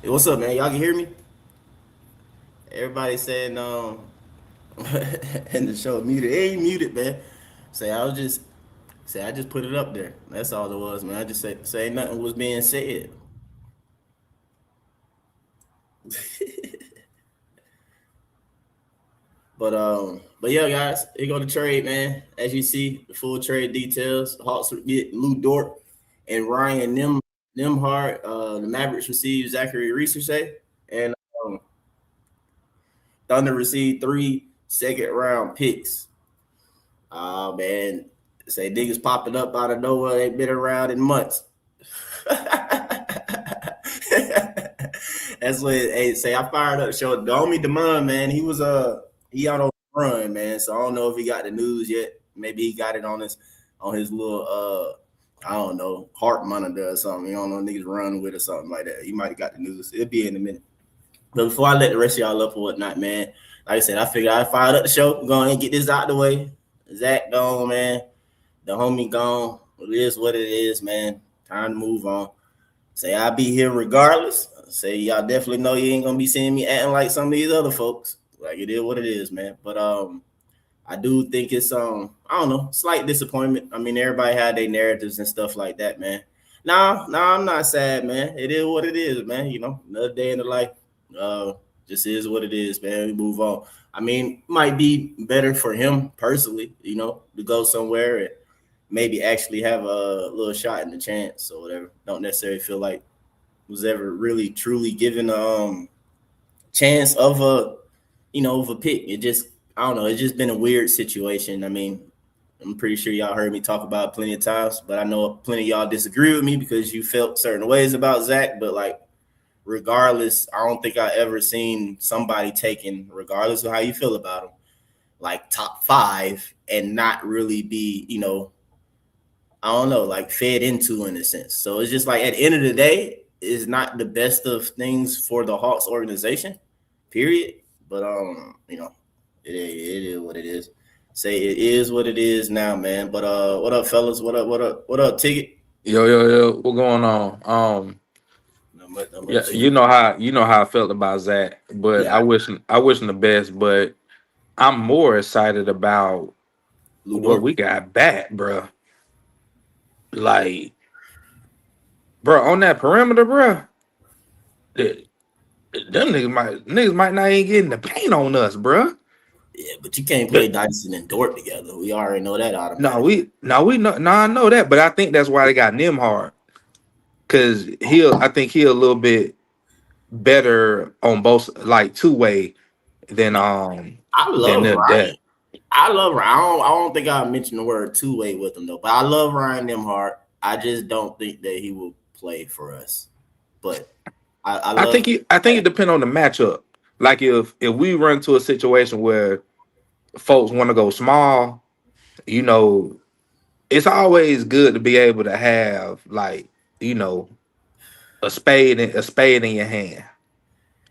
Hey, what's up, man? Y'all can hear me? Everybody saying in the show muted. It ain't muted, man. I just put it up there. That's all it was, man. I just say nothing was being said. But yeah, guys, here go the trade, man. As you see, the full trade details. The Hawks get Lou Dort and Ryan Nimhart. The Mavericks received Zachary Research, and um, Thunder received 3 second round picks. Oh man, say niggas popping up out of nowhere. They been around in months. That's what say. I fired up. Show the homie Demond, man. He out on the run, man. So I don't know if he got the news yet. Maybe he got it on his little I don't know, heart monitor or something. You don't know, niggas run with or something like that. He might have got the news. It'll be in a minute. But before I let the rest of y'all up or whatnot, man, like I said, I figured I fired up the show. Go ahead and get this out the way. Zach gone, man. The homie gone. It is what it is, man. Time to move on. Say I'll be here regardless. Say y'all definitely know you ain't gonna be seeing me acting like some of these other folks. Like it is what it is, man. But I do think it's I don't know, slight disappointment. I mean, everybody had their narratives and stuff like that, man. Nah, I'm not sad, man. It is what it is, man. You know, another day in the life. Uh, just is what it is, man. We move on. I mean, might be better for him personally, you know, to go somewhere and maybe actually have a little shot in the chance or whatever. Don't necessarily feel like was ever really truly given chance of a pick. It just I don't know. It's just been a weird situation. I mean, I'm pretty sure y'all heard me talk about it plenty of times, but I know plenty of y'all disagree with me because you felt certain ways about Zach. But like, regardless, I don't think I ever seen somebody taken, regardless of how you feel about him, like top 5 and not really be, I don't know, like fed into in a sense. So it's just like at the end of the day, it's not the best of things for the Hawks organization, period. But it is what it is. Say it is what it is now, man. But what up, fellas? What up, Ticket? Yo, what going on? Not Yeah, much shit. you know how I felt about Zach, but Yeah, I wish him the best. But I'm more excited about what Ludor. we got back, bro. Like, bro, on that perimeter, bro, th- them niggas might not even getting the paint on us, bro. Yeah, but you can't play Dyson and Dort together. We already know that automatically. We know, no, I know that, but I think that's why they got Nimhard because I think he a little bit better on both, like two way than I than love them Ryan. that. I love Ryan. I don't think I mentioned the word two way with him though, but I love Ryan Nimhart. I just don't think that he will play for us. But I love. I think it depends on the matchup. Like if we run to a situation where folks want to go small, you know, it's always good to be able to have like, you know, a spade in your hand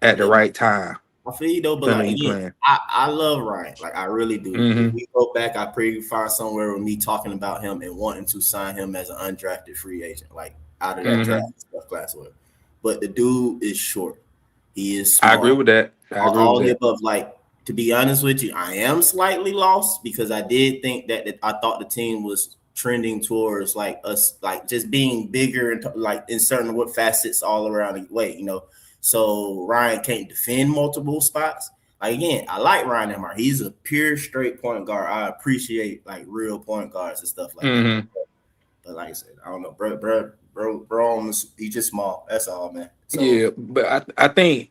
at the Yeah, right time, I feel you though, but depending like on you again, playing. I love Ryan. Like I really do. If Hmm. we go back, I pray you find somewhere with me talking about him and wanting to sign him as an undrafted free agent, like out of that draft Hmm. stuff class. Whatever. But the dude is short. He is I agree small. with that. I agree with All the that. above. Like to be honest with you, I am slightly lost because I did think that I thought the team was trending towards like us, like just being bigger and like in certain what facets all around the way, So Ryan can't defend multiple spots. Like again, I like Ryan Emmer. He's a pure straight point guard. I appreciate like real point guards and stuff like that. Hmm. But like I said, I don't know, he's just small. That's all, man. So Yeah, but I think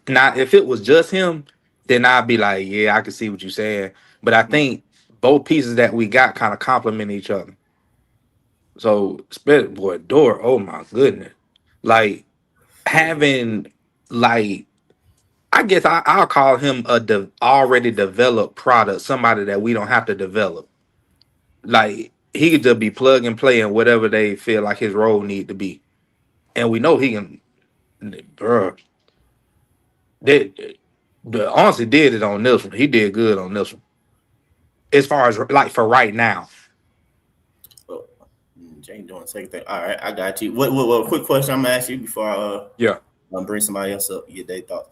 now if it was just him, then I'd be like, yeah, I can see what you're saying. But I think both pieces that we got kind of complement each other. So, boy, Dort, oh my goodness, like yeah, having like I guess I'll call him a already developed product, somebody that we don't have to develop. Like he could just be plug and play in whatever they feel like his role need to be, and we know he can. Bro, they, honestly did it on this one. He did good on this one. As far as like for right now, oh, Jane doing the second thing. All right, I got you. What quick question I'm gonna ask you before I yeah. bring somebody else up, get their thoughts.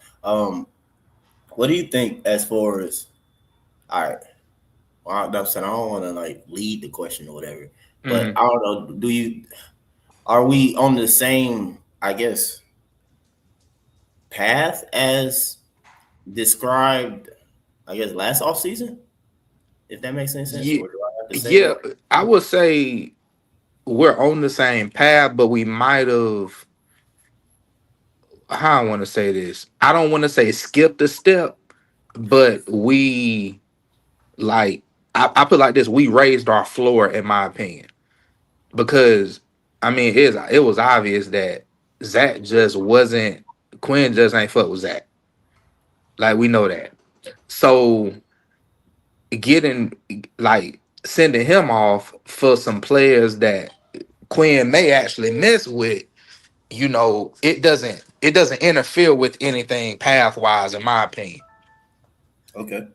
What do you think as far as all right? Well, I'm saying I don't want to like lead the question or whatever, but Mhm. I don't know. Are we on the same, I guess, path as described? I guess last off season, if that makes any sense, Yeah, or do I have to say yeah, that? I would say we're on the same path, but we might have. How I want to say this, I don't want to say skipped a step, but we like I put like this: we raised our floor, in my opinion, because I mean it was obvious that Zach just wasn't Quinn just ain't fuck with Zach. Like we know that. So getting like sending him off for some players that Quinn may actually mess with, it doesn't interfere with anything path wise, in my opinion. Okay.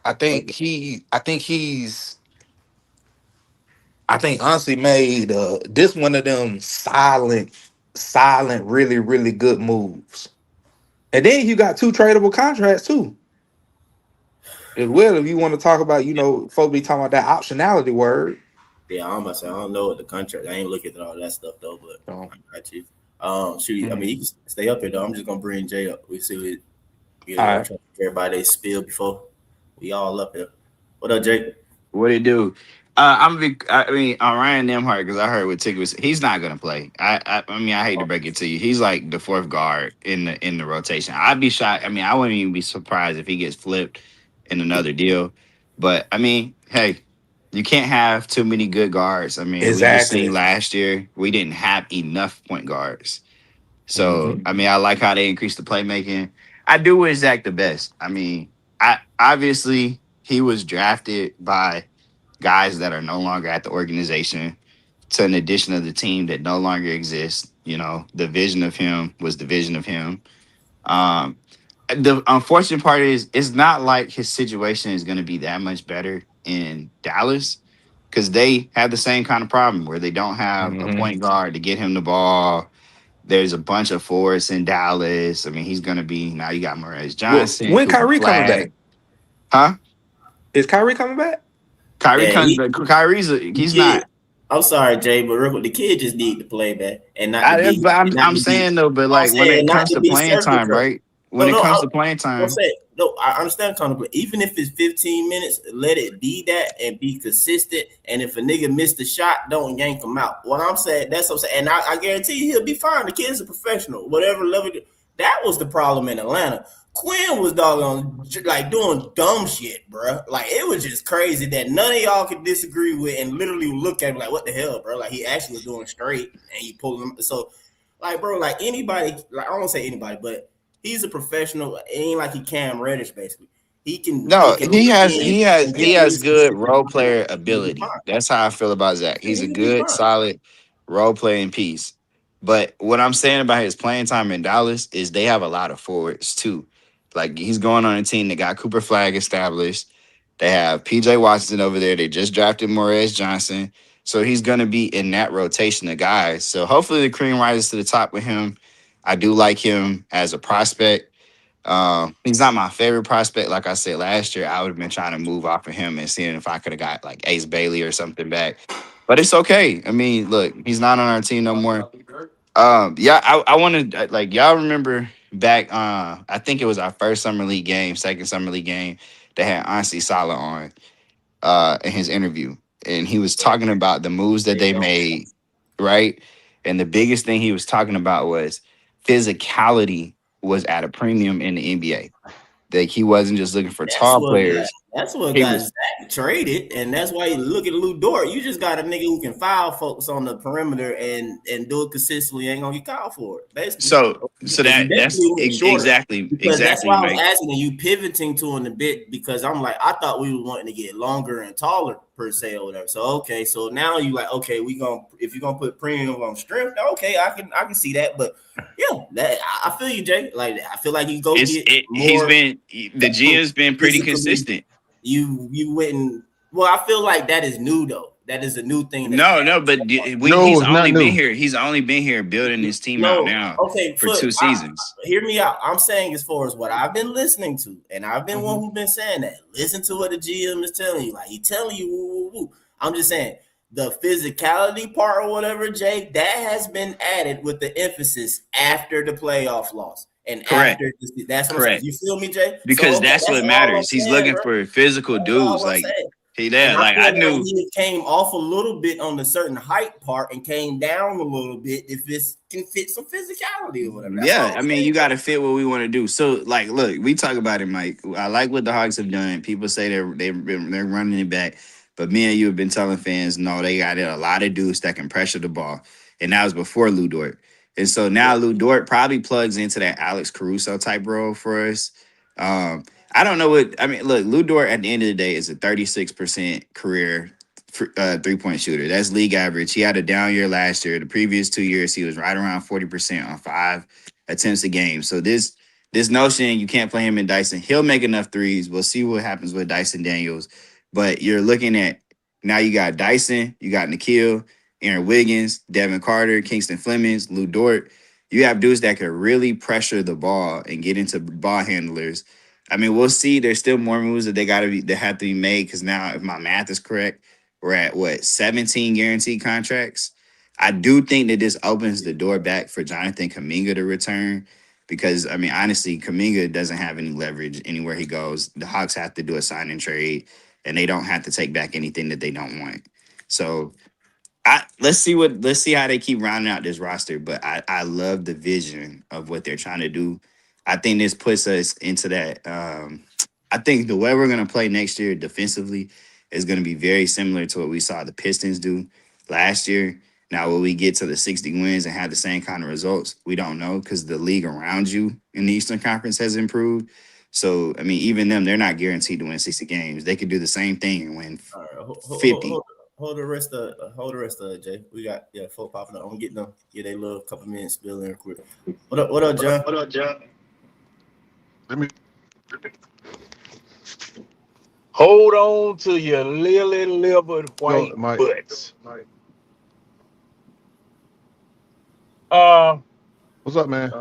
I think Okay. he I think he's I think honestly made this one of them silent, really, really good moves. And then you got two tradable contracts too. As well, if you want to talk about, folks be talking about that optionality word. Yeah, I'm about to say I don't know what the contract. I ain't looking at all that stuff though, but So, I got you. Shoot, I mhm. mean, you can stay up here though. I'm just gonna bring Jay up. We see what All I'm right. trying to get everybody spill before we all up here. What up, Jake? What it do? I mean, on Ryan Nemhart, because I heard what Tigger was. He's not gonna play. I mean, I hate to break it to you. He's like the fourth guard in the rotation. I'd be shocked. I mean, I wouldn't even be surprised if he gets flipped in another deal. But I mean, hey, you can't have too many good guards. I mean, we just seen Exactly. last year we didn't have enough point guards. So Hmm. I mean, I like how they increased the playmaking. I do wish Zach the best. I mean, I obviously he was drafted by guys that are no longer at the organization to an addition of the team that no longer exists. The vision of him was the vision of him. Um, the unfortunate part is it's not like his situation is going to be that much better in Dallas because they have the same kind of problem where they don't have a Hmm. point guard to get him the ball. There's a bunch of forwards in Dallas. I mean, he's going to be now. You got Morez Well, Johnson, when Cooper Kyrie coming Flag, back? huh? Is Kyrie coming back? Kyrie Man, comes back. the He's kid. not. I'm sorry, Jay, but real quick, the kid just need to play, man, and not to That's be, but and not I'm to be. saying though, but I'm like when saying it not comes to to be playing circle time, jerk. right? When No, it no, comes to playing I'm time, saying no. I understand contemplate. Even if it's 15 minutes, let it be that and be consistent. And if a nigga missed the shot, don't yank him out. What I'm saying, that's what I'm saying. And I guarantee you, he'll be fine. The kid's a professional, whatever level. That was the problem in Atlanta. Quinn was doggone like doing dumb shit, bro. Like it was just crazy that none of y'all could disagree with and literally look at him like, what the hell, bro? Like he actually was doing straight and he pulled him. So, like, bro, like anybody, like I don't say anybody, but he's a professional. It ain't like he Cam Reddish, basically. He no, can he look has in he has and he get what has he's good consistent role with, player and he'll be ability. fine. That's how I feel about Zach. Yeah, He's a he'll be good, fine. solid role playing piece. But what I'm saying about his playing time in Dallas is they have a lot of forwards too. Like he's going on a team that got Cooper Flag established. They have PJ Washington over there. They just drafted Morez Johnson. So he's going to be in that rotation of guys. So hopefully the cream rises to the top with him. I do like him as a prospect. He's not my favorite prospect. Like I said last year, I would have been trying to move off of him and seeing if I could have got like Ace Bailey or something back. But it's okay. I mean, look, he's not on our team no more. Yeah, I want to like y'all remember back. I think it was our first summer league game, second summer league game. They had Ansi Salah on in his interview, and he was Yeah, talking about the moves that there you they go. made, right? And the biggest thing he was talking about was physicality was at a premium in the NBA. Like he wasn't just looking for That's tall what got players. that's what He got was Zach traded, and that's why you look at Lou Dort. You just got a nigga who can foul folks on the perimeter and do it consistently. Ain't gonna get called for it, basically. so Because you that's definitely went shorter. Because that's exactly why I was Mike. asking you pivoting to in a bit because I'm like I thought we were wanting to get longer and taller per se or whatever. So okay, so now you like okay, we gonna if you're gonna put premium on strength, okay, I can see that, but yeah, that I feel you, Jay. Like I feel like you go get He's more been the GM's been pretty physically. consistent. You went and well, I feel like that is new though. that is a new thing. No, but he's only been here. He's only been here building his team out now. Okay, for 2 seasons. Hear me out. I'm saying as far as what I've been listening to, and I've been one who's been saying that. Listen to what the GM is telling you. Like he's telling you, woo, woo, woo. I'm just saying the physicality part or whatever, Jay, that has been added with the emphasis after the playoff loss. And correct. After that's what I'm saying. You feel me, Jay? Because that's what matters. He's looking for physical dudes. Like he did. Like I knew he came off a little bit on the certain height part and came down a little bit if this can fit some physicality or whatever. Yeah, I mean, you got to fit what we want to do. So, like, look, we talk about it, Mike. I like what the Hawks have done. People say they're running it back, but me and you have been telling fans, no, they got a lot of dudes that can pressure the ball, and that was before Lu Dort. And so now Lu Dort probably plugs into that Alex Caruso type role for us. I don't know what I mean. Look, Lu Dort at the end of the day is a 36% career 3-point shooter. That's league average. He had a down year last year. The previous 2 years, he was right around 40% on 5 attempts a game. So this notion you can't play him in Dyson. He'll make enough threes. We'll see what happens with Dyson Daniels. But you're looking at now you got Dyson, you got Nikhil, Aaron Wiggins, Devin Carter, Kingston Flemings, Lu Dort. You have dudes that could really pressure the ball and get into ball handlers. I mean, we'll see. There's still more moves that have to be made because now, if my math is correct, we're at 17 guaranteed contracts. I do think that this opens the door back for Jonathan Kuminga to return because, I mean, honestly, Kuminga doesn't have any leverage anywhere he goes. The Hawks have to do a sign and trade, and they don't have to take back anything that they don't want. So let's see how they keep rounding out this roster. But I love the vision of what they're trying to do. I think this puts us into that. I think the way we're going to play next year defensively is going to be very similar to what we saw the Pistons do last year. Now, will we get to the 60 wins and have the same kind of results? We don't know because the league around you in the Eastern Conference has improved. So, I mean, even them, they're not guaranteed to win 60 games. They could do the same thing and win 50. Hold the rest of it, Jay. We got folk popping up. I'm gonna get them. Get a little couple minutes spill in quick. What up, John? Let me hold on to your little white butts. What's up, man?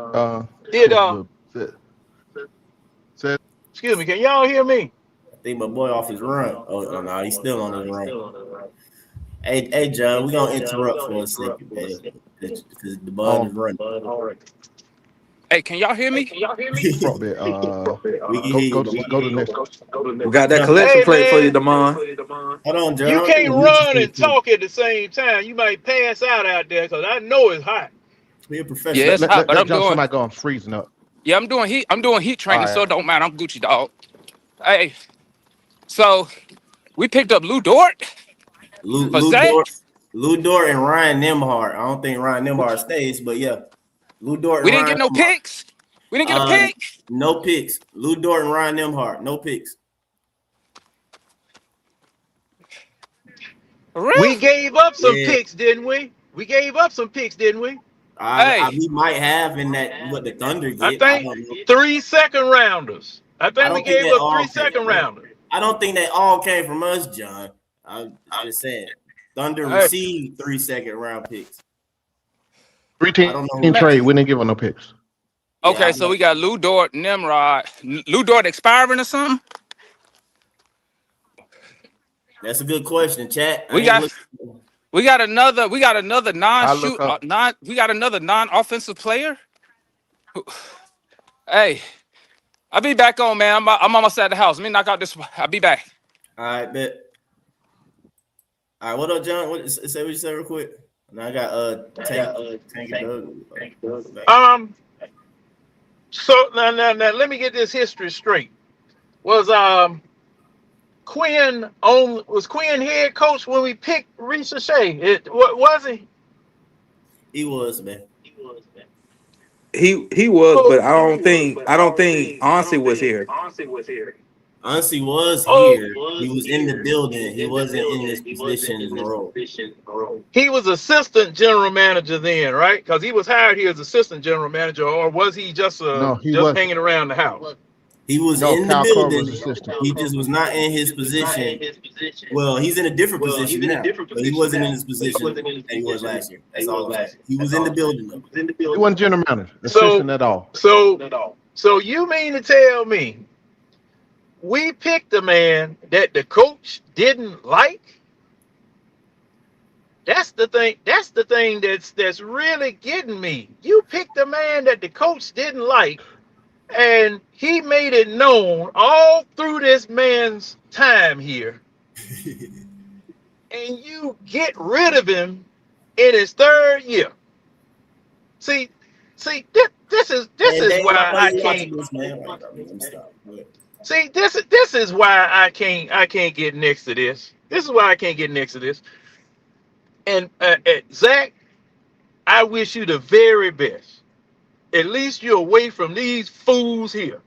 Excuse me, can y'all hear me? I think my boy off his run. Oh no, he's still on his run. Hey, John, we're gonna interrupt for a second, because the ball is running. Hey, can y'all hear me? Go to the next. We got that collection plate for you, Damon. Hold on, John. You can't run and talk at the same time. You might pass out there because I know it's hot. Be a professional. Yeah, it's hot, but I'm doing. Somebody go. I'm freezing up. Yeah, I'm doing heat training, so it don't matter. I'm Gucci dog. Hey, so we picked up Lu Dort. Lu Dort and Ryan Nembhard. I don't think Ryan Nembhard stays, but yeah. Lu Dort. We didn't get no picks. We didn't get a pick. No picks. Lu Dort and Ryan Nembhard. No picks. Really? We gave up some picks, didn't we? We might have in that what the Thunder get. I think 3 second rounders. I think we gave up 3 second rounders. I don't think they all came from us, John. I just said Thunder received 3 second round picks. 3-team trade. We didn't give them no picks. Okay, so we got Lu Dort, Nimrod. Lu Dort expiring or something? That's a good question, chat. We got another non-offensive player. Hey, I'll be back on, man. I'm almost at the house. Let me knock out this. I'll be back. All right, bet. All right, what up, John? Say what you said real quick. And I got Tank Doug. So now let me get this history straight. Was Quinn head coach when we picked Risa Shea? What was he? He was, man. He was, but I don't think Ansi was here. Ansi was here. He was in the building. He wasn't in his position in the role. He was assistant general manager then, right? Because he was hired here as assistant general manager, or was he just hanging around the house? He was No, in the Cal building. Korver's assistant. He just was not in his position. Well, he's in a different position now, but he wasn't in his position that he was last year. That's all I'm saying. He was in the building though. He wasn't general manager, So- assistant at all. So you mean to tell me we picked a man that the coach didn't like? That's the thing. That's the thing that's really getting me. You picked a man that the coach didn't like, and he made it known all through this man's time here. And you get rid of him in his third year. See, this is why I can't. See, this is why I can't get next to this. This is why I can't get next to this. And Zach, I wish you the very best. At least you're away from these fools here.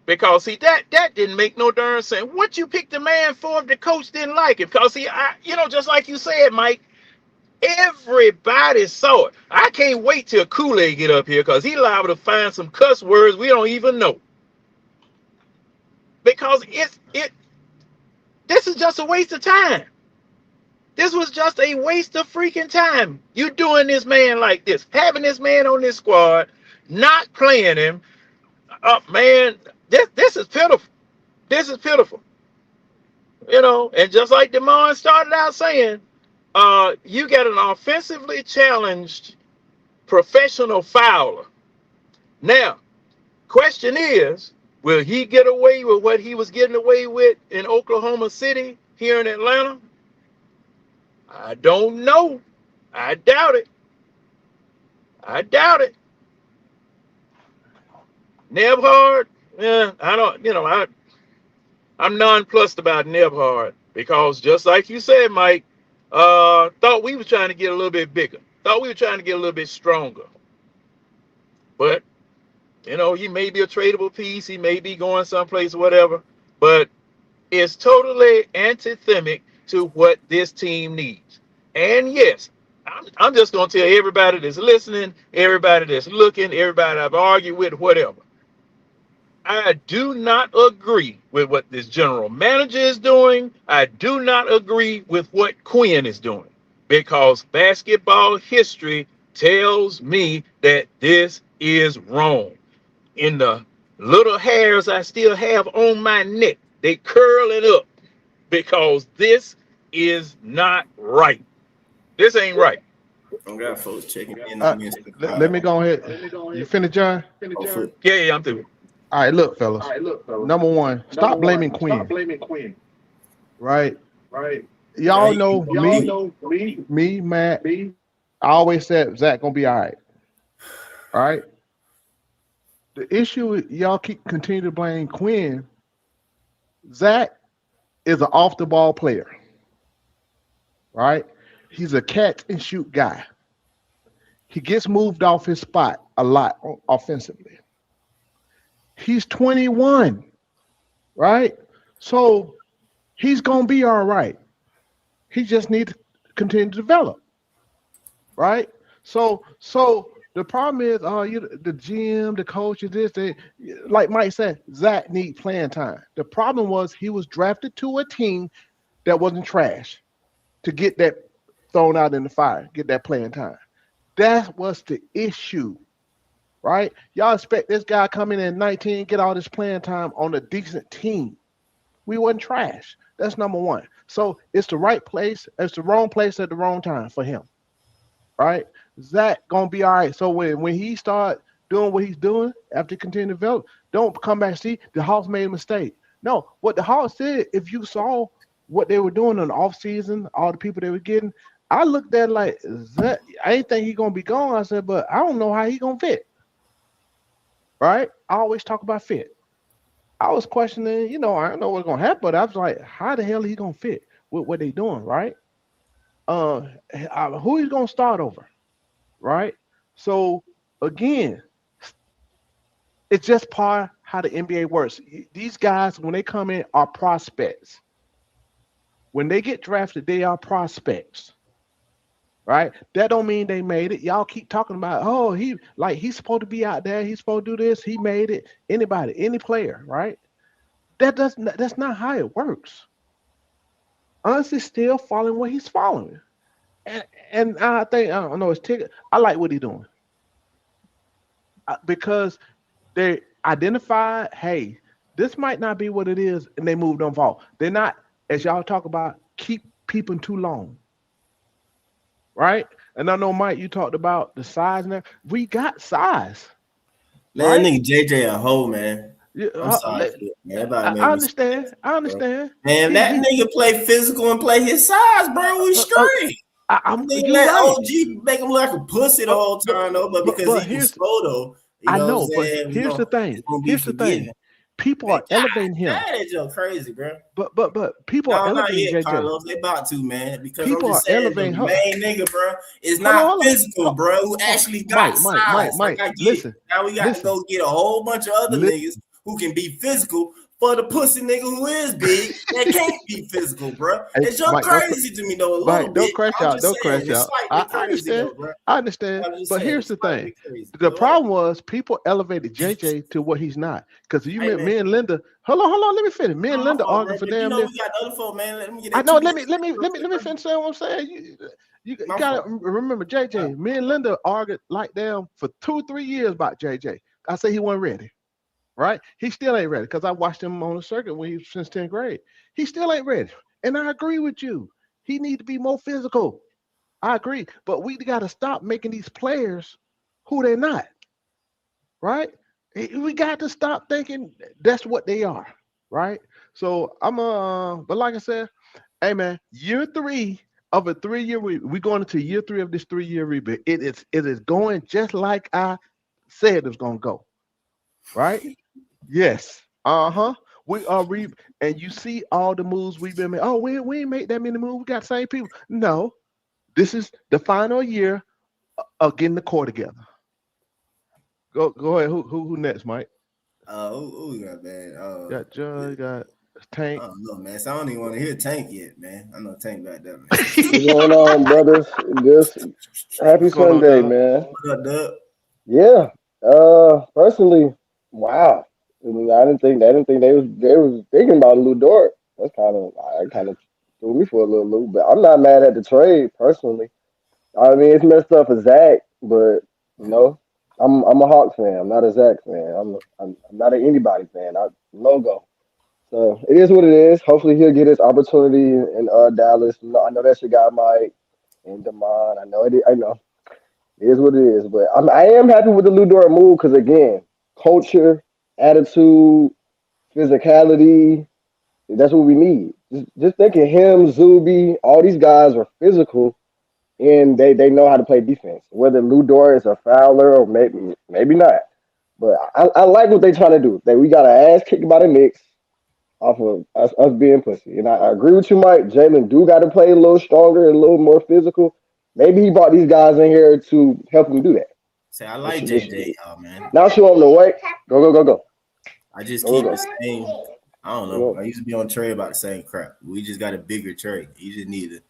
Because see, that didn't make no darn sense. What you picked the man for if the coach didn't like him? Because see, just like you said, Mike, everybody saw it. I can't wait till Kool-Aid get up here because he liable to find some cuss words we don't even know. Because this is just a waste of time. This was just a waste of freaking time. You doing this man like this, having this man on this squad, not playing him. Man, this is pitiful. This is pitiful. And just like DeMond started out saying, you got an offensively challenged professional fouler. Now, question is, will he get away with what he was getting away with in Oklahoma City here in Atlanta? I don't know. I doubt it. Nebhard, I'm nonplussed about Nebhard because just like you said, Mike, thought we were trying to get a little bit bigger. Thought we were trying to get a little bit stronger. But, he may be a tradable piece. He may be going someplace or whatever. But it's totally antithemic to what this team needs. And yes, I'm just going to tell everybody that's listening, everybody that's looking, everybody I've argued with, whatever. I do not agree with what this general manager is doing. I do not agree with what Quinn is doing because basketball history tells me that this is wrong. In the little hairs I still have on my neck, they curling up because this is not right. This ain't right. I got folks checking in Uh, on this. Let me go ahead. You finished, John? Yeah, I'm through. All right, look, fellas. Number one, stop blaming Quinn. Right? Y'all know me, Matt. I always said Zach gonna be all right. All right. The issue is y'all continue to blame Quinn. Zach is an off the ball player. Right? He's a catch and shoot guy. He gets moved off his spot a lot offensively. He's 21, right? So he's gonna be all right. He just needs to continue to develop, right? So the problem is, the GM, the coaches, like Mike said, Zach need playing time. The problem was he was drafted to a team that wasn't trash to get that thrown out in the fire, get that playing time. That was the issue, right? Y'all expect this guy coming in 19, get all this playing time on a decent team. We wasn't trash. That's number one. So it's the right place. It's the wrong place at the wrong time for him, right? Zach gonna be all right. So when he start doing what he's doing after he continue to develop, don't come back and see the Hawks made a mistake. No, what the Hawks did, if you saw what they were doing in the offseason, all the people they were getting, I looked at it like, Zach, I didn't think he gonna be gone. I said, but I don't know how he gonna fit. Right? I always talk about fit. I was questioning, I don't know what's gonna happen, but I was like, how the hell he gonna fit with what they doing, right? Who he's gonna start over, right? So again, it's just part how the NBA works. These guys, when they come in, are prospects. When they get drafted, they are prospects, right? That don't mean they made it. Y'all keep talking about, oh, he's supposed to be out there. He's supposed to do this. He made it. Anybody, any player, right? That's not how it works. Honestly, still following what he's following. And I think, I don't know, it's ticket. I like what he's doing. Because they identified, hey, this might not be what it is, and they moved on fall. They're not, as y'all talk about, keep peeping too long. Right? And I know, Mike, you talked about the size now. We got size. Man, right? nigga JJ a hoe, man. Yeah, I'm sorry, man. I understand. I understand. Man, that nigga play physical and play his size, bro. We straight. I'm They you let right. OG make him look like a pussy the whole time, though. But because he was slow, though, I know. But here's the thing. Here's the thing. People are elevating him. That is crazy, bro. But people are elevating JJ. Carlos, they about to, man. Because people I'm just are saying, elevating the her. main nigga, bro, is not physical, bro. Who actually got size. Mike, listen. Now we got to go get a whole bunch of other niggas who can be physical for the pussy nigga who is big that can't be physical, bro. It's just crazy to me, though. A little bit. Don't crash out. Don't crash out. I understand. I understand. But here's the thing. The problem was people elevated JJ to what he's not. Because you met me and Linda. Hold on. Let me finish. Me and Linda arguing for damn near. We got other folk, man. Let me get. I know. Let me finish saying what I'm saying. You gotta remember JJ. Me and Linda argued like them for 2-3 years about JJ. I say he wasn't ready. Right? He still ain't ready because I watched him on the circuit when he was since 10th grade. He still ain't ready. And I agree with you. He need to be more physical. I agree. But we got to stop making these players who they're not. Right? We got to stop thinking that's what they are. Right? So but like I said, hey man, year 3 of a 3-year we're going into year 3 of this 3-year rebuild. It is going just like I said it was gonna go. Right? Yes. We are and you see all the moves we've been making. Oh, we ain't made that many moves. We got the same people. No, this is the final year of getting the core together. Go ahead. Who next, Mike? Who we got, man? Got John. Got Tank. I don't know, man. So I don't even want to hear Tank yet, man. I know Tank back there, man. What's going on, brothers? Just happy Sunday, man. What up, Doug? Yeah. Personally, wow. I mean, I didn't think they was thinking about Lou Dort. That's kind of threw me for a little loop. But I'm not mad at the trade personally. I mean, it's messed up for Zach, but you know, I'm a Hawks fan. I'm not a Zach fan. I'm not an anybody fan. Logo. So it is what it is. Hopefully he'll get his opportunity in Dallas. I know that's your guy Mike and Damon. I know it. I know it is what it is. But I am happy with the Lou Dort move because again, culture, attitude, physicality. That's what we need. Just thinking him, Zuby, all these guys are physical, and they know how to play defense. Whether Lou Dort is a fouler or maybe not, but I like what they're trying to do. We got our ass kicked by the Knicks off of us being pussy, and I agree with you, Mike. Jalen do got to play a little stronger and a little more physical. Maybe he brought these guys in here to help him do that. Say, I like JJ, man. Now show him the way. Go. I just keep the same. I don't know. I used to be on Trey about the same crap. We just got a bigger Trey. You just need to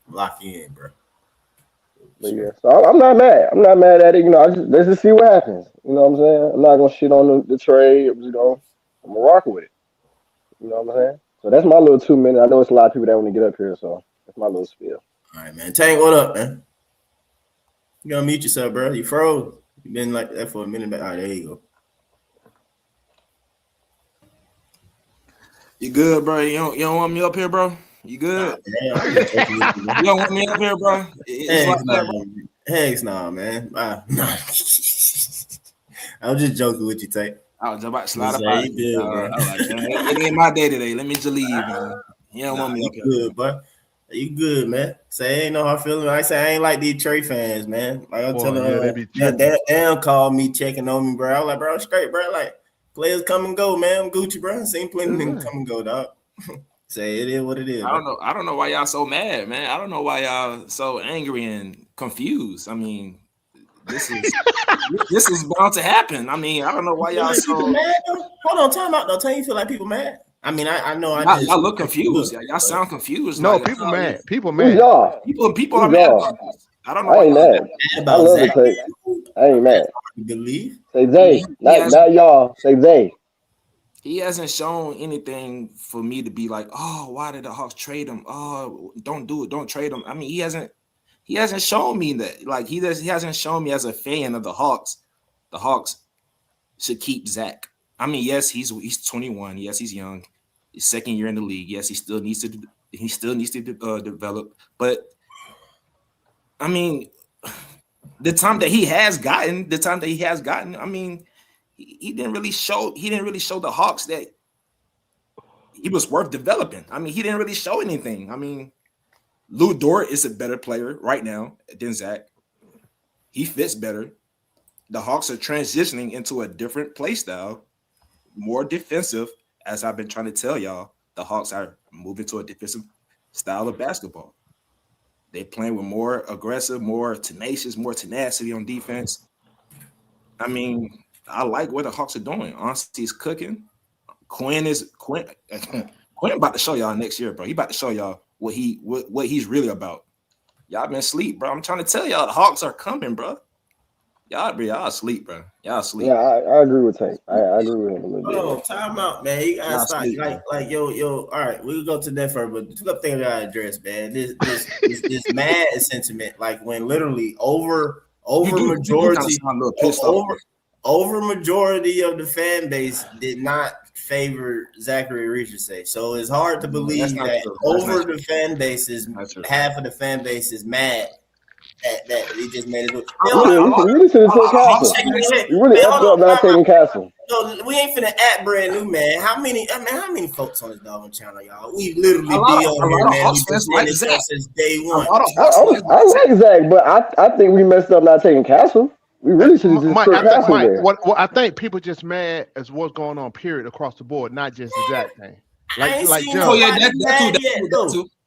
lock in, bro. But yeah, so I'm not mad. I'm not mad at it. You know, let's just see what happens. You know what I'm saying? I'm not gonna shit on the trade. You know, I'm gonna rock with it. You know what I'm saying? So that's my little 2 minutes. I know it's a lot of people that want to get up here, so that's my little spiel. All right, man. Tank, what up, man? You gotta mute yourself, bro. You froze. You been like that for a minute, but there you go. You good, bro? You don't want me up here, bro? You good? Nah, man, you don't want me up here, bro? Heck no, man. Nah. I was just joking with you, Tank. I was about to slide up out. It ain't my day today. Let me just leave, man. You don't want me up here. Good, bro. You good, man. Say ain't no hard feeling. I say I ain't like these Trey fans, man. Like I'm telling them, they don't call me checking on me, bro. I was like, bro, I'm straight, bro. Like players come and go, man. I'm Gucci, bro. I seen plenty of them come and go, dog. Say it is what it is. I don't know why y'all so mad, man. I don't know why y'all so angry and confused. I mean, this is bound to happen. I mean, I don't know why y'all so mad. Hold on, time out though. Tell you feel like people mad. I mean, I know Y'all look confused. Y'all sound confused. No, like, people mad. People Who's mad. y'all? People are Who's mad y'all? about this. I don't know I why ain't y'all mad. mad I about love the Zach. take. I ain't mad. You believe? Say Zay. Not y'all. Say Zay. He hasn't shown anything for me to be like, oh, why did the Hawks trade him? Oh, don't do it, don't trade him. I mean, he hasn't shown me that. Like he hasn't shown me as a fan of the Hawks should keep Zach. I mean, yes, he's 21. Yes, he's young. His second year in the league. Yes, he still needs to develop. But I mean, the time that he has gotten, I mean, he didn't really show the Hawks that he was worth developing. I mean, he didn't really show anything. I mean, Lou Dort is a better player right now than Zach. He fits better. The Hawks are transitioning into a different play style, more defensive. As I've been trying to tell y'all, the Hawks are moving to a defensive style of basketball. They're playing with more aggressive, more tenacious, more tenacity on defense. I mean, I like what the Hawks are doing. Honestly, is cooking. Quinn about to show y'all next year, bro. He about to show y'all what he's really about. Y'all been asleep, bro. I'm trying to tell y'all the Hawks are coming, bro. Y'all asleep, bro. Y'all asleep. Yeah, I agree with Tank. I agree with him a little bit. Oh, time out, man. You gotta stop. Sleep, like, yo. All right, we'll go to that first, but two things I gotta address, man. This mad sentiment, like when literally over majority of the fan base did not favor Zachary Richardson. So it's hard to believe that over the fan base is half of the fan base is mad that he just made it. We really should have took Castle. We really effed up not taking Castle. No, we ain't finna act brand new, man. How many folks on this doggone channel, y'all? We literally be on here, man. We just been this since day one. I like Zach, but I think we messed up not taking Castle. We really should have just put Castle there. What I think people just mad as what's going on, period, across the board, not just the Zach thing. Like John. Oh yeah,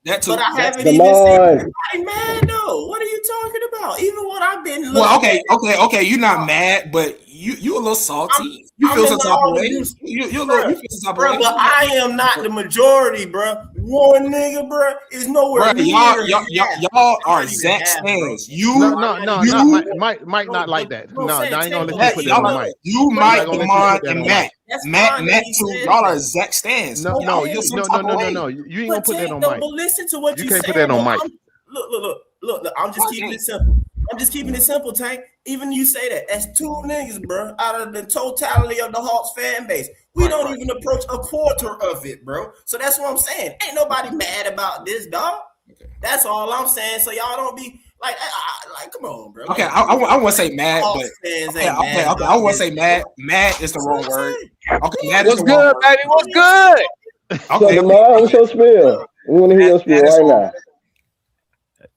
that too. But I haven't even seen anybody mad though. What are you talking about? Even what I've been looking okay. You're not mad, but you a little salty. You feel some type of way. You feel some type of way. But I am not the majority, bro. One nigga, bro, is nowhere near. Y'all are Zach stands. No, Mike not like that. No, I ain't gonna let you put that on Mike. You, Mike, Demond, and Matt too. Y'all are Zach stands. No. You ain't gonna put that on Mike. But listen to what you you can't say. Put that on Mike. Look. I'm just keeping it simple. I'm just keeping it simple, Tank. Even you say that. That's two niggas, bro, out of the totality of the Hawks fan base. We don't even approach a quarter of it, bro. So that's what I'm saying. Ain't nobody mad about this, dog. Okay. That's all I'm saying. So y'all don't be like come on, bro. Okay, I want to say mad, but I want to say mad. Mad is the wrong word. Okay, mad is the wrong word. Baby? What's good? Okay, so Lamar, what's your spiel? We want to hear your spiel right now.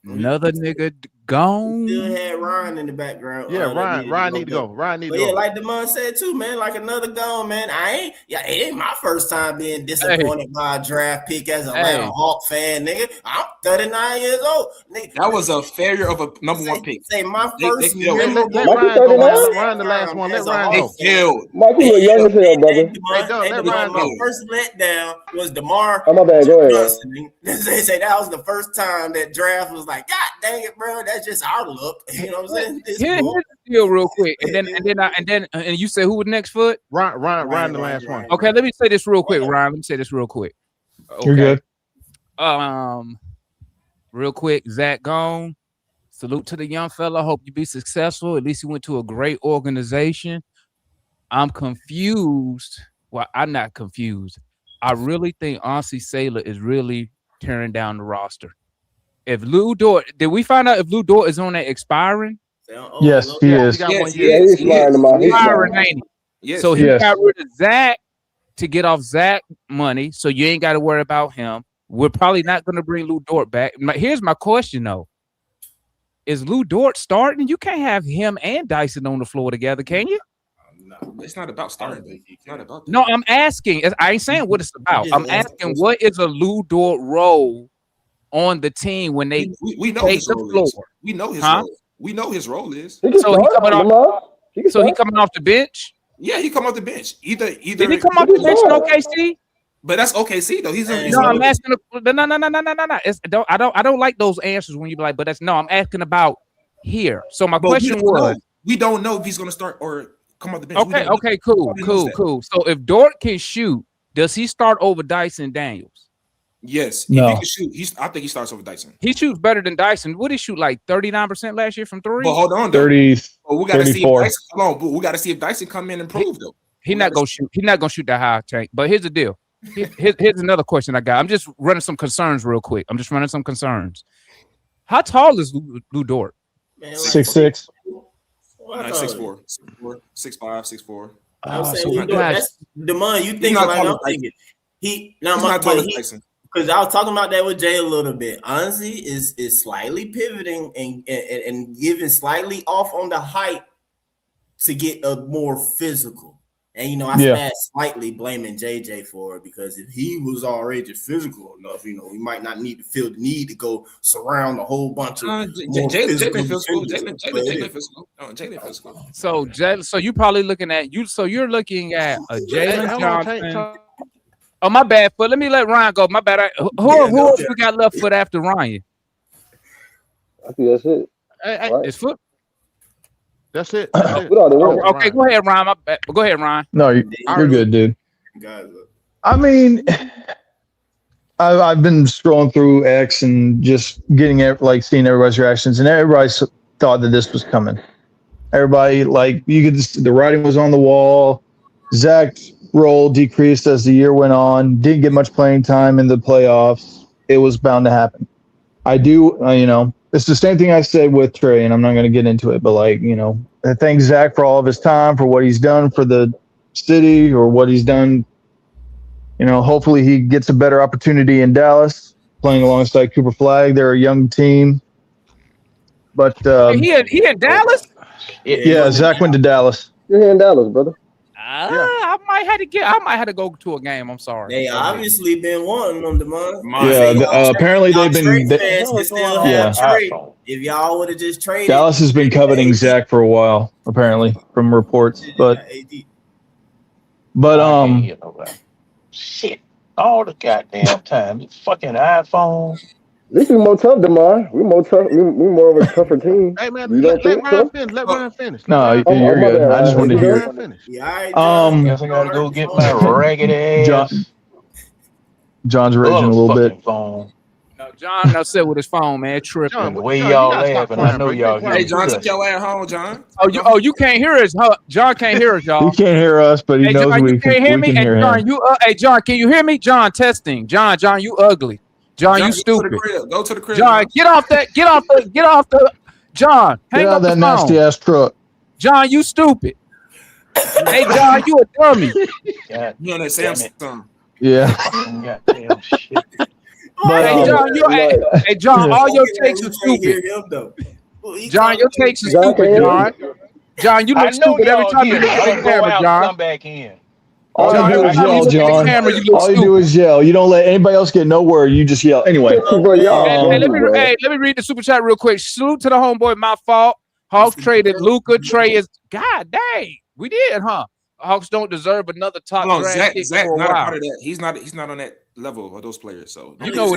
Another nigga gone. Still had Ryan in the background. Yeah, Ryan need to go. Ryan need to go. Yeah, like Demond said too, man. Like another gone, man. It ain't my first time being disappointed by a draft pick as a Hawk fan, nigga. I'm 39 years old, nigga. That was a failure of a number one pick. Say my first. Let Ryan go. Ryan the last one. Let Ryan go. They failed. Mike, you look young as hell, brother. My first letdown was DeMar. Oh, my bad. Go ahead. They say that was the first time that draft was like, God dang it, bro. That's just our look. You know what I'm saying? Here's the deal, real quick, and you say who was next foot? Ryan, the last one. Okay, let me say this real quick, Ryan. Let me say this real quick. Okay. You're good. Real quick, Zach gone. Salute to the young fella. Hope you be successful. At least he went to a great organization. I'm confused. Well, I'm not confused. I really think Ansi Saylor is really tearing down the roster. If Lou Dort, did we find out if Lou Dort is on that expiring? Yes, he is. He's expiring, ain't he? So he got rid of Zach to get off Zach money, so you ain't got to worry about him. We're probably not going to bring Lou Dort back. Here's my question, though. Is Lou Dort starting? You can't have him and Dyson on the floor together, can you? No, it's not about starting. It's not about that. No, I'm asking. I ain't saying what it's about. I'm asking what is a Lou Dort role on the team when they we know his role is. We know his role. We know his role is. So he coming off the bench? Yeah, he come off the bench. Either did he come off the bench in OKC? But that's OKC though. He's Man, No, I'm look, asking. No. I don't like those answers when you be like, but that's no. I'm asking about here. So my but question was, we don't know if he's gonna start or come off the bench. We okay, don't know. okay, cool. Nobody knows that. So if Dort can shoot, does he start over Dyson Daniels? Yes, No. if he can shoot, I think he starts over Dyson. He shoots better than Dyson. What did he shoot like 39% last year from three? But hold on, though. 30, But we gotta see if 34. Dyson. Hold on, but we gotta see if Dyson come in and prove though. He not gonna shoot. He's not gonna shoot that high, Tank. But here's the deal. Here's another question I got. I'm just running some concerns real quick. How tall is Lou Dort? man, 6'6". What Like the- 6'4", 6'5", 6'4". I'm saying so he gosh. do- that's Demond. You think not like taller I'm than thinking. He now He's my not taller but than he Dyson. because I was talking about that with Jay a little bit. Honestly, is slightly pivoting and giving slightly off on the height to get a more physical. And you know, I Yeah. stand slightly blaming JJ for it because if he was already physical enough, you know, we might not need to feel the need to go surround a whole bunch of more Jalen physical. defenders. Jalen physical. Oh, Jalen physical. So you probably looking at you. So you're looking at a Jalen Hold on, Tank, Johnson. Tank. Oh, my bad. Let me let Ryan go. My bad. Who else we got left foot after Ryan? I think that's it. Hey, Right. It's foot. that's it. Put all the work. Okay, go ahead, Ryan. My bad. Go ahead, Ryan. No, you're good, dude. Guys, I mean, I've been scrolling through X and just getting seeing everybody's reactions, and everybody thought that this was coming. Everybody you could just, the writing was on the wall. Zach's role decreased as the year went on. Didn't get much playing time in the playoffs. It was bound to happen. I do, it's the same thing I said with Trey, and I'm not going to get into it, but I thank Zach for all of his time, for what he's done for the city or what he's done. Hopefully he gets a better opportunity in Dallas, playing alongside Cooper Flag. They're a young team, but He in Dallas. yeah, Zach went to Dallas. You're here in Dallas, brother. I might have to go to a game. I'm sorry. they obviously been wanting them, Demond. Apparently they've been. Fans can still have trade. If y'all would have just traded, Dallas has been coveting Zach for a while, apparently, from reports. But shit all the goddamn time. It's fucking iPhone. At least we more tough, Demar. We more tough. We more of a tougher team. Hey man, You don't let think Ryan so? finish. Let Ryan finish. Oh, No, my you're good. bad, I just wanted to hear Ryan. it. Finish. Yeah, Guess I gotta go get my ragged ass. John's raging a little bit. Phone. No, John now sit with his phone, man, tripping. John, The way John, you y'all gotta stop laughing, playing, I know bro. You y'all can't play. Hey, getting John, take touched. your ass home, John. You can't hear us. Huh? John can't hear us, y'all. He can't hear us, but he Hey, knows John, we you can, can't hear we me. can Hey, hear John, him. hey, John, can you hear me? John, testing. John, you ugly. John, you Go to stupid. the crib. Go to the crib. John, get off the. John, hang Get up out of the that phone. nasty ass truck. John, you stupid. Hey, John, you a dummy. God You on that damn it. Samsung. Yeah. Goddamn shit. But, Hey, John, hey, John, all your takes are stupid. Hear him though. John, your takes are John, stupid, can John. John, you I look know stupid every y'all time you hear look me. at I'm the gonna go camera, out and John. come back in. all John, you do every is time you yell, look at the John. camera, you look All you do stupid. is yell. You don't let anybody else get no word. You just yell. Anyway, Bro, y'all Hey, funny, bro. let me read the super chat real quick. Salute to the homeboy. My fault. Hawks traded Luka. Trey is God dang. We did, huh? Hawks don't deserve another top Hold on, draft pick Zach for a not a while. part of that. He's not on that level of those players. So You know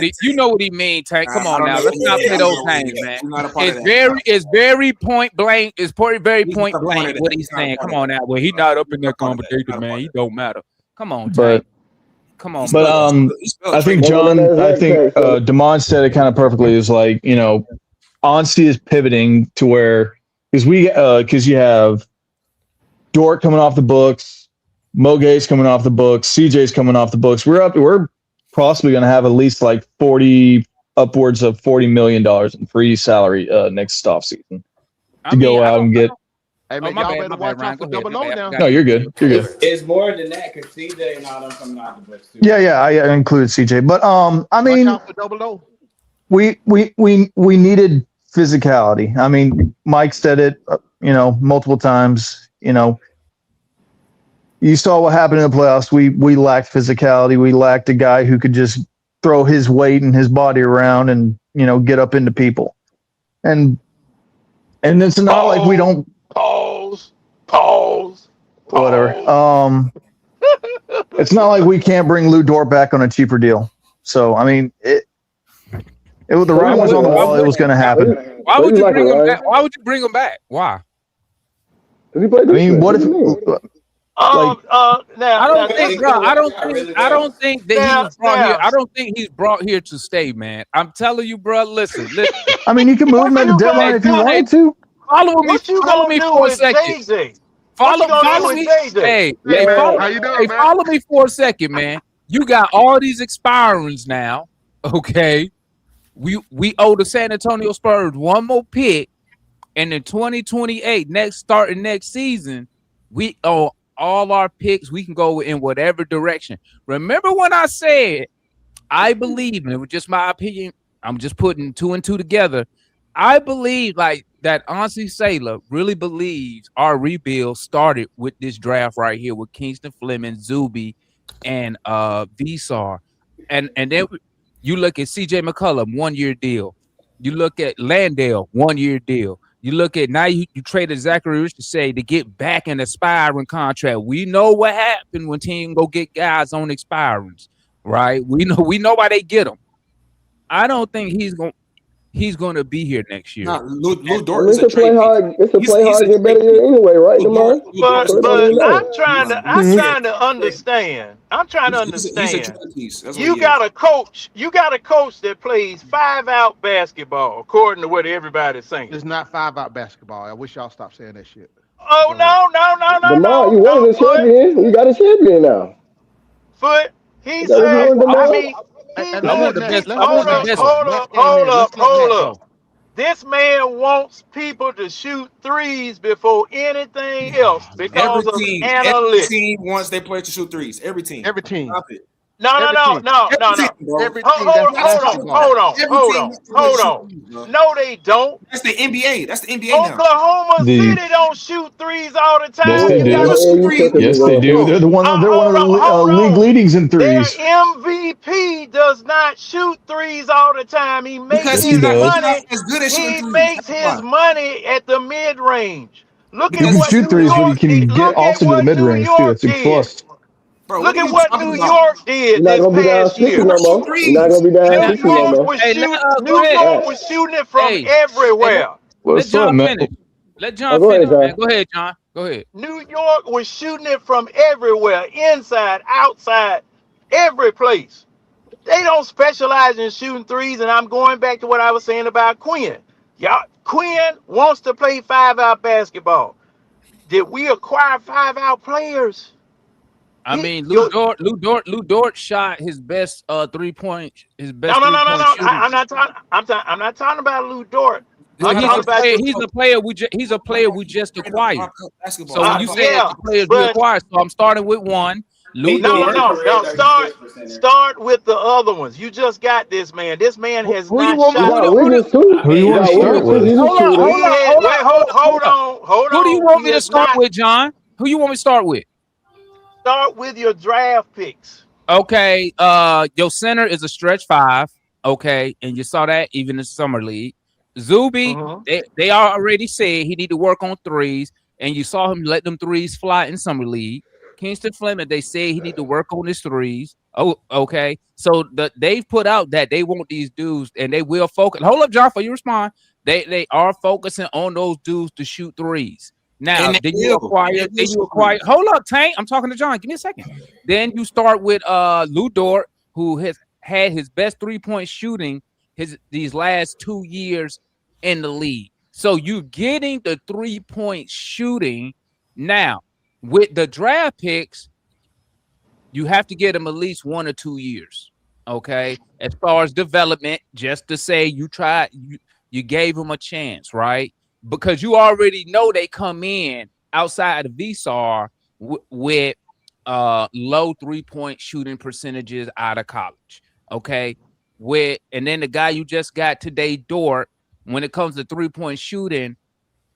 what he mean, Tank. Come I on don't now. know Let's what not he play mean. those games, man. He's not a part of that. It's very point blank. It's very He's point not a part blank of that. what he's He's not a saying. part Come of on that. now. Well, he's not up in that He's not a part of that. conversation, He's not a man. part He of that. don't matter. Come on, but Tank. Come on, but man. I think John, Damon said it kind of perfectly. Is Onsi is pivoting to where because you have Dort coming off the books, Mo Gates coming off the books, CJ's coming off the books. We're possibly going to have at least upwards of $40 million in free salary next offseason to go out and get. Hey man, y'all better watch out for double O now. No, you're good. You're good. It's more than that because CJ and all them coming out the books too. Yeah, I included CJ, but I mean, Watch out for double O. we needed physicality. I mean, Mike said it, multiple times. You saw what happened in the playoffs. We lacked physicality. We lacked a guy who could just throw his weight and his body around and get up into people. And it's not like we don't Pause. whatever. It's not like we can't bring Lou Dort back on a cheaper deal. So I mean, it was the writing was on the wall. It was going to happen. Why would you bring him back? Why would you bring him back? Why? I mean, what if? Now, I don't think, bro. I don't think that he was brought here. I don't think he's brought here to stay, man. I'm telling you, bro. Listen. I mean, you can move him at the deadline if you wanted to. Follow me for a second. Follow me. Hey, follow me for a second, man. You got all these expirings now. Okay, we owe the San Antonio Spurs one more pick, and in 2028, starting next season, we owe all our picks. We can go in whatever direction. Remember when I said I believe, and it was just my opinion. I'm just putting 2 and 2 together. I believe like that Ansi Sailor really believes our rebuild started with this draft right here with Kingston Fleming, Zuby, and Vesar. And then you look at CJ McCollum, 1-year deal. You look at Landale, 1-year deal. You look at now you traded Zachary Richardson to get back an expiring contract. We know what happened when teams go get guys on expirings, right? We know why they get them. I don't think he's going to be here next year. Nah, Lou Dort is It's a play hard. It's a play hard. Get better year anyway, right, Demar? But I'm trying to understand. I'm trying to understand. You got a coach. You got a coach that plays 5-out basketball, according to what everybody's saying. It's not 5-out basketball. I wish y'all stopped saying that shit. Oh no! Demar, you wanted a champion. You got a champion now. Foot. He said. I mean. Hold up. This man wants people to shoot threes before anything else because of analytics. Every team wants their players to shoot threes. Every team. Stop it. No. Hold on. No, they don't. That's the NBA. That's the NBA now. Oklahoma City don't shoot threes all the time. Yes, they do. Yes, they do. They're one of the league leadings in threes. Their MVP does not shoot threes all the time. He makes his money at the mid range. Look at what shoot threes, but he can get also to the mid range too. It's a plus. Bro, look at what New York did this past year. You're not gonna be down 60 no more. New York was shooting it from everywhere. Let John finish. Let John finish, man. Go ahead, John. Go ahead. New York was shooting it from everywhere, inside, outside, every place. They don't specialize in shooting threes, and I'm going back to what I was saying about Quinn. Quinn wants to play 5-out basketball. Did we acquire 5-out players? I mean, Lou Dort shot his best 3-point. His best. No. I'm not talking about Lou Dort. He's a player we just acquired. So you say the players we acquired. So I'm starting with one. Lou Dort. No. Start with the other ones. You just got this man. This man has not shot. Who do you want to start with? Hold on. Who do you want me to start with, John? Who you want me to start with? Start with your draft picks. Okay. Your center is a stretch 5. Okay, and you saw that even in summer league. Zuby, they already said he need to work on threes, and you saw him let them threes fly in summer league. Kingston Fleming, they say he need to work on his threes. Oh, okay. So they've put out that they want these dudes, and they will focus. Hold up, John, before you respond. They are focusing on those dudes to shoot threes. Now, then you acquire. Hold up, Tank. I'm talking to John. Give me a second. Then you start with Lou Dort, who has had his best 3-point shooting these last 2 years in the league. So you're getting the 3-point shooting now. With the draft picks, you have to get him at least 1 or 2 years. Okay, as far as development, just to say you tried, you gave him a chance, right? Because you already know they come in outside of Vesar with low 3-point shooting percentages out of college. Okay, and then the guy you just got today, Dort. When it comes to 3-point shooting,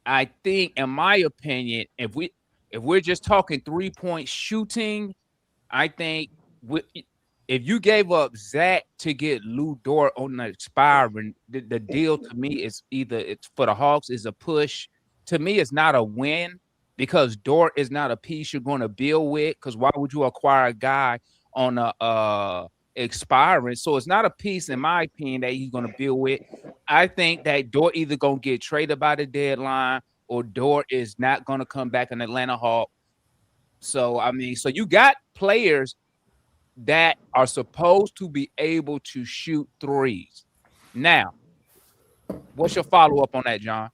I think, in my opinion, if we're just talking 3-point shooting, I think if you gave up Zach to get Lou Dort on the expiring, the deal to me is either it's for the Hawks is a push. To me, it's not a win. because Dort is not a piece you're going to build with. Because why would you acquire a guy on a expiring? So it's not a piece, in my opinion, that he's going to build with. I think that Dort either going to get traded by the deadline or Dort is not going to come back an Atlanta Hawk. So, I mean, so you got players that are supposed to be able to shoot threes. Now, what's your follow-up on that, John?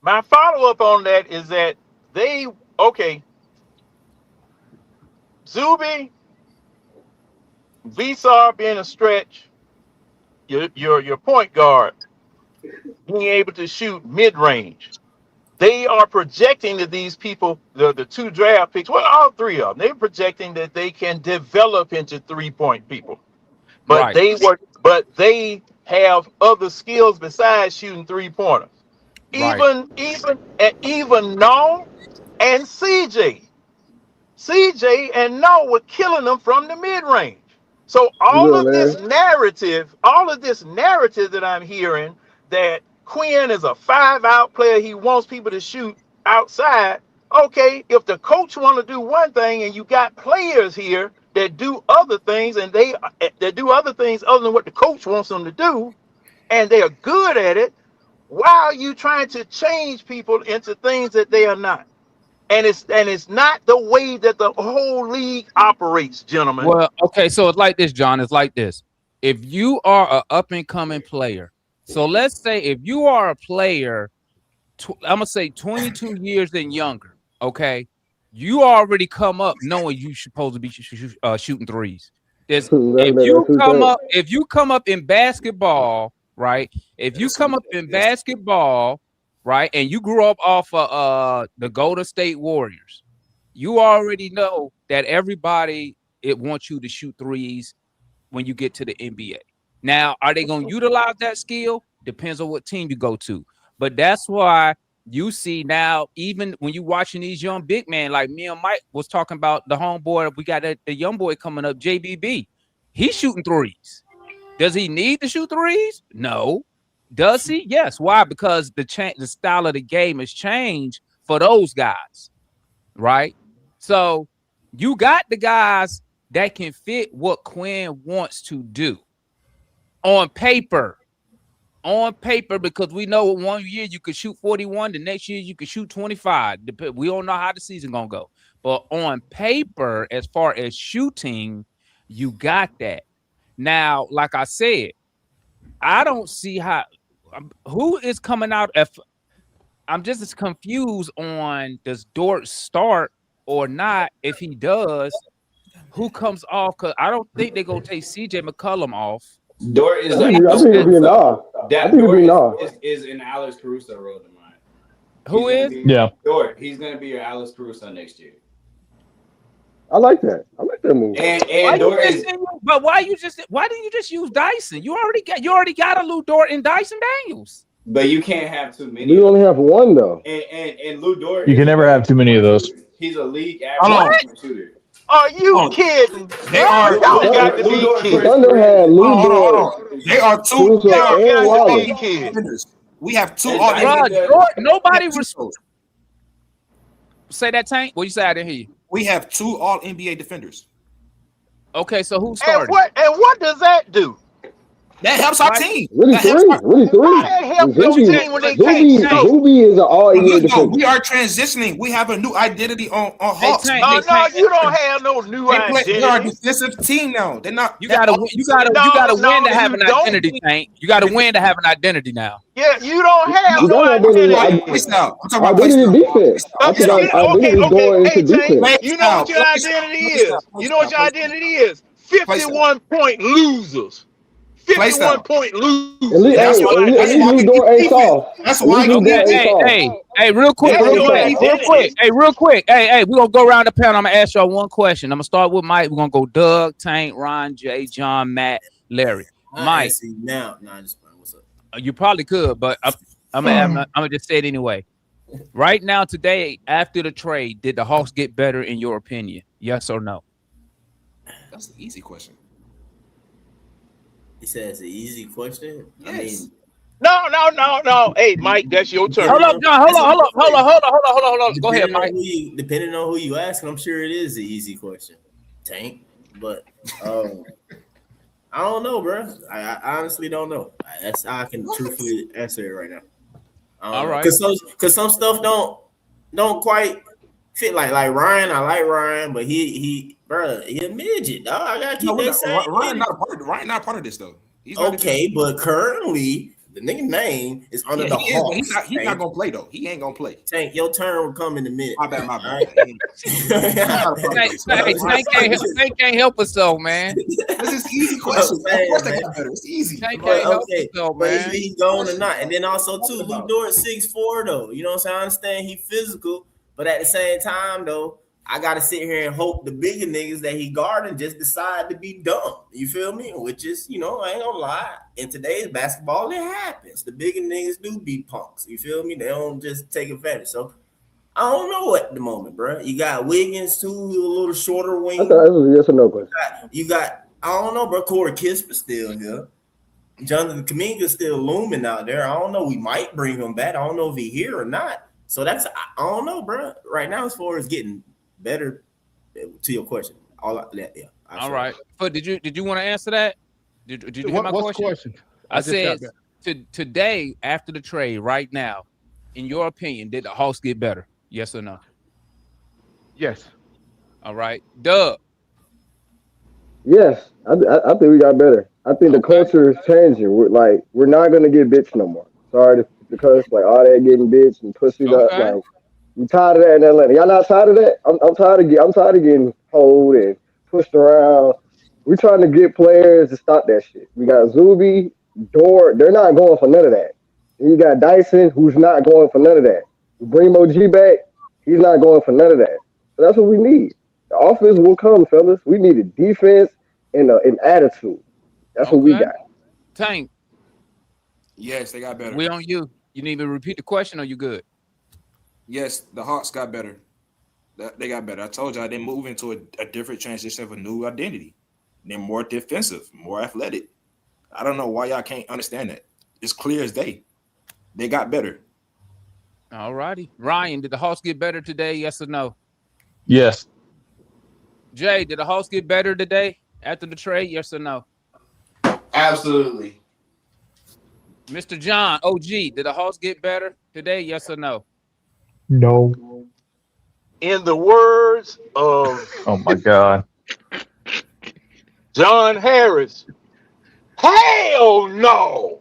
My follow-up on that is that Zuby, Visar being a stretch, your point guard being able to shoot mid-range. They are projecting that these people, the 2 draft picks, well, all 3 of them, they're projecting that they can develop into 3-point people. But right. they have other skills besides shooting 3-pointers. Even No and CJ and No were killing them from the mid-range. So all of this narrative that I'm hearing, that Quinn is a 5-out player, he wants people to shoot outside. Okay, if the coach want to do one thing and you got players here that do other things, and that do other things other than what the coach wants them to do, and they are good at it, why are you trying to change people into things that they are not? And it's not the way that the whole league operates, gentlemen. Well, okay, so it's like this, John. It's like this. If you are an up-and-coming player, so let's say if you are a player, I'm going to say 22 years and younger, okay, you already come up knowing you're supposed to be shooting threes. If you come up in basketball, right, if you come up in basketball, right, and you grew up off of the Golden State Warriors, you already know that everybody wants you to shoot threes when you get to the NBA. Now, are they going to utilize that skill? Depends on what team you go to. But that's why you see now, even when you're watching these young big men, like me and Mike was talking about the homeboy, we got the young boy coming up, JBB. He's shooting threes. Does he need to shoot threes? No. Does he? Yes. Why? Because the style of the game has changed for those guys, right? So you got the guys that can fit what Quinn wants to do on paper. Because we know 1 year you could shoot 41, the next year you could shoot 25. We don't know how the season gonna go. But on paper, as far as shooting, you got that. Now, like I said, I don't see who is coming out. I'm just as confused on does Dort start or not. If he does, who comes off? Because I don't think they're gonna take CJ McCollum off. Dort is I think it'll be enough. I think it'll be enough. Is in Alex Caruso role to mine. Who is? Yeah. Dort. He's gonna be your Alex Caruso next year. I like that. I like that move. And Dort is. But why didn't you just use Dyson? You already got a Lou Dort and Dyson Daniels. But you can't have too many. We only have one though. And Lou Dort. You can never have too many of those. He's a league average shooter. Are you kidding? They are. Y'all got to be kidding. Thunder had Lou Dort. They are two. Y'all got to be kidding. We have two. Nobody say that, Tank. What you say? I didn't hear you. We have 2 All NBA defenders. Okay, so who started? And what does that do? That helps our team. Really three. That helps your team when they can't shoot. Zuby is an all NBA defender. We are transitioning. We have a new identity on Hawks. No, you don't have no new identity. They are a defensive team now. They're not. You gotta win to have an identity, Tank. You gotta win to have an identity now. Yeah, you don't have no identity. Identity defense. Identity going into defense. You know what your identity is. You know what your identity is. 51-point losers. 51-point losers. That's why. Hey, real quick. Hey, real quick. Hey, we're gonna go around the panel. I'm gonna ask y'all one question. I'm gonna start with Mike. We're gonna go Doug, Tank, Ron, Jay, John, Matt, Larry. Mike. Now, just what's up? You probably could, but I'm gonna just say it anyway. Right now, today, after the trade, did the Hawks get better in your opinion? Yes or no? That's an easy question. He said it's an easy question. Yes. No. Hey, Mike, that's your turn. Hold up, John. Hold on. Go ahead, Mike. Depending on who you ask, I'm sure it is an easy question, Tank. But I don't know, bro. I honestly don't know. That's how I can truthfully answer it right now. All right. Because some stuff don't quite fit. Like Ryan, I like Ryan, but he a midget, dog. I gotta keep that same. Ryan not part of this though. He's not Okay, but currently the nigga name is under the Hawks. He's not gonna play though. He ain't gonna play. Tank, your turn will come in a minute. My bad. Tank can't help us though, man. This is easy question. Of course they got better. It's easy. Tank can't help us though, But man. he's going or not. And then also too, Lu Dort 6'4" though. You know what I'm saying? I understand he physical, but at the same time though, I gotta sit here and hope the bigger niggas that he guarding just decide to be dumb. You feel me? Which is, you know, I ain't gonna lie. In today's basketball, it happens. The bigger niggas do be punks. You feel me? They don't just take advantage. So I don't know at the moment, bro. You got Wiggins too, who's a little shorter wing. I thought that was a yes or no question. You got I don't know, bro. Corey Kispert still here. Jonathan Kuminga still looming out there. I don't know. We might bring him back. I don't know if he here or not. So I don't know, bro. Right now, as far as getting better, to your question, all right. But did you want to answer that? Did you hear my question? I said today after the trade, right now, in your opinion, did the Hawks get better? Yes or no? Yes. All right, Doug. Yes, I think we got better. I think the culture is changing. We're not gonna get bitch no more. Sorry because like all that getting bitch and pussied up. Like we tired of that in Atlanta. Y'all not tired of that? I'm tired of getting hold and pushed around. We're trying to get players to stop that shit. We got Zuby, Dort. They're not going for none of that. And you got Dyson, who's not going for none of that. We bring Mo G back. He's not going for none of that. So that's what we need. The offense will come, fellas. We need a defense and an attitude. That's what we got. Tank. Yes, they got better. We on you. You need me to repeat the question or you good? Yes, the Hawks got better. They got better. I told you they move into a different transition of a new identity. They're more defensive, more athletic. I don't know why y'all can't understand that. It's clear as day. They got better. All righty. Ryan, did the Hawks get better today? Yes or no? Yes. Jay, did the Hawks get better today after the trade? Yes or no? Absolutely. Mr. John, OG, did the Hawks get better today? Yes or no? No. In the words of Oh my God. John Harris, hell no.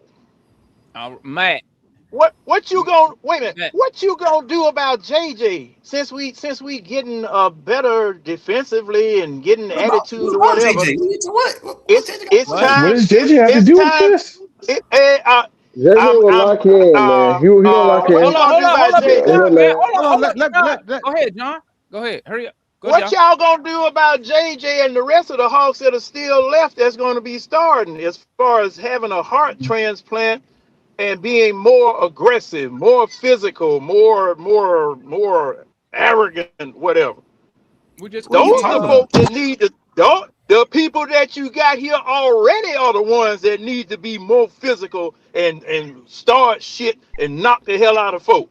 Matt. What you gonna wait a minute? Matt. What you gonna do about JJ since we getting better defensively and getting attitude or whatever? It's time. What does JJ have to do with this? JJ will lock in, man. He will lock in. Hold on. Go ahead, John. Go ahead. Hurry up. What y'all gonna do about JJ and the rest of the Hawks that are still left that's gonna be starting as far as having a heart transplant and being more aggressive, more physical, more arrogant, whatever? Those are the folks that need to. The people that you got here already are the ones that need to be more physical and start shit and knock the hell out of folk.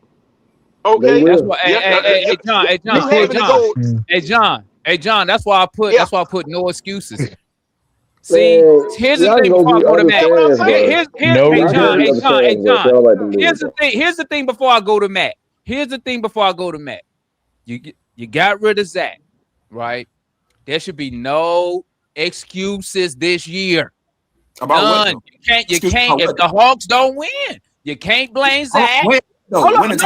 Okay, that's what. Hey, John. That's why I put no excuses. See, here's the thing before I go to Matt. Here's the thing before I go to Matt. You got rid of Zach, right? There should be no excuses this year. About none. You can't. If the Hawks don't win, you can't blame Zach. No. What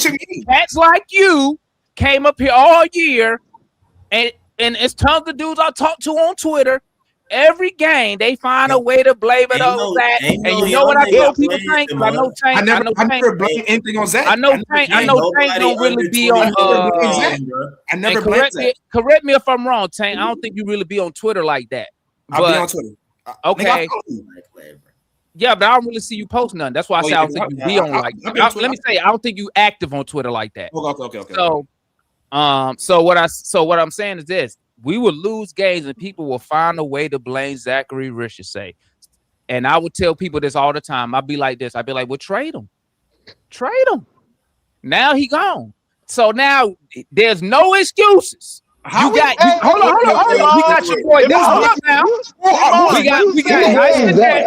you mean? Cats like you came up here all year, and it's tons of dudes I talk to on Twitter. Every game they find a way to blame it on Zach. And you know what I told people, Tank? I know Tank. I never blame anything on Zach. I know Tank don't really be on. I never blame Zach. Correct me if I'm wrong, Tank. I don't think you really be on Twitter like that. I'll be on Twitter. Okay. Yeah, but I don't really see you post nothing. That's why I say I don't think you be on like that. Let me say, I don't think you active on Twitter like that. Okay. So what I'm saying is this: we will lose games and people will find a way to blame Zachary Richardson. And I would tell people this all the time. I'd be like this. I'd be like, well, trade him. Trade him. Now he gone. So now there's no excuses. Hold on. We got your boy. Hold up now. We got.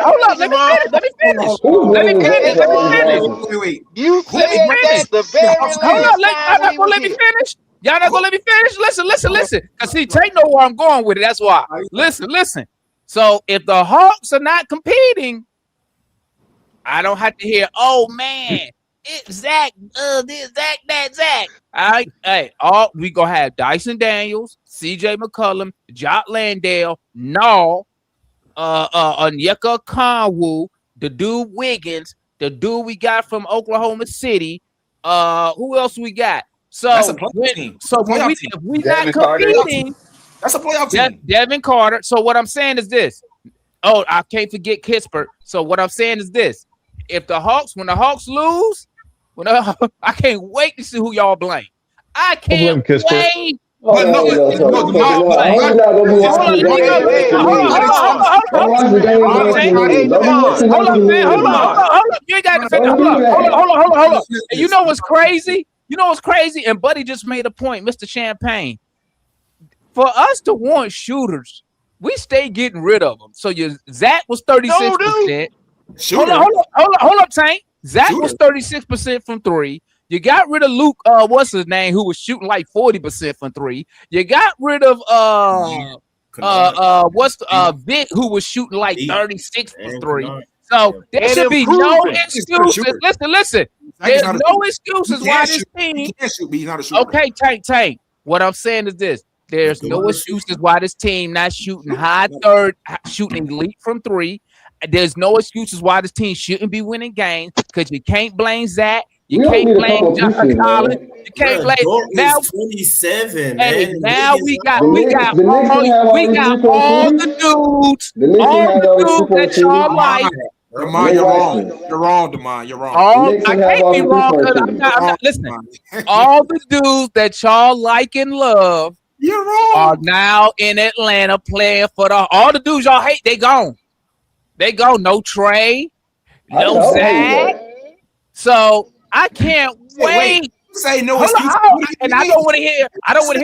Hold up. Let me finish. Wait. You said that the very last Hold up. Y'all not gonna let me finish. Y'all not gonna let me finish. Listen. Cause see, Tank know where I'm going with it. That's why. Listen. So if the Hawks are not competing, I don't have to hear, oh man, it's Zach, this Zach. All right, hey, we gonna have Dyson Daniels, CJ McCollum, Jot Landale, Onyeka Konwu, the dude Wiggins, the dude we got from Oklahoma City. Who else we got? So That's a playoff team. If we not competing, that's a playoff team. Devin Carter. So what I'm saying is this. Oh, I can't forget Kispert. So what I'm saying is this. If when the Hawks lose, I can't wait to see who y'all blame. I can't wait. Hold up. You ain't got to finish. Hold up. And you know what's crazy? And Buddy just made a point, Mr. Champagne. For us to want shooters, we stay getting rid of them. So Zach was 36%. Hold up, Tank. Zach was 36% from 3. You got rid of Luke, what's his name, who was shooting like 40% from 3. You got rid of Vic, who was shooting like 36 from 3. So there should be no excuses. Listen. There's no excuses why this team. Okay, Tank. What I'm saying is this. There's no excuses why this team not shooting shooting elite from 3. There's no excuses why this team shouldn't be winning games because you can't blame Zach. You can't blame John Collins. You can't blame now. 27. Hey, man. Now we got all the dudes that y'all like. Demar, you're wrong, Demar. You're wrong. I can't be wrong because I'm not. Listen, all the dudes that y'all like and love are now in Atlanta playing for all the dudes y'all hate. They gone. No Trey, no Zach. So I can't wait. Say no. And I don't want to hear.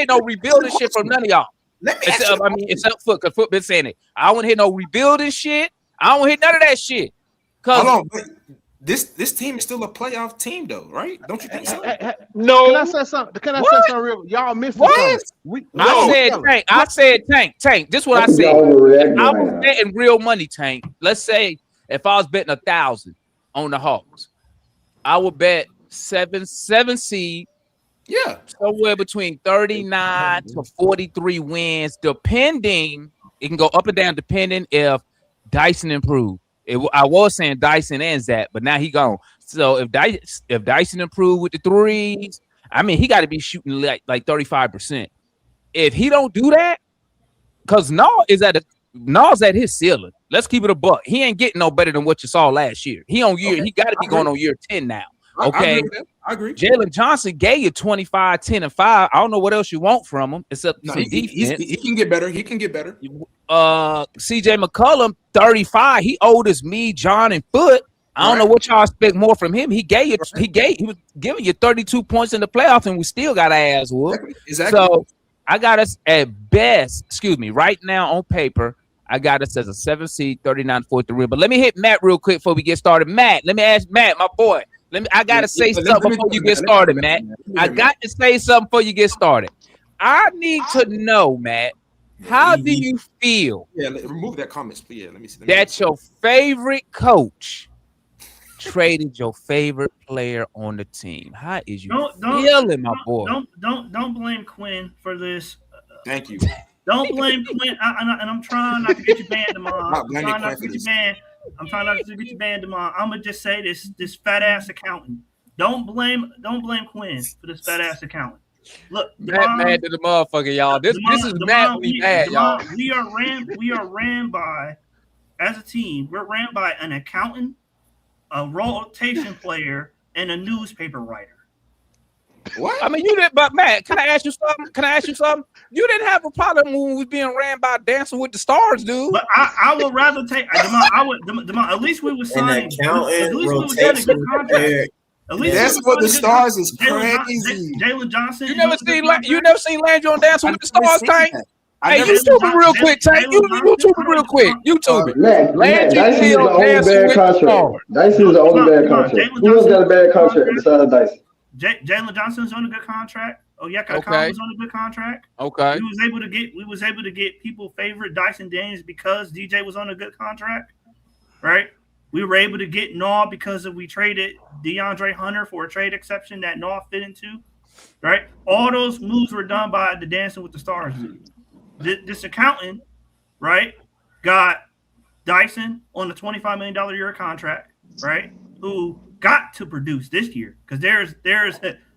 No rebuilding shit from none of y'all. Except Foot been saying it. I don't want to hear no rebuilding shit. I don't want to hear none of that shit. Hold on, this team is still a playoff team, though, right? Don't you think so? No. Can I say something real? Y'all missed something. I said Tank. This is what I said. I was betting real money, Tank. Let's say if I was betting 1,000 on the Hawks, I would bet 7 seed. Yeah, somewhere between 39 to 43 wins, depending. It can go up and down depending if Dyson improved. I was saying Dyson and Zach, but now he gone. So if Dyson improved with the threes, I mean, he got to be shooting like 35%. If he don't do that, because Nas at his ceiling. Let's keep it a buck. He ain't getting no better than what you saw last year. He got to be going on year 10 now. Okay, I agree. Jalen Johnson gave you 25, 10, and 5. I don't know what else you want from him except some defense. He can get better. CJ McCollum, 35. He old as me, John, and Foot. I don't know what y'all expect more from him. He was giving you 32 points in the playoffs, and we still got our ass whooped. Exactly. So I got us at best. Right now on paper, I got us as a 7 seed, 39-43. But let me hit Matt real quick before we get started. Matt, let me ask Matt, my boy. I gotta say something before you get started, Matt. I got to say something before you get started. I need to know, Matt. How do you feel? Yeah, remove that comment, please. Yeah, let me see. That your favorite coach traded your favorite player on the team. How is you feeling, my boy? Don't blame Quinn for this. Thank you. Don't blame Quinn. I'm trying not to get you banned tomorrow. I'm trying not to get you banned tomorrow. I'm gonna just say this fat ass accountant. Don't blame Quinn for this fat ass accountant. Look, Matt mad to the motherfucker, y'all. This is Matt when he mad, y'all. We are ran by, as a team, we're ran by an accountant, a rotation player, and a newspaper writer. What? I mean, you didn't. But Matt, can I ask you something? You didn't have a problem when we was being ran by Dancing with the Stars, dude. But I would rather take. At least we were signing. At least we were getting a good contract. At least Dancing with the Stars is crazy. Jalen Johnson. You never seen Landry on Dancing with the Stars, Tank? Hey, YouTube me real quick, Tank. YouTube me real quick. YouTube it. Dicey is the only bad contract. Dicey is the only bad contract. Who else got a bad contract besides Dicey? Jalen Johnson's on a good contract. Onyeka Okongwu was on a good contract. Okay. We was able to get people favorite Dyson Daniels because DJ was on a good contract, right? We were able to get Naw because we traded DeAndre Hunter for a trade exception that Naw fit into, right? All those moves were done by the Dancing with the Stars dude. This accountant, right, got Dyson on a $25 million a year contract, right? Who got to produce this year because there's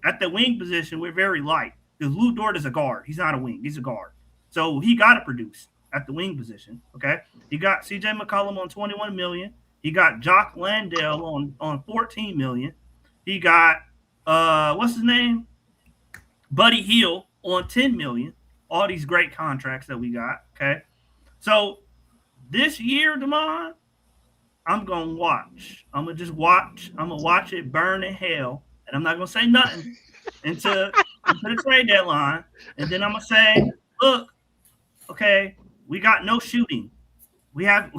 at the wing position we're very light because Lou Dort is a guard. He's not a wing. He's a guard. So he got to produce at the wing position. Okay. He got CJ McCollum on $21 million. He got Jock Landale on $14 million. He got what's his name? Buddy Hield on $10 million. All these great contracts that we got. Okay. So this year, Damon, I'm gonna watch. I'm gonna just watch. I'm gonna watch it burn in hell, and I'm not gonna say nothing until the trade deadline. And then I'm gonna say, look, okay, we got no shooting. We have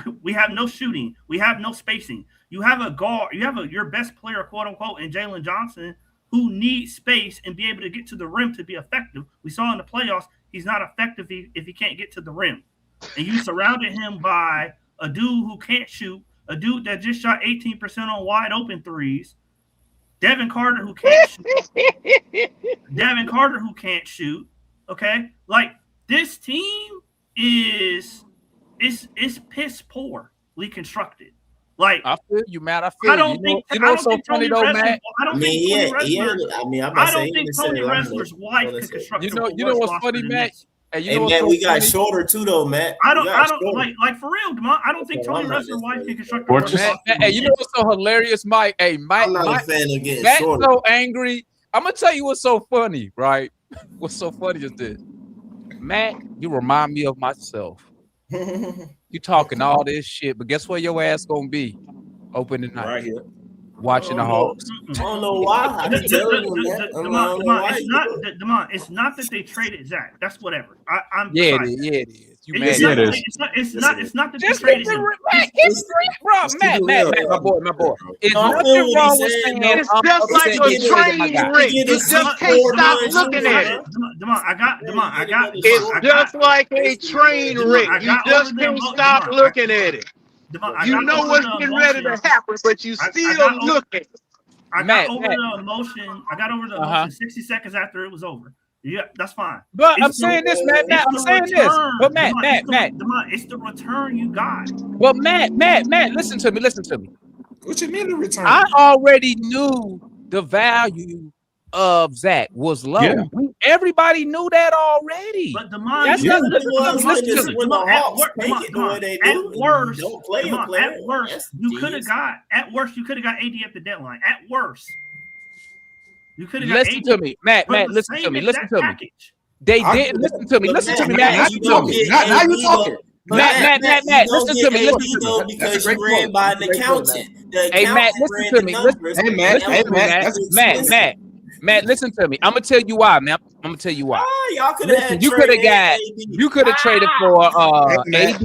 no shooting. We have no spacing. You have a guard. You have your best player, quote unquote, in Jalen Johnson, who needs space and be able to get to the rim to be effective. We saw in the playoffs he's not effective if he can't get to the rim. And you surrounded him by a dude who can't shoot. A dude that just shot 18% on wide open threes. Devin Carter who can't shoot. Okay? Like this team is piss poorly constructed. Like I feel you, Matt. I don't think so funny though, Matt. I don't think Tony Wrestler's wife can construct. You know what's funny, Matt? Hey, Matt, we got shorter too, though, Matt. I don't like for real, Demont. I don't think Tony Wrestler's wife can construct. Hey, you know what's so hilarious, Mike? Hey, Mike, I'm not a fan of getting Matt's shorter. so angry. I'm gonna tell you what's so funny, right? What's so funny is this, Matt. You remind me of myself. You talking all this shit, but guess where your ass gonna be? Opening night, right here, watching the Hawks. I don't know why. I didn't tell you that. Demont, it's not that they traded Zach. That's whatever. Yeah, it is. You mad? It's not that they traded him. Matt, my boy. It's nothing wrong with saying it's just like a train wreck. You just can't stop looking at it. Demont, I got. It's just like a train wreck. You just can't stop looking at it. You know what's getting ready to happen, but you still looking. I got over the emotion 60 seconds after it was over. Yeah, that's fine. But I'm saying this, Matt. I'm saying this. But Matt. It's the return you got. But Matt, listen to me. What you mean the return? I already knew the value of Zach was low. Yeah. Everybody knew that already. But Demond, that's not when the Hawks take it the way they do. At worst, you could have got AD at the deadline. At worst. You could have got listen to me, Matt. Listen to me. They didn't listen to me. Listen to me, Matt. Now you talking. Matt, listen to me. Because you ran by an accountant. Hey, Matt, listen to me. Matt, listen to me. I'm gonna tell you why, man. I'm gonna tell you why. Y'all could have. You could have traded for AD.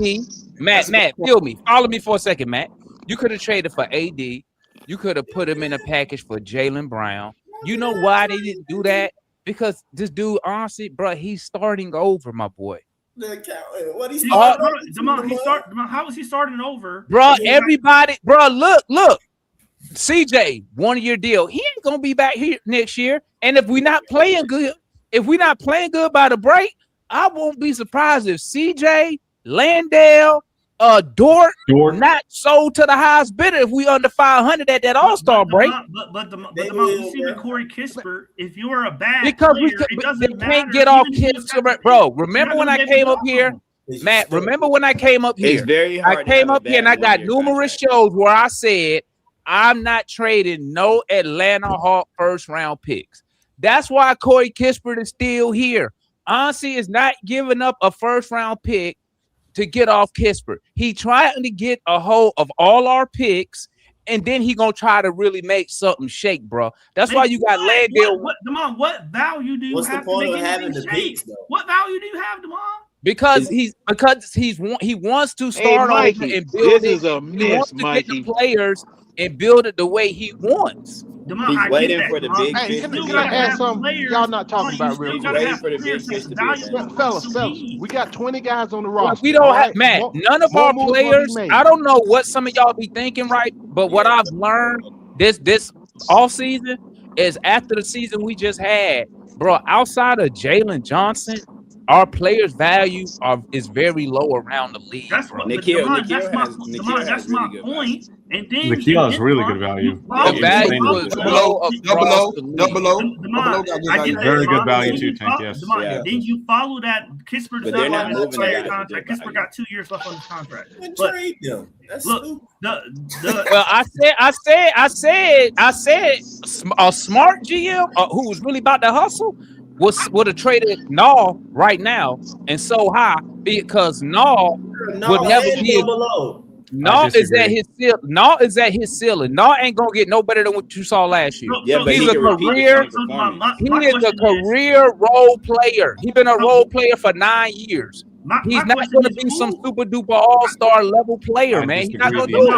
Matt, feel me. Follow me for a second, Matt. You could have traded for AD. You could have put him in a package for Jaylen Brown. You know why they didn't do that? Because this dude, honestly, bro, he's starting over, my boy. What he's how was he starting over? Bro, everybody, bro, look. CJ, 1 year deal. He ain't gonna be back here next year. And if we're not playing good by the break, I won't be surprised if CJ, Landale, Dort not sold to the highest bidder if we under 500 at that All-Star break. But you see with Corey Kispert, if you are a bad because player, they can't get off Kispert, bro. Remember when I came up here, Matt? Remember when I came up here? It's very hard. I came up here and I got numerous shows where I said I'm not trading no Atlanta Hawk first round picks. That's why Corey Kispert is still here. Ansi is not giving up a first-round pick to get off Kispert. He trying to get a hold of all our picks, and then he gonna try to really make something shake, bro. That's why you got Landale. What value do you What's the have to point make of having anything the shake? picks, though? What value do you have, Demond? Because he wants to Hey, start over Mikey, and build this it. is a He mess, wants to get the Mikey. players and build it the way he wants. Demond, He's I get waiting that, for the Demond. big Hey, fish can, to You can be I gotta add have something players. y'all not talking You about still real He's gotta quick? waiting have for the players big that's fish to be valuable fed. Fellas, to leave. we got 20 guys on the Well, roster. we don't all have right? Matt. None of More our moves gonna be players. made. I don't know what some of y'all be thinking, right? But what I've learned this off season is after the season we just had, bro. Outside of Jalen Johnson, our players' value is very low around the league, That's bro. what Nikhil that's my really good point. And then Nikhil has really good value. The value is low across the league. I get that. Very good Demond. value Then too, you Tank. follow- Yes. Demond, Yeah. Then you follow that. Kispert But is they're not not on moving his guys for contract. good Kispert value. got 2 years left on his contract. And But trade them. That's look, stupid. Well, I said, a smart GM who was really about to hustle would have traded Nall right now and so high because Nall would never be. Nall is at his ceiling. Nall is at his ceiling. Nall ain't gonna get no better than what you saw last year. Yeah, but he's he a can repeat the career. same performance. He is a career role player. He's been a role player for 9 years. He's not going to be some super duper all-star level player, man. He's not going to do it.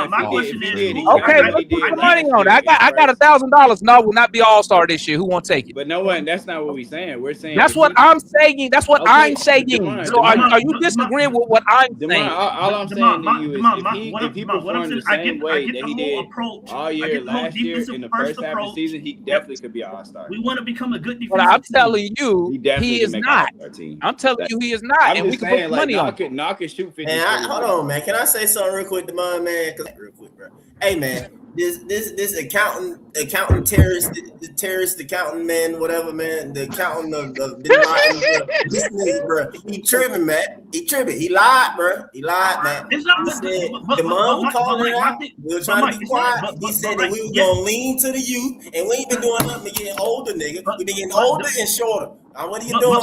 My question is, Okay, let's put some money on it. I got $1,000. No, will not be all-star this year. Who won't take it? But no one. That's not what we're saying. We're saying That's what I'm saying. That's what I'm saying. So are you disagreeing with what I'm saying? All I'm saying to you is if he performed the same way that he did all year last year in the first half of the season, he definitely could be an all-star. We want to become a good defensive But I'm team. telling you, he is not. I'm telling you, he is not, I'm and we just can put saying, money on. Knock and shoot 50. Man, hold on, man. Can I say something real quick, Demond, man? Real quick, bro. Hey, man, this accountant terrorist accountant, man, whatever, man. The accountant of Bin Laden, bro. This nigga, bro. He tripping, man. He tripping. He lied, bro. He lied, man. He said Demond called it out. We were trying to be quiet. He said that we were gonna lean to the youth, and we ain't been doing nothing but getting older, nigga. We been getting older and shorter. What are you doing?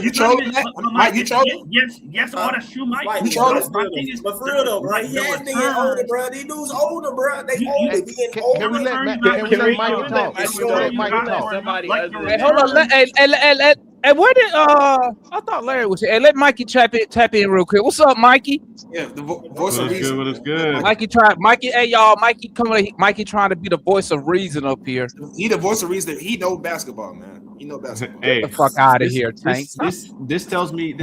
You trolling that? Mike, you trolling? Yes, all that's true, Mike. You trolling? But for real though, bro, he has been getting older, bro. These dudes older, bro. They older. We getting older. Can we let Mike talk? Hey, hold on. Hey, where did I thought Larry was here. Hey, let Mikey tap in real quick. What's up, Mikey? Yeah, the voice of reason. What is good? Mikey, hey y'all, Mikey coming. Mikey trying to be the voice of reason up here. He the voice of reason. He know basketball, man. He know basketball. Hey, Get the fuck out of here, Tank. This trade tells me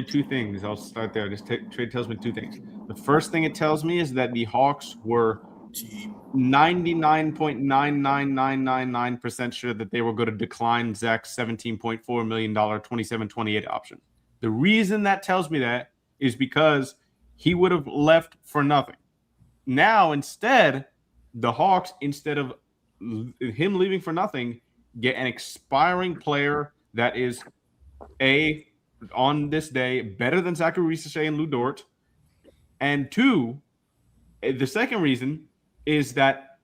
two things. I'll start there. This trade tells me two things. The first thing it tells me is that the Hawks were 99.99999% sure that they were going to decline Zach's $17.4 million 27-28 option. The reason that tells me that is because he would have left for nothing. Now, instead, the Hawks, instead of him leaving for nothing, get an expiring player that is on this day better than Zachary Risacher and Lou Dort, and two, the second reason is that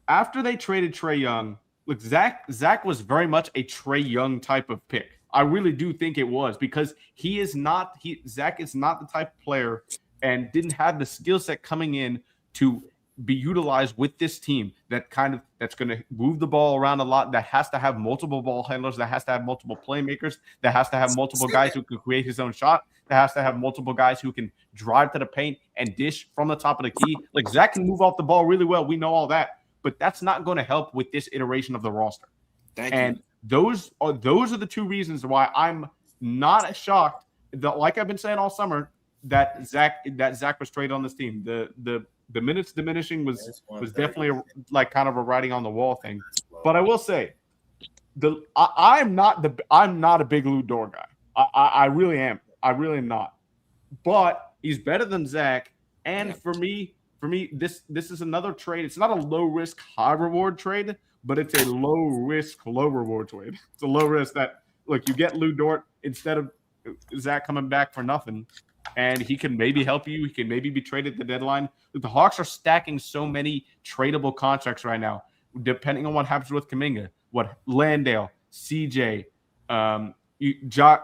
after they traded Trae Young, look, Zach was very much a Trae Young type of pick. I really do think it was, because Zach is not the type of player and didn't have the skill set coming in to be utilized with this team that's going to move the ball around a lot, that has to have multiple ball handlers, that has to have multiple playmakers, that has to have multiple guys who can create his own shot, that has to have multiple guys who can drive to the paint and dish from the top of the key. Like, Zach can move off the ball really well. We know all that, but that's not going to help with this iteration of the roster. Thank you. Those are the two reasons why I'm not shocked that, like I've been saying all summer, that Zach was traded on this team. The minutes diminishing was definitely kind of a writing on the wall thing. But I will say, I'm not a big Lou Dort guy. I really am. I really am not. But he's better than Zach. And for me, this is another trade. It's not a low risk, high reward trade, but it's a low risk, low reward trade. It's a low risk that, look, you get Lou Dort instead of Zach coming back for nothing, and he can maybe help you. He can maybe be traded at the deadline. The Hawks are stacking so many tradable contracts right now, depending on what happens with Kuminga. what Landale, CJ, I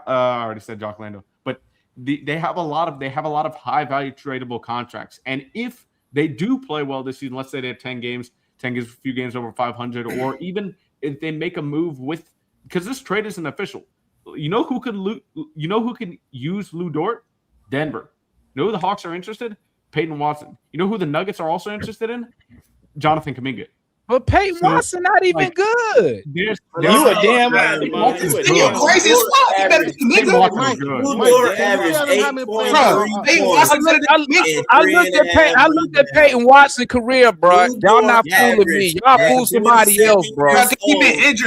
already said Jock Landale, but they have a lot of high value tradable contracts. And if they do play well this season, let's say they have 10 games, a few games over 500, or even if they make a move with, because this trade isn't official. You know who can use Lou Dort? Denver. You know who the Hawks are interested? Peyton Watson. You know who the Nuggets are also interested in? Jonathan Kuminga. But Peyton Watson not even good. You a damn right. You're crazy as fuck. You better than I looked at Peyton Watson career, bro. Y'all not fooling me. Y'all fool somebody else, bro.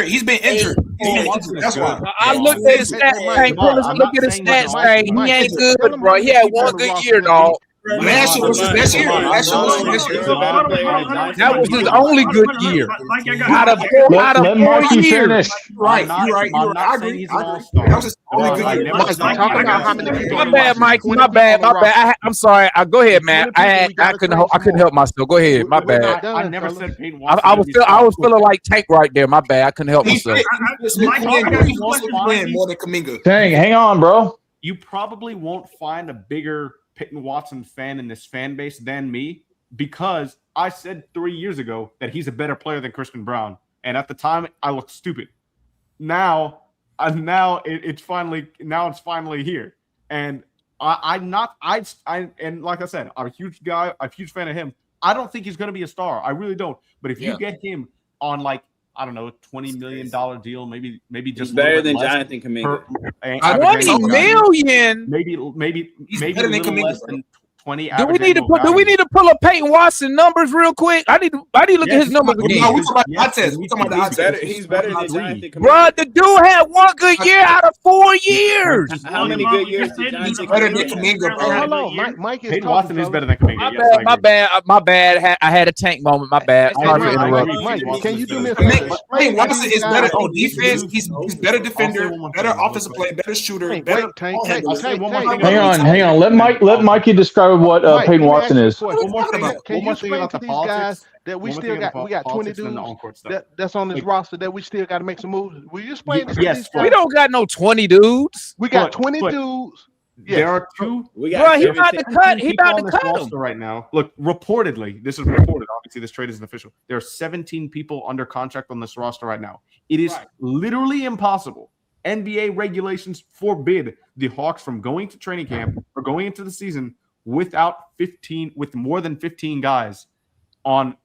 He's been injured. That's why. I looked at his stats. Look at his stats. He ain't good, bro. He had one good year, dog. Last year was his best year. That was his only good year. Out of 4 years. Right. I agree. That was his only good year. My bad, Mike. My bad. I'm sorry. Go ahead, man. I couldn't help myself. Go ahead. My bad. I never said Peyton Watson. I was feeling like Tank right there. My bad. I couldn't help myself. More than Kuminga. Dang, hang on, bro. You probably won't find a bigger Peyton Watson fan in this fan base than me, because I said 3 years ago that he's a better player than Christian Brown, and at the time I looked stupid. Now it's finally here, and and like I said, I'm a huge guy, I'm a huge fan of him. I don't think he's going to be a star. I really don't. But if you get him on like, I don't know, a $20 million deal, maybe just better than Jonathan Kuminga. 20 million. Maybe he's better than Kuminga, less than 20. Do we need to pull up Peyton Watson numbers real quick? I need to look at his numbers again. No, we talking about the We talking about the He's better than Jonathan Kuminga. Bro, the dude had one good year out of 4 years. How many good years did Jonathan Kuminga? Hold on, Mike is Peyton Watson is better than Kuminga. My bad. I had a Tank moment. My bad. Sorry for interrupting. Mike, can you do me a favor? Peyton Watson is better on defense. He's better defender, better offensive player, better shooter, better. Hang on. Let Mikey describe what Peyton Watson is. Can you explain to these guys that we got 20 dudes that's on this roster that we still got to make some moves? Will you explain this to these guys? We don't got no 20 dudes. We got 20 dudes. Yes. There are two. Bro, he about to cut. He about to cut him right now. Look, reportedly, this is reported. Obviously, this trade isn't official. There are 17 people under contract on this roster right now. It is literally impossible. NBA regulations forbid the Hawks from going to training camp or going into the season with more than 15 guys on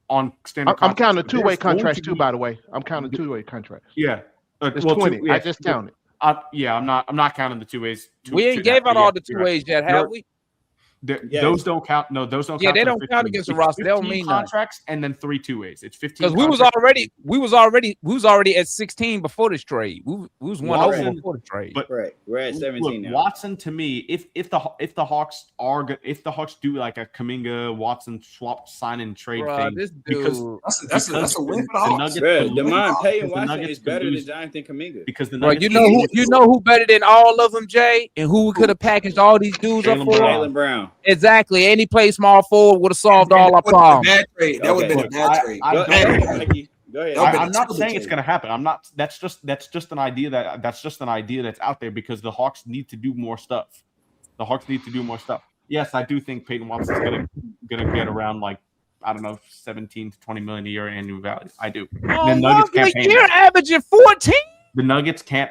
standard contracts. I'm counting two-way contracts too, by the way. I'm counting two-way contracts. Yeah. It's 20. I just counted. I'm not counting the two ways. We ain't gave out all the two ways yet, have we? Those don't count. No, those don't count. Yeah, they don't count against the roster. They don't mean contracts and then 3 2-ways. It's 15. Because we was already at 16 before this trade. We was one over before the trade. But we're at 17 now. Watson, to me, if the Hawks do like a Kuminga Watson swap sign and trade thing, because that's a win for the Hawks. Peyton Watson is better than Jonathan Kuminga. Because the Nuggets, you know who better than all of them, Jay, and who we could have packaged all these dudes up for? Jaylen Brown. Exactly. Any play small forward would have solved all our problems. That would have been a bad trade. Go ahead. I'm not saying it's going to happen. I'm not. That's just an idea that's out there because the Hawks need to do more stuff. Yes, I do think Peyton Watson's going to get around like, I don't know, 17 to 20 million a year annual value. I do. The Nuggets can't pay him. Averaging 14. The Nuggets can't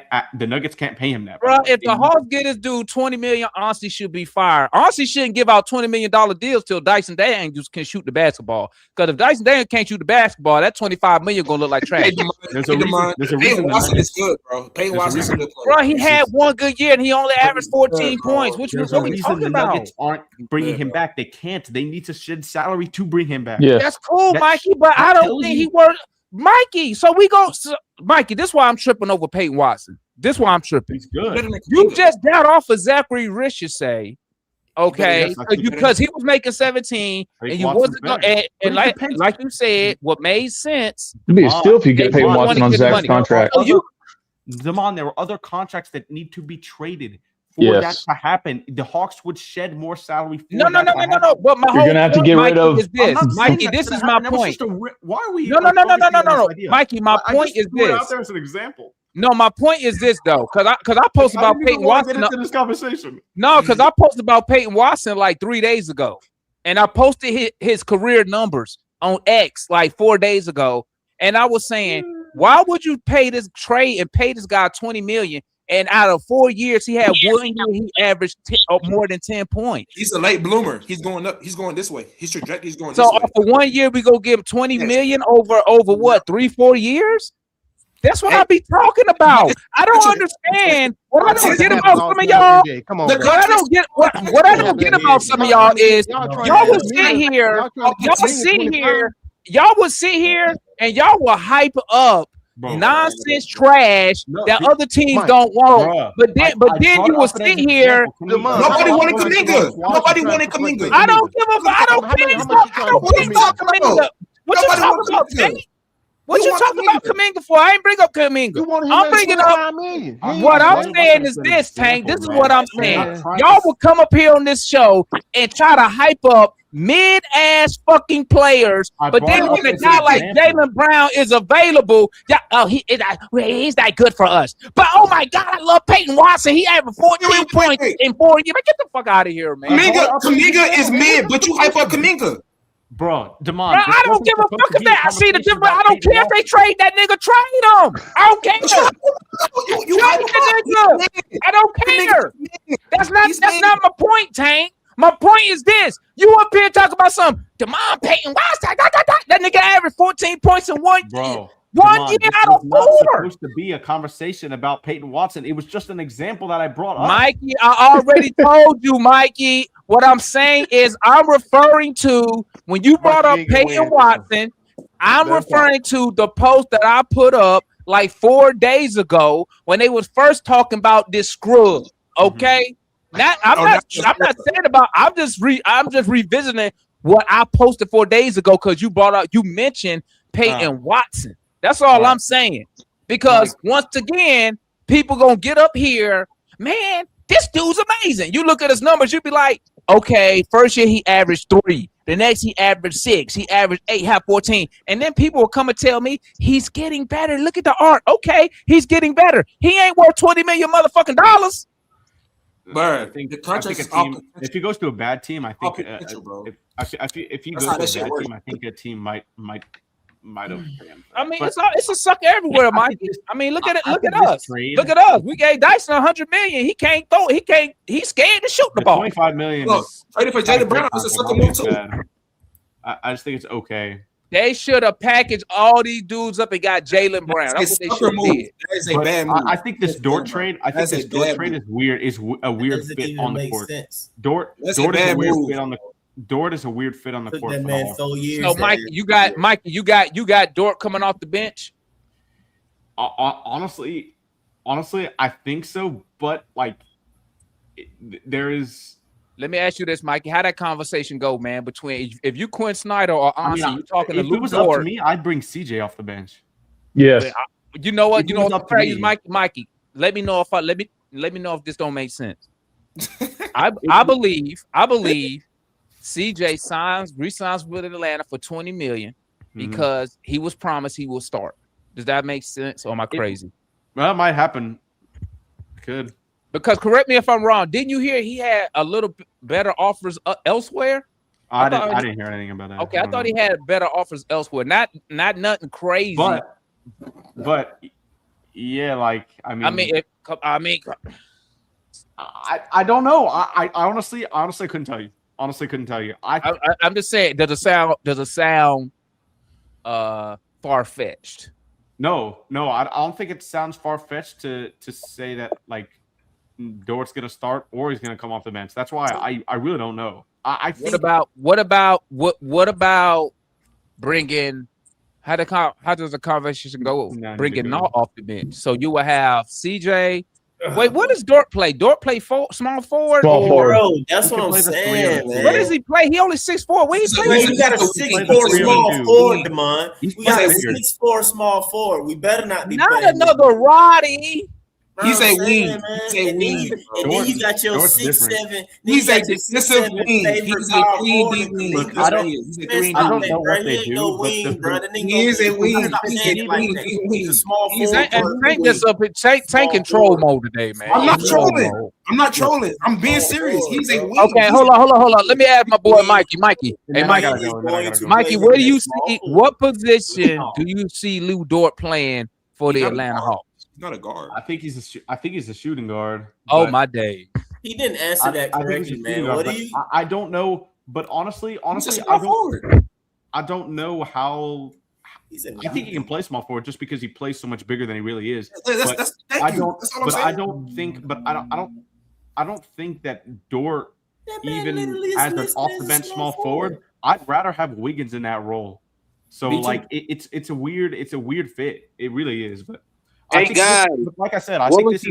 pay him that. Bro, if the Hawks get this dude $20 million, honestly should be fired. Honestly shouldn't give out $20 million deals till Dyson Daniels can shoot the basketball. Because if Dyson Daniels can't shoot the basketball, that $25 million gonna look like trash. There's a reason. Peyton Watson is good, bro. Peyton Watson is a good player. Bro, he had one good year and he only averaged 14 points. What are we talking about? Nuggets aren't bringing him back. They can't. They need to shed salary to bring him back. Yeah. That's cool, Mikey, but I don't think he worked. Mikey, Mikey, this is why I'm tripping over Peyton Watson. This is why I'm tripping. He's good. You just got off of Zachary Richer, okay? Because he was making 17 and you wasn't and like you said, what made sense. It'd be a steal if you get Peyton Watson on Zach's contract. Damon, there were other contracts that need to be traded for that to happen, the Hawks would shed more salary. No. But my You're whole gonna have to point, get Mikey, rid of. is this. Mikey, this is my point. Why are we? No. Mikey, my point is threw it out this. there as an example. No, my point is this though, because I posted about Peyton Watson. Into this conversation. No, because I posted about Peyton Watson like 3 days ago, and I posted his career numbers on X like 4 days ago, and I was saying, why would you pay this trade and pay this guy $20 million? And out of 4 years, he had 1 year he averaged more than 10 points. He's a late bloomer. He's going up. He's going this way. His trajectory is going so this way. So for 1 year, we go give him $20 million over what, 3-4 years? That's what I be talking about. I don't understand. What I don't get about some of y'all. Come on, what I don't get. What I don't get about some of y'all is y'all would sit here. Y'all would sit here and y'all will hype up nonsense trash that other teams don't want. But then you will sit here. Nobody wanted Kuminga. Nobody wanted Kuminga. I don't give a. I don't care about Kuminga. What you talking about, Tank? What you talking about Kuminga for? I ain't bring up Kuminga. I'm bringing up what I'm saying is this, Tank. This is what I'm saying. Y'all will come up here on this show and try to hype up mid-ass fucking players, but then when a guy like Jaylen Brown is available, he's not good for us. But oh my God, I love Peyton Watson. He averaged 14 points in 4 years. Get the fuck out of here, man. Kuminga is mid, but you hype up Kuminga. Bro, DeMond. I don't give a fuck if that. I see the difference. I don't care if they trade that nigga. Trade him. I don't care. I don't care. That's not my point, Tank. My point is this: you up here talking about some DeMond Peyton Watson. That nigga averaged 14 points in 1 year. One year out of 4. Supposed to be a conversation about Peyton Watson. It was just an example that I brought up. Mikey, I already told you, Mikey. What I'm saying is, I'm referring to when you brought up Peyton Watson. I'm referring to the post that I put up like 4 days ago when they was first talking about this scrub. Okay, I'm not saying about. I'm just revisiting what I posted 4 days ago because you mentioned Peyton Watson. That's all I'm saying. Because once again, people gonna get up here, man. This dude's amazing. You look at his numbers, you'd be like, okay, first year he averaged 3. The next he averaged 6. He averaged 8, had 14. And then people will come and tell me he's getting better. Look at the art. Okay, he's getting better. He ain't worth $20 million motherfucking dollars. But if he goes to a bad team, I think if he goes to a bad team, I think a team might have. I mean, it's a sucker everywhere, Mike. I mean, look at it. Look at us. Look at us. We gave Dyson $100 million. He can't throw. He's scared to shoot the ball. $25 million. Trading for Jaylen Brown is a sucker move too. I just think it's okay. They should have packaged all these dudes up and got Jaylen Brown. That's what they should have did. That is a bad move. I think this Dort trade. I think this Dort trade is weird. Is a weird fit on the court. Dort is a weird fit on the. Dort is a weird fit on the court. That man so years. So Mike, you got Dort coming off the bench. Honestly, I think so. But like, there is. Let me ask you this, Mikey. How that conversation go, man? Between if you Quinn Snyder or Ansi, you talking to Luke Dort. If it was up to me, I'd bring CJ off the bench. Yes. You know what? You know what? Mikey. Let me know if this don't make sense. I believe CJ resigns with Atlanta for $20 million because he was promised he will start. Does that make sense? Or am I crazy? Well, it might happen. Could. Because correct me if I'm wrong. Didn't you hear he had a little better offers elsewhere? I didn't hear anything about that. Okay, I thought he had better offers elsewhere. Not nothing crazy. But yeah, like I mean, I don't know. I honestly couldn't tell you. I'm just saying. Does it sound far-fetched? No, I don't think it sounds far-fetched to say that like Dort's gonna start or he's gonna come off the bench. That's why I really don't know. I think what about bringing how does the conversation go? Bringing Naw off the bench, so you will have CJ. Wait, what does Dort play? Dort play small forward? Small forward. Bro, that's what I'm saying, man. What does he play? He only 6'4". What he play? We got a 6'4" small forward, DeMond. We got a 6'4" small forward. We better not be not another Roddy. He's a wing. Man. He's a And wing. then you got your Dort's 6'7". different. He's a defensive wing. He's a 3D wing. I don't know what they do, no but wing, bro. He is a wing. Stop He's saying a it like wing. that. He's a small He's forward. and Tank just up in Tank control mode today, man. I'm not Control trolling. mode. I'm not trolling. I'm being serious. He's a wing. Okay, hold on. Let me ask my boy Mikey. Hey, Mikey, where do you see? What position do you see Lou Dort playing for the Atlanta Hawks? He's not a guard. I think he's a shooting guard. Oh my days. He didn't answer that correctly, man. What do you? I don't know, but honestly, I don't know how. I think he can play small forward just because he plays so much bigger than he really is. I don't think that Dort, even as an off the bench small forward, I'd rather have Wiggins in that role. So like it's a weird fit. It really is. But hey guys, like I said, I think this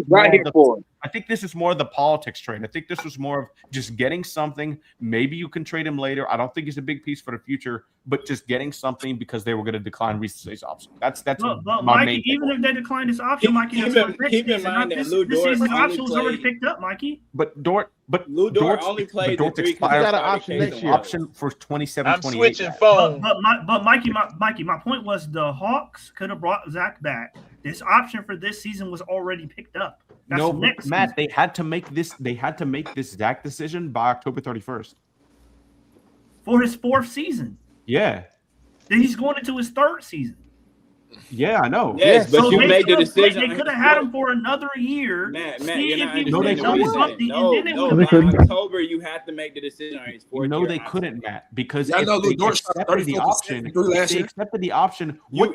is more of the politics trade. I think this was more of just getting something. Maybe you can trade him later. I don't think it's a big piece for the future, but just getting something because they were going to decline Reese's option. That's but my Mikey, main even if they decline this option, Mikey, keep in mind that Lou Dort season's option was already picked up, Mikey. But Lou Dort only played Dort's the 3 expired. got an option next year. Option for 27, I'm 28. switching phones. But Mikey, my point was the Hawks could have brought Zach back. This option for this season was already picked up. That's No, next Matt, season. they had to make this Zach decision by October 31st. For his 4th season. Yeah. Then he's going into his 3rd season. Yeah, I know. Yes, but you made the decision. They could have had him for another year. Matt, see you're if not he understanding was what he's saying. something, and then they No, would by have October you have to make the decision on his 4th No, year they option. couldn't, Matt, because Yeah, I if know Lou they Dort shot accepted the 34% option, through last if they year. accepted the option, You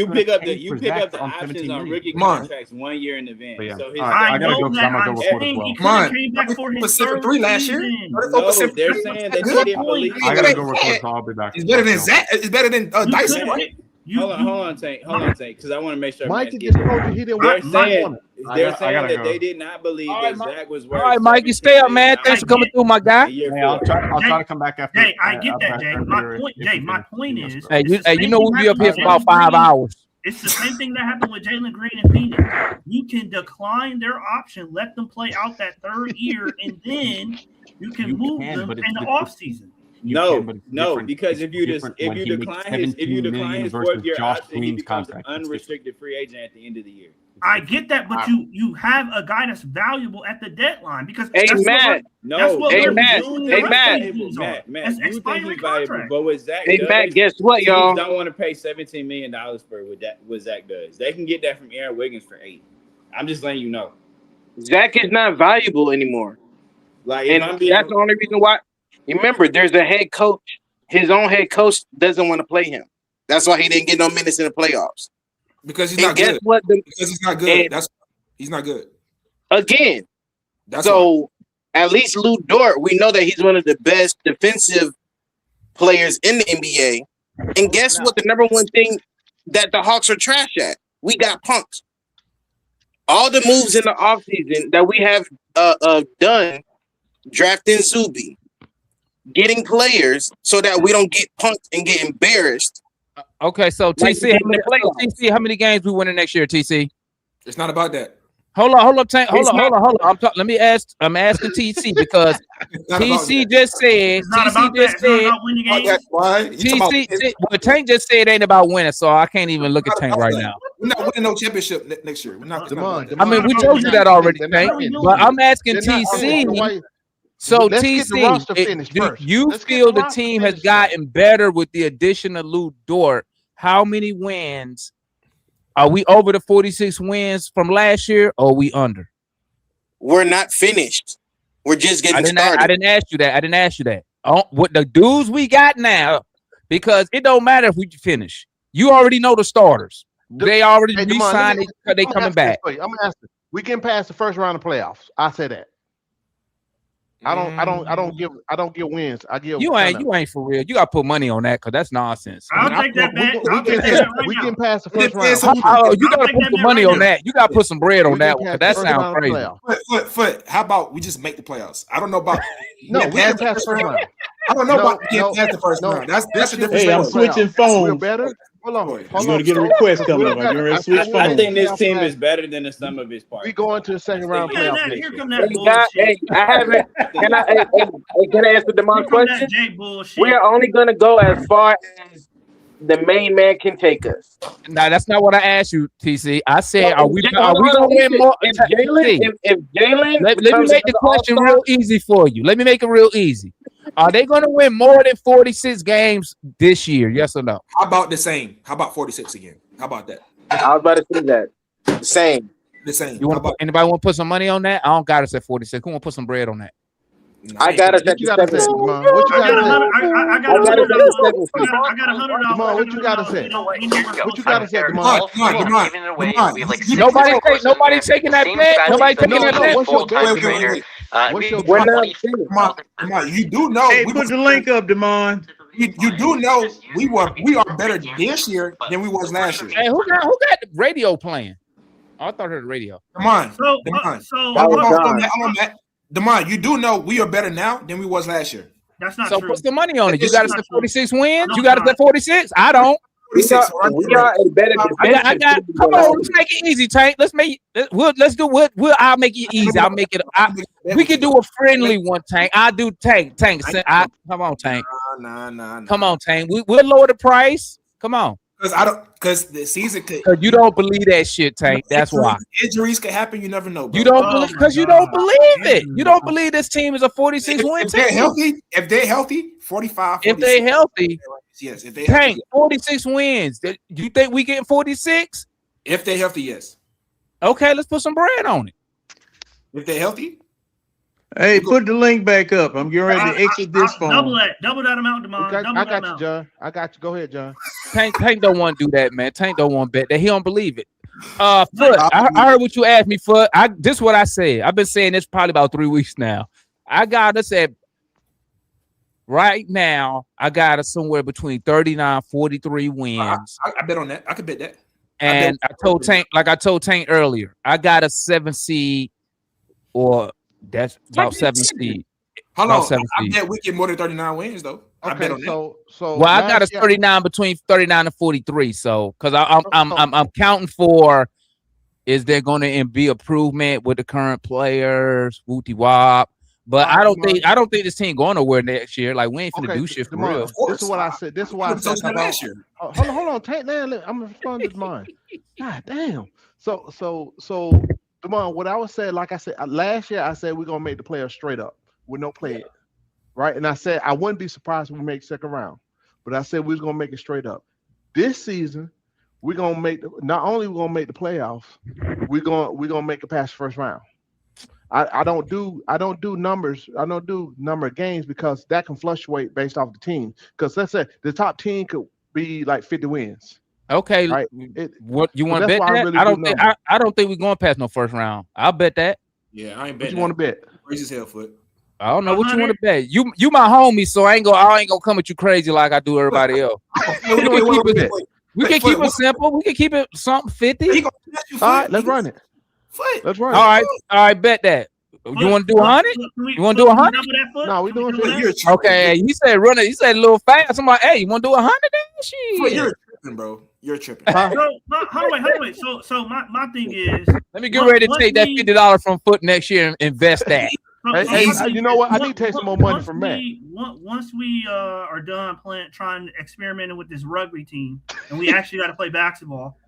pick up the options $17 on million? rookie Come on. contracts 1 year in advance. But yeah. So his All right, I gotta know go because that. I'm gonna I'm go record as saying well. he Come on. could have came back for his 34% 3rd three last year. season. 34% They're three. saying That's that good. they didn't believe. I gotta go record, so I'll be back. It's better than Zach. It's better than Dyson, could've- right? Hold on, Tank, because I want to make sure. Mikey Matt just gets it. told you he didn't They're want saying, I they're gotta saying that go. they did not believe that Zach was worth. All right, Mikey, stay up, man. Thanks for coming through, my guy. Hey, I'll try to come back after. Jay, I get that, after Jay. your- My point is, Hey, it's the you same know thing we'll be up happened here with for about Jalen 5 Green. hours. It's the same thing that happened with Jalen Green and Phoenix. You can decline their option, let them play out that 3rd year, and then you can move them but in it's the different. offseason. No, because if you different when he makes decline 17 million his versus 4th year Josh option, he Green's becomes an contract. It's different. unrestricted free agent at the end of the year. I get that, but you have a guy that's valuable at the deadline because Hey, that's Matt. That's what Hey, we're Matt. doing Hey, the rest Matt. of the season. Matt, That's you think expiring he's valuable, contract. but what Zach Hey, does, Matt, guess what, y'all? teams don't want to pay $17 million for what Zach does. They can get that from Aaron Wiggins for 8. I'm just letting you know. Zach is not valuable anymore. Like, And if I'm being, that's the only reason why. Remember, there's a head coach. His own head coach doesn't want to play him. That's why he didn't get no minutes in the playoffs. Because he's And not guess good. what? Because he's not good. And He's not good. again, That's so at least Lou Dort, we know that he's one of the best defensive players in the NBA. And guess what? The number one thing that the Hawks are trash at, we got punked. All the moves in the offseason that we have done, drafting Zuby, getting players so that we don't get punked and get embarrassed. Okay, so Like TC, we how many games we winning next year, TC? It's not about that. Hold on, Tank. Hold It's on. Let me ask. I'm asking TC because not TC about just said. It's not TC about that. just It's not said. about winning games. That's why. You talking about- TC. Well, Tank just said it ain't about winning, so I can't even look at Tank right now. We're not winning no championship next year. We're not. it's not about that. I mean, we told you that already, Tank. But I'm asking TC. So Let's get the TC, roster finished do first. you Let's get feel the the roster team has finished gotten better with the addition of Lou Dort? How many wins? Are we over the 46 wins from last year, or are we under? We're not finished. We're just getting started. I didn't ask you that. Oh, what the dudes we got now, because it don't matter if we finish. You already know the starters. They already Hey, Demond, re-signed. They coming back. I'm gonna ask you. We can pass the first round of playoffs. I say that. I don't give wins. I give You ain't for real. You got to put money on that because that's nonsense. I'll take that bet. I'll take that right We now. can pass the first round. You got to put some money on that. You got to put some bread on that one because that sounds crazy. Foot. How about we just make the playoffs? I don't know about. No, we can pass the first round. I don't know about we can't pass the first round. That's a different. Hey, I'm story. switching We're phones. better. Hold on. You're Hold get a on. request coming We're up. You're ready I to switch still want I think this playoff team flag. is better than the sum of its parts. We go into the second round Here playoff Here picture. come that Hey, bullshit. I haven't. Can I answer Here Demon's come that question? Jay bullshit. We're only gonna go as far as the main man can take us. No, that's not what I asked you, TC. I said, are we Hold on, gonna win more? If Jalen, if Jalen, Let me make the question real easy for you. Let me make it real easy. Are they going to win more than 46 games this year? Yes or no? How about the same? How about 46 again? How about that? I was about to say that. The same. The same. You want anybody want to put some money on that? I don't got us at 46. Who want to put some bread on that? I got us at What you got to say, Demond? What you got to say? I got $100. I got $100. Demond, what you got to say? What you got to say, Demond? Nobody taking that bet. Nobody taking that bet. What's your bet? What's your bet? You do know. Hey, put the link up, Demond. You do know we are better this year than we was last year. Hey, who got the radio playing? Oh, I thought I heard the radio. Come on, So, Demond, you do know we are better now than we was last year. That's not So true. put the money on it. You It's got us not at 46 wins. You got us at 46. I don't. We are a better I got. Come on, let's make it easy, Tank. Let's make. Let's do what. I'll make it easy. I'll make it. We can do a friendly one, Tank. I do Tank. Tank. Come on, Tank. Nah. Come on, Tank. We'll lower the price. Come on. Because the season could. Because you don't believe that shit, Tank. That's why. Injuries could happen. You never know. Bro. You don't believe because you don't believe it. You don't believe this team is a 46 win If team. they're healthy, 45. If they're healthy, yes. If they Tank 46 wins. Do you think we getting 46? If they're healthy, yes. Okay, let's put some bread on it. If they're healthy. Hey, put the link back up. I'm getting ready to exit this phone. Double that amount, Demond. I got you, John. I got you. Go ahead, John. Tank don't want to do that, man. Tank don't want to bet that. He don't believe it. Foot, I heard what you asked me, Foot. This is what I said. I've been saying this probably about 3 weeks now. I got us at right now. I got us somewhere between 39, 43 wins. I bet on that. I could bet that. And I told Tank earlier, I got a 7 seed, or that's about 7 seed. Hold on. I bet we get more than 39 wins though. I bet on so well, I got us 39 between 39 and 43. So because I'm counting for, is there going to be improvement with the current players? Wooty wop. But I don't think this team going nowhere next year. Like we ain't finna do shit for real. This is what I said. This is why I said last year. Hold on. Tank, I'm gonna respond to mine. God damn. So Demond, what I was saying, like I said last year, I said we're gonna make the players straight up with no play, right? And I said I wouldn't be surprised if we make second round, but I said we was gonna make it straight up. This season, we're gonna make not only we're gonna make the playoffs, we're gonna make it past the first round. I don't do numbers. I don't do number of games because that can fluctuate based off the team. Because let's say the top team could be like 50 wins. Okay, right. What you want to bet that? I don't think we're going past no first round. I'll bet that. Yeah, I ain't What betting. you want to bet? Raise his hell foot. I don't know what you want to bet. You my homie, so I ain't gonna come at you crazy like I do everybody else. We can keep it simple. We can keep it something 50. All right, let's run it. Let's run it. All right, bet that. You want to do 100? You want to do 100? No, we doing 50. Okay, he said run it. He said a little fast. I'm like, hey, you want to do 100? Shit. You're tripping, bro. You're tripping. Hold on, wait. So my thing is, let me get ready to take that $50 from Foot next year and invest that. Hey, you know what? I need to take some more money from Matt. Once we are done trying to experimenting with this rugby team, and we actually got to play basketball,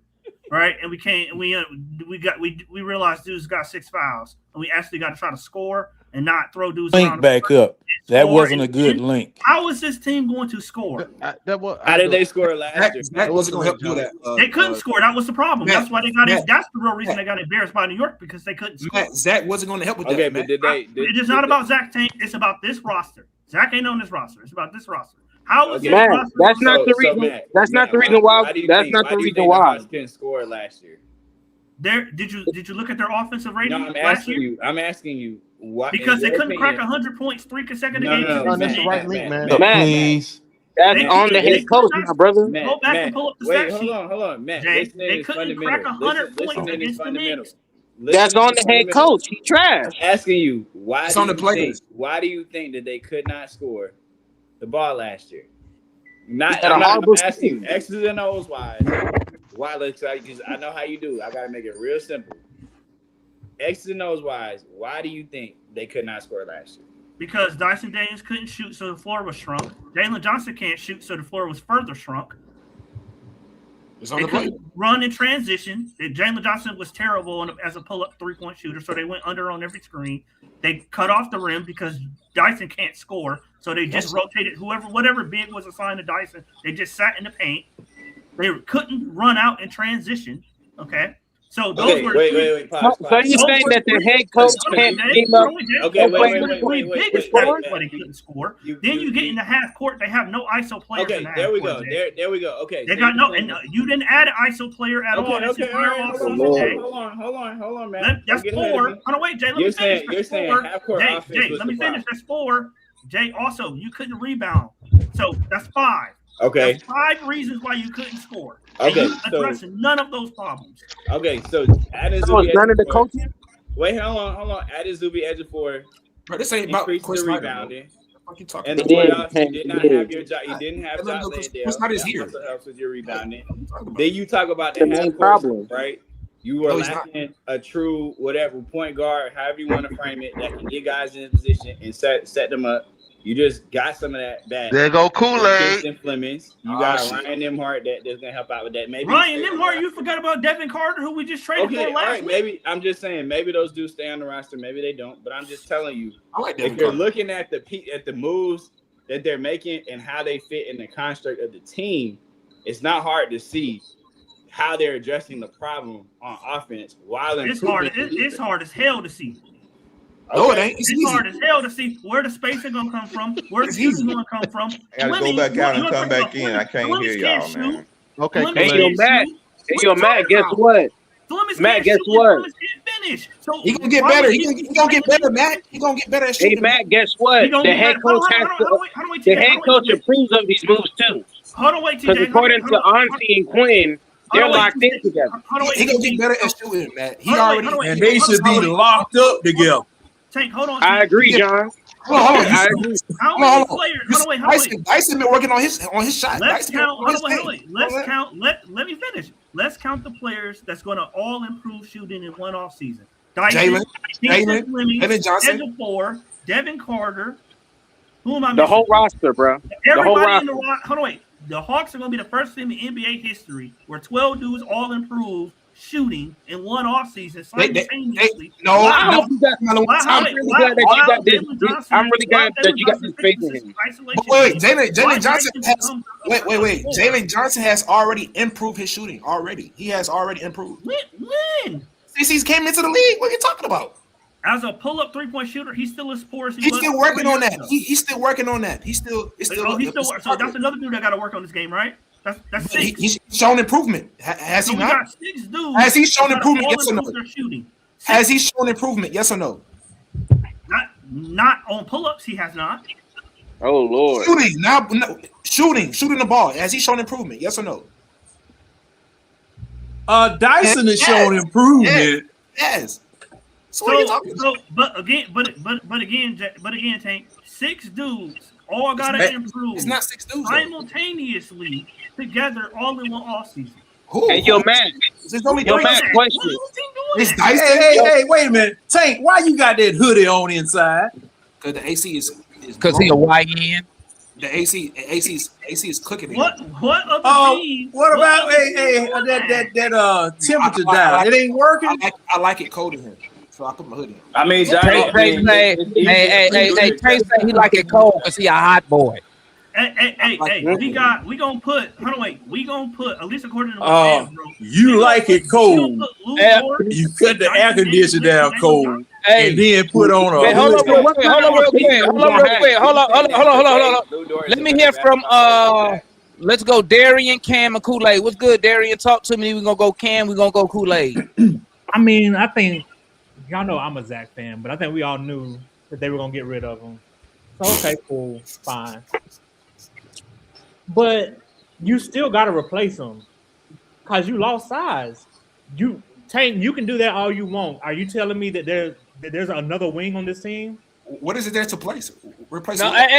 right? And we can't. And we realized dudes got 6 fouls, and we actually got to try to score and not throw dudes. Link back up. That wasn't a good link. How is this team going to score? How did they score last year? That wasn't going to help do that. They couldn't score. That was the problem. That's why they got it. That's the real reason they got embarrassed by New York, because they couldn't score. Zach wasn't going to help with that. Okay, but it is not about Zach Tank. It's about this roster. Zach ain't on this roster. It's about this roster. How is Matt, that's not the reason. That's not the reason why. That's not the reason why. Didn't score last year. Did you look at their offensive rating? No, I'm asking you. Why? Because they couldn't crack 100 points 3 consecutive games. No, that's the right link, man. Please. That's on the head coach, my brother. Go back and pull up the stat sheet. Hold on, Matt. They couldn't crack 100 points against the Knicks. That's on the head coach. He trash. I'm asking you, why? It's on the players. Why do you think that they could not score the ball last year? Not. I'm asking X's and O's wise. Why? Because I know how you do. I gotta make it real simple. X's and O's wise. Why do you think they could not score last year? Because Dyson Daniels couldn't shoot, so the floor was shrunk. Jalen Johnson can't shoot, so the floor was further shrunk. They couldn't run in transition. Jalen Johnson was terrible as a pull-up three-point shooter, so they went under on every screen. They cut off the rim because Dyson can't score, so they just rotated whatever big was assigned to Dyson. They just sat in the paint. They couldn't run out in transition. Okay. So those were wait. Pause. So you saying that the head coach can't game up? Okay, wait. But he couldn't score. Then you get in the half court. They have no ISO players. Okay, there we go. There we go. Okay, they got no, and you didn't add an ISO player at all. Okay. Hold on, man. That's 4. Hold on, wait, Jay. Let me finish. You're saying half court offense. Jay, let me finish. That's 4. Jay, also you couldn't rebound, so that's 5. Okay. That's 5 reasons why you couldn't score. Okay. Addressing none of those problems. Okay, so adding Zuby none of the coaching. Wait, hold on. Adding Zuby edge of 4. Bro, this ain't about Chris rebounding. And the playoffs, you did not have your job. You didn't have Josh Landale. What's not his here? Also helps with your rebounding. Then you talk about the half court, right? You were lacking a true whatever point guard, however you want to frame it, that can get guys in position and set them up. You just got some of that. There go Kool-Aid. And Flemings. You got Ryan Nembhard that's gonna help out with that. Maybe Ryan Nembhard. You forgot about Devin Carter, who we just traded for last week. Maybe I'm just saying. Maybe those dudes stay on the roster. Maybe they don't. But I'm just telling you. I like if you're looking at the moves that they're making and how they fit in the construct of the team, it's not hard to see how they're addressing the problem on offense while it's hard as hell to see. No, it ain't. It's hard as hell to see where the space is gonna come from, where the shooting gonna come from. I gotta go back out and come back in. I can't hear y'all, man. Okay. Hey, yo, Matt. Guess what? Matt, guess what? So he gonna get better. He gonna get better, Matt. He gonna get better at shooting. Hey, Matt, guess what? The head coach the head coach approves of these moves too. Hold on, wait, TJ. Because according to Auntie and Quinn, they're locked in together. He gonna get better at shooting, Matt. He already and they should be locked up together. Tank, hold on. I agree, John. Hold on. How many players? Hold on. Dyson been working on his shot. Let's count. Let me finish. Let's count the players that's going to all improve shooting in one off season. Jalen Johnson, 4, Devin Carter. Who am I missing? The whole roster, bro. Everybody in the roster. Hold on, wait. The Hawks are going to be the first team in NBA history where 12 dudes all improve shooting in one offseason simultaneously. I'm really glad that you got this faith in him. Wait, Jalen Johnson has wait. Jalen Johnson has already improved his shooting already. He has already improved. When? Since he's came into the league, what are you talking about? As a pull-up three-point shooter, he's still as poor as he's still working on that. He's still working on that. So that's another dude that got to work on this game, right? That's 6. He's shown improvement. Has he not? Got 6 dudes. Has he shown improvement? Yes or no? Has he shown improvement? Yes or no? Not on pull-ups. He has not. Oh Lord. Shooting the ball. Has he shown improvement? Yes or no? Dyson has shown improvement. Yes. So but again, Tank, 6 dudes all gotta improve. It's not 6 dudes simultaneously together, all in one offseason. Hey, yo, Matt. Question. Hey, wait a minute, Tank. Why you got that hoodie on inside? Because the AC is because he a YN. The AC is cooking. What about that temperature dial? It ain't working. I like it cold in here, so I put my hoodie on. I mean, Trey say he like it cold because he a hot boy. Hey, we gonna put. Hold on, wait. We gonna put at least according to you like it cold. You cut the air conditioner down cold. And then put on a. Hold on. Let me hear from let's go Darian, Cam, and Kool-Aid. What's good, Darian? Talk to me. We're gonna go Cam. We're gonna go Kool-Aid. I mean, I think y'all know I'm a Zach fan, but I think we all knew that they were gonna get rid of him. So okay, cool, fine. But you still gotta replace him because you lost size. Tank, you can do that all you want. Are you telling me that there's another wing on this team? What is it there to place? Replace No, what?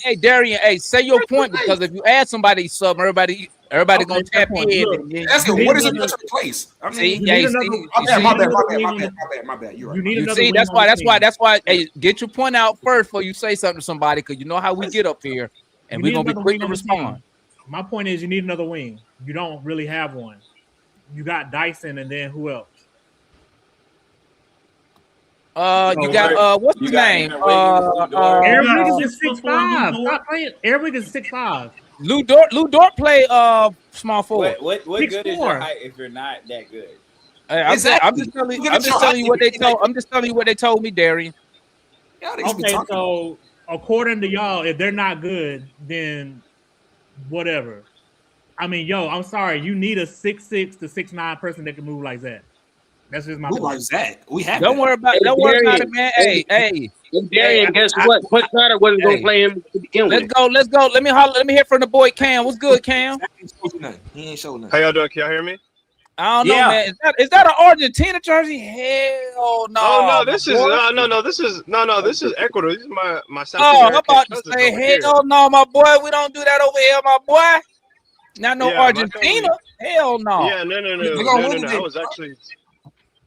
hey, Darian, hey, say your point because if you add somebody something, everybody Okay, gonna fair tap point. in. Look, and then That's you good. What is get it to replace? I See, mean, yeah, need you another. see, my you bad, see, my bad, my bad. You're right. You need you another see. wing That's on why. the That's why. team. That's why. Hey, get your point out first before you say something to somebody, because you know how we get up here, and You we're need gonna be another quick wing to on the respond. team. My point is, you need another wing. You don't really have one. You got Dyson, and then who else? You got what's You his got name? Aaron Wiggins, Lou Dort. Aaron You Wiggins got is 6'4" Lou 6'5". Dort. Stop playing. Aaron Wiggins is 6'5". Lou Dort play small forward. What good is your 6'4". height if you're not that good? I'm Exactly. just telling You you. get I'm at just your telling you height what they if you like told. I'm just telling you what they told me, Darian. Y'all niggas be Okay, talking. so according to y'all, if they're not good, then whatever. I mean, I'm sorry. You need a 6'6" to 6'9" person that can move like that. That's just my Who point. like Zach? We have Don't that. worry about. Hey, Don't worry about it, Darian. man. Hey, Hey. Darian, guess what? Quinn Snyder wasn't going to Hey. play him to begin Let's with. go. Let's go. Let me holler. Let me hear from the boy Cam. What's good, Cam? Zach ain't showed you nothing. He ain't showed How nothing. y'all doing? Can y'all hear me? I don't know, man. Is that an Argentina jersey? Hell no. Oh no, my this is boy. this is Ecuador. This is my South Oh, I'm American about to cousins say, over here. hell no, my boy. We don't do that over here, my boy. Not no Yeah, my Argentina. family. Hell no. Yeah, no. I was actually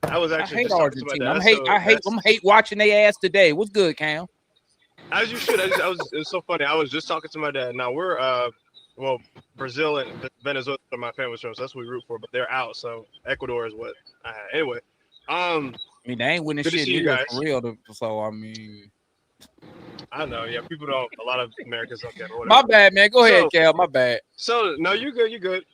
I hate just talking to my Argentina. dad. I'm hate watching their ass today. What's good, Cam? As you should. It's so funny. I was just talking to my dad. Now we're well, Brazil and Venezuela are my family's from, so that's what we root for. But they're out, so Ecuador is what I had. Anyway, I mean, they ain't winning good to shit see you neither guys. for real. So I mean, I know, yeah, people don't. A lot of Americans don't get it. my bad, man. Go ahead, Cal. My bad. So no, you're good. You're good.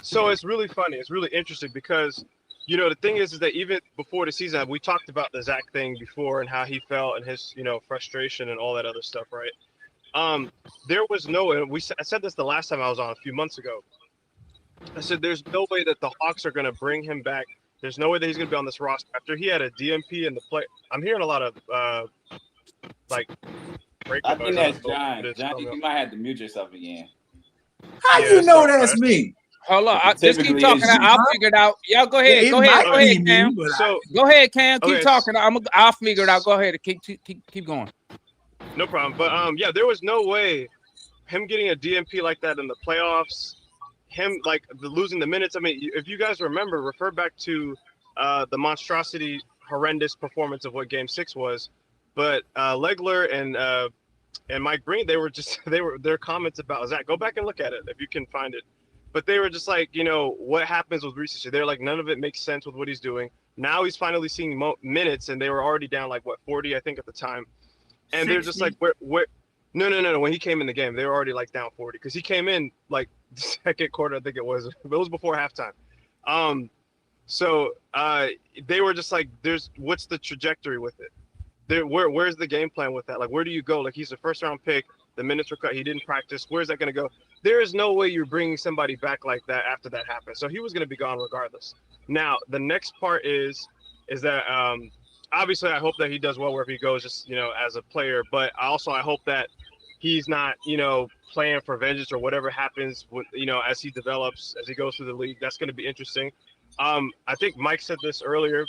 So it's really funny. It's really interesting because, the thing is that even before the season, we talked about the Zach thing before and how he felt and his, frustration and all that other stuff, right? There was no, and I said this the last time I was on a few months ago. I said there's no way that the Hawks are going to bring him back. There's no way that he's going to be on this roster after he had a DMP in the play. I'm hearing a lot of breaking I think noise. that's John. John, you might have to mute yourself again. How you know that's me? Hold on. Just keep Typically talking. it's you. I'll figure it out. Y'all go ahead. It Go ahead. might Go be ahead, Cam. me, but Go ahead, Cam. Keep Okay. talking. I'll figure it out. Go ahead. Keep going. No problem. But yeah, there was no way him getting a DMP like that in the playoffs, him losing the minutes. I mean, if you guys remember, refer back to the monstrosity, horrendous performance of what Game 6 was. But Legler and Mike Breen, their comments about Zach. Go back and look at it if you can find it. But they were just like, what happens with research? They're like, none of it makes sense with what he's doing. Now he's finally seeing minutes, and they were already down 40, I think, at the time. And 60. They're just like, where? No. When he came in the game, they were already down 40 because he came in the second quarter, I think it was. It was before halftime. So they were just like, what's the trajectory with it? Where's the game plan with that? Where do you go? He's a first round pick. The minutes were cut. He didn't practice. Where's that going to go? There is no way you're bringing somebody back like that after that happened. So he was going to be gone regardless. Now, the next part is that obviously I hope that he does well wherever he goes, just, as a player. But I hope that he's not, playing for vengeance or whatever happens with, as he develops, as he goes through the league. That's going to be interesting. I think Mike said this earlier.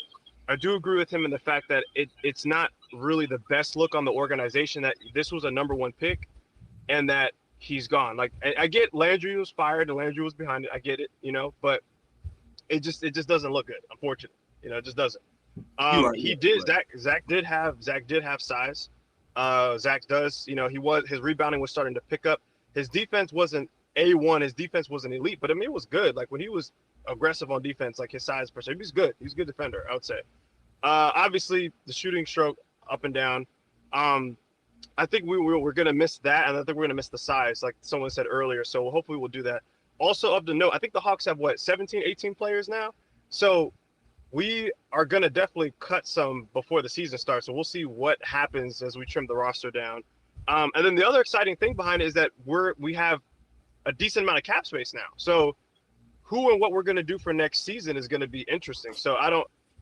I do agree with him in the fact that it's not really the best look on the organization that this was a number one pick and that he's gone. I get Landry was fired and Landry was behind it. I get it, but it just doesn't look good, unfortunately. It just doesn't. Zach did have size. Zach does, his rebounding was starting to pick up. His defense wasn't A1, his defense wasn't elite, but I mean it was good. When he was aggressive on defense, his size per se, he was good. He's a good defender, I would say. Obviously the shooting stroke up and down. I think we're gonna miss that, and I think we're gonna miss the size, like someone said earlier. So hopefully we'll do that. Also, of the note, I think the Hawks have 17, 18 players now. So we are gonna definitely cut some before the season starts. So we'll see what happens as we trim the roster down. And then the other exciting thing behind it is that we have a decent amount of cap space now. So who and what we're gonna do for next season is gonna be interesting. So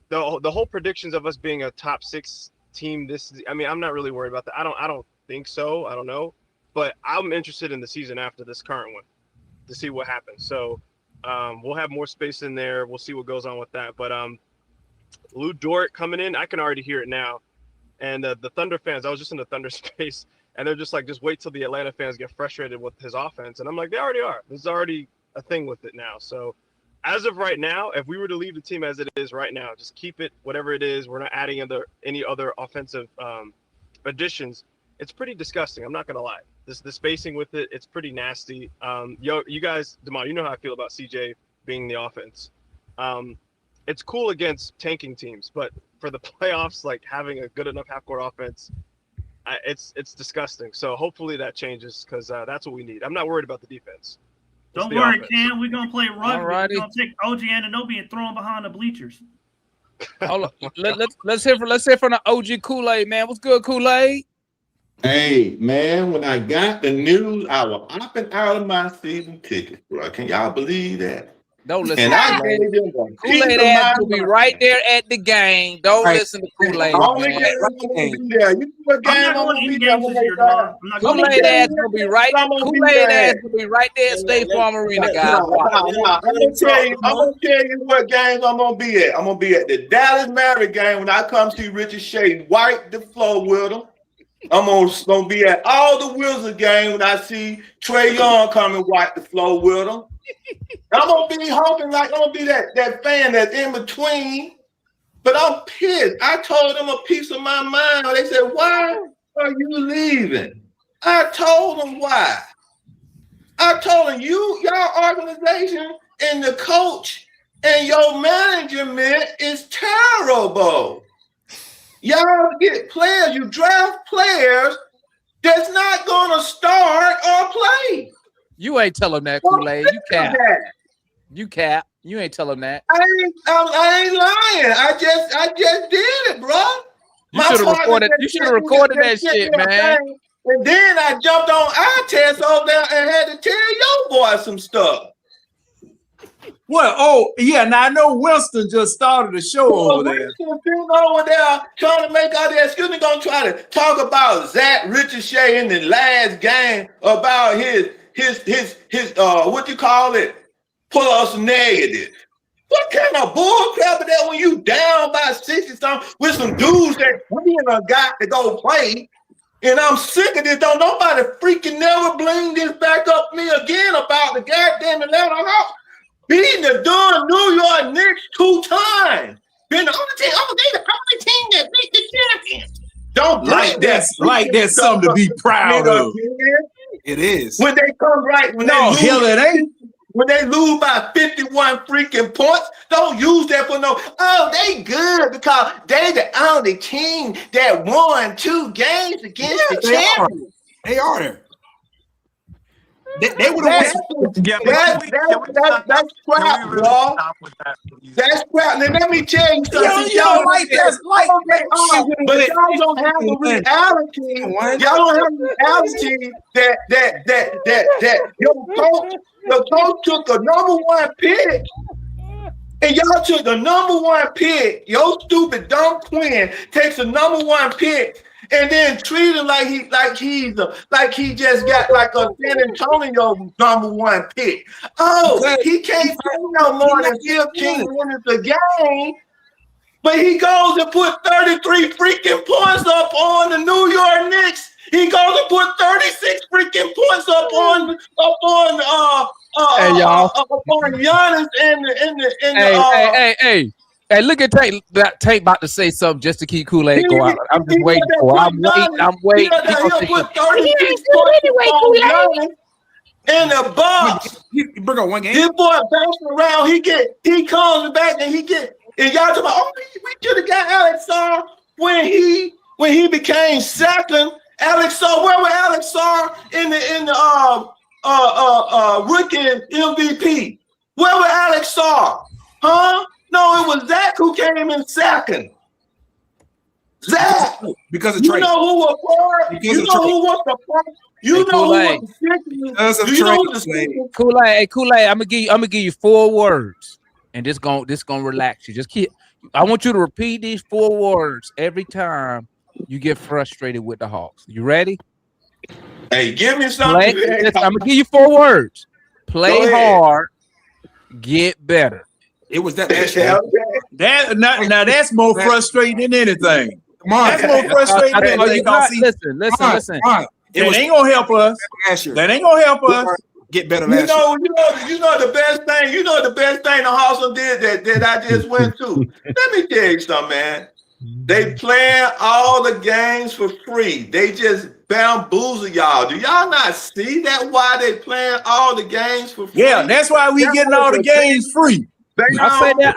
the whole predictions of us being a top 6 team I'm not really worried about that. I don't think so. I don't know, but I'm interested in the season after this current one to see what happens. So we'll have more space in there. We'll see what goes on with that. But Lou Dort coming in, I can already hear it now. And the Thunder fans, I was just in the Thunder space, and they're just like, just wait till the Atlanta fans get frustrated with his offense. And I'm like, they already are. There's already a thing with it now. So as of right now, if we were to leave the team as it is right now, just keep it whatever it is. We're not adding any other offensive additions. It's pretty disgusting. I'm not gonna lie. The spacing with it, it's pretty nasty. You guys, Demar, you know how I feel about CJ being the offense. It's cool against tanking teams, but for the playoffs, like having a good enough half-court offense, it's disgusting. So hopefully that changes because that's what we need. I'm not worried about the defense. Don't worry, Cam. We're gonna play rugby. We're gonna take OG Anunoby and throw him behind the bleachers. Hold on. Let's hear from the OG Kool-Aid, man. What's good, Kool-Aid? Hey, man, when I got the news, I was opting out of my season ticket, bro. Can y'all believe that? Don't listen And to I Kool-Aid. gave them a Kool-Aid piece of ass my will be mind. right there at the game. Don't Right. listen to Kool-Aid, Only man. game I'm gonna be there. You know what game I'm gonna be there when they start? Kool-Aid ass will be right. Kool-Aid ass will be right there at State Farm Arena, guys. I'm gonna tell you what games I'm gonna be at. I'm gonna be at the Dallas Mavericks game when I come see Richard Shea wipe the floor with him. I'm gonna be at all the Wizards games when I see Trae Young come and wipe the floor with him. I'm gonna be hoping like I'm gonna be that fan that's in between. But I'm pissed. I told them a piece of my mind. They said, "Why are you leaving?" I told them why. I told them y'all organization and the coach and your management is terrible. Y'all get players, you draft players that's not gonna start or play. You ain't tell him that, Kool-Aid. You cap. You cap. You ain't tell him that. I ain't lying. I just did it, bro. You should have recorded. You should have recorded that shit, man. And then I jumped on eye test over there and had to tell your boy some stuff. Well, oh yeah, now I know Winston just started a show over there. Winston sitting over there trying to make all the excuse. Gonna try to talk about Zach Richard Shea in the last game about his what you call it, plus negative. What kind of bull crap is that when you down by 60 something with some dudes that we got to go play? And I'm sick of this. Don't nobody freaking never bring this back up me again about the goddamn Atlanta Hawks beating the darn New York Knicks 2 times. Been the only team that beat the champions. Don't Like that's something to be proud of. It is. When they come right, when No, they hell lose, it ain't. when they lose by 51 freaking points, don't use that for no. Oh, they good because they the only team that won 2 games against the champions. They are there. They would have won. That's crap, bro. That's crap. Now let me tell you something. Yo, like that. But y'all don't have the reality. Y'all don't have the reality that your coach took a #1 pick. And y'all took the #1 pick. Your stupid dumb Quinn takes a #1 pick and then treat him like he just got like a San Antonio #1 pick. Oh, he can't play no more than 15 minutes a game. But he goes and put 33 freaking points up on the New York Knicks. He goes and put 36 freaking points up on Hey, y'all. upon Giannis Hey, look at Tate. Tate about to say something just to keep Kool-Aid going. I'm just waiting for it. I'm waiting. He'll put 36 points on Giannis in the box. He bring up one game. This boy bouncing around. He comes back and he get. And y'all talking about, oh, we should have got Alex Sarr when he became second. Alex Sarr, where was Alex Sarr in the rookie MVP? Where was Alex Sarr? Huh? No, it was Zach who came in second. Zach, because of you trade. know who was for? You know who was the first? You know who was the second? Kool-Aid, hey, Kool-Aid, I'm gonna give you 4 words, and this gonna relax you. Just keep. I want you to repeat these 4 words every time you get frustrated with the Hawks. You ready? Hey, give me something. I'm gonna give you 4 words. Play hard, get better. It was that. Now that's more frustrating than anything. That's more frustrating than Listen. That ain't gonna help us. That ain't gonna help us get better. You know the best thing. You know the best thing the Hawks did that I just went to. Let me tell you something, man. They playing all the games for free. They just bamboozle y'all. Do y'all not see that? Why they playing all the games for free? Yeah, that's why we getting all the games free. I said that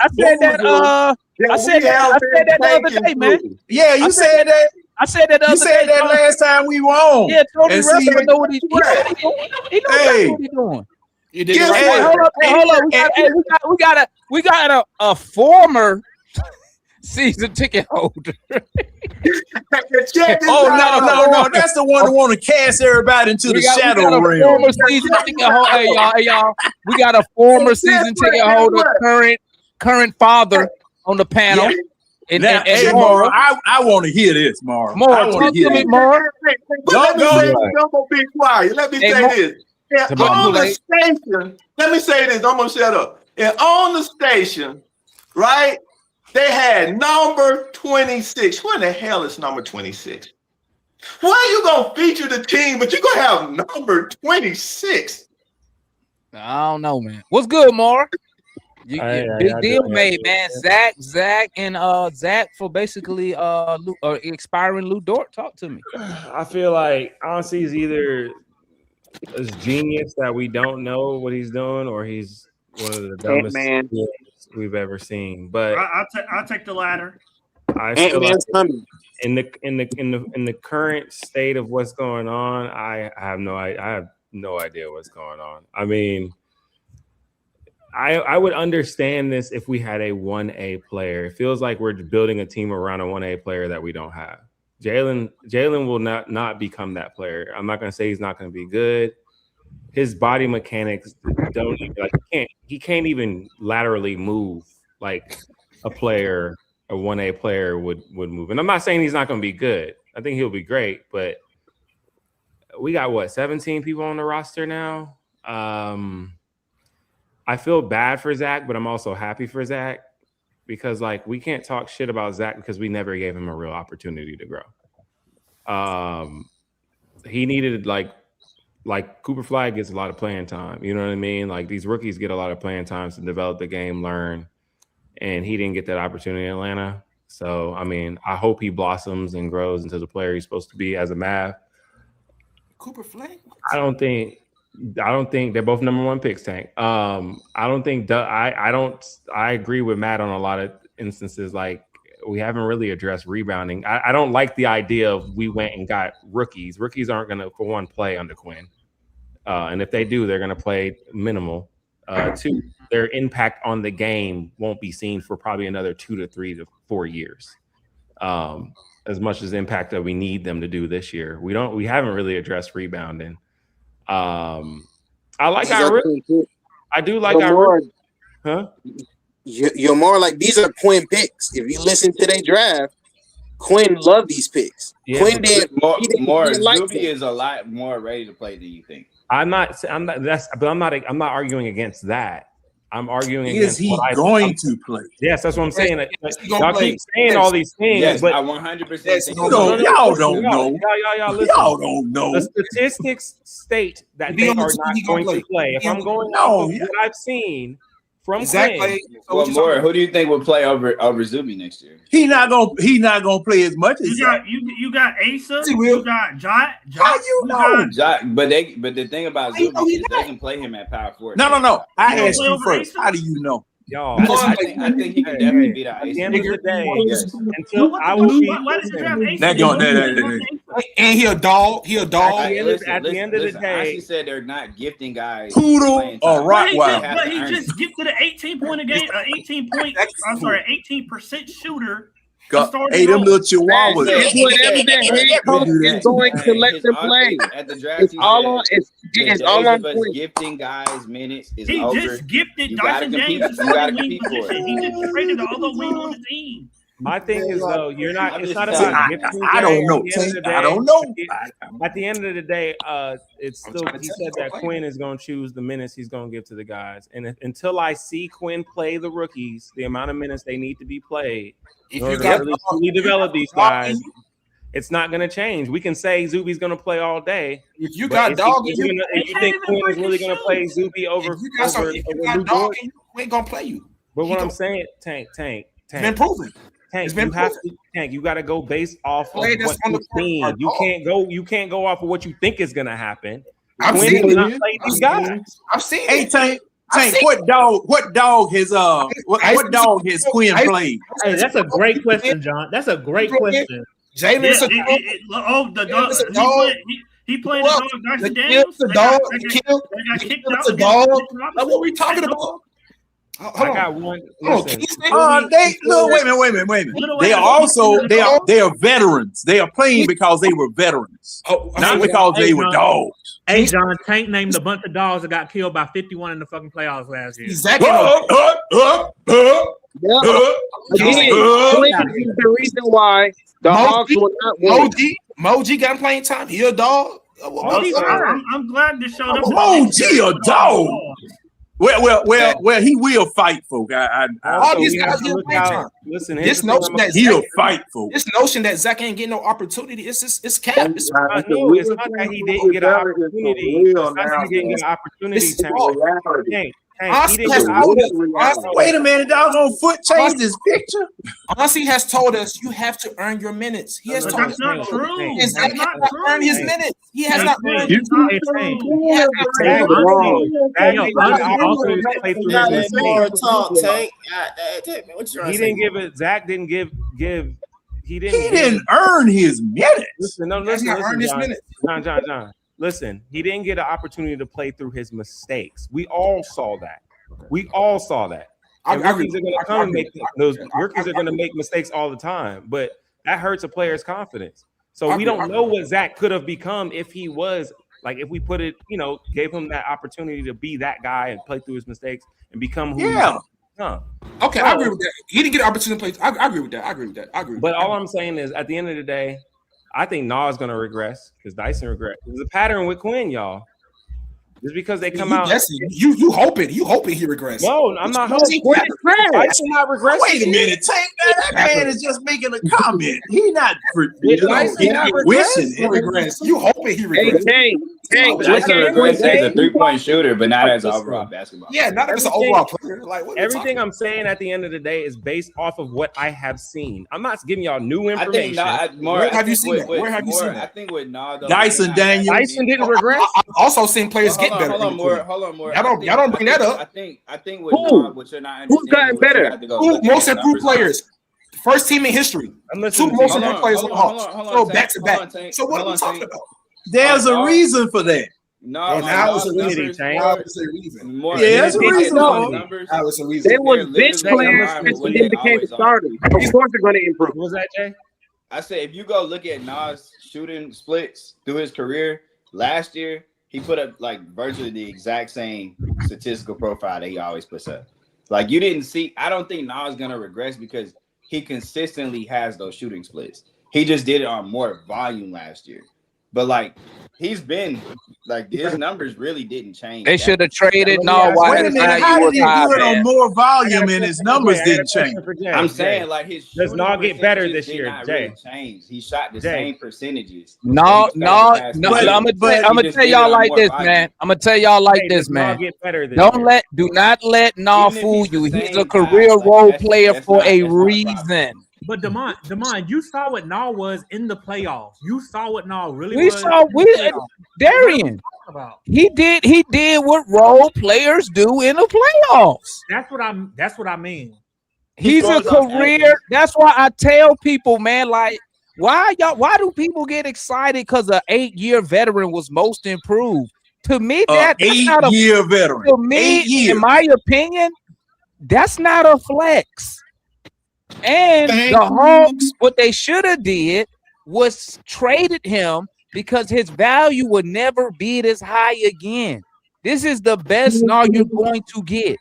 the other day, man. Yeah, you said that. I said that the other day. You said that last time we were on. Yeah, Tony Russell know what he's doing. He knows what he's doing. Hold up. We got a former season ticket holder. No. That's the one who want to cast everybody into the shadow realm. Former season ticket holder. Hey, y'all. We got a former season ticket holder, current father on the panel. Yeah. Hey, Mara, I want to hear this, Mara. Mara, talk to me, Mara. Let me be quiet. Let me say this. And on the station, let me say this. I'm gonna shut up. And on the station, right? They had number 26. Where the hell is number 26? Why are you gonna feature the team, but you're gonna have number 26? I don't know, man. What's good, Mara? Big deal made, man. Zach for basically expiring Lou Dort. Talk to me. I feel like honestly he's either a genius that we don't know what he's doing, or he's one of the dumbest we've ever seen. But I'll take the latter. I feel like in the current state of what's going on, I have no idea what's going on. I mean, I would understand this if we had a 1A player. It feels like we're building a team around a 1A player that we don't have. Jalen will not become that player. I'm not going to say he's not going to be good. His body mechanics don't he can't even laterally move like a 1A player would move. And I'm not saying he's not going to be good. I think he'll be great, but we got 17 people on the roster now. I feel bad for Zach, but I'm also happy for Zach because we can't talk shit about Zach because we never gave him a real opportunity to grow. He needed like Cooper Flag gets a lot of playing time. You know what I mean? Like these rookies get a lot of playing time to develop the game, learn, and he didn't get that opportunity in Atlanta. So, I mean, I hope he blossoms and grows into the player he's supposed to be as a Mav. Cooper Flag? I don't think they're both number 1 picks, Tank. I agree with Matt on a lot of instances. Like we haven't really addressed rebounding. I don't like the idea of we went and got rookies. Rookies aren't going to, for one, play under Quinn. And if they do, they're going to play minimal. 2, their impact on the game won't be seen for probably another 2 to 3 to 4 years. As much as impact that we need them to do this year. We haven't really addressed rebounding. I like our. I do like our. Huh? You're more like these are Quinn picks. If you listen to their draft, Quinn loved these picks. Yeah, Quinn did more. Like Zuby is a lot more ready to play than you think. I'm not. I'm not arguing against that. I'm arguing against. Is he going to play? Yes, that's what I'm saying. Y'all keep saying all these things, yes, but I 100%. Y'all don't know. Y'all listen. Y'all don't know. The statistics state that they are not going to play. If I'm going off of what I've seen from Quinn, who do you think will play over Zuby next year? He not gonna play as much as you got Asa. You got Jot. How you know? But the thing about Zuby is they can play him at power forward. No. I asked you first. How do you know? Y'all, I think he can definitely beat out at Asa. the end of the day, until I will be. And he a dog. He a dog. At the end of the day, he said they're not gifting guys. Poodle or Rottweiler. But he just gifted an 18-point a game, 18% shooter. Hey, them little chihuahuas. Whatever the head coach is going to let them play. At the draft, it's all on. It's all on. Gifting guys minutes is he over. Just gifted you Dyson James to you gotta wing compete for position. it. He just traded the other wing on the team. My thing is though, you're not. It's not I about gifting. I don't know. I don't know. At the end of the day, it's still. He said that Quinn is going to choose the minutes he's going to give to the guys, and until I see Quinn play the rookies, the amount of minutes they need to be played, in order to really fully develop these guys, it's not going to change. We can say Zuby's going to play all day. If you got dog, if you think Quinn is really going to play Zuby over, if you got dog, Quinn ain't gonna play you. But what I'm saying, Tank, it's been proven. Tank, you got to go based off of what you've seen. You can't go off of what you think is going to happen. I've Quinn seen does it. not play these guys. I've seen Hey it. Tank, what dog has Quinn played? Hey, that's a great question, John. That's a great question. Jalen's a dog. He played the dog. Darcy Daniels. The dog. Got kicked out. The dog. That's what we talking about. I got one. Wait a minute. They are veterans. They are playing because they were veterans, not because they were dogs. Hey, John, Tank named a bunch of dogs that got killed by 51 in the fucking playoffs last year. Exactly. The reason why the Hawks will not win. Moji got playing time. He a dog. I'm glad this showed up. Moji a dog. Well, he will fight, folk. All these guys get playing time. Listen, this notion that he'll fight, folk. This notion that Zach ain't getting no opportunity, it's cap. It's not that he didn't get an opportunity. It's not that he didn't get an opportunity. Wait a minute, doggone Foot changed his picture. Aussie has told us you have to earn your minutes. He has told us. That's not true. Zach has not earned his minutes. He has not earned his He didn't give it. Zach didn't give. He didn't earn his minutes. Listen, John. Listen, he didn't get an opportunity to play through his mistakes. We all saw that. Rookies are going to come and make those. Rookies are going to make mistakes all the time, but that hurts a player's confidence. So we don't know what Zach could have become if he was like, if we put it, gave him that opportunity to be that guy and play through his mistakes and become who. Yeah. Okay, So, I agree with that. He didn't get an opportunity to play. I agree with that. But all I'm saying is, at the end of the day, I think Nas going to regress because Dyson regressed. There's a pattern with Quinn, y'all. Just because they come out, you hoping he regressed. No, I'm not hoping. Dyson not regressing. Wait a minute, Tank. That man is just making a comment. He not wishing he regressed. You hoping he regressed? Tank, Dyson regressed as a 3-point shooter, but not as an overall basketball. Yeah, not as an overall player. Like Everything I'm saying at the end of the day is based off of what I have seen. I'm not giving y'all new information. Where have you seen that? I think with Nas, Dyson Daniels. Dyson didn't regress. I've also seen players get better. Hold on, more. Y'all don't bring that up. I think with Nas, what you're not Who's gotten better? Two most improved players. First team in history. Two most improved players on the Hawks. So back to back. So what are we talking about? There's a reason for that. No, there's a reason. There's a reason. They were bench players and then became starters. Of course, they're going to improve. What was that, Jay? I said if you go look at Nas shooting splits through his career last year, he put up like virtually the exact same statistical profile that he always puts up. Like you didn't see. I don't think Nas is gonna regress because he consistently has those shooting splits. He just did it on more volume last year. But like he's been like his numbers really didn't change. They should have traded. No, why did how did he do it on more volume and his numbers didn't change? I'm saying like his does not get better this year. Jay change. He shot the same percentages. No. I'm gonna tell y'all like this, man. I'm gonna tell y'all like this, man. Do not let Nah fool you. He's a career role player for a reason. But Damon, you saw what Nah was in the playoffs. You saw what Nah really We was. saw Darian. He did what role players do in the playoffs. That's what I mean. He's a career. That's why I tell people, man, like, why do people get excited because an 8-year veteran was most improved? To me, that's not a 8-year veteran. To me, in my opinion, that's not a flex. And the Hawks, what they should have did was traded him because his value would never be this high again. This is the best Nah you're going to get.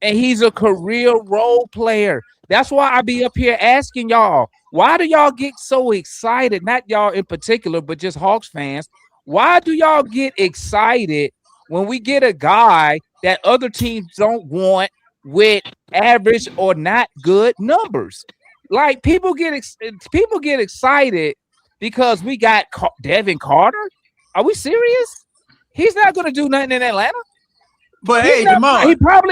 And he's a career role player. That's why I be up here asking y'all, why do y'all get so excited? Not y'all in particular, but just Hawks fans. Why do y'all get excited when we get a guy that other teams don't want with average or not good numbers? Like people get excited because we got Devin Carter. Are we serious? He's not going to do nothing in Atlanta. But He's hey, not, Demond,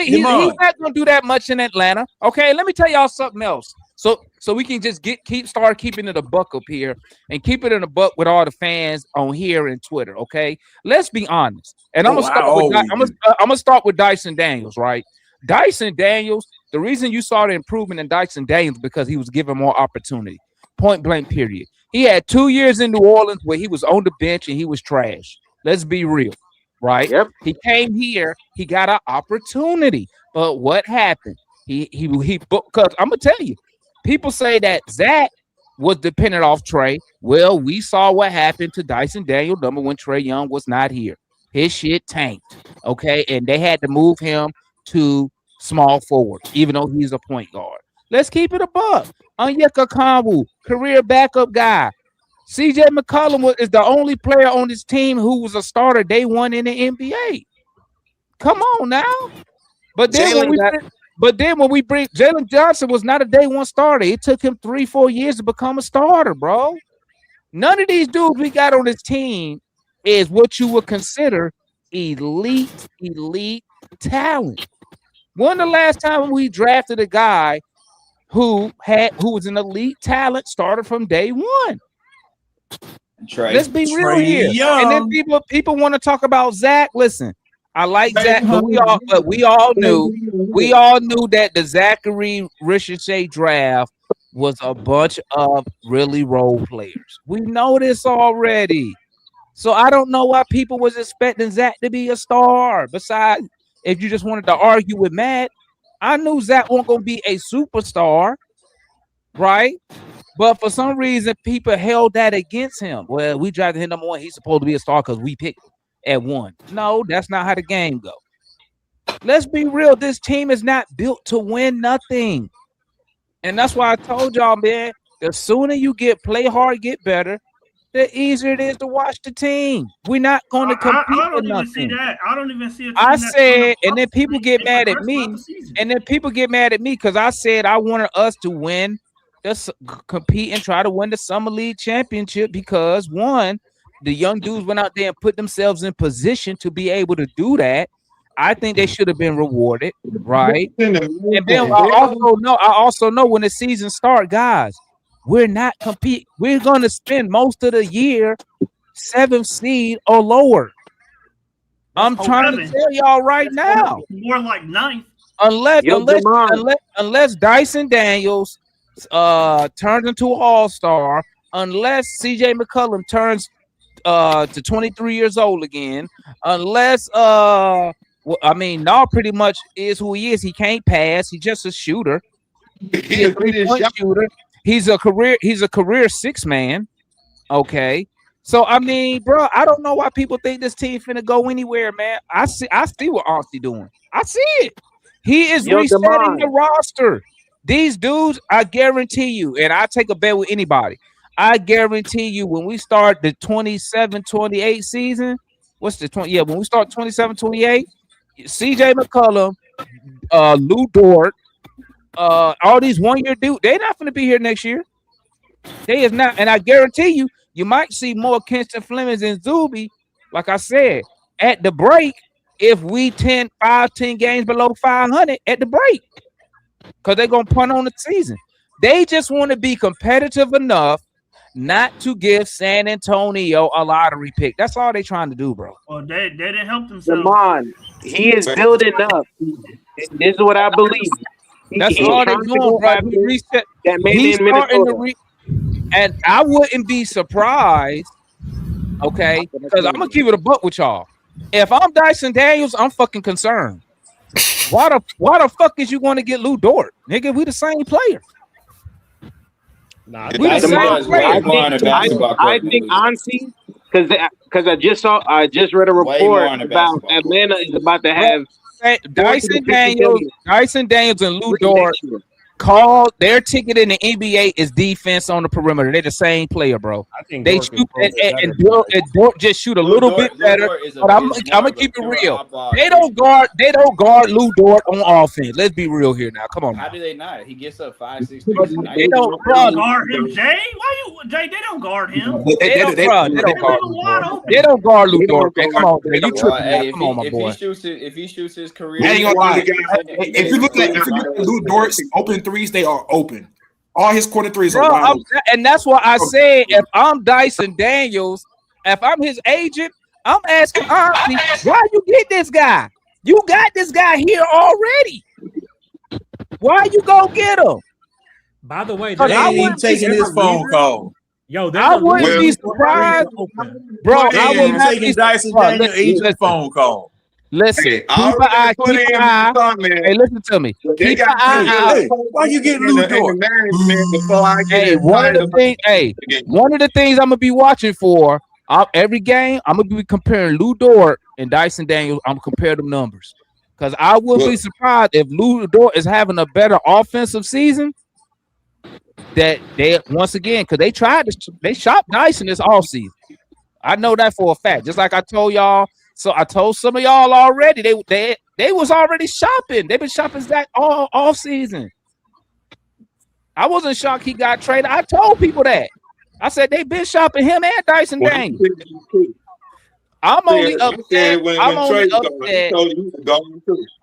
he's not going to do that much in Atlanta. Okay, let me tell y'all something else. So we can just start keeping it a buck up here and keep it in a buck with all the fans on here and Twitter. Okay, let's be honest. And I'm gonna start with Dyson Daniels, right? Dyson Daniels. The reason you saw the improvement in Dyson Daniels because he was given more opportunity. Point blank. Period. He had 2 years in New Orleans where he was on the bench and he was trash. Let's be real. Right? Yep. He came here, he got an opportunity. But what happened? He because I'm gonna tell you, people say that Zach was dependent off Trey. Well, we saw what happened to Dyson Daniel number when Trae Young was not here. His shit tanked. Okay, and they had to move him to small forward, even though he's a point guard. Let's keep it a buck. Onyeka Okongwu, career backup guy. CJ McCollum is the only player on this team who was a starter day one in the NBA. Come on now. But then when we bring Jalen Johnson was not a day one starter. It took him 3-4 years to become a starter, bro. None of these dudes we got on this team is what you would consider elite talent. When the last time we drafted a guy who was an elite talent starter from day one? Let's be real here. Young. And then people want to talk about Zach. Listen, I like Zach, but we all knew that the Zachary Ricochet draft was a bunch of really role players. We know this already. So I don't know why people was expecting Zach to be a star. Besides, if you just wanted to argue with Matt, I knew Zach wasn't going to be a superstar, right? But for some reason, people held that against him. Well, we drafted him number one. He's supposed to be a star because we picked him at one. No, that's not how the game goes. Let's be real. This team is not built to win nothing. And that's why I told y'all, man, the sooner you play hard, get better, the easier it is to watch the team. We're not going to compete I for don't nothing. even see that. I don't even see it. I said, and then people get mad at me. And then people get mad at me because I said I wanted us to win, just compete and try to win the Summer League championship because, one, the young dudes went out there and put themselves in position to be able to do that. I think they should have been rewarded, right? And then I also know when the season starts, guys, we're not competing. We're going to spend most of the year 7th seed or lower. I'm trying to tell y'all right now. More like 9th. Unless Dyson Daniels turns into an all-star, unless CJ McCollum turns to 23 years old again, unless Nall pretty much is who he is. He can't pass. He's just a shooter. He's a three-point shooter. He's a career six man. Okay. So I mean, bro, I don't know why people think this team finna go anywhere, man. I see what Austin doing. I see it. He is resetting the roster. These dudes, I guarantee you, and I take a bet with anybody. I guarantee you, when we start the 27-28 season, when we start 27-28, CJ McCollum, Lou Dort, all these 1 year dudes, they're not going to be here next year. They is not, and I guarantee you, you might see more Kinston Flemings and Zuby, like I said, at the break if we 10 games below 500 at the break, because they're going to punt on the season. They just want to be competitive enough not to give San Antonio a lottery pick. That's all they're trying to do, bro. Well, they didn't help themselves. Demond, he is building up. This is what I believe. That's all they're doing, bro. He's starting to and I wouldn't be surprised, okay, because I'm going to keep it a buck with y'all. If I'm Dyson Daniels, I'm fucking concerned. Why the fuck is you going to get Lou Dort? Nigga, we the same player. Nah, I think honestly, because I just read a report about Atlanta is about to have Dyson Daniels and Lou Dort. call their ticket in the NBA is defense on the perimeter. They're the same player, bro. I think They Dort shoot is and Dort just shoot a little bit better. But I'm gonna keep it real. They don't guard Lou Dort on offense. Let's be real here now. Come on. How do they not? He gets up 5'6". They don't guard him, Jay. Why you, Jay? They don't guard him. They don't guard Lou Dort. Man. Come on, man. You tripping? Come on, my boy. If he shoots his career, I ain't gonna lie. If you look at Lou Dort's open threes, they are open. All his corner threes are wide open. And that's why I said, if I'm Dyson Daniels, if I'm his agent, I'm asking honestly, why you get this guy? You got this guy here already. Why you go get him? By the way, they ain't taking his phone call. Yo, I wouldn't be surprised, bro. I would not taking Dyson Daniels agent phone call. Listen, keep an eye. Hey, listen to me. Keep an eye out. Why you getting Lou Dort? Hey, one of the things I'm gonna be watching for every game, I'm gonna be comparing Lou Dort and Dyson Daniels. I'm gonna compare them numbers because I would be surprised if Lou Dort is having a better offensive season. That they once again, because they shopped Dyson this offseason. I know that for a fact. Just like I told y'all. So I told some of y'all already. They was already shopping. They've been shopping Zach all off season. I wasn't shocked he got traded. I told people that. I said they've been shopping him and Dyson Daniels. I'm only upset.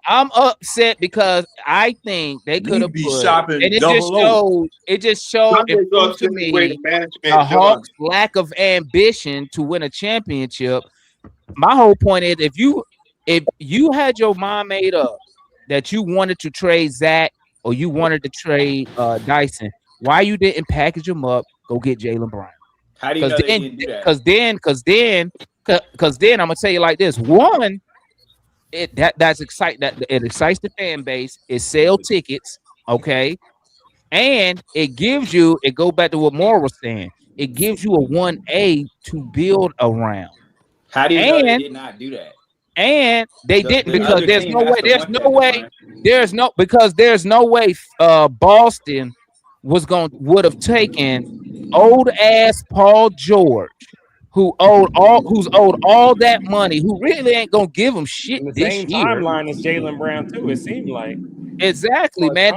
I'm upset because I think they could have put, and it just showed to me the Hawks' lack of ambition to win a championship. My whole point is, if you had your mind made up that you wanted to trade Zach or you wanted to trade Dyson, why you didn't package them up, go get Jaylen Brown? How do you know they didn't do that? Because then I'm gonna tell you like this: one, that's exciting. That it excites the fan base. It sells tickets, okay, and it gives you. It go back to what Moore was saying. It gives you a 1A to build around. How do you know they did not do that? And they didn't because there's no way Boston would have taken old ass Paul George, who's owed all that money, who really ain't gonna give him shit in the this same year. timeline as Jaylen Brown too. It seemed like exactly, man.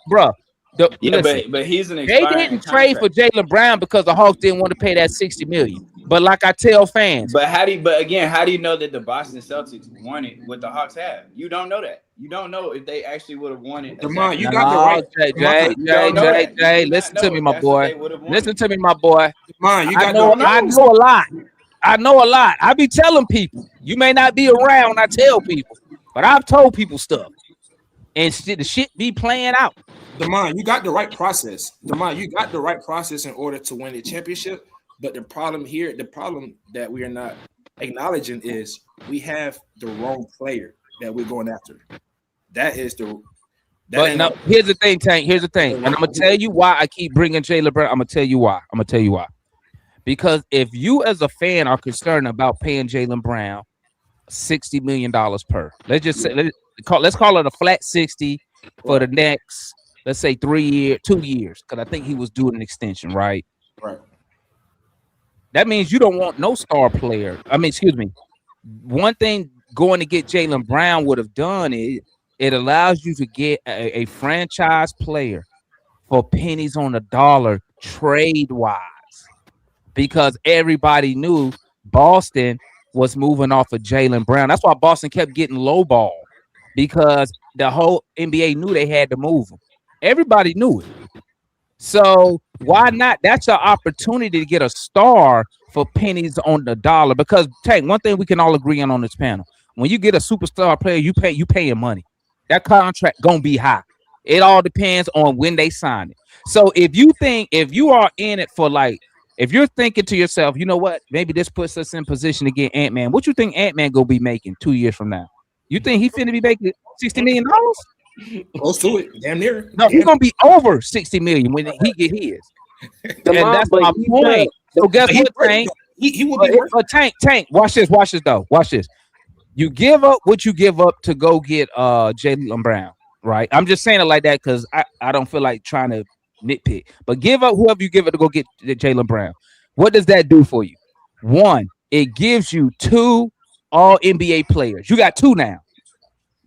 Bro? But he's an. They didn't trade for Jaylen Brown because the Hawks didn't want to pay that $60 million. But like I tell fans, how do you know that the Boston Celtics wanted what the Hawks have? You don't know that. You don't know if they actually would have wanted. Demond, you got the right. Jay, listen to me, my boy. Listen to me, my boy. Demond, I know a lot. I know a lot. I be telling people. You may not be around when I tell people, but I've told people stuff, and the shit be playing out. Demond, you got the right process. Demond, you got the right process in order to win the championship. But the problem that we are not acknowledging is we have the wrong player that we're going after. Here's the thing, Tank. Here's the thing, and I'm gonna tell you why I keep bringing Jaylen Brown. I'm gonna tell you why. Because if you as a fan are concerned about paying Jaylen Brown $60 million per, let's call it a flat 60 for the next, let's say 2 years, because I think he was doing an extension, right? Right. That means you don't want no star player. One thing going to get Jaylen Brown would have done is it allows you to get a franchise player for pennies on the dollar trade-wise, because everybody knew Boston was moving off of Jaylen Brown. That's why Boston kept getting lowballed, because the whole NBA knew they had to move him. Everybody knew it. So why not? That's your opportunity to get a star for pennies on the dollar. Because Tank, one thing we can all agree on this panel: when you get a superstar player, you paying money. That contract gonna be high. It all depends on when they sign it. So if you are in it for if you're thinking to yourself, you know what, maybe this puts us in position to get Ant-Man. What you think Ant-Man gonna be making 2 years from now? You think he finna be making $60 million? Close to it, damn near. No, he's gonna be over $60 million when he get his. And that's my point. So guess what, Tank? He will be worth. Tank. Watch this though. Watch this. You give up what you give up to go get Jaylen Brown, right? I'm just saying it like that because I don't feel like trying to nitpick. But give up whoever you give it to go get Jaylen Brown. What does that do for you? One, it gives you 2 all NBA players. You got 2 now.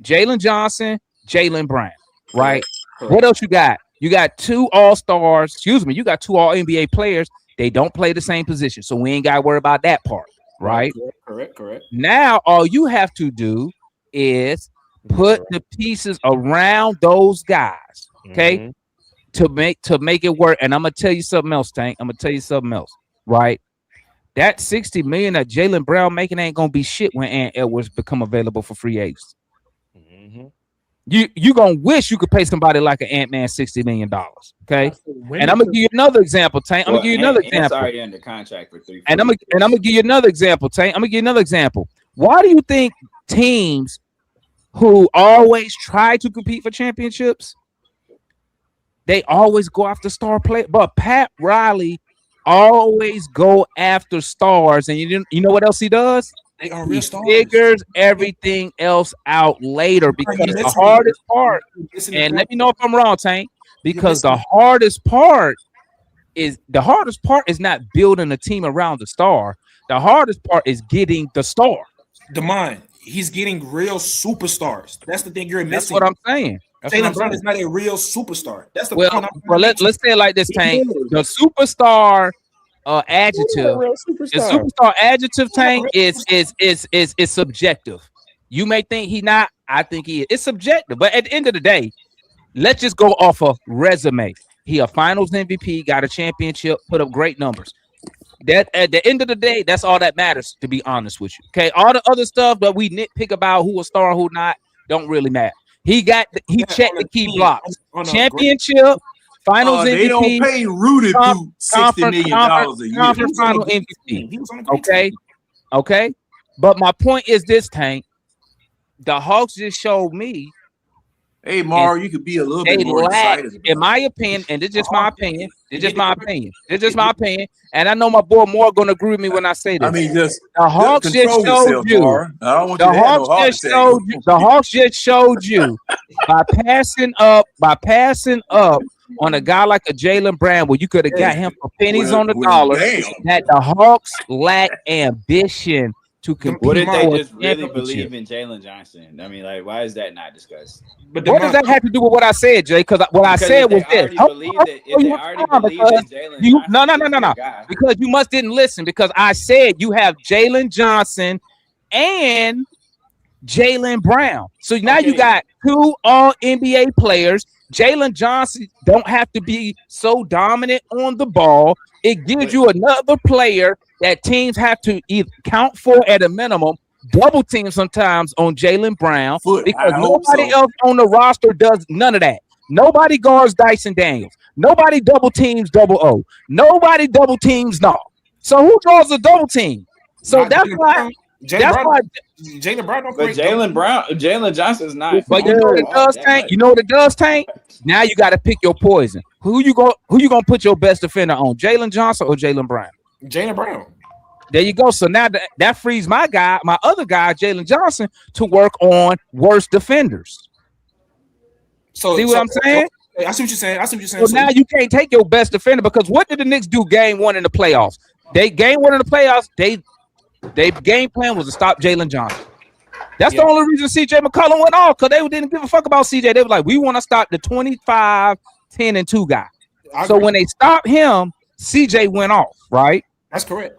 Jalen Johnson, Jaylen Brown, right? Correct. What else you got? You got 2 all-stars. Excuse me. You got 2 all NBA players. They don't play the same position, so we ain't got to worry about that part, right? Correct. Now, all you have to do is put the pieces around those guys, okay, to make it work. And I'm gonna tell you something else, Tank. I'm gonna tell you something else, right? That $60 million that Jaylen Brown making ain't gonna be shit when Ant Edwards become available for free agents. You gonna wish you could pay somebody like an Ant-Man $60 million, okay? And I'm gonna give you another example, Tank. I'm gonna give you another example. Already under contract for 3. And I'm gonna give you another example, Tank. I'm gonna give you another example. Why do you think teams who always try to compete for championships, they always go after star play? But Pat Riley always go after stars, and you know what else he does? They are He real stars. figures everything else out later because the hardest part, and let me know if I'm wrong, Tank, because the hardest part is not building a team around the star. The hardest part is getting the star. Demond, he's getting real superstars. That's the thing you're missing. That's what I'm saying. Jaylen Brown is not a real superstar. That's the Well, point. let's say it like this, Tank. The superstar adjective, the superstar adjective, Tank, is subjective. You may think he not. I think he is. It's subjective, but at the end of the day, let's just go off a resume. He a Finals MVP, got a championship, put up great numbers. That at the end of the day, that's all that matters. To be honest with you, okay. All the other stuff that we nitpick about who a star, who not, don't really matter. He checked the key blocks. Championship. Finals MVP. They don't pay Rudy Boot $60 million a year. Conference final MVP. Okay. But my point is this, Tank. The Hawks just showed me. Hey, Mar, you could be a little bit more excited. In my opinion, and it's just my opinion. It's just my opinion. And I know my boy Moore gonna agree with me when I say this. I mean, just the Hawks just showed you. Mar. I don't want you to have no heart attack. The Hawks just showed you by passing up on a guy like a Jaylen Brown, where you could have got him for pennies on the dollar. That the Hawks lack ambition to compete. What if they for just a really championship. believe in Jalen Johnson? I mean, like, why is that not discussed? But what does that have to do with what I said, Jay? Because what I said was this. No. Because you must didn't listen. Because I said you have Jalen Johnson and Jaylen Brown. So now you got 2 all NBA players. Jalen Johnson don't have to be so dominant on the ball. It gives you another player that teams have to either count for at a minimum, double team sometimes on Jaylen Brown, because nobody else on the roster does none of that. Nobody guards Dyson Daniels. Nobody double teams Double O. Nobody double teams No. So who draws a double team? So that's why. Jaylen Brown don't But Jalen Johnson's not. But you know what it does, Tank? You know what it does, Tank? Now you got to pick your poison. Who you gonna put your best defender on? Jalen Johnson or Jaylen Brown? Jaylen Brown. There you go. So now that frees my other guy, Jalen Johnson, to work on worse defenders. See what I'm saying? I see what you're saying. So now you can't take your best defender, because what did the Knicks do game 1 in the playoffs? Game 1 in the playoffs, they game plan was to stop Jalen Johnson. That's the only reason CJ McCollum went off, because they didn't give a fuck about CJ. They were like, we want to stop the 25, 10, and 2 guy. So when they stopped him, CJ went off, right? That's correct.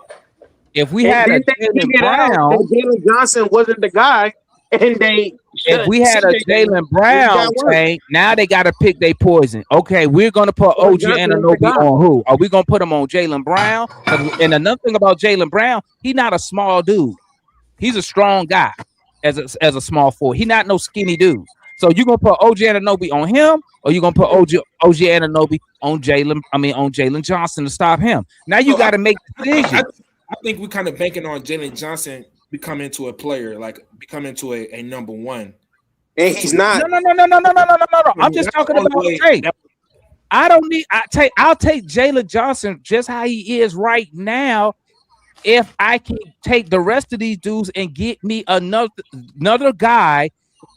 If we had a Jaylen Brown, Jalen Johnson wasn't the guy, and if we had a Jaylen Brown tank, now they got to pick their poison. Okay, we're gonna put OG Anunoby on who? Are we gonna put him on Jaylen Brown? And another thing about Jaylen Brown, he's not a small dude. He's a strong guy as a small forward. He's not no skinny dude. So you gonna put OG Anunoby on him, or you gonna put OG Anunoby on Jalen Johnson to stop him? Now you got to make the decision. I think we're kind of banking on Jalen Johnson becoming into a player, like becoming into a number one. And he's not. No. I'm just talking about trade. I'll take Jalen Johnson just how he is right now. If I can take the rest of these dudes and get me another guy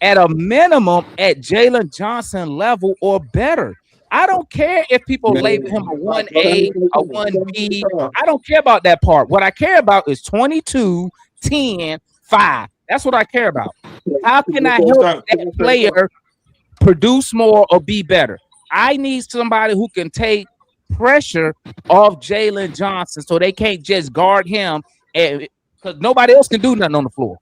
at a minimum at Jalen Johnson level or better. I don't care if people label him a 1A, a 1B. I don't care about that part. What I care about is 22, 10, 5. That's what I care about. How can I help that player produce more or be better? I need somebody who can take pressure off Jalen Johnson so they can't just guard him, because nobody else can do nothing on the floor.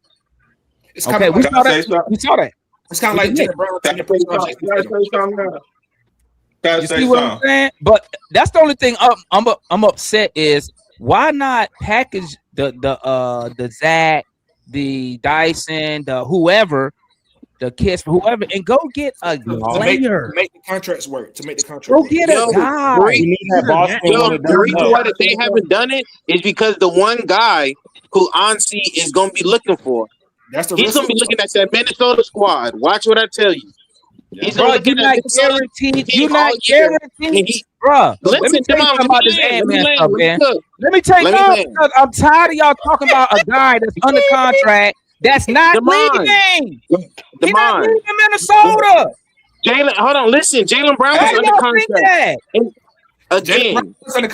Okay, we saw that. We saw that. It's kind of like Jalen Brown. You see what I'm saying? But that's the only thing I'm upset is why not package the Zach, the Dyson, the whoever, the kids, whoever, and go get a player. Make the contracts work. To make the contract go get a guy. The reason why they haven't done it is because the one guy who Ansi is going to be looking for, he's going to be looking at that Minnesota squad. Watch what I tell you. He's bro, you're not guaranteed. You're not guaranteed, bro. Let me tell you something about this Ant-Man stuff, man. Let me tell you, because I'm tired of y'all talking about a guy that's under contract that's not leaving. He's not leaving Minnesota. Jalen, hold on, listen. Jalen Brown was under contract. Again, he's going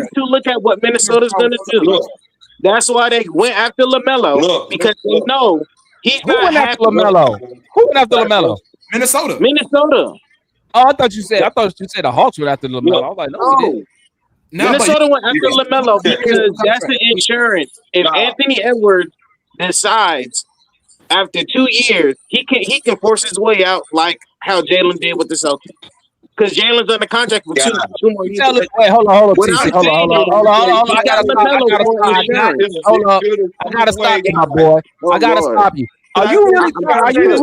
to look at what Minnesota's going to do. That's why they went after LaMelo, because they know. Who went after LaMelo? Who went after LaMelo? Minnesota. Minnesota. Oh, I thought you said the Hawks went after LaMelo. I was like, no, he didn't. Minnesota went after LaMelo because that's the insurance. If Anthony Edwards decides after 2 years he can force his way out like how Jalen did with the Celtics. Because Jalen's under contract for two more years. Wait, hold on, TC. Hold on. I gotta stop. I gotta stop you, my boy. I gotta stop you. Are you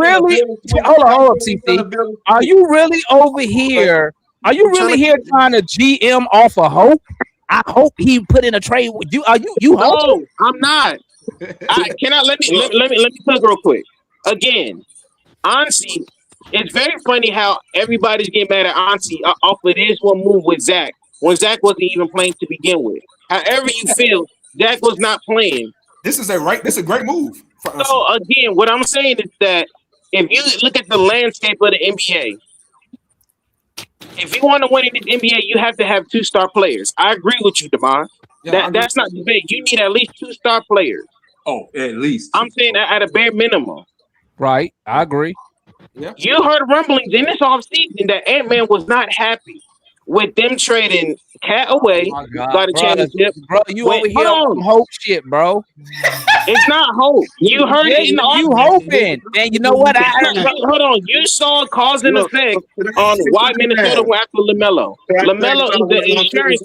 really? Hold on, TC. Are you really over here? Are you really here trying to GM off of Hope? I hope he put in a trade with you. Are you? No, I'm not. Let me talk real quick. Again, Ansi. It's very funny how everybody's getting mad at Ansi off of this one move with Zach when Zach wasn't even playing to begin with. However you feel, Zach was not playing. This is a great move. So again, what I'm saying is that if you look at the landscape of the NBA, if you want to win in the NBA, you have to have 2-star players. I agree with you, Devon. That's not debate. You need at least 2-star players. Oh, at least. I'm saying that at a bare minimum. Right, I agree. Yeah. You heard rumblings in this offseason that Ant-Man was not happy with them trading Cat away by the championship. Bro, you over here on some hope shit, bro. It's not hope. You heard it in the you hoping. And you know what? Hold on. You saw cause and effect on why Minnesota went after LaMelo. LaMelo is the insurance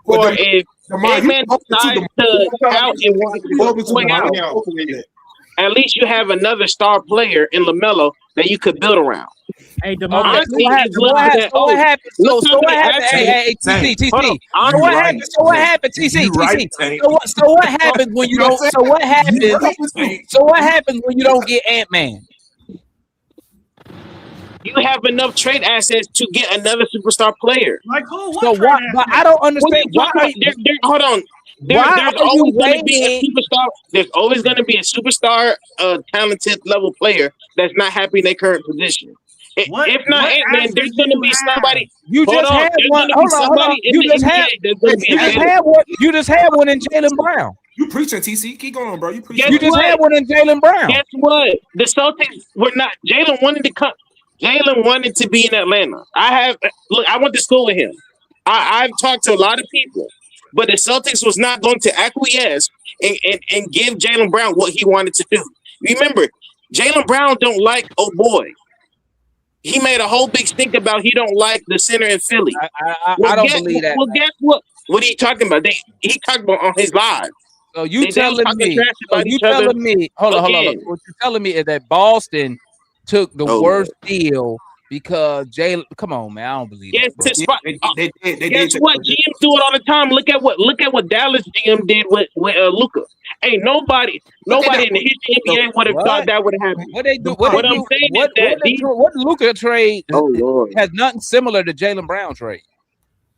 for if Ant-Man decides to out and want to swing out. At least you have another star player in LaMelo that you could build around. Hey, DeMar, what happened? So what happened? Hey, TC. So what happened, TC? So what happens when you don't? So what happens? So what happens when you don't get Ant-Man? You have enough trade assets to get another superstar player. Like who? So why? But I don't understand why. Hold on. There's always going to be a superstar. There's always going to be a superstar, talented level player that's not happy in their current position. If not Ant-Man, there's going to be somebody. You just had one. Hold on. You just had one in Jaylen Brown. You preaching, TC? Keep going, bro. You preaching. You just had one in Jaylen Brown. Guess what? The Celtics were not. Jalen wanted to come. Jalen wanted to be in Atlanta. I went to school with him. I've talked to a lot of people. But the Celtics was not going to acquiesce and give Jaylen Brown what he wanted to do. Remember, Jaylen Brown don't like boy. He made a whole big stink about he don't like the center in Philly. I don't believe that. Well, guess what? What are you talking about? He talked about on his live. So you telling me? Hold on. What you're telling me is that Boston took the worst deal. Because Jalen, come on, man, I don't believe it. They Guess what? GMs do it all the time. Look at what Dallas GM did with Luka. Ain't nobody in the history of the NBA would have thought that would have happened. What they do? What Luka trade has nothing similar to Jaylen Brown trade.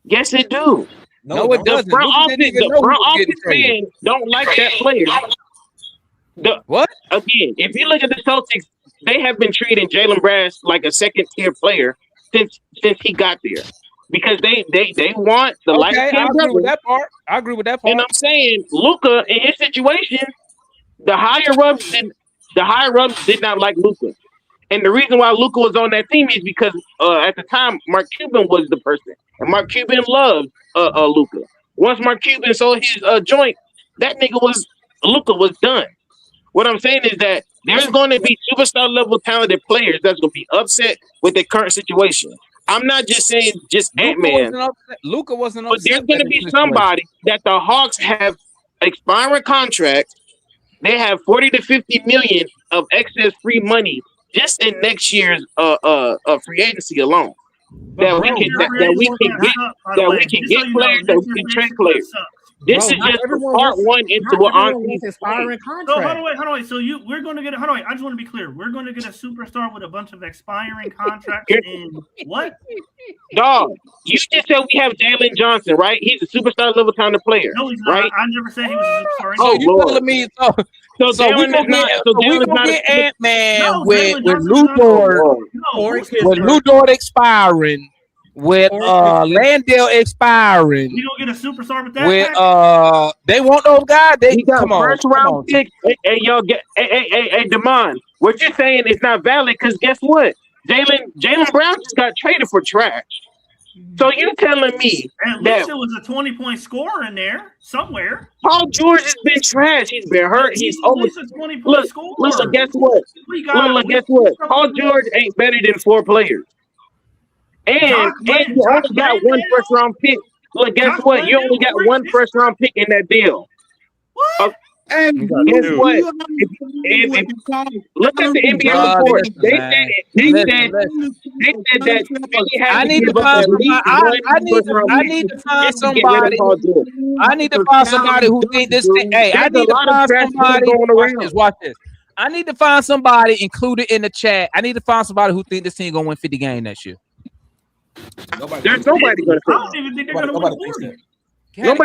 Yes, it do. No, it doesn't. The front office man don't like that player. What? Again, if you look at the Celtics, they have been treating Jalen Brand like a second-tier player since he got there. Because they want the light Okay, I skin agree with brother. that part. I agree with that part. And I'm saying Luka in his situation, the higher ups did not like Luka. And the reason why Luka was on that team is because at the time Mark Cuban was the person. And Mark Cuban loved Luka. Once Mark Cuban sold his joint, that Luka was done. What I'm saying is that there's going to be superstar level talented players that's going to be upset with their current situation. I'm not just saying just Ant-Man. Luka wasn't But upset. there's going to be somebody that the Hawks have expiring contracts. They have 40 to 50 million of excess free money just in next year's free agency alone. That we can get players, that we can trade players. This is just part one into what Anthony's expiring So contract. hold on, wait. So we're going to get. Hold on, wait. I just want to be clear. We're going to get a superstar with a bunch of expiring contracts. In what? Dog, you just said we have Jalen Johnson, right? He's a superstar level talented player, No, he's not. right? I never said he was a superstar. So you Lord. telling me So so we Jalen gonna is not. get So we Jalen's gonna not get a Ant-Man No, with Jalen Johnson's Lou not. Dort No, with Lou Dort expiring, with Landale expiring, you don't get a superstar with that. with package? they want those guys. They He got come a on, first come round on. pick. Hey, y'all get hey, Damon. What you're saying is not valid because guess what? Jalen Brown just got traded for trash. So you telling me At that least it was a 20-point scorer in there somewhere. Paul George has been trash? He's been hurt. He's at over. least a 20-point scorer. Look, guess what? We got. Look, guess what? Paul George ain't better than 4 players. And you only got one first round pick. Look, guess what? You only got one first round pick in that deal. And guess what? If look at the NBA report. They said that they had I to need to give up find at least somebody. one first round I pick need to find just to get rid somebody. of Paul George. I need to find somebody who think this thing. Hey, I There's a need to lot of find trash somebody. going Watch around. this. Watch this. I need to find somebody included in the chat. I need to find somebody who think this team gonna win 50 games next year. There's nobody going to I don't even think they're going to win 40. Can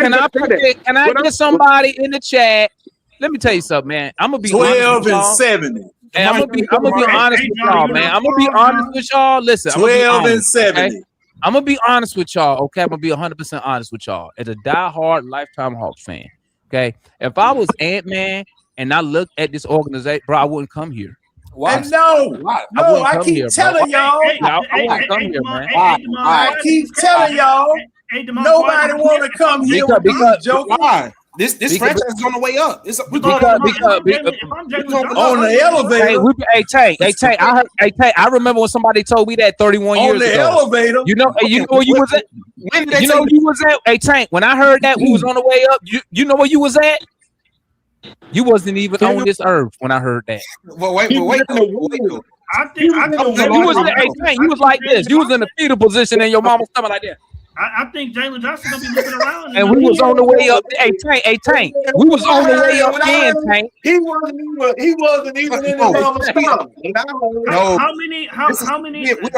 I get somebody in the chat? Let me tell you something, man. I'm gonna be 12 and honest 70. and I'm gonna be honest with y'all, man. I'm gonna be honest with y'all. Listen, 12 and 70. Okay? I'm gonna be honest with y'all. Okay, I'm gonna be 100% honest with y'all. As a diehard lifetime Hawks fan, okay, if I was Ant-Man and I looked at this organization, bro, I wouldn't come here. Why? No, I keep telling y'all. I keep telling y'all. Nobody want to come here with these jokers. Why? This franchise is on the way up. We're on the elevator. Hey, Tank. I remember when somebody told me that 31 years ago. On the elevator. You know where you was at. You know where you was at. Hey, Tank. When I heard that we was on the way up, you know where you was at. You wasn't even on this earth when I heard that. Well, wait. I think you was Tank. You was like this. You was in the fetal position in your mama's stomach like that. I think Jalen Johnson gonna be looking around, and we was on the way up. Hey Tank, we was on the way up again, Tank. He wasn't even in the mama's stomach. No. How many? We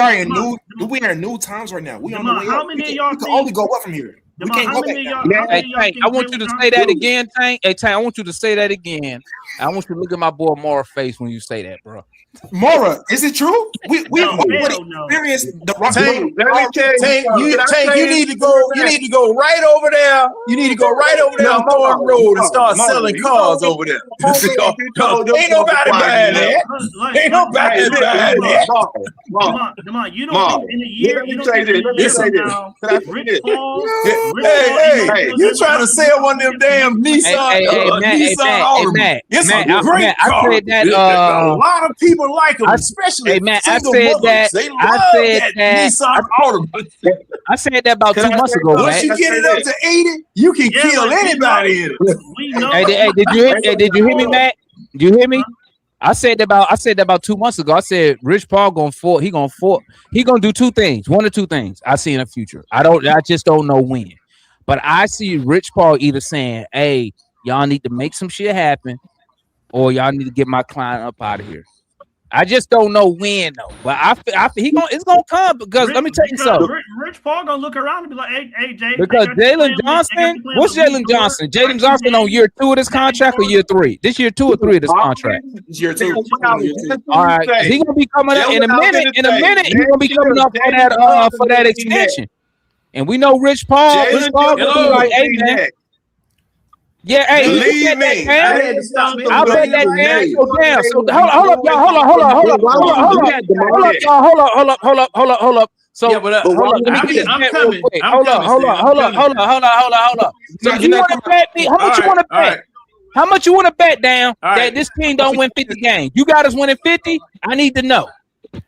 are in new times right now. We on the way how up. many of y'all we can only go up from here. We can't go back down. Hey Tank, I want you to say that again, Tank. Hey Tank, I want you to say that again. I want you to look at my boy Mara's face when you say that, bro. Mara, is it true? We experienced the Tank, you need to go right over there. You need to go right over there on Thorn Road and start selling cars over there. Ain't nobody buying that. Ain't nobody buying that. Demond, you don't think in a year, you don't think in a year from now, Rich Paul, Hey, you trying to sell one of them damn Nissan Altima. It's a great car. A lot of people like them, especially single mothers. They love that Nissan Altima. I said that about 2 months ago. Once you get it up to 80, you can kill anybody in it. Hey, did you hear me, Matt? Did you hear me? I said that about 2 months ago. I said Rich Paul he gonna do two things. One or two things I see in the future. I just don't know when. But I see Rich Paul either saying, hey, y'all need to make some shit happen, or y'all need to get my client up out of here. I just don't know when though. But it's gonna come because let me tell you something. Rich Paul gonna look around and be like, "Hey, Jay." Because Jalen Johnson, what's Jalen Johnson? Jalen Johnson on year 2 of this contract or year 3? This year 2 or 3 of this contract? It's year 2. All right, he gonna be coming up in a minute. In a minute, he gonna be coming up for that extension. And we know Rich Paul. Rich Paul gonna be like, "Hey man." Yeah, hey, believe me. I'll bet that damn. So damn. So hold up, y'all. Hold up. So hold up. So you want to bet me? How much you want to bet? How much you want to bet down that this team don't win 50 games? You got us winning 50? I need to know.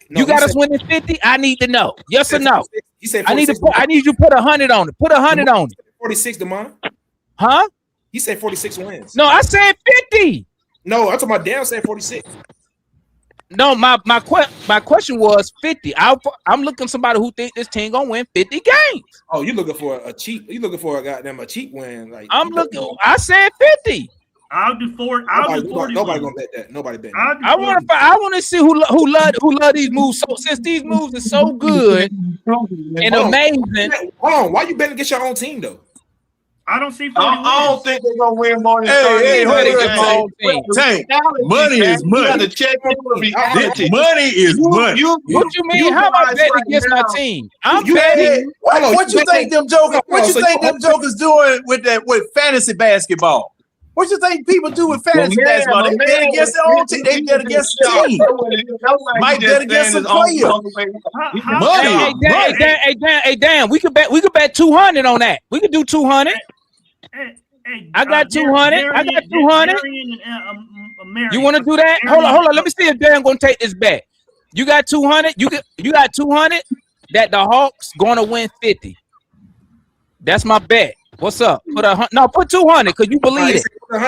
You got us winning 50? I need to know. Yes or no? I need you to put 100 on it. Put 100 on it. 46, Demond. Huh? He said 46 wins. No, I said 50. No, I'm talking about Dan said 46. No, my question was 50. I'm looking for somebody who think this team gonna win 50 games. Oh, you looking for a cheap? You looking for a cheap win? Like I said 50. I'll do 40. Nobody gonna bet that. Nobody bet. I want to see who love these moves. So since these moves are so good and amazing, hold on. Why you betting against your own team though? I don't see. I don't think they're gonna win more than 30. Tank. Money is money. Money is money. What you mean? How am I betting against my team? I'm betting. What you think them jokers? What you think them jokers doing with fantasy basketball? What you think people do with fantasy basketball? They bet against their own team. They bet against the team. Might bet against some players. Hey, Dan, we could bet 200 on that. We could do 200. I got 200. I got 200. You want to do that? Hold on. Let me see if Dan gonna take this bet. You got 200. You got 200 that the Hawks gonna win 50. That's my bet. What's up? Put 200 because you believe it.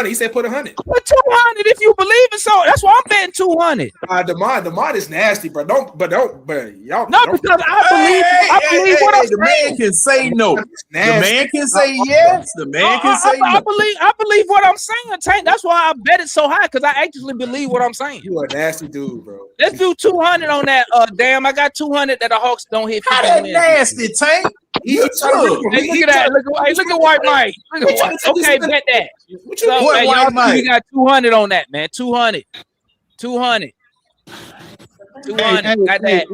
He said put 100. Put 200 if you believe it. So that's why I'm betting 200. Demond is nasty, bro. Y'all. No, because I believe what I'm saying. The man can say no. The man can say yes. The man can say no. I believe what I'm saying, Tank. That's why I bet it so high because I actually believe what I'm saying. You a nasty dude, bro. Let's do 200 on that. Damn, I got 200 that the Hawks don't hit. How that nasty, Tank? Hey, look at that. Look at White Mike. Okay, bet that. You got 200 on that, man. 200. 200. 200. Got that.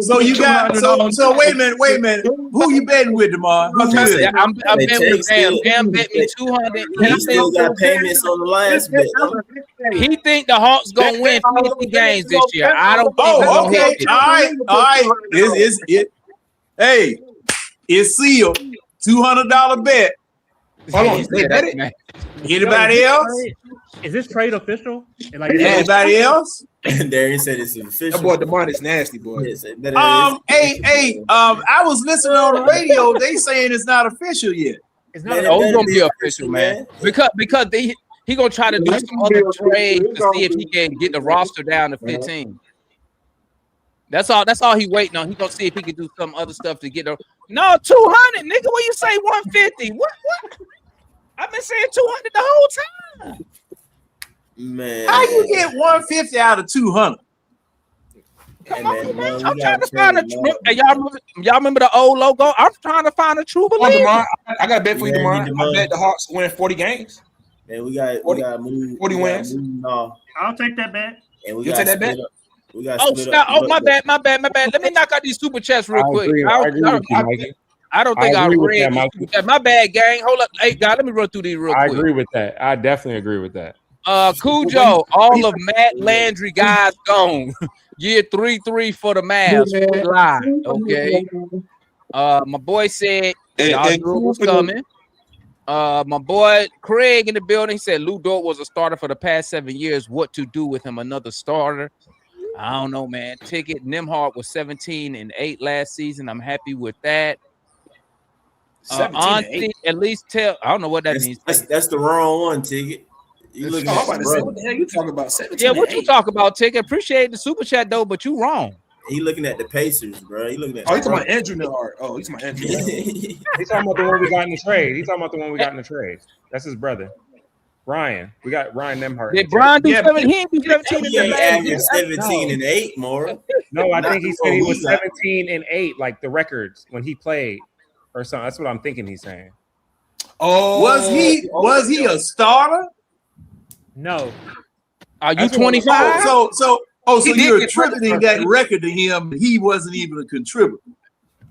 So you got so wait a minute. Who you betting with, DeMar? I'm betting with Sam. Sam bet me 200. He still got payments on the last bet. He think the Hawks gonna win 50 games this year. I don't think they're gonna hit it. All right. Hey, it's sealed. $200 bet. Hold on. Anybody else? Is this trade official? Anybody else? Darius said it's official. That boy Demond is nasty, boy. I was listening on the radio. They saying it's not official yet. It's not. It's gonna be official, man. Because he gonna try to do some other trades to see if he can get the roster down to 15. That's all he waiting on. He gonna see if he can do some other stuff to get the 200, nigga. What you say 150? What? I've been saying 200 the whole time. Man, how you get 150 out of 200? Come on, man. I'm trying to find a true. Hey, y'all remember the old logo? I'm trying to find a true believer. I got a bet for you, Demond. I bet the Hawks win 40 games. Man, we got 40 wins. I'll take that bet. And we you take that bet. My bad. Let me knock out these super chats real quick. I don't think I read. My bad, gang. Hold up. Hey, God, let me run through these real quick. I agree with that. I definitely agree with that. Cujo, all of Matt Landry guys gone. Year 3-3 for the Mavs. Lie. Okay. My boy said y'all knew it was coming. My boy Craig in the building, he said Lou Dort was a starter for the past 7 years. What to do with him? Another starter? I don't know, man. Ticket Nembhard was 17-8 last season. I'm happy with that. At least tell. I don't know what that means. That's the wrong one, Ticket. You looking at what the hell you talking about? 17 yeah, what you talk about, Ticket? Appreciate the super chat though, but you wrong. He looking at the Pacers, bro. He looking at. Oh, he's talking about Andrew Nembhard. Oh, he's talking about Andrew. He's talking about the one we got in the trade. That's his brother. Ryan. We got Ryan Nembhard. Did Brian do 17? He ain't do 17 He ain't averaged 17 and 8 more. No, I Not think he before said he we was got- 17 and 8, like the records when he played or something. That's what I'm thinking he's saying. Oh, was he a starter? No. Are you That's what- 25? So He did you're get attributing first. that record to him. He wasn't even a contributor.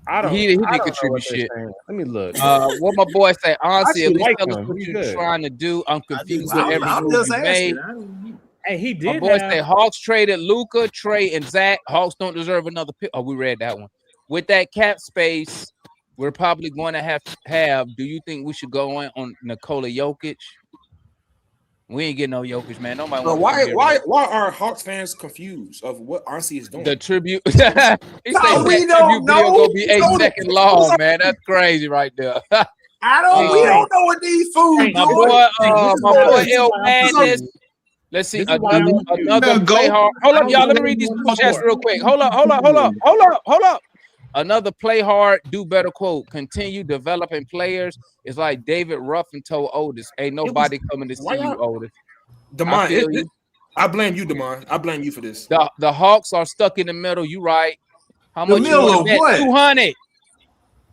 I don't. He I did don't know contribute what they're shit. saying. Let me look. What my boy say? Honestly, at actually least like tell us him. what He's you're good. trying to do. I'm confused I'm- with every I'm move just you asking. made. Hey, he My did boy have. say Hawks traded Luka, Trey, and Zach. Hawks don't deserve another pick. Oh, we read that one. With that cap space, we're probably going to have. Do you think we should go on Nikola Jokic? We ain't getting no Jokic, man. Nobody But wants to why are Hawks fans confused of what RC is doing? the tribute. He said that we tribute don't video know. gonna be We 8 don't seconds know. long, man. That's crazy right there. We don't know what these fools My doing. boy El Madness. Let's see another play hard. Hold up, y'all. Let me read these super chats real quick. Hold up. Another play hard, do better quote. Continue developing players. It's like David Ruffin told Otis, ain't nobody coming to see you, Otis. I feel you. I blame you, Demar. I blame you for this. The Hawks are stuck in the middle. You right. How The much you middle want of to bet? what? 200.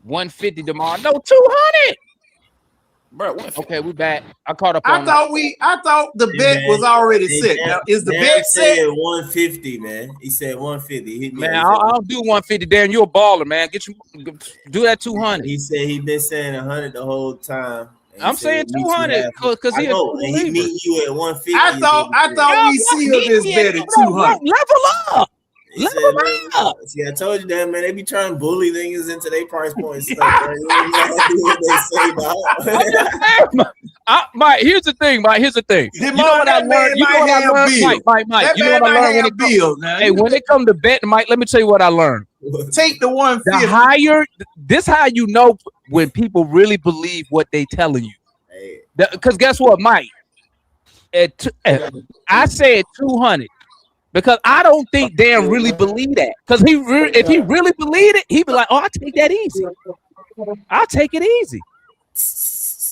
150, Demar. No, 200. Bro, okay, we back. I caught up I on thought the bet was already set. Now, is the bet set? said 150, man. He said 150. He hit me Man, up. He said I'll do 150. Darren, you a baller, man. Do that 200. He said he been saying 100 the whole time. And he I'm said saying he'd meet you 200 halfway. because I he a know, true and he believer. meet you at 150. I thought we sealed this bet at 200. Level up. He said, man, see, I told you that, man. They be trying to bully niggas into their price points. Stuff, bro. You don't know how to do what they say, dog. Mike, here's the thing, Mike. Here's the thing. You know what I learned? You know what I learned? Mike. You know what I learned when it comes? Hey, when it comes to betting, Mike, let me tell you what I learned. Take the 150. The higher, this how you know when people really believe what they telling you. Because guess what, Mike? I said 200 because I don't think Dan really believe that. Because if he really believed it, he'd be like, "Oh, I'll take that easy. I'll take it easy."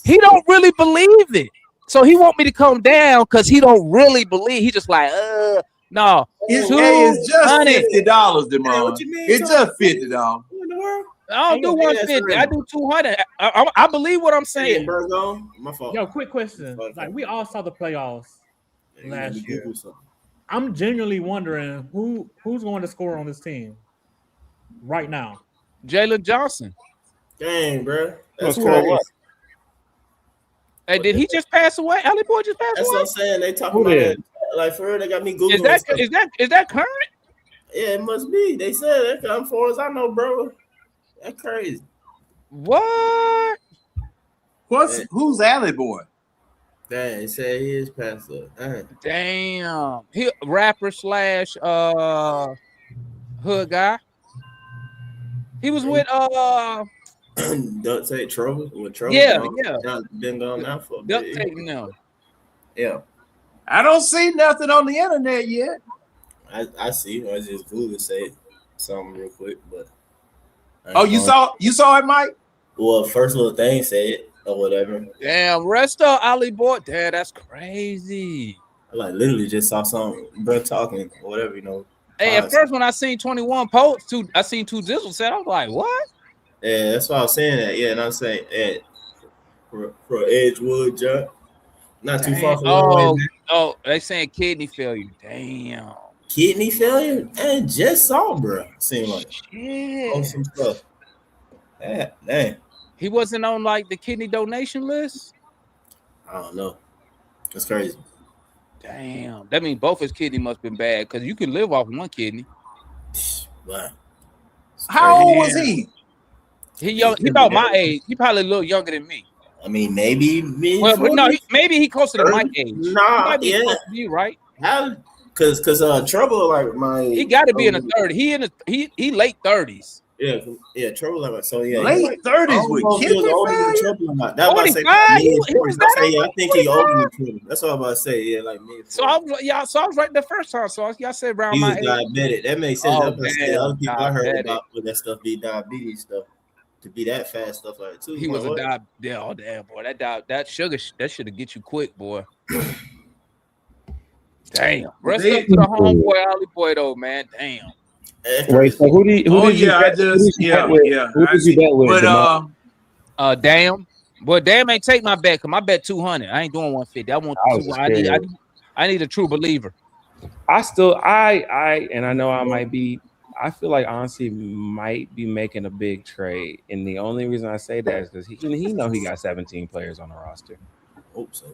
He don't really believe it, so he want me to come down because he don't really believe. He just like, no. It's just $50, Demar. It's just $50. I don't do 150. I do 200. I believe what I'm saying. My fault. Yo, quick question. Like we all saw the playoffs last year. I'm genuinely wondering who's going to score on this team right now. Jalen Johnson. Dang, bro. That's That's crazy. what? Hey, did he just pass away? Ali Boy just passed That's away. what I'm saying. They talking Who about did? it. Like for real, they got me googling. Is that current? Yeah, it must be. They said that. As far as I know, bro. That's crazy. What? Who's Alley Boy? Dang, he said he is passed up. Damn. He rapper slash hood guy. He was with Duct tape trouble with trouble. Yeah. Been gone now for a Duct bit. tape now. Yeah. I don't see nothing on the internet yet. I see. I just Google say something real quick, but You saw it, Mike? Well, first little thing said or whatever. Damn, rest up, Ali Boy. Damn, that's crazy. I like literally just saw some bro talking or whatever, you know. Hey, at first when I seen 21 posts, I seen 2 Dizzle said, I was like, what? Yeah, that's why I was saying that. Yeah, and I'm saying for Edgewood, John. Not too far from they saying kidney failure. Damn. Kidney failure? And just saw, bro. Seemed like Shit. some stuff. Yeah, dang. He wasn't on like the kidney donation list? I don't know. That's crazy. Damn. That means both his kidney must have been bad because you can live off one kidney. Wow. How old was he? He about my age. He probably a little younger than me. I mean, maybe Well, but no, maybe he closer to my age. He Nah, might be yeah. close to you, right? How? Cause trouble like my. He got to be in the 30s. He late 30s. Yeah, trouble like so. Yeah, late 30s with kidney failure. That's what I say. 45? He was that I think he older than Trouble. That's what I'm about to say. Yeah, like me. So I was right the first time. So y'all said around He my was age. diabetic. That makes sense. Oh, That's what I said. damn, Other people I heard diabetic. about with that stuff be diabetes stuff. To be that fast stuff like that too. He was a oh damn boy. That sugar that should have get you quick, boy. Damn. Rest up to the homeboy Ollie Boy though, man. Damn. Wait, so who did you bet? Who did you bet with? Damn. Well, damn ain't take my bet because my bet 200. I ain't doing 150. I want I need a true believer. I know I might be. I feel like honestly might be making a big trade, and the only reason I say that is because he know he got 17 players on the roster. Hope so.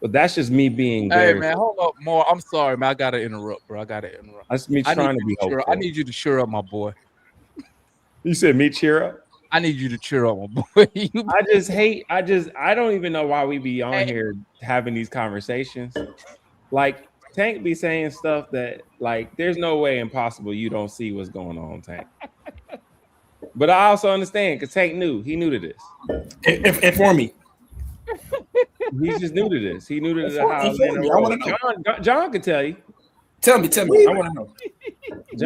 But that's just me being. Hey man, hold up, more. I'm sorry, man. I gotta interrupt, bro. That's me trying to be hopeful. I need you to cheer up, my boy. You said me cheer up? I need you to cheer up, my boy. I don't even know why we be on here having these conversations. Like Tank be saying stuff that like there's no way impossible you don't see what's going on, Tank. But I also understand because Tank knew to this. Inform me. He's just new to this. He knew to how Atlanta rolls. John can tell you. Tell me. I want to know.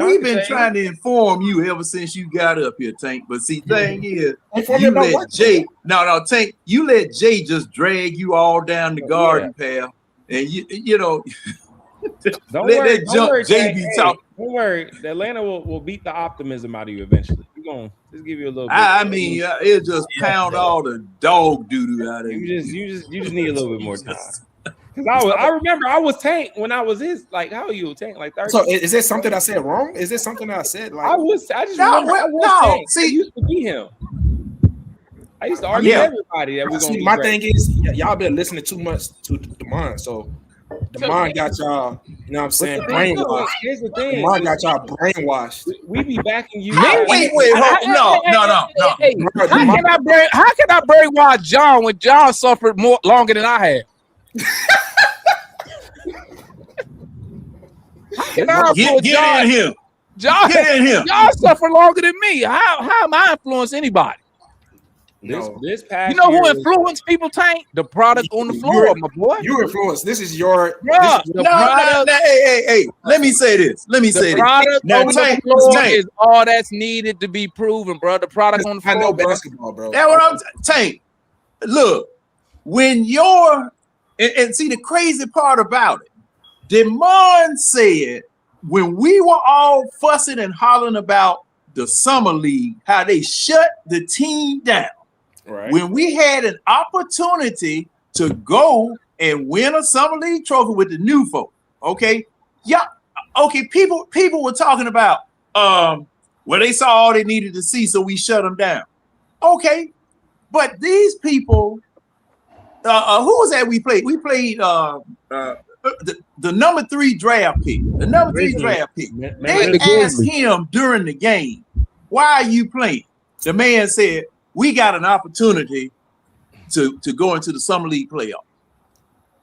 We've been trying to inform you ever since you got up here, Tank. But see, thing is, you let Jay. No, Tank. You let Jay just drag you all down the garden path, and you know. Don't let worry, JB talk. Don't worry. Atlanta will beat the optimism out of you eventually. We're gonna just give you a little bit. I mean, it'll just pound all the dog doo-doo out of you. You just need a little bit more time. Because I remember I was Tank when I was his. Like, how are you, Tank? Like 30. So is there something I said wrong? Is there something I said? Like I just remember I was Tank. See, I used to be him. I used to argue with everybody that we're gonna. My thing is, y'all been listening too much to Demond, so. Demond got y'all, you know what I'm saying, brainwashed. Here's the thing. Demond got y'all brainwashed. We be backing you. Wait, no. How can I brainwash John when John suffered longer than I have? Get in here. John, get in here. Y'all suffer longer than me. How am I influencing anybody? This past you know who influenced people, Tank? The product on the floor, my boy. You influenced. This is your. No. Hey. Let me say this. The product on the floor is all that's needed to be proven, bro. The product on the floor. I know basketball, bro. That's what I'm Tank. Look, when you're and see the crazy part about it, Demond said when we were all fussing and hollering about the summer league, how they shut the team down. Right. When we had an opportunity to go and win a summer league trophy with the new folk, okay, people were talking about well, they saw all they needed to see, so we shut them down. Okay, but these people, who was that we played? We played the number 3 draft pick. The number 3 draft pick. They asked him during the game, "Why are you playing?" The man said, "We got an opportunity to go into the summer league playoff."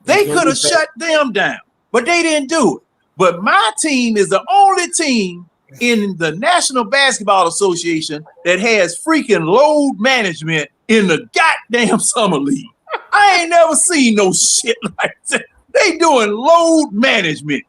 They could have shut them down, but they didn't do it. But my team is the only team in the National Basketball Association that has freaking load management in the goddamn summer league. I ain't never seen no shit like that. They doing load management.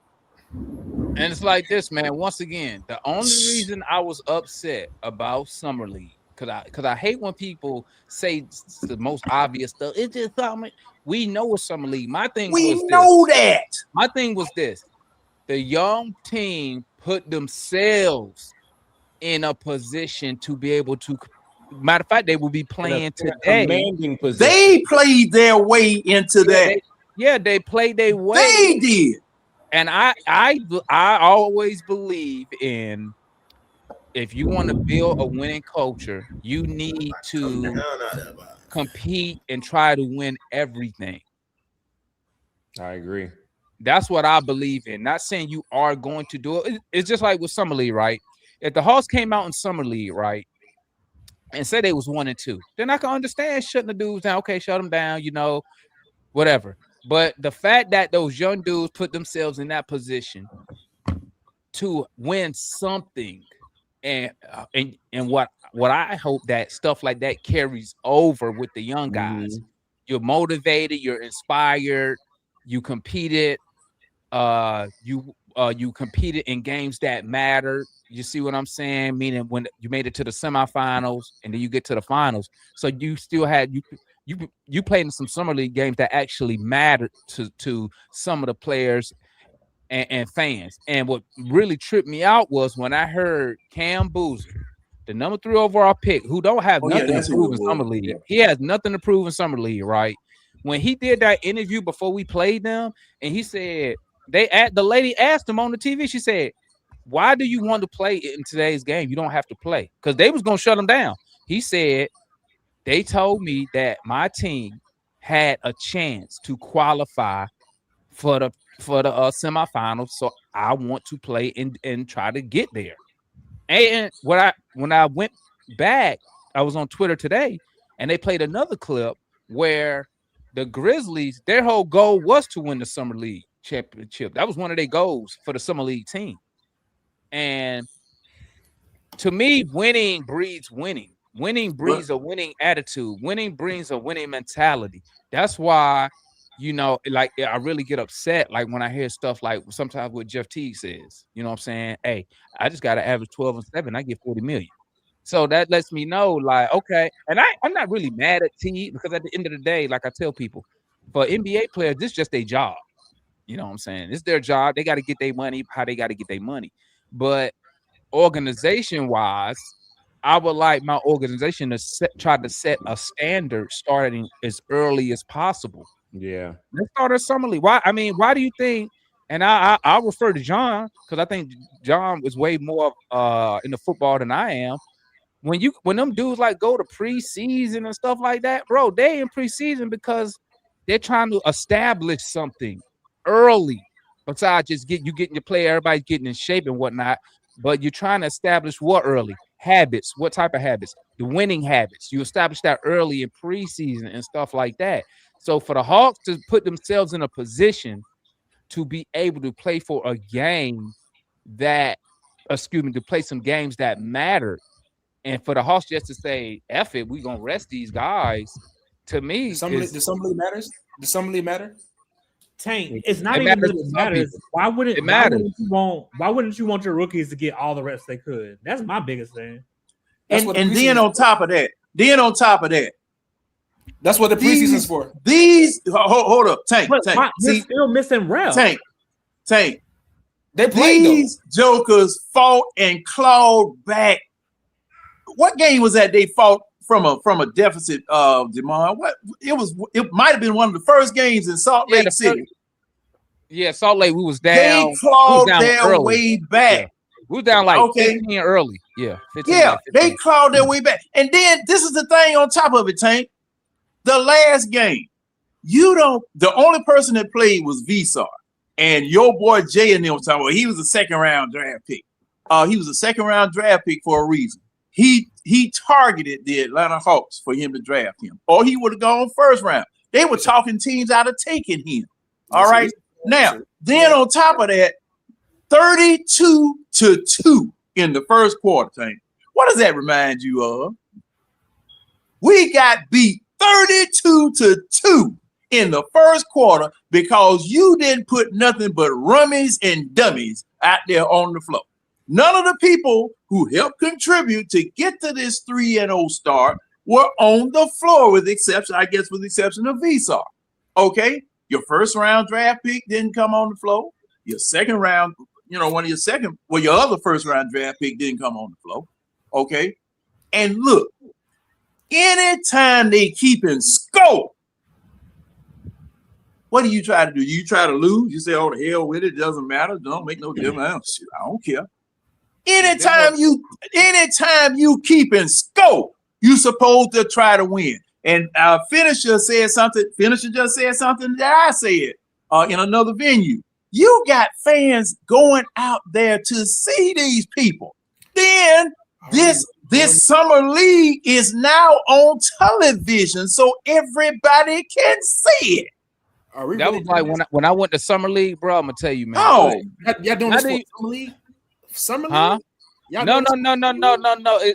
And it's like this, man. Once again, the only reason I was upset about summer league, because I hate when people say the most obvious stuff. It's just something we know it's summer league. My thing was this. The young team put themselves in a position to be able to. Matter of fact, they will be playing today. They played their way into that. They played their way. They did. And I always believe in, if you want to build a winning culture, you need to compete and try to win everything. I agree. That's what I believe in. Not saying you are going to do it. It's just like with Summer League, right? If the Hawks came out in Summer League, right, and say they was 1-2, then I can understand shutting the dudes down. Okay, shut them down, whatever. But the fact that those young dudes put themselves in that position to win something, and what I hope that stuff like that carries over with the young guys. Mm-hmm. You're motivated, you're inspired, you competed, you competed in games that matter. You see what I'm saying? Meaning when you made it to the semifinals and then you get to the finals, so you still had you played in some summer league games that actually mattered to some of the players and fans. And what really tripped me out was when I heard Cam Boozer, the number 3 overall pick, who don't have nothing to prove in summer league. Yeah. He has nothing to prove in summer league, right? When he did that interview before we played them, and he said the lady asked him on the TV, she said, "Why do you want to play in today's game? You don't have to play," because they was gonna shut him down. He said, "They told me that my team had a chance to qualify for the semifinals, so I want to play and try to get there." And when I went back, I was on Twitter today, and they played another clip where the Grizzlies, their whole goal was to win the summer league championship. That was one of their goals for the summer league team. And to me, winning breeds winning. Winning breeds a winning attitude. Winning brings a winning mentality. That's why, like I really get upset like when I hear stuff like sometimes what Jeff Teague says. You know what I'm saying? Hey, I just got to average 12 and 7. I get 40 million. So that lets me know, like, okay. And I'm not really mad at Teague because at the end of the day, like I tell people, for NBA players, this is just their job. You know what I'm saying? It's their job. They got to get their money, how they got to get their money. But organization-wise, I would like my organization to try to set a standard starting as early as possible. Yeah. Let's start a summer league. Why do you think, and I'll refer to John, because I think John was way more into football than I am. When them dudes like go to preseason and stuff like that, bro, they in preseason because they're trying to establish something early. Besides just getting your player, everybody's getting in shape and whatnot. But you're trying to establish what early? Habits. What type of habits? The winning habits. You establish that early in preseason and stuff like that. So for the Hawks to put themselves in a position to be able to play for a game to play some games that matter, and for the Hawks just to say, F it, we're going to rest these guys, to me, the summer league matters? Does summer league matter? Tank, it's not even that it matters. Why wouldn't you want your rookies to get all the reps they could? That's my biggest thing. And then on top of that, that's what the preseason's for. Hold up, Tank. They're still missing reps. Tank. They played these jokers fought and clawed back. What game was that they fought from a deficit of Demond? It might have been one of the first games in Salt Lake City. Salt Lake, we was down. They clawed their way back. Yeah. We was down like 15 early. Yeah. 15. They clawed their way back. And then this is the thing on top of it, Tank. The last game, the only person that played was Visar. And your boy Jay and them was talking about, he was a second-round draft pick. He was a second-round draft pick for a reason. He targeted the Atlanta Hawks for him to draft him, or he would have gone first round. They were talking teams out of taking him. All right. Now, then on top of that, 32-2 in the first quarter, Tank. What does that remind you of? We got beat 32-2 in the first quarter because you didn't put nothing but rummies and dummies out there on the floor. None of the people who helped contribute to get to this 3-0 start were on the floor, with the exception of Visar. Okay, your first round draft pick didn't come on the floor. Your second round, your other first round draft pick didn't come on the floor. Okay, and look, anytime they keep in score, what do you try to do? You try to lose. You say, "Oh, the hell with it. Doesn't matter. Don't make no difference. I don't care." Anytime you keep in score, you're supposed to try to win. And Finisher just said something that I said in another venue. You got fans going out there to see these people. Then this summer league is now on television, so everybody can see it. That was like when I went to summer league, bro. I'm gonna tell you, man. Oh, y'all doing this for summer league? Summer league? Huh? No.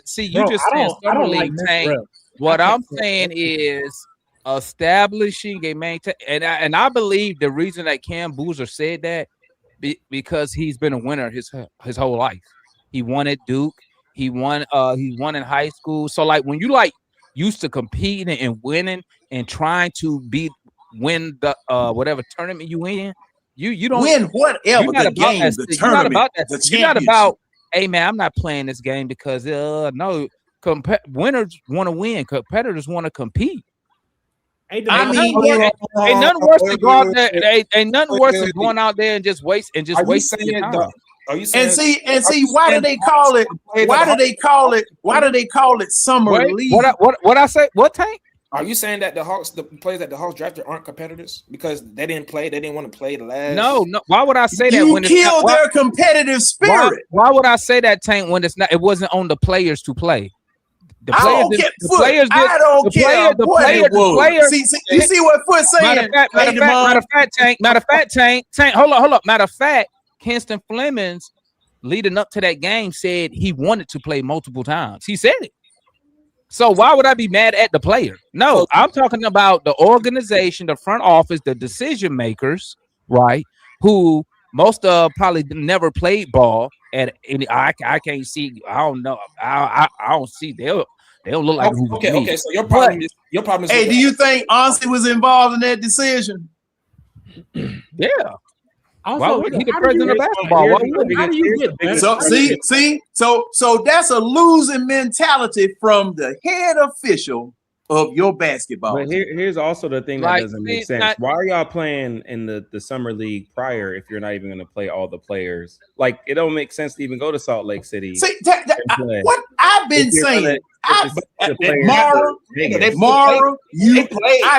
See, you just saying summer league, Tank. What I'm saying is establishing a maintain, and I believe the reason that Cam Boozer said that because he's been a winner his whole life. He won at Duke. He won in high school. So like when you used to competing and winning and trying to win the whatever tournament you in. You don't win whatever the game, the tournament, you're not about that. the You're not championship. about, hey man, I'm not playing this game because no, winners want to win, competitors want to compete. Ain't nothing worse than go out there. Ain't nothing worse than going out there and just wasting your time. And see, why do they call it? Why do they call it? Why do they call it summer league? What I say? What Tank? Are you saying that the players that the Hawks drafted aren't competitors because they didn't play? They didn't want to play the last. No. Why would I say that? You when kill their competitive spirit. Why would I say that, Tank? When it's not, it wasn't on the players to play. The players I don't care what it was. See, you see what Foot's saying? Matter of fact, Tank. Hold up. Matter of fact, Kinston Flemings, leading up to that game, said he wanted to play multiple times. He said it. So why would I be mad at the player? No, I'm talking about the organization, the front office, the decision makers, right? Who most of probably never played ball. And I can't see. I don't know. I don't see. They don't look like. Okay. So your problem is. Hey, do you think Onsi was involved in that decision? Yeah. Also, he the president of basketball. How do you get better? So that's a losing mentality from the head official of your basketball. But here's also the thing that doesn't make sense. Why are y'all playing in the summer league prior if you're not even going to play all the players? Like, it don't make sense to even go to Salt Lake City. See, what I've been saying, Mara, I've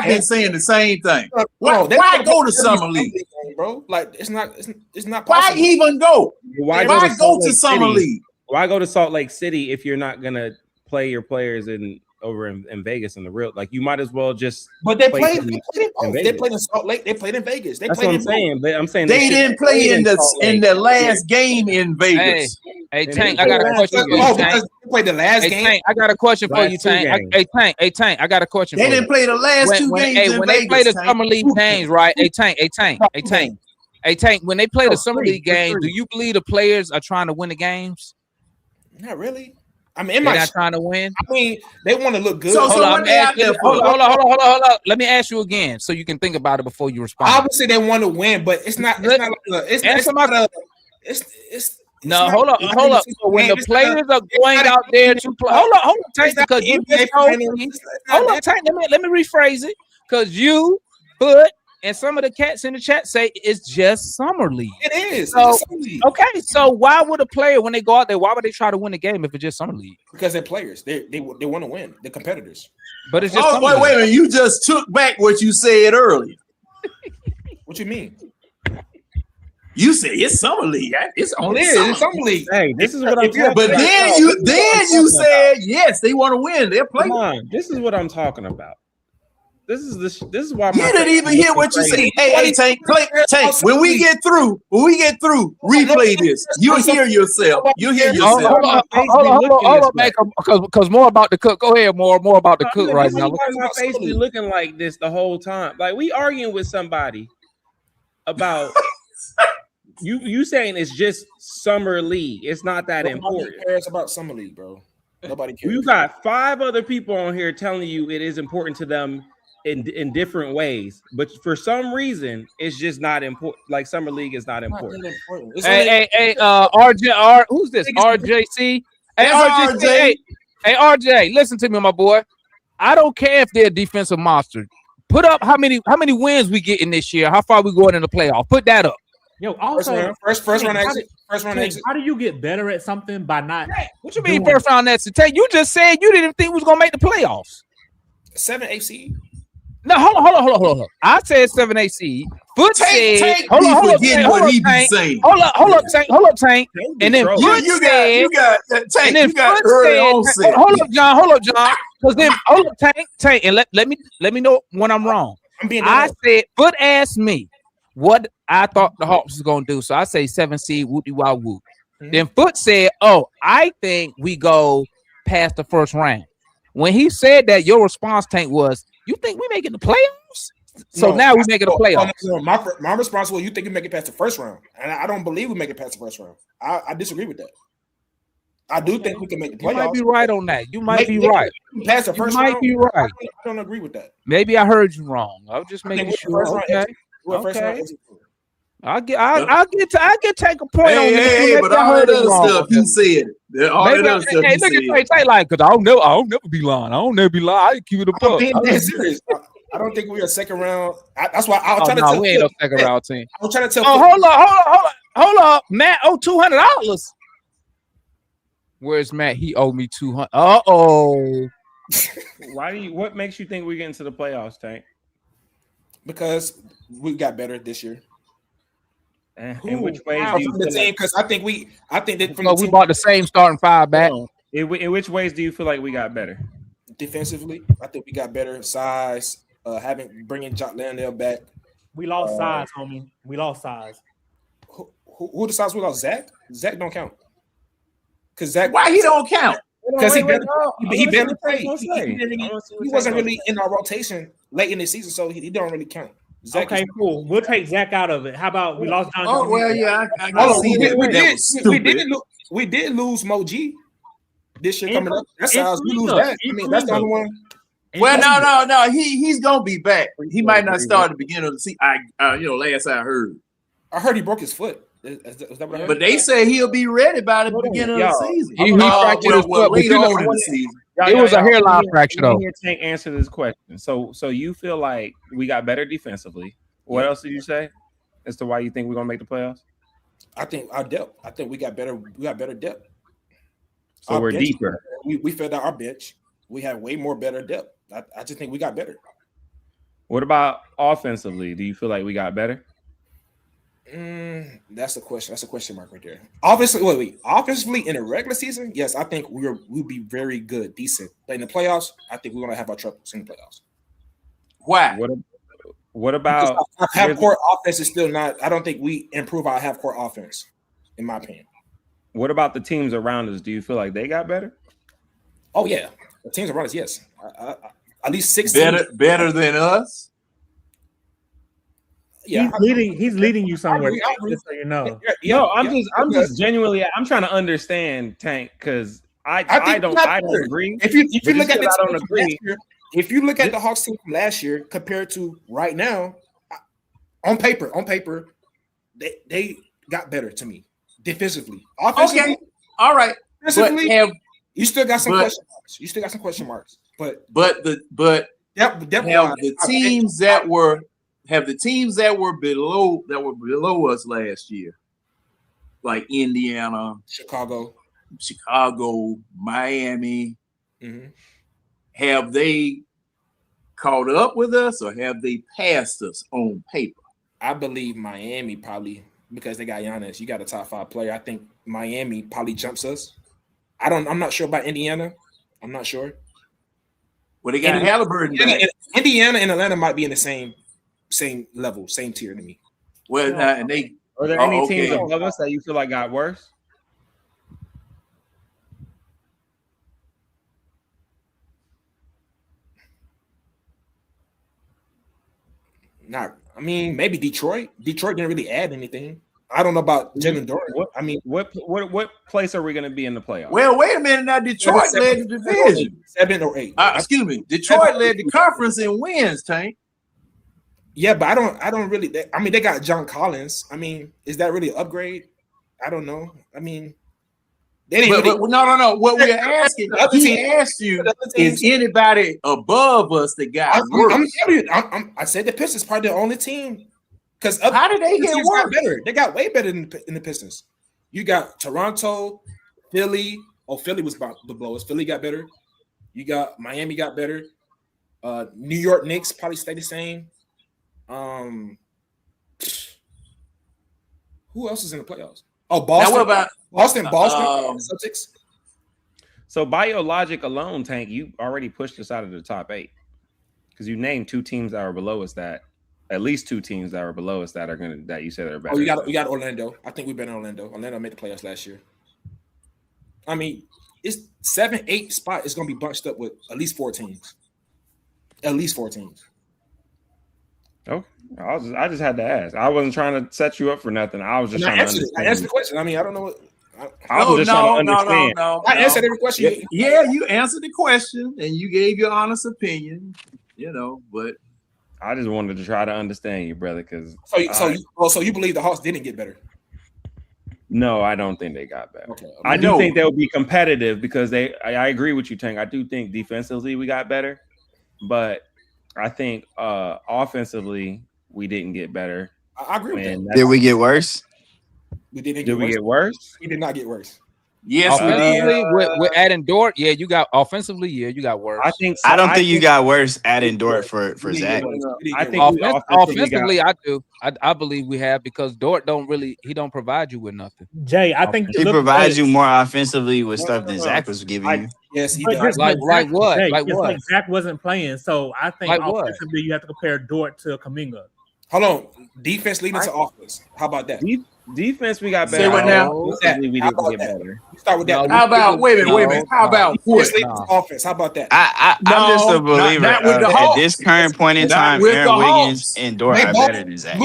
been saying the same thing. Why go to summer league, bro? Like, it's not possible. Why even go? Why go to summer league? Why go to Salt Lake City if you're not going to play your players over in Vegas in the real? Like, you might as well just. But they played in Salt Lake. They played in Vegas. That's what I'm saying. I'm saying they didn't play in the last game in Vegas. Hey Tank, I got a question for you. Tank. They played the last game. Tank, I got a question for you, Tank. Hey Tank, I got a question. They didn't play the last two games. When they play the summer league games, right? Hey Tank. When they play the summer league games, do you believe the players are trying to win the games? Not really. I mean, they're not trying to win. I mean, they want to look good. Hold on. Let me ask you again, so you can think about it before you respond. Obviously, they want to win, but it's not. Hold up. So when the players are going out there to play, hold on, Tank, because you just told me. Hold on, Tank. Let me rephrase it, because you put. And some of the cats in the chat say it's just summer league. It is. So, okay, so why would a player, when they go out there, why would they try to win the game if it's just summer league? Because they're players. They want to win. They're competitors. But it's just wait a minute. You just took back what you said earlier. What you mean? You said it's summer league. It's only it's summer league. Hey, this is what I'm talking about. But then you said yes, they want to win. They're playing. Come on, this is what I'm talking about. This is why you didn't even hear what you said. Hey, Tank. When we get through, replay this. You'll hear yourself. Hold on, because more about the cook. Go ahead, more about the cook right now. My face be looking like this the whole time. Like, we arguing with somebody about you saying it's just summer league. It's not that important. Nobody cares about summer league, bro. Nobody cares. You got 5 other people on here telling you it is important to them in different ways, but for some reason it's just not important. Like, summer league is not important. Hey, RJ, who's this? RJC. Hey, RJ, listen to me, my boy. I don't care if they're a defensive monster. Put up how many wins we getting this year. How far we going in the playoff? Put that up. Yo, also first round exit. How do you get better at something by not? What you mean first round exit? You just said you didn't think we was gonna make the playoffs. 7 AC. No, hold on. I said 7 AC. Foot said, hold up, Tank. And then Foot said, hold up, John. Because then hold up, Tank, and let me know when I'm wrong. I said, Foot asked me what I thought the Hawks was gonna do, so I say 7 seed, whoopty wow whoop. Then Foot said, I think we go past the first round. When he said that, your response, Tank, was, you think we making the playoffs? So now we making the playoffs. My response was, you think we make it past the first round, and I don't believe we make it past the first round. I disagree with that. I do think we can make the You playoffs. might be right on that. You might be Maybe right. Past the You first might round, be right. I don't agree with that. Maybe I heard you wrong. I was just I think making we're sure. first round Okay. exit. We're first round Okay. exit. I can take a point on this. Hey, Maybe but I all heard that it other wrong. stuff you said. All Maybe that other stuff hey, you look said. at Tay like, because I don't never be lying. I don't never be lying. I keep it a I'm buck. being dead serious. I don't think we're a second round. That's why I was trying to tell. We ain't no Flip. second round team. I was trying to tell. Oh, Flip. hold up, Matt. Oh, $200. Where's Matt? He owed me 200. Why do you? What makes you think we get into the playoffs, Tank? Because we got better this year. In which ways do you from the feel team? like, Because I think that from So the we team bought the same starting five back. in which ways do you feel like we got better? defensively, I think we got better size. Bringing Jock Landale back. We lost size, homie. We lost size. Who the size we lost? Zach? Zach don't count. Because Zach, why he don't count? Because he barely played. He wasn't really in our rotation late in the season, so he don't really count. Zach okay, cool. We'll take Zach out of it. How about we lost John? Oh well, yeah, I see that. We did lose Mo G this year coming up. That's and how we lose Kareem. that. I mean, that's the only one. Well, no. He's gonna be back. He might not start at the beginning of the season. Last I heard. I heard he broke his foot. Is that what I heard? But they say he'll be ready by the beginning of the season. He fractured his foot. Later on in the season. It was a hairline fracture, though. Tank answer this question. So you feel like we got better defensively. What else did you say as to why you think we're gonna make the playoffs? I think our depth. I think we got better. We got better depth. So Our we're bench, deeper. We filled out our bench. We have way more better depth. I just think we got better. What about offensively? Do you feel like we got better? That's the question. That's a question mark right there. Obviously, wait. Offensively in the regular season, yes, I think we'll be very good, decent. But in the playoffs, I think we're gonna have our troubles in the playoffs. Why? What about our half court offense is still not? I don't think we improve our half court offense, in my opinion. What about the teams around us? Do you feel like they got better? Oh yeah, the teams around us, yes. At least 6 better than us. Yeah, he's leading you somewhere. Just so you know. I'm just genuinely. I'm trying to understand Tank because I don't agree. If you look at I don't agree. If you look at the Hawks team from last year compared to right now, on paper, they got better to me defensively. Offensively, Okay, all right. Defensively, you still got some question marks. But have the teams that were below us last year, like Indiana, Chicago, Miami, have they caught up with us or have they passed us on paper? I believe Miami probably, because they got Giannis. You got a top 5 player. I think Miami probably jumps us. I'm not sure about Indiana. I'm not sure. Well, they got Halliburton back. Indiana and Atlanta might be in the same level, same tier to me. Well, and they are there any teams above us that you feel like got worse? Maybe Detroit. Detroit didn't really add anything. I don't know about Jalen Duren. What place are we going to be in the playoffs? Well, wait a minute. Now Detroit led the division. 7 or 8. Excuse me. Detroit led the conference in wins, Tank. Yeah, but I don't really. They got John Collins. Is that really an upgrade? I don't know. They didn't. No. What we're asking, he asked you, is anybody above us that got worse? I said the Pistons probably the only team. Because how did they get worse? They got way better than the Pistons. You got Toronto, Philly. Oh, Philly was about to blow us. Philly got better. You got Miami got better. New York Knicks probably stay the same. Who else is in the playoffs? Oh, Boston. Now what about Boston, Celtics. So by your logic alone, Tank, you already pushed us out of the top 8 because you named 2 teams that are below us at least 2 teams that are below us that you said are better. Oh, you got Orlando. I think we've been in Orlando. Orlando made the playoffs last year. It's 7, 8 spot is going to be bunched up with at least 4 teams. At least 4 teams. Oh, I just had to ask. I wasn't trying to set you up for nothing. I was just trying to understand. I answered the question. I don't know. I was just trying to understand. I answered every question. Yeah, you answered the question and you gave your honest opinion. But I just wanted to try to understand you, brother. Because so you believe the Hawks didn't get better? No, I don't think they got better. Okay. I do think they'll be competitive because I agree with you, Tank. I do think defensively we got better, but I think offensively we didn't get better. I agree with that. Did we get worse? We didn't Did we get worse? We did not get worse. Yes, offensively, with adding Dort, you got offensively, you got worse. I think so. I don't think you got worse adding Dort for Zach. I think offensively, I do. I believe we have because Dort he don't provide you with nothing. Jay, I think he provides you more offensively with stuff than Zach was giving you. Yes, he does. Like what? Jay, like what? Like Zach wasn't playing, so I think Like offensively you have to compare Dort to Kuminga. Hold on, defense leading to offense. How about that? Defense, we got better. Say what now? Offensively, we didn't get better. You start with that. How about wait a minute? How about defense leading to offense? How about that? I'm just a believer at this current point in time. Aaron Wiggins and Dort are better than Zach.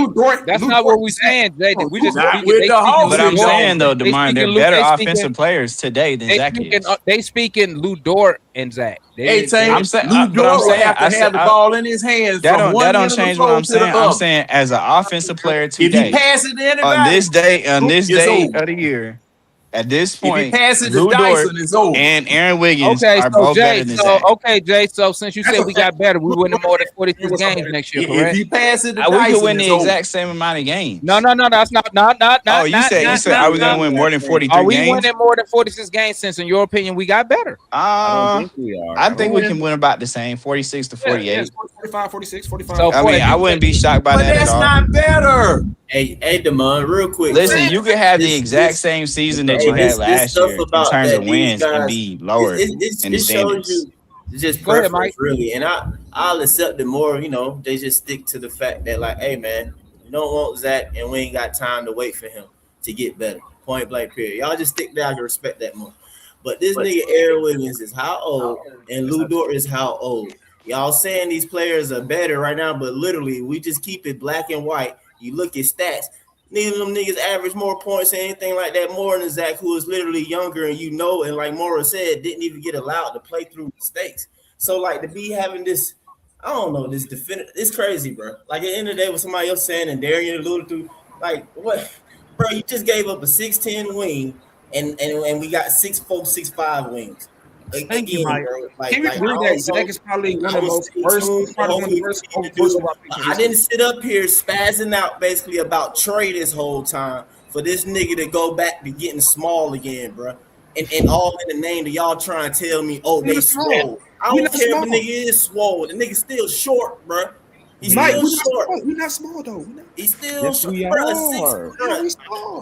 That's not what we're saying, Jay. We just but I'm saying though, DeMar, they're better offensive players today than Zach is. They speaking Lou Dort and Zach. Hey, Tank, Lou Dort will have to have the ball in his hands. That don't change what I'm saying. I'm saying as an offensive player today, if he pass it to anybody, on this day of the year, at this point, if he pass it to Lou Dyson, Dort it's over. And Aaron Wiggins are both better than Zach. Okay, Jay. So since you said we got better, we win more than 46 games next year, correct? If he pass it to we Dyson, could win it's the over. exact same amount of games. No, that's not. Oh, you said are we gonna win more than 43 Are we games? winning more than 46 games since, in your opinion, we got better? I don't think we are. I think we can win about the same, 46 to 48. 45, 46, 45. So, I mean, I wouldn't be shocked by But that that's at all. not better. Hey, DeMar, real quick. Listen, you could have the exact same season that you had last year in terms of wins and be lower in the It shows standings. you just Go ahead, preference, Mike. really. And I'll accept it more, they just stick to the fact that, like, hey, man, you don't want Zach, and we ain't got time to wait for him to get better. Point blank, period. Y'all just stick there. I can respect that more. But this nigga Aaron Wiggins is how old, and Lou Dort is how old. Y'all saying these players are better right now, but literally, we just keep it black and white. You look at stats. Neither of them niggas average more points or anything like that more than Zach, who is literally younger and and like Maura said, didn't even get allowed to play through mistakes. So like to be having this, I don't know, this definitive, it's crazy, bro. Like at the end of the day, what somebody else saying and Darian alluded to, like what, bro? You just gave up a 6'10" wing, and we got 6'4", 6'5" wings. Thank you, Mike. Can we agree that Zach is probably one of the worst I didn't sit up here spazzing out basically about Trey this whole time for this nigga to go back to getting small again, bro. And all in the name of y'all trying to tell me, oh, they swole. I don't care if the nigga is swole. The nigga still short, bro. He's still short. We're not small though. He's still Yes, short. we Bro, are.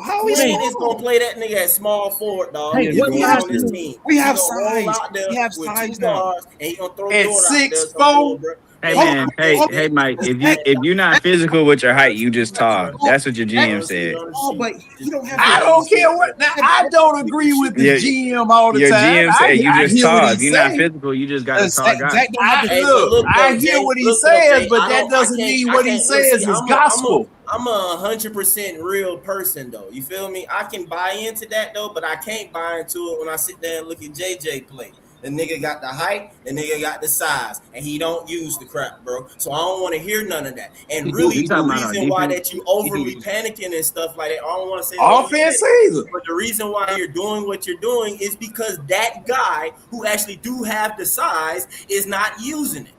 How is he gonna play that nigga at small forward, dog? Hey, He's what gonna size on his do- team. we have He's gonna roll size. out there We have with size 2 now. stars, and he gonna throw At Dort out there 6'4", some bro. Hey man, hey Mike, if you're not physical with your height, you just tall. That's what your GM said. Oh, but you don't have. I don't care what. Now, I don't agree with the GM all the Your time. GM said you I just hear what tall. he If you're not say. physical, you just got a tall guy. I hear what he says, but that doesn't mean what he says is gospel. I'm a 100% real person though. You feel me? I can buy into that though, but I can't buy into it when I sit there and look at JJ play. The nigga got the height, the nigga got the size, and he don't use the crap, bro. So I don't want to hear none of that. And really, the reason why that you overly panicking and stuff like that, I don't want to say Offense either. But the reason why you're doing what you're doing is because that guy who actually do have the size is not using it.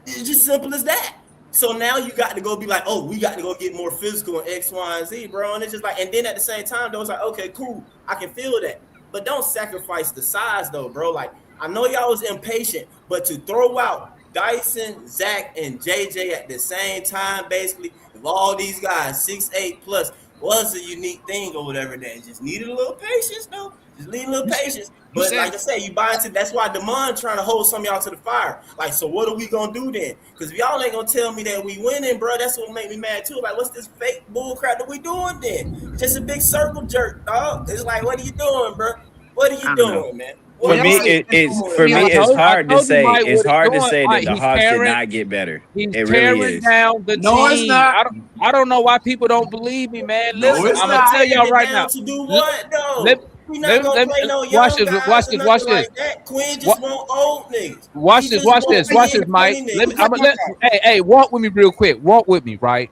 It's just simple as that. So now you got to go be like, oh, we got to go get more physical in X, Y, and Z, bro. And it's just like, and then at the same time, though, it's like, okay, cool, I can feel that. But don't sacrifice the size, though, bro. Like, I know y'all was impatient, but to throw out Dyson, Zach, and JJ at the same time, basically, of all these guys, 6'8" plus, was a unique thing or whatever that just needed a little patience, though. Just need a little patience. But like I said, you buy into that's why DeMond trying to hold some of y'all to the fire. Like, so what are we gonna do then? Because if y'all ain't gonna tell me that we winning, bro, that's what make me mad too. Like, what's this fake bull crap that we doing then? Just a big circle jerk, dog. It's like, what are you doing, bro? What are you doing, man? For me, it's hard to say. It's hard to say that the Hawks did not get better. He's It tearing really is. down the No, team. it's not. I don't know why people don't believe me, man. No, Listen, it's I'm gonna not. tell y'all right now. To do what though? Let, We not gonna play no young watch this. guys Watch or this. nothing Watch this. like that. Quinn just want old niggas. Watch He this. just Watch want this. Watch this, young Mike. funny Let me. niggas. Hey, walk with me real quick. Walk with me, right?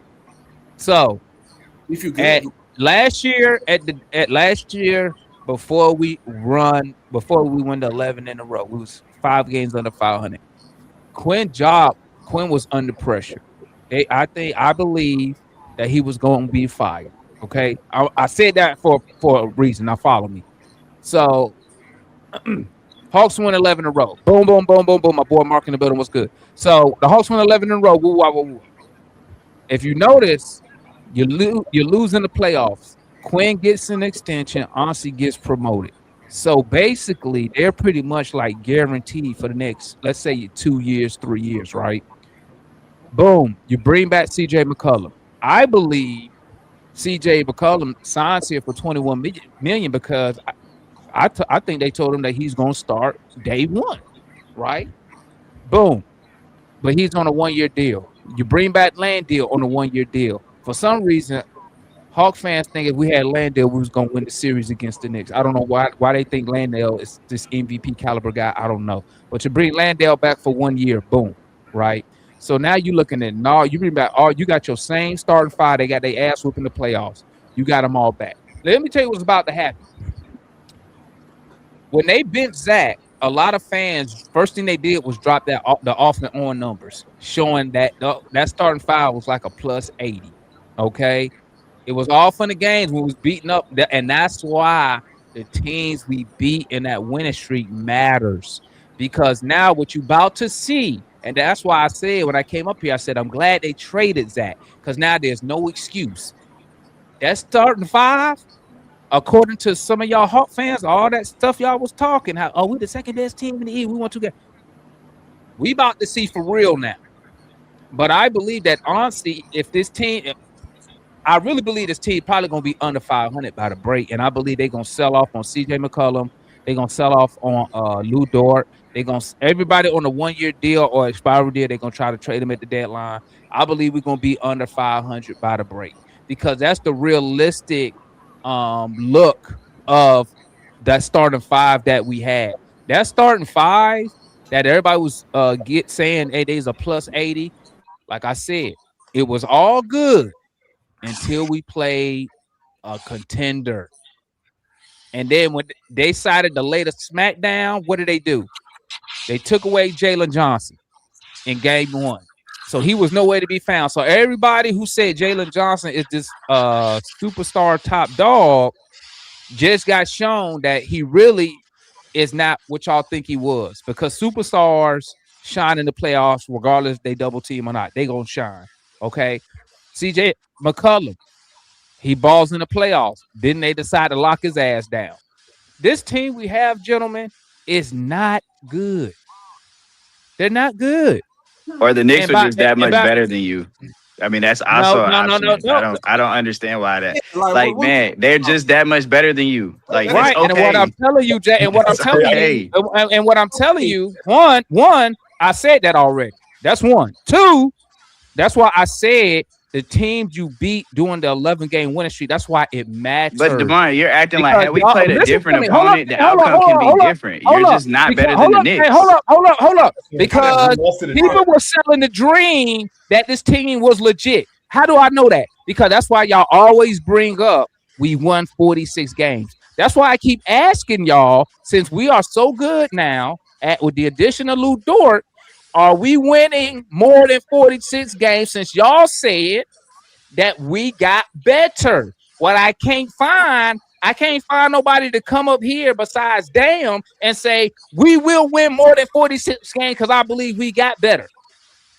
So, if you at last year, before we won the 11 in a row, we was 5 games under 500. Quinn was under pressure. I believe that he was going to be fired. Okay, I said that for a reason. Now follow me. So, Hawks won 11 in a row. Boom, boom, boom, boom, boom. My boy Mark in the building was good. So the Hawks won 11 in a row. Woo, wah, wah, woo. If you notice, you lose in the playoffs. Quinn gets an extension. Ansi gets promoted. So basically, they're pretty much like guaranteed for the next, let's say, 2 years, 3 years, right? Boom. You bring back CJ McCollum. I believe CJ McCollum signs here for $21 million because I think they told him that he's going to start day one, right? Boom. But he's on a 1-year deal. You bring back Landale on a 1-year deal. For some reason, Hawk fans think if we had Landale, we was going to win the series against the Knicks. I don't know why they think Landale is this MVP caliber guy. I don't know. But you bring Landale back for 1 year, boom, right? So now you're looking at you bring back you got your same starting 5. They got their ass whooping the playoffs. You got them all back. Let me tell you what's about to happen. When they benched Zach, a lot of fans, first thing they did was drop the off and on numbers, showing that that starting 5 was like a plus 80. Okay, it was all fun and games when we was beating up, and that's why the teams we beat in that winning streak matters, because now what you about to see, and that's why I said when I came up here, I said I'm glad they traded Zach, because now there's no excuse. That starting 5. According to some of y'all Hawk fans, all that stuff y'all was talking, how we the second best team in the East, we want to get. We about to see for real now. But I believe that honestly, I really believe this team probably gonna be under 500 by the break, and I believe they're gonna sell off on CJ McCollum. They're gonna sell off on Lou Dort. They're gonna everybody on a 1-year deal or expiry deal. They're gonna try to trade them at the deadline. I believe we're gonna be under 500 by the break, because that's the realistic look of that starting 5 that we had. That starting 5 that everybody was saying, hey, there's a plus 80. Like I said, it was all good until we played a contender. And then when they decided to lay the smackdown, what did they do? They took away Jalen Johnson in game 1. So he was nowhere to be found. So everybody who said Jalen Johnson is this superstar top dog just got shown that he really is not what y'all think he was, because superstars shine in the playoffs regardless if they double team or not. They gonna shine. Okay. CJ McCollum, he balls in the playoffs. Then they decide to lock his ass down. This team we have, gentlemen, is not good. They're not good. Or the Knicks are just that much better than you. I mean, that's also no. I don't understand why that. Like, man, they're just that much better than you. Like, right. It's okay. And what I'm telling you, Jay, and what I'm telling you, one, I said that already. That's 1. 2, that's why I said the teams you beat during the 11-game winning streak, that's why it matters. But DeMar, you're acting like had we played a different opponent, the outcome can be different. You're just not better than the Knicks. Hold up. Because people were selling the dream that this team was legit. How do I know that? Because that's why y'all always bring up we won 46 games. That's why I keep asking y'all, since we are so good now, with the addition of Lou Dort, are we winning more than 46 games, since y'all said that we got better? What I can't find nobody to come up here besides Dam and say we will win more than 46 games because I believe we got better.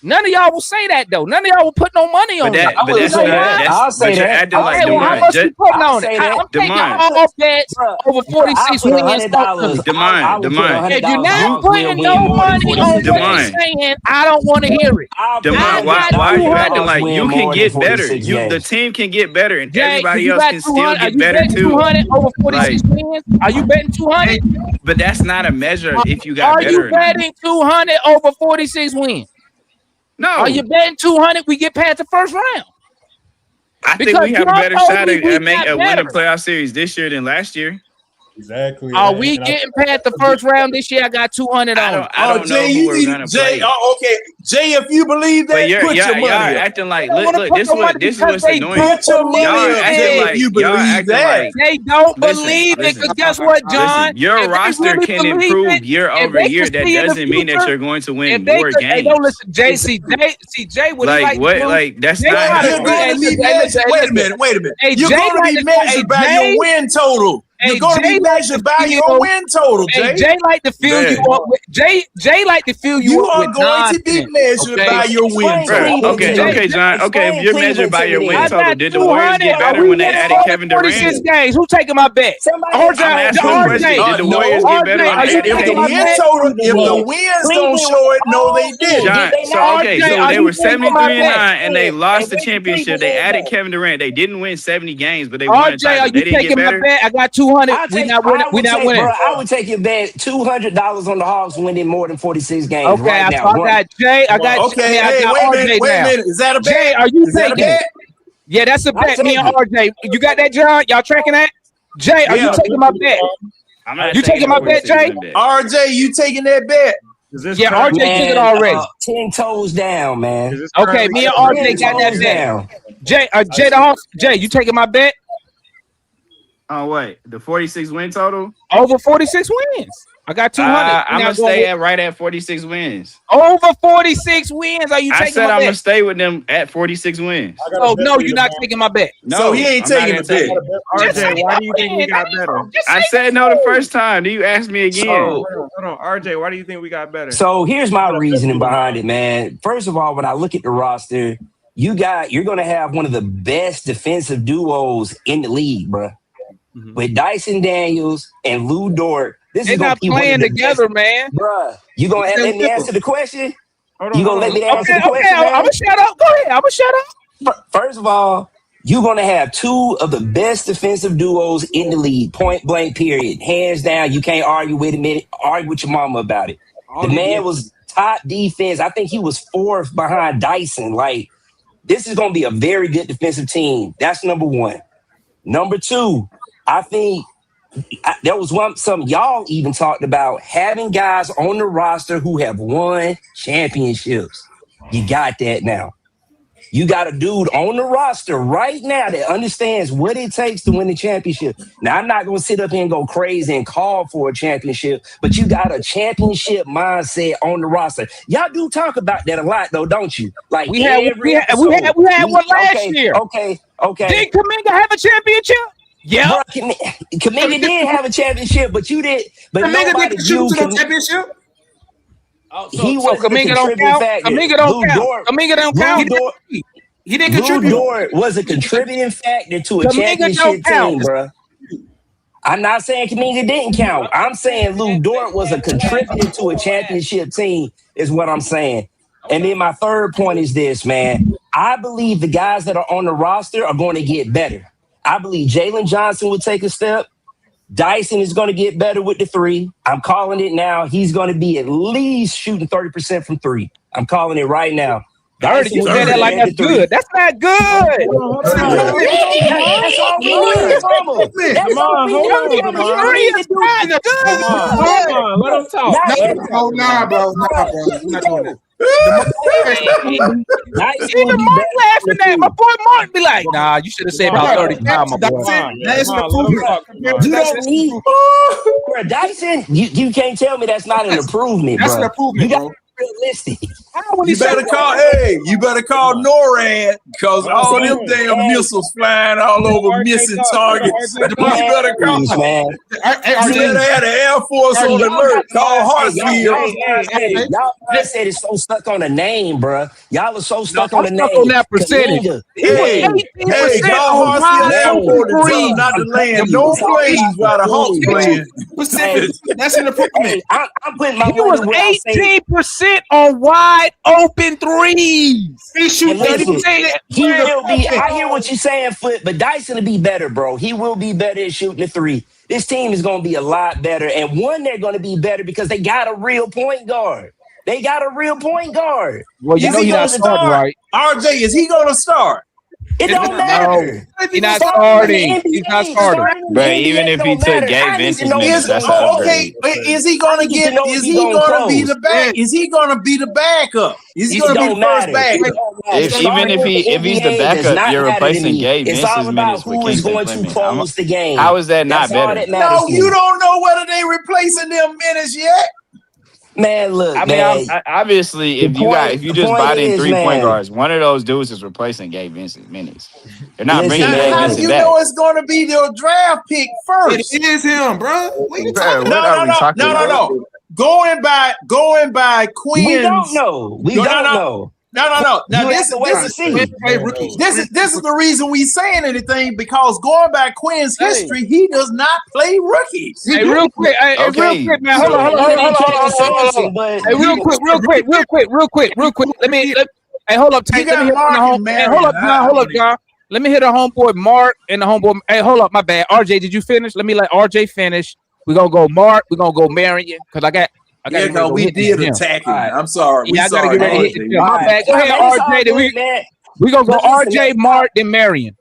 None of y'all will say that, though. None of y'all will put no money on that. I'll say that. Okay, well, how much you putting on it? I'm taking all bets over 46 wins. DeMar, if you're not putting no money on what you're saying, I don't want to hear it. DeMar, why are you acting like you can get better? The team can get better, and everybody else can still get better too. 200 over 46 wins? Are you betting 200? But that's not a measure if you got better. Are you betting 200 over 46 wins? No. Are you betting 200 we get past the first round? I think we have a better shot at win a playoff series this year than last year. Exactly. Are we getting past the first round this year? I got 200 on. I don't know who we're gonna play. Okay, Jay, if you believe that, put your money y'all up. acting like look. This is what's annoying. Put your money up. You believe that? They don't believe it. Because guess what, John? Your roster can improve year over year. That doesn't mean that you're going to win more games. Hey, don't listen, Jay. See, Jay, what like what? Like that's not. You're going to be measured. Wait a minute. You're going to be measured by your win total. You're going to be measured by your win total, Jay. Hey, Jay like to fill you up with Jay like to fill you up with nonsense. You are going to be measured by your win total. Okay, John. Okay, if you're measured by your win total, did the Warriors get better when they added Kevin Durant? 46 games. Who taking my bet? RJ. Did the Warriors get better when they added Kevin Durant? If the wins don't show it, no, they didn't. John, so they were 73-9 and they lost the championship. They added Kevin Durant. They didn't win 70 games, but they won a title. They didn't get better. I got 200. We not winning. Bro, I would take your bet $200 on the Hawks winning more than 46 games. Okay, right now. I got Jay. I got okay. I got Wait a minute. Is that a bet? Jay, are you taking it? Yeah, that's a bet. Me and RJ. You got that, John? Y'all tracking that? Jay, are you taking my bet? You taking my bet, Jay? RJ, you taking that bet? Yeah, RJ took it already. 10 toes down, man. Okay, me and RJ got that bet. Jay, the Hawks. Jay, you taking my bet? Oh wait, the 46 win total? Over 46 wins. I got 200. I'm gonna stay right at 46 wins. Over 46 wins. Are you taking my bet? I said I'm gonna stay with them at 46 wins. Oh no, you're not taking my bet. No, so he ain't taking the bet. RJ, why do you think we got better? I said no the first time. Do you ask me again? Hold on, RJ, why do you think we got better? So here's my reasoning behind it, man. First of all, when I look at the roster, you're gonna have one of the best defensive duos in the league, bro. With Dyson Daniels and Lou Dort. They're not playing together, man. Bruh, you gonna let me answer the question? You gonna let me answer the question? I'm gonna shut up. Go ahead. I'm gonna shut up. First of all, you're gonna have two of the best defensive duos in the league, point blank, period. Hands down. You can't argue with him. Argue with your mama about it. The man was top defense. I think he was fourth behind Dyson. Like, this is gonna be a very good defensive team. That's number one. Number two, I think there was something y'all even talked about, having guys on the roster who have won championships. You got that now. You got a dude on the roster right now that understands what it takes to win the championship. Now, I'm not going to sit up here and go crazy and call for a championship, but you got a championship mindset on the roster. Y'all do talk about that a lot, though, don't you? Like we had one last year. Okay. Did Kuminga have a championship? Yeah, Kuminga did have a championship, but you did. But Kuminga didn't contribute to the championship. He was Kuminga don't count. Kuminga don't count. Kuminga don't count. He didn't contribute. Lou Dort was a contributing factor to a championship team, bro. I'm not saying Kuminga didn't count. I'm saying Lou Dort was a contributor to a championship team, is what I'm saying. And then my third point is this, man. I believe the guys that are on the roster are going to get better. I believe Jalen Johnson will take a step. Dyson is going to get better with the three. I'm calling it now. He's going to be at least shooting 30% from three. I'm calling it right now. I heard you say that like that's good. That's not good. That's all we need. That's all we need. Let him talk. Nah, bro. We're not doing it. Even Mark laughing at my boy Mark be like, nah, you should have said about 30 pounds, my boy. That's an improvement. You don't need Dyson. You can't tell me that's not an improvement, bro. That's an improvement, bro. Realistic. You better call NORAD, because all them damn missiles flying all over missing targets. You better call. You better have the Air Force on alert. Call Hartsfield. Y'all said it's so stuck on the name, bro. Y'all are so stuck on the name. On that percentage. Hey, call Hartsfield Airport and tell them not to land no planes while the Hawks playing. That's an improvement. I'm putting my He was 18% on wide open threes. He shoot 30%. He will be. I hear what you're saying, Foot, but Dyson will be better, bro. He will be better at shooting the three. This team is going to be a lot better. And one, they're going to be better because they got a real point guard. Well, you know he's not starting, right? RJ, is he going to start? It don't matter. He's not starting. He's not starting. But even if he took Gabe Vincent's minutes, that's an okay. upgrade. Is he gonna get? Is he gonna be the back? Is he gonna be the backup? Is he gonna be the first backup? If he's the backup, you're replacing Gabe Vincent's minutes with Kingston Clemens. The game. How is that not better? No, you don't know whether they replacing them minutes yet. Man, look, I mean, obviously, if you just bought in 3 point guards, one of those dudes is replacing Gabe Vincent's minutes. They're not bringing Gabe How do Vincent you back. know it's going to be their draft pick first? It is him, bro. What you talking about? No. Going by Quinn's. We don't know. We don't know. No. Now this is the reason we saying anything, because going by Quinn's history, he does not play rookies. Hey, real quick, real quick, man. Hold on. Hey, real quick. Hey, hold up, Tank. Let me hit the home. Hey, hold up, John. Let me hit a homeboy Mark and the homeboy. Hey, hold up, my bad. RJ, did you finish? Let me let RJ finish. We're gonna go Mark. We're gonna go Marion, because I got. We did attack him. I'm sorry. Yeah, I gotta get ready to hit the My bad. Go ahead, RJ. We gonna go RJ, Mark, then Marion.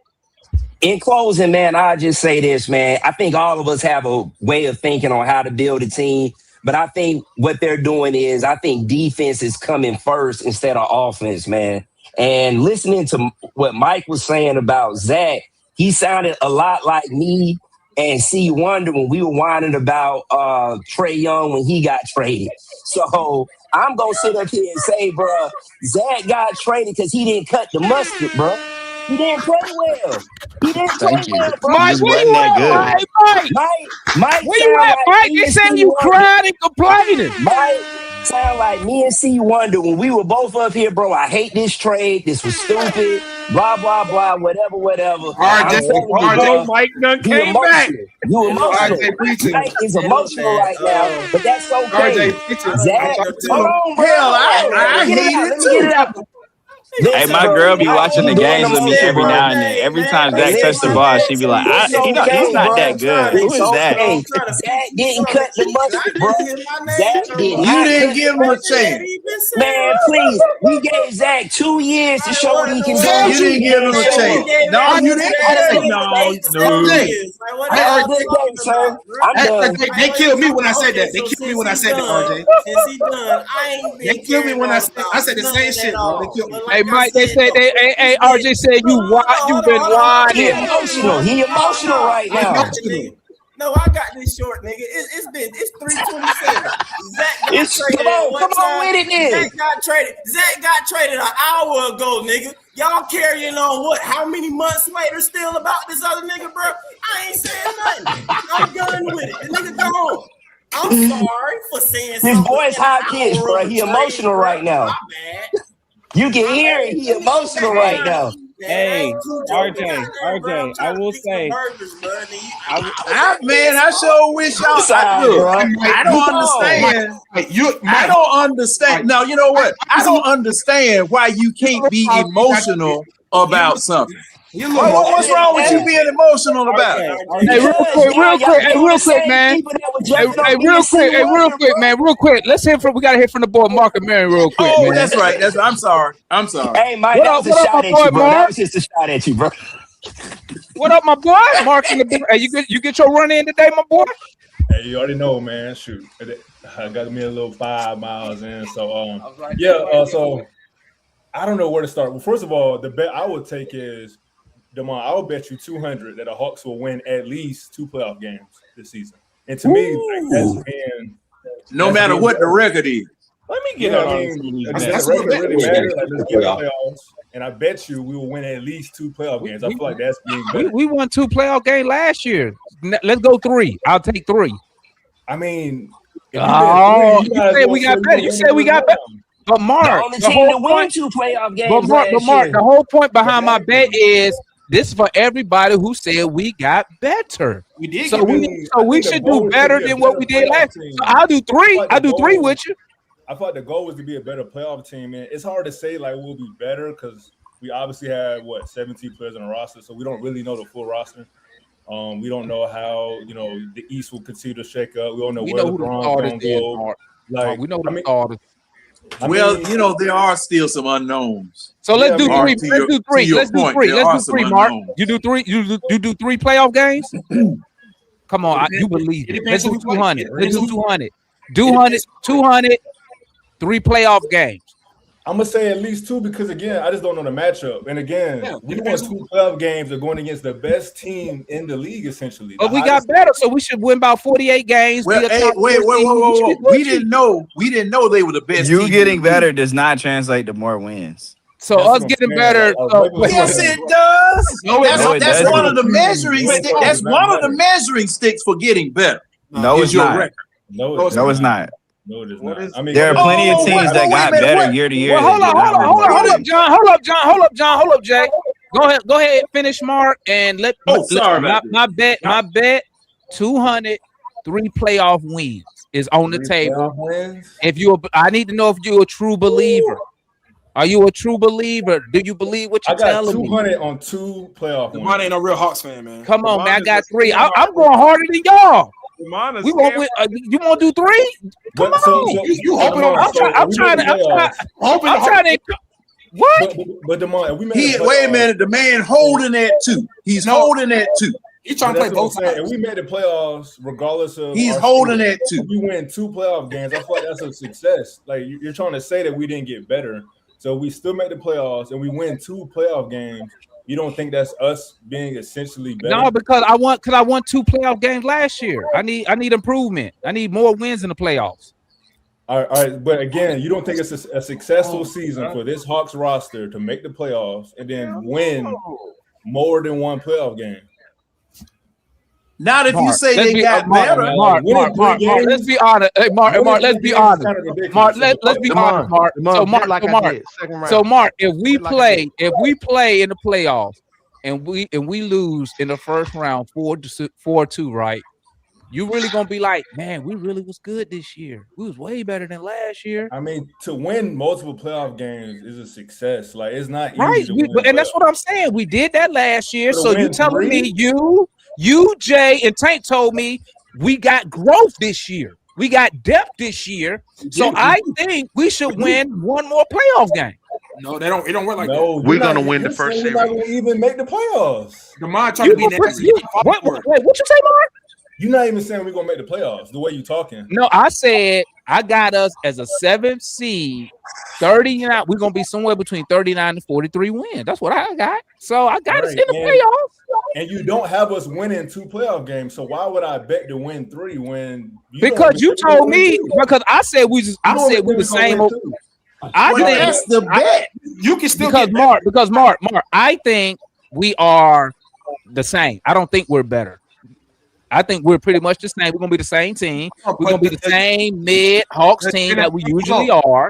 In closing, man, I'll just say this, man. I think all of us have a way of thinking on how to build a team, but I think what they're doing is, I think defense is coming first instead of offense, man. And listening to what Mike was saying about Zach, he sounded a lot like me and C Wonder when we were whining about Trae Young when he got traded. So I'm gonna sit up here and say, bro, Zach got traded because he didn't cut the mustard, bro. He didn't play well. Thank you. Well, bro. Mike, where you at? Mike, where you at, Mike? You saying you cried and complaining. Mike sound like me and C Wonder when we were both up here, bro. I hate this trade. This was stupid. Blah blah blah. Whatever. Mike done came back. You emotional. Mike is emotional right now, but that's okay. Zach, hold on, bro. Hell, I hate it too. Hey, my girl be watching the games with me every now and then. Every time Zach touch the ball, she be like, he's not that good. Who is that? Zach didn't cut the mustard, bro. Zach did. You didn't give him a chance. Man, please. We gave Zach 2 years to show what he can do. You didn't give him a chance. No, you didn't. No. They killed me when I said that. They killed me when I said that, RJ. They killed me when I said the same shit, bro. They killed me. Hey, Mike, they said hey, RJ said you've been lying. He emotional right now. No, I got this short, nigga. It's 3:27. Zach come on with it, then. Zach got traded an hour ago, nigga. Y'all carrying on what? How many months later still about this other nigga, bro? I ain't saying nothing. I'm done with it. The nigga gone. I'm sorry for saying something. His boy's high pitch, bro. He emotional right now. My bad. You can hear it. He emotional right now. Hey, RJ, I will say, I sure wish y'all. I don't understand. Now, you know what? I don't understand why you can't be emotional about something. What's wrong with you being emotional about it? Hey, real quick, man. Real quick. Let's hear from. We gotta hear from the boy Mark and Mary real quick. Oh, man. that's right. I'm sorry. Hey, Mike, that was a shot at you, bro. That was just a shot at you, bro. What up, my boy? Mark in the big. Hey, you get your run in today, my boy? Hey, you already know, man. Shoot, I got me a little 5 miles in. So so I don't know where to start. Well, first of all, the bet I would take is. Damon, I will bet you 200 that the Hawks will win at least 2 playoff games this season. And to me, that's being no matter what the record is. Let me get that's the record really matters. Like, let's get playoffs, and I bet you we will win at least 2 playoff games. I feel like that's being better. We won 2 playoff games last year. Let's go 3. I'll take 3. I mean, you said we got better. You said we got better. But Mark, the only team to win 2 playoff games. But Mark, the whole point behind my bet is. This is for everybody who said we got better. We did. So we should do better than what we did last year. So I'll do 3. I'll do 3 with you. I thought the goal was to be a better playoff team, and it's hard to say like we'll be better because we obviously have 17 players on the roster, so we don't really know the full roster. We don't know how the East will continue to shake up. We don't know where LeBron's going to go. Like we know who the starters. Well, you know, there are still some unknowns. So let's do Mark, three. to Let's your- do to three. your Let's do point, three. there Let's are do some three, Mark. unknowns. You do three. You do three playoff games. Come on, you believe it. Let's do 200. Let's do 200. 200. 3 playoff games. I'm gonna say at least 2 because again, I just don't know the matchup. And again, we won 2 playoff games are going against the best team in the league, essentially. But we got better, so we should win about 48 games. Well, be a hey, top wait, 14. we didn't know they were the best. You team getting in the better league. does not translate to more wins. So us getting better. Yes, it does. No, it that's doesn't. one of the measuring sticks. That's one of the measuring sticks for getting better. No, is it's your not. record. No, it's not. No, it is not. I mean, there are plenty of teams that got better year to year. Well, hold up, John. Hold up, Jay. Go ahead, finish, Mark, and let. Sorry about my bet. 200, 3 playoff wins is on the table. If I need to know if you're a true believer. Are you a true believer? Do you believe what you're I got telling me? 200 on 2 playoff wins. Devon ain't no real Hawks fan, man. Come on, man. I got 3. I'm going harder than y'all. You want to do 3? Come on. You hoping on? I'm trying to. What? But Demond, we wait a minute. The man holding that 2. He's holding that 2. He's trying to play both sides. If we made the playoffs, regardless of he's holding that 2. If we win 2 playoff games, I feel like that's a success. Like you're trying to say that we didn't get better. So we still make the playoffs and we win 2 playoff games. You don't think that's us being essentially better? No, because I won 2 playoff games last year. I need improvement. I need more wins in the playoffs. All right, but again, you don't think it's a successful season for this Hawks roster to make the playoffs and then win more than 1 playoff game? Not if you say they got better. Mark, let's be honest. Hey, Mark, let's be honest. Mark, let's be honest, Mark. So Mark, if we play in the playoffs and we lose in the first round 4-2, right? You really gonna be like, man, we really was good this year. We was way better than last year. I mean, to win multiple playoff games is a success. Like it's not easy right, to win and that's what I'm saying. We did that last year. So you telling 3? me you, Jay, and Tank told me we got growth this year. We got depth this year. So I think we should win 1 more playoff game. No, they don't. It don't work like No, that. we're gonna win the first series. We're not gonna even make the playoffs. Demond trying to be that. What you say, Mark? You're not even saying we're gonna make the playoffs. The way you're talking. No, I said I got us as a 7th seed. 39. We're gonna be somewhere between 39 and 43 wins. That's what I got. So I got us in the playoffs. And you don't have us winning 2 playoff games. So why would I bet to win 3 when? Because you told me. Because I said we the same. I think that's the bet. You can still because Mark. I think we are the same. I don't think we're better. I think we're pretty much the same. We're gonna be the same team. We're gonna be the same mid Hawks team that we usually are.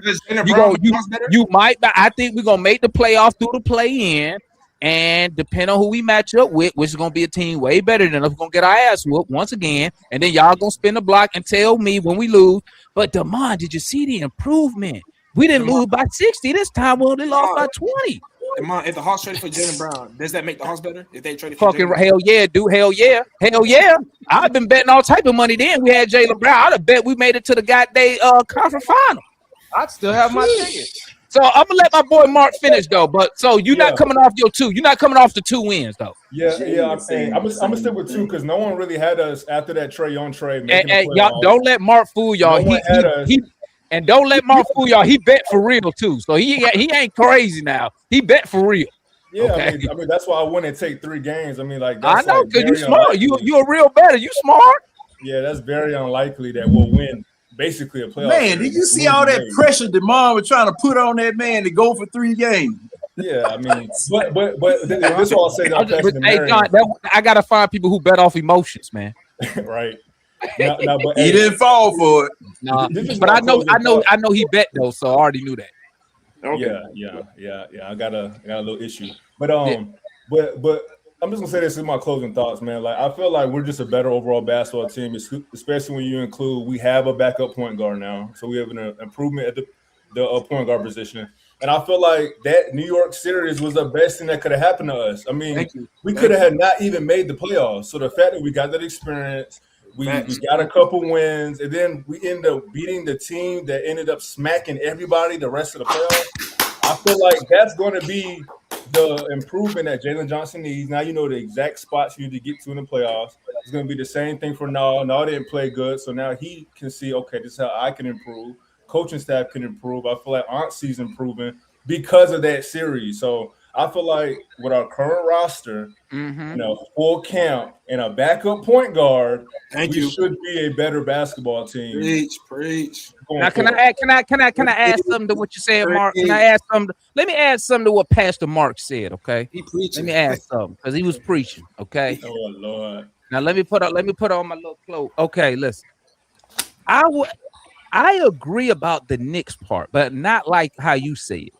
You might. I think we're gonna make the playoffs through the play-in, and depending on who we match up with, which is gonna be a team way better than us, we're gonna get our ass whooped once again, and then y'all gonna spin the block and tell me when we lose. But Demond, did you see the improvement? We didn't lose by 60 this time. We only lost by 20. If the Hawks traded for Jaylen Brown, does that make the Hawks better? If they traded for Fucking hell yeah, dude. Hell yeah. I've been betting all type of money then. We had Jaylen Brown. I'd have bet we made it to the goddamn conference final. I'd still have my ticket. So I'm gonna let my boy Mark finish though. But so you're not coming off your 2. You're not coming off the 2 wins though. Yeah. I'm gonna stick with 2 because no one really had us after that Trae Young trade. And y'all don't let Mark fool y'all. And don't let Mark fool y'all. He bet for real too. So he ain't crazy now. He bet for real. Yeah, okay. I mean that's why I wouldn't take 3 games. I mean, like I know because you smart. Unlikely. You a real better. You smart. Yeah, that's very unlikely that we'll win basically a playoff. Man, did you see all that pressure Demond was trying to put on that man to go for 3 games? Yeah, I mean, but this is all I'll say. Hey, John, I gotta find people who bet off emotions, man. Right. But he didn't fall for it. Nah, but I know he bet though, so I already knew that. Okay. Yeah. I got a little issue, but but I'm just gonna say this in my closing thoughts, man. Like I feel like we're just a better overall basketball team, especially when you include we have a backup point guard now, so we have an improvement at the point guard position. And I feel like that New York series was the best thing that could have happened to us. I mean, we could have not even made the playoffs. So the fact that we got that experience, We got a couple wins, and then we end up beating the team that ended up smacking everybody the rest of the playoffs. I feel like that's going to be the improvement that Jalen Johnson needs. Now you know the exact spots you need to get to in the playoffs. It's going to be the same thing for Nall. Nall didn't play good, so now he can see, okay, this is how I can improve. Coaching staff can improve. I feel like Auntie's improving because of that series. So I feel like with our current roster, full camp and a backup point guard, we should be a better basketball team. Preach. Now, can I add something to what you said, Mark? Can I add something? Let me add something to what Pastor Mark said. Okay, let me add something because he was preaching. Okay. Oh Lord. Now let me put on my little cloak. Okay, listen. I agree about the Knicks part, but not like how you say it.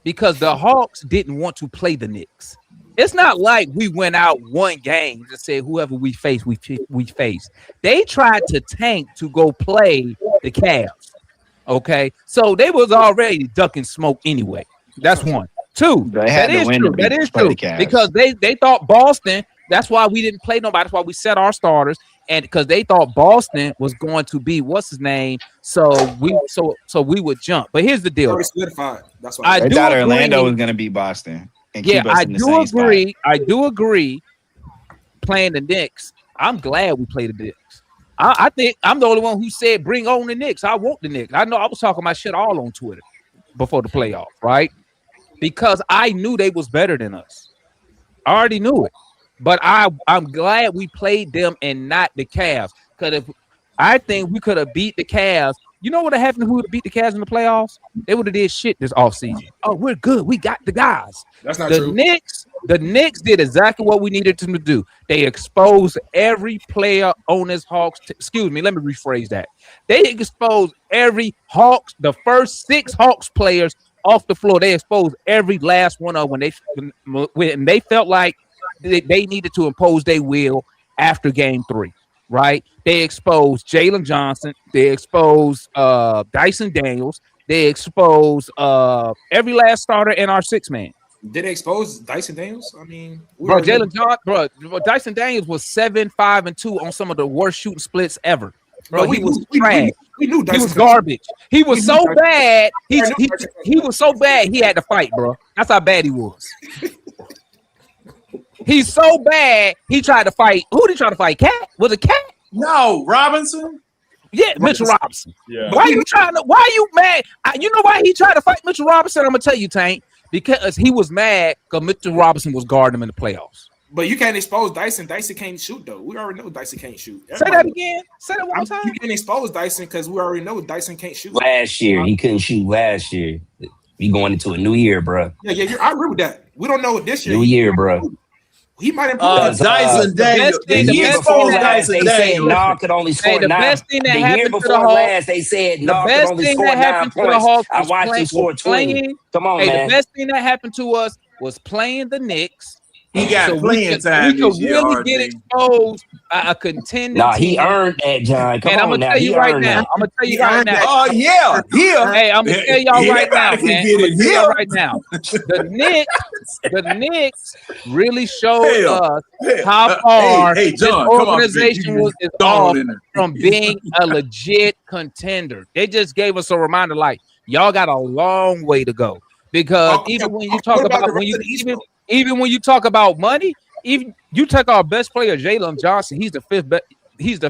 Because the Hawks didn't want to play the Knicks. It's not like we went out one game and said whoever we face, we face. They tried to tank to go play the Cavs. Okay, so they was already ducking smoke anyway. That's one. Two, that is true. Because they thought Boston. That's why we didn't play nobody. That's why we set our starters, and because they thought Boston was going to be what's his name. So we would jump. But here's the deal. Solidified. That's why I thought Orlando was going to be Boston. And keep us in the same spot. I do agree. Playing the Knicks, I'm glad we played the Knicks. I think I'm the only one who said bring on the Knicks. I want the Knicks. I know I was talking my shit all on Twitter before the playoffs, right? Because I knew they was better than us. I already knew it. But I'm glad we played them and not the Cavs. Because I think we could have beat the Cavs. You know what happened if we would have beat the Cavs in the playoffs? They would have did shit this offseason. Oh, we're good. We got the guys. That's not true. The Knicks did exactly what we needed them to do. They exposed every player on this Hawks. Excuse me, let me rephrase that. They exposed every Hawks, the first 6 Hawks players off the floor. They exposed every last one of them when they felt like they needed to impose their will after game 3, right? They exposed Jalen Johnson. They exposed Dyson Daniels. They exposed every last starter in our 6-man. Did they expose Dyson Daniels? I mean, Dyson Daniels was 7, 5, and 2 on some of the worst shooting splits ever. Bro, he was trash. We knew Dyson he was garbage. He was so bad. He was so bad. He had to fight, bro. That's how bad he was. He's so bad. He tried to fight. Who did he try to fight? Cat? Was it Cat? No, Robinson. Yeah, Mitchell Robinson. Yeah. Why you mad? You know why he tried to fight Mitchell Robinson? I'm gonna tell you, Tank. Because he was mad because Mitchell Robinson was guarding him in the playoffs. But you can't expose Dyson. Dyson can't shoot, though. We already know Dyson can't shoot. Say that again. Say that one more time. You can't expose Dyson because we already know Dyson can't shoot. Last year, he couldn't shoot last year. We going into a new year, bro. Yeah, I agree with that. We don't know this year. New year, bro. He might improve. Dyson Daniels. The year before last, they said Nall could only score 9. The year before last, they said Nall could only score 9 points. I watched him score 20. Come on, man. The best thing that happened to us was playing the Knicks. He got playing time. We could really get exposed a contending. Nah, he earned that, John. Come on now. I'm gonna tell you right now. Oh yeah, Hey, I'm gonna tell y'all right now, man. The Knicks really showed us how far this organization was off from being a legit contender. They just gave us a reminder, like y'all got a long way to go. Because even when you talk about even when you talk about money, even you take our best player, Jalen Johnson, he's the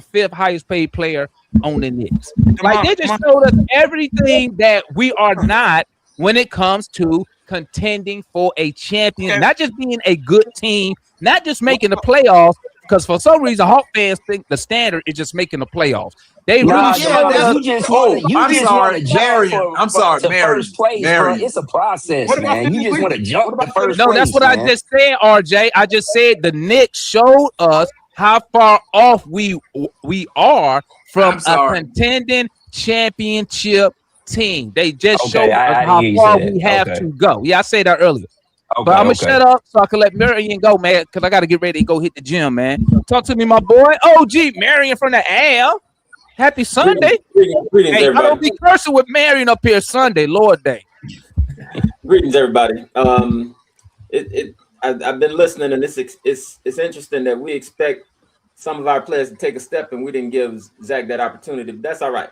fifth highest paid player on the Knicks. Like they just showed us everything that we are not when it comes to contending for a champion, not just being a good team, not just making the playoffs. Because for some reason, Hawk fans think the standard is just making the playoffs. They really showed us. You just want to jump I'm sorry, first place, bro. It's a process, man. You just want to jump the first place. No, that's what I just said, RJ. I just said the Knicks showed us how far off we are from a contending championship team. They just showed us how far we have to go. Yeah, I said that earlier. But I'm gonna shut up so I can let Marion go, man, because I got to get ready to go hit the gym, man. Talk to me, my boy. OG Marion from the Al. Happy Sunday. Greetings, hey, I don't be cursing with Marion up here Sunday, Lord Day. Greetings, everybody. I've been listening, and it's interesting that we expect some of our players to take a step, and we didn't give Zach that opportunity. But that's all right.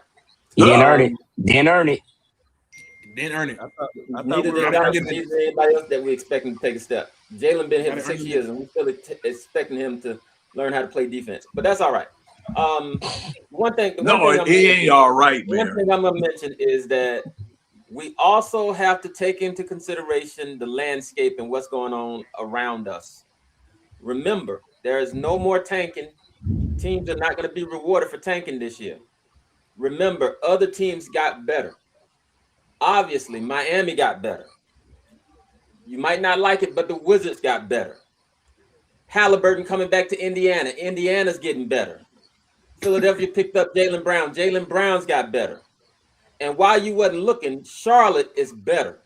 He didn't earn it. Didn't earn it. Didn't earn it. Neither did anybody else that we expecting to take a step. Jalen been here for 6 years, and we still expecting him to learn how to play defense. But that's all right. One thing. It ain't all right, man. One thing I'm gonna mention is that we also have to take into consideration the landscape and what's going on around us. Remember, there is no more tanking. Teams are not going to be rewarded for tanking this year. Remember, other teams got better. Obviously, Miami got better. You might not like it, but the Wizards got better. Halliburton coming back to Indiana. Indiana's getting better. Philadelphia picked up Jaylen Brown. Jaylen Brown's got better. And while you wasn't looking, Charlotte is better.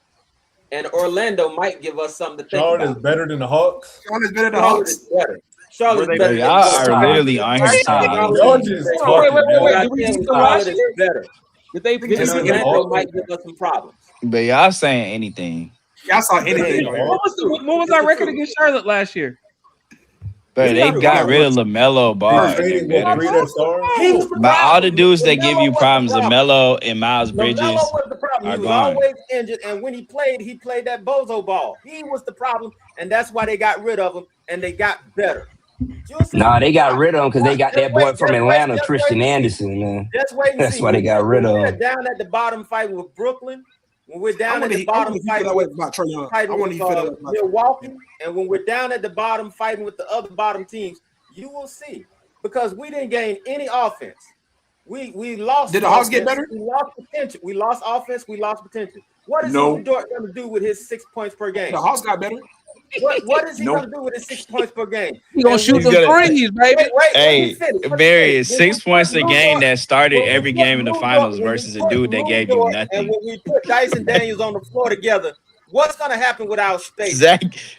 And Orlando might give us something to think about. Charlotte is better than the Hawks. Charlotte's better than the Charlotte Hawks. is better. Charlotte is better. Y'all are literally on his side. Charlotte is better. Orlando might give us some problems. But y'all saying anything. Y'all saw anything. What was our record against Charlotte last year? But they got rid of LaMelo Ball. But all the dudes that give you problems, LaMelo and Miles Bridges, was the problem. are He was gone. always injured, and when he played that bozo ball. He was the problem, and that's why they got rid of him, and they got better. Nah, they got rid of him because they got that boy from Atlanta, Tristan Anderson, man. Just wait and That's see. why they got rid of When we're him. down at the bottom fighting with Brooklyn, when we're down at the I bottom want to fighting feel that way with about Trae Young. I fighting want to with feel that way about Milwaukee, and when we're down at the bottom fighting with the other bottom teams, you will see, because we didn't gain any offense. We lost. Did the Hawks get offense. better? We lost potential. We lost offense. We lost potential. What is No. Lou Dort going to do with his 6 points per game? The Hawks got better. What is he Nope. going to do with his 6 points per game? He gonna shoot He's them gonna- threes, baby. Hey, Barry, is 6 points a game that started every game in the finals versus a dude that gave you And nothing. when we put Dyson Daniels on the floor together, what's going to happen with our space?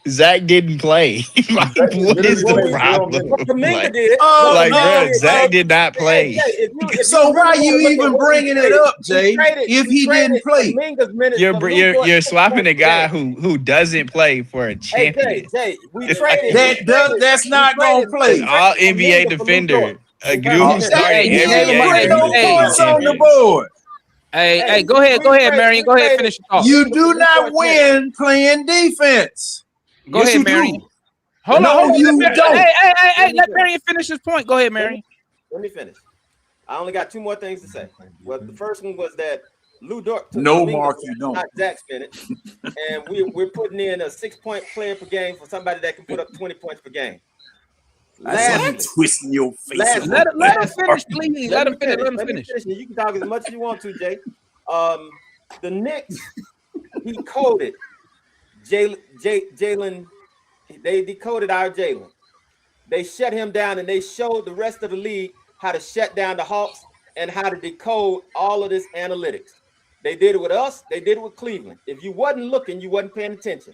Zach didn't play. Like, what is the problem? Kuminga Like, did. bro, Zach did not play. So why you even bringing it up, Jay? If he didn't play, You're swapping a guy who doesn't play for a champion. Jay, we traded. that's not gonna play. An all NBA defender. A dude who started He every ain't game. putting no points on the board. Hey, go ahead, Marion. Go ahead, finish your thought. You do not win playing defense. Go Yes, ahead, you Marion. do. Hold No, on. you don't. Hey, let Marion finish his point. Go ahead, Marion. Let me finish. I only got two more things to say. Well, the first one was that Lou Dort took No, Kuminga, Mark, you don't. not Zach Spinach, and we're putting in a 6-point player per game for somebody that can put up 20 points per game. I'm twisting your face. Let him finish, please. Let him finish. Let me finish. You can talk as much as you want to, Jay. The Knicks, he coded Jalen. They decoded our Jalen. They shut him down, and they showed the rest of the league how to shut down the Hawks and how to decode all of this analytics. They did it with us. They did it with Cleveland. If you wasn't looking, you wasn't paying attention.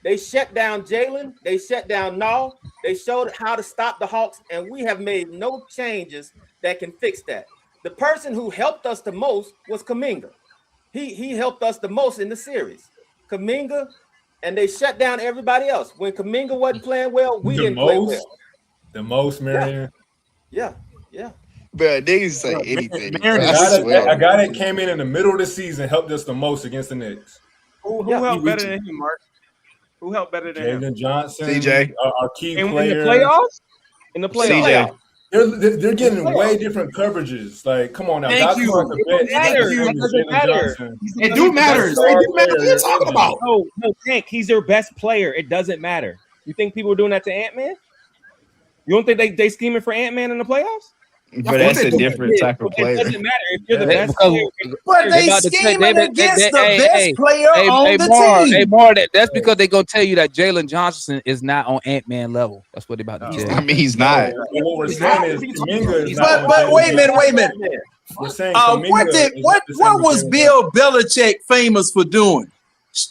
They shut down Jalen. They shut down Nall. They showed how to stop the Hawks, and we have made no changes that can fix that. The person who helped us the most was Kuminga. He helped us the most in the series. Kuminga, and they shut down everybody else. When Kuminga wasn't playing well, we didn't play well. The most, Marion. Yeah. Bro, niggas say anything. A guy that came in the middle of the season helped us the most against the Knicks. Who helped better than him, Mark? Who helped better than him? Jalen Johnson, CJ, our key In player. the playoffs? In the playoffs. CJ. They're getting way different coverages. Like, come on now. Thank you. It doesn't matter. It do matter. It do matter. What are you talking about? No, Tank. He's their best player. It doesn't matter. You think people are doing that to Ant-Man? You don't think they scheming for Ant-Man in the playoffs? But that's a different type of player. It doesn't matter if you're the best player. But they scheming against the best player on the team. Hey, Mar, that's because they gonna tell you that Jalen Johnson is not on Ant-Man level. That's what they about to tell you. I mean, he's not. What we're saying is Kuminga is not. But wait a minute. We're saying What was Bill Belichick famous for doing?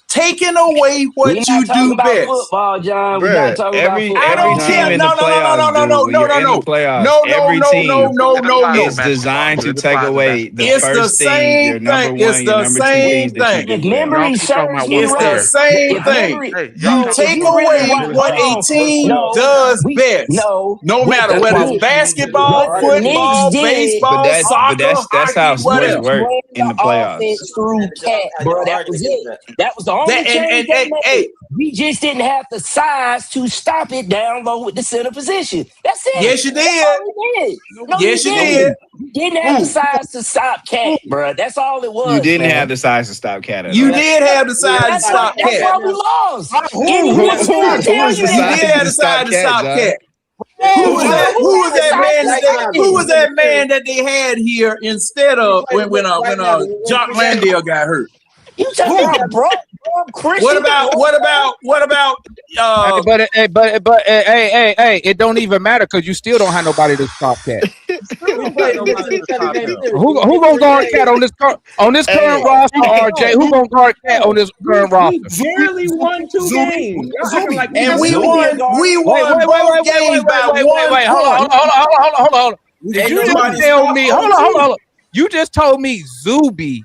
taking away what We're you not talking do about best. football, John. We're Bruh, not talking about every football. I don't team care. in No, the no, no, playoffs, no, no, dude, no, when no, you're no, in the no. playoffs, No, no, every no, team no. is designed to take away the It's the first thing, your same number thing. one, It's your the number two same things that you thing. do well. Memory serves me It's the right. same If thing. memory, You if take you really away want, what a hold on. team No, does best. no. No What matter the whether it's Knicks, basketball, what the Knicks football, did, baseball, But soccer, that's hockey, how sports whatever. work ran in the the playoffs. offense through Cat, bro. That was it. That was the only That change and they made. hey, We just didn't have the size to stop it down low with the center position. That's it. yes, you That's did. all we did. No, Yes, you you didn't. did. You didn't have the size to stop Cat, bro. That's all it was. You didn't man. have the size to stop Cat at You all. did have the size to That's stop why Cat. we lost. Who Any Knicks fan tell was you the did size have to the stop size to Cat, stop John? Cat? Yeah, Who was that? who Who had was the that size man? to That stop who it? was that man that they had here instead of when Jock Landale got hurt? You talking about Brock Christian? What about Hey, it don't even matter because you still don't have nobody to stop Cat. Who gonna guard Cat on this current roster? RJ, who gonna guard Cat on this current roster? Barely won 2 games. Y'all acting like and we won both games by one Wait, hold on. Did you just tell me? Hold on. You just told me Zuby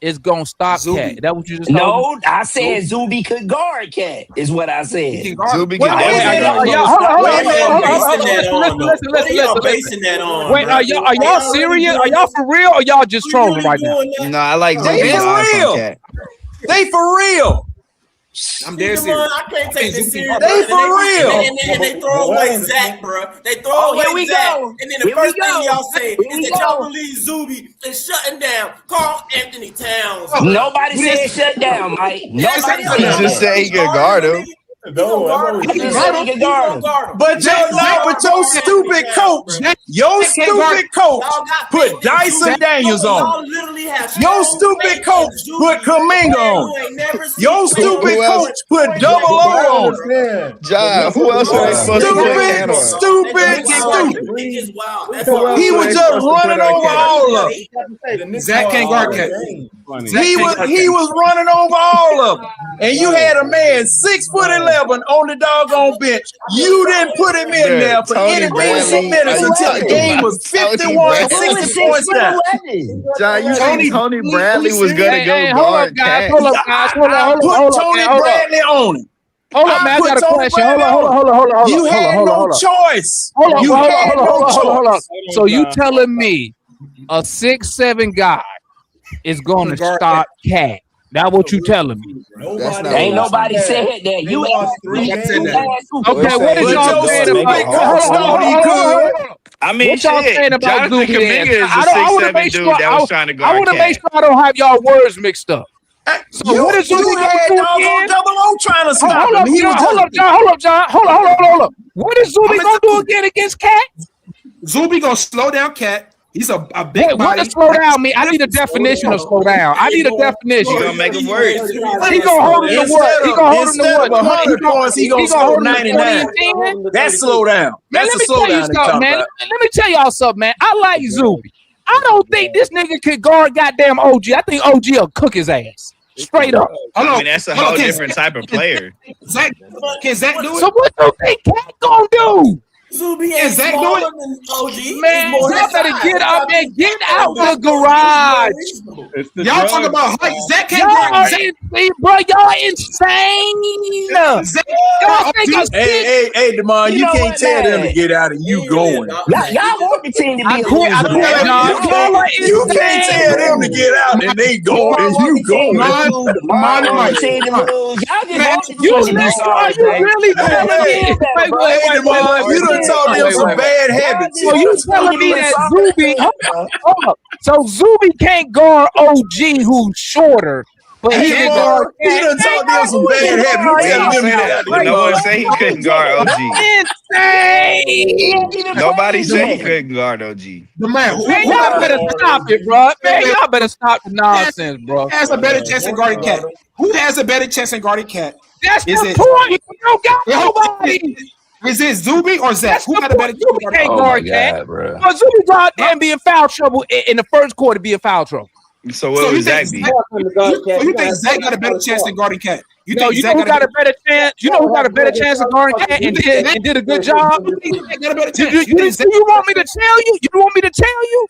is gonna stop Cat. Is that what you just told me? No, I said Zuby could guard Cat, is what I said. Zuby What are y'all basing that on? Wait, are y'all serious? Are y'all for real or y'all just trolling right now? No, I like They Zuby's for odds on real. Cat. They for real. I'm dead serious. I can't take this serious. They for real. And they throw away Zach, bro. They throw away here we Zach. go. And then the Here we first thing go. y'all say Here is we that y'all go. believe Zuby is shutting down Carl Anthony Towns. Nobody said shut down, Mike. Nobody You said just that. said he could guard him. I just said he could guard him. But your stupid coach put Dyson Daniels on. Your stupid coach put Kuminga on. Your stupid coach put Double O on. John, who else are they supposed to put Cat on? Stupid. He was just running over all of them. Zach can't guard Cat. He was running over all of them. And you had a man 6'11" on the doggone bench. You didn't put him in there for Tony any Bradley. minutes until the game was 51, 60 points down. John, you think Tony Bradley was gonna go hold guard up, guys. Cat? Hold up, guys. I put Tony Bradley on him. Hold up, man. I got a question. Hold on. You had no choice. Hold on. So you telling me a 6'7" guy is going to stop Cat? That's what you telling me? Ain't nobody said that. You asked me. Okay, what is y'all saying about? I mean, What y'all saying about Jonathan Zuby? Kuminga is a I want to 6'7" make dude sure. that was trying to I guard want to make Cat. sure I don't have y'all words mixed up. So what is Zuby You going had to do doggone again? Double O trying to stop Hold him. up, He was John. Hold up. What is Zuby going to do again against Cat? Zuby gonna slow down Cat. He's a big What body. does slow down mean? I need a definition of slow down. I need a definition. You gonna make him work? He gonna hold him to what? He gonna hold him to what? 100 points, he gonna score hold him to 99. 20 and 10? That's slow down. Man, That's let a me slow tell you down. something, man. Let me tell y'all something, man. I like Zuby. I don't think this nigga could guard goddamn OG. I think OG will cook his ass. Straight up. I mean, that's a whole different type of player. Zach, can Zach do it? So what do you think Cat gonna do? Zuby Is ain't Zach smaller doing than OG. Man, He's more y'all better size. get up and get out the garage. Y'all talk about height. Zach can't Y'all guard are Zach. bro, y'all insane. Y'all think a Hey, Demar, you know can't what, tell them to man? get out and you going. Y'all want the team to be I a quit, loser. You can't tell them to get out and they going and you going. Y'all just want the You team to be are sorry, you man. really telling me? Hey, Demar, you done taught them some bad habits. So you telling me that Zuby? Hold up. So Zuby can't guard OG, who's shorter, but he can guard. He done taught them some bad habits. You tell them that. No one said he couldn't guard OG. Insane. Nobody said he couldn't guard OG. Man, y'all better stop it, bro. Man, y'all better stop the nonsense, bro. Who has a better chance than guarding Cat? Who has a better chance than guarding Cat? That's the Is it- point. You don't got nobody. Is it Zuby or Zach? That's Who the got a better point. Zuby chance? can't than guard Cat. Zuby go out there and be in foul trouble in the first quarter. Be in foul trouble. So what would Zach be? You think Zach got a better chance than guarding Cat? You know who got a better chance? You know who got a better chance of guarding Cat and did a good job? You want me to tell you? You want me to tell you?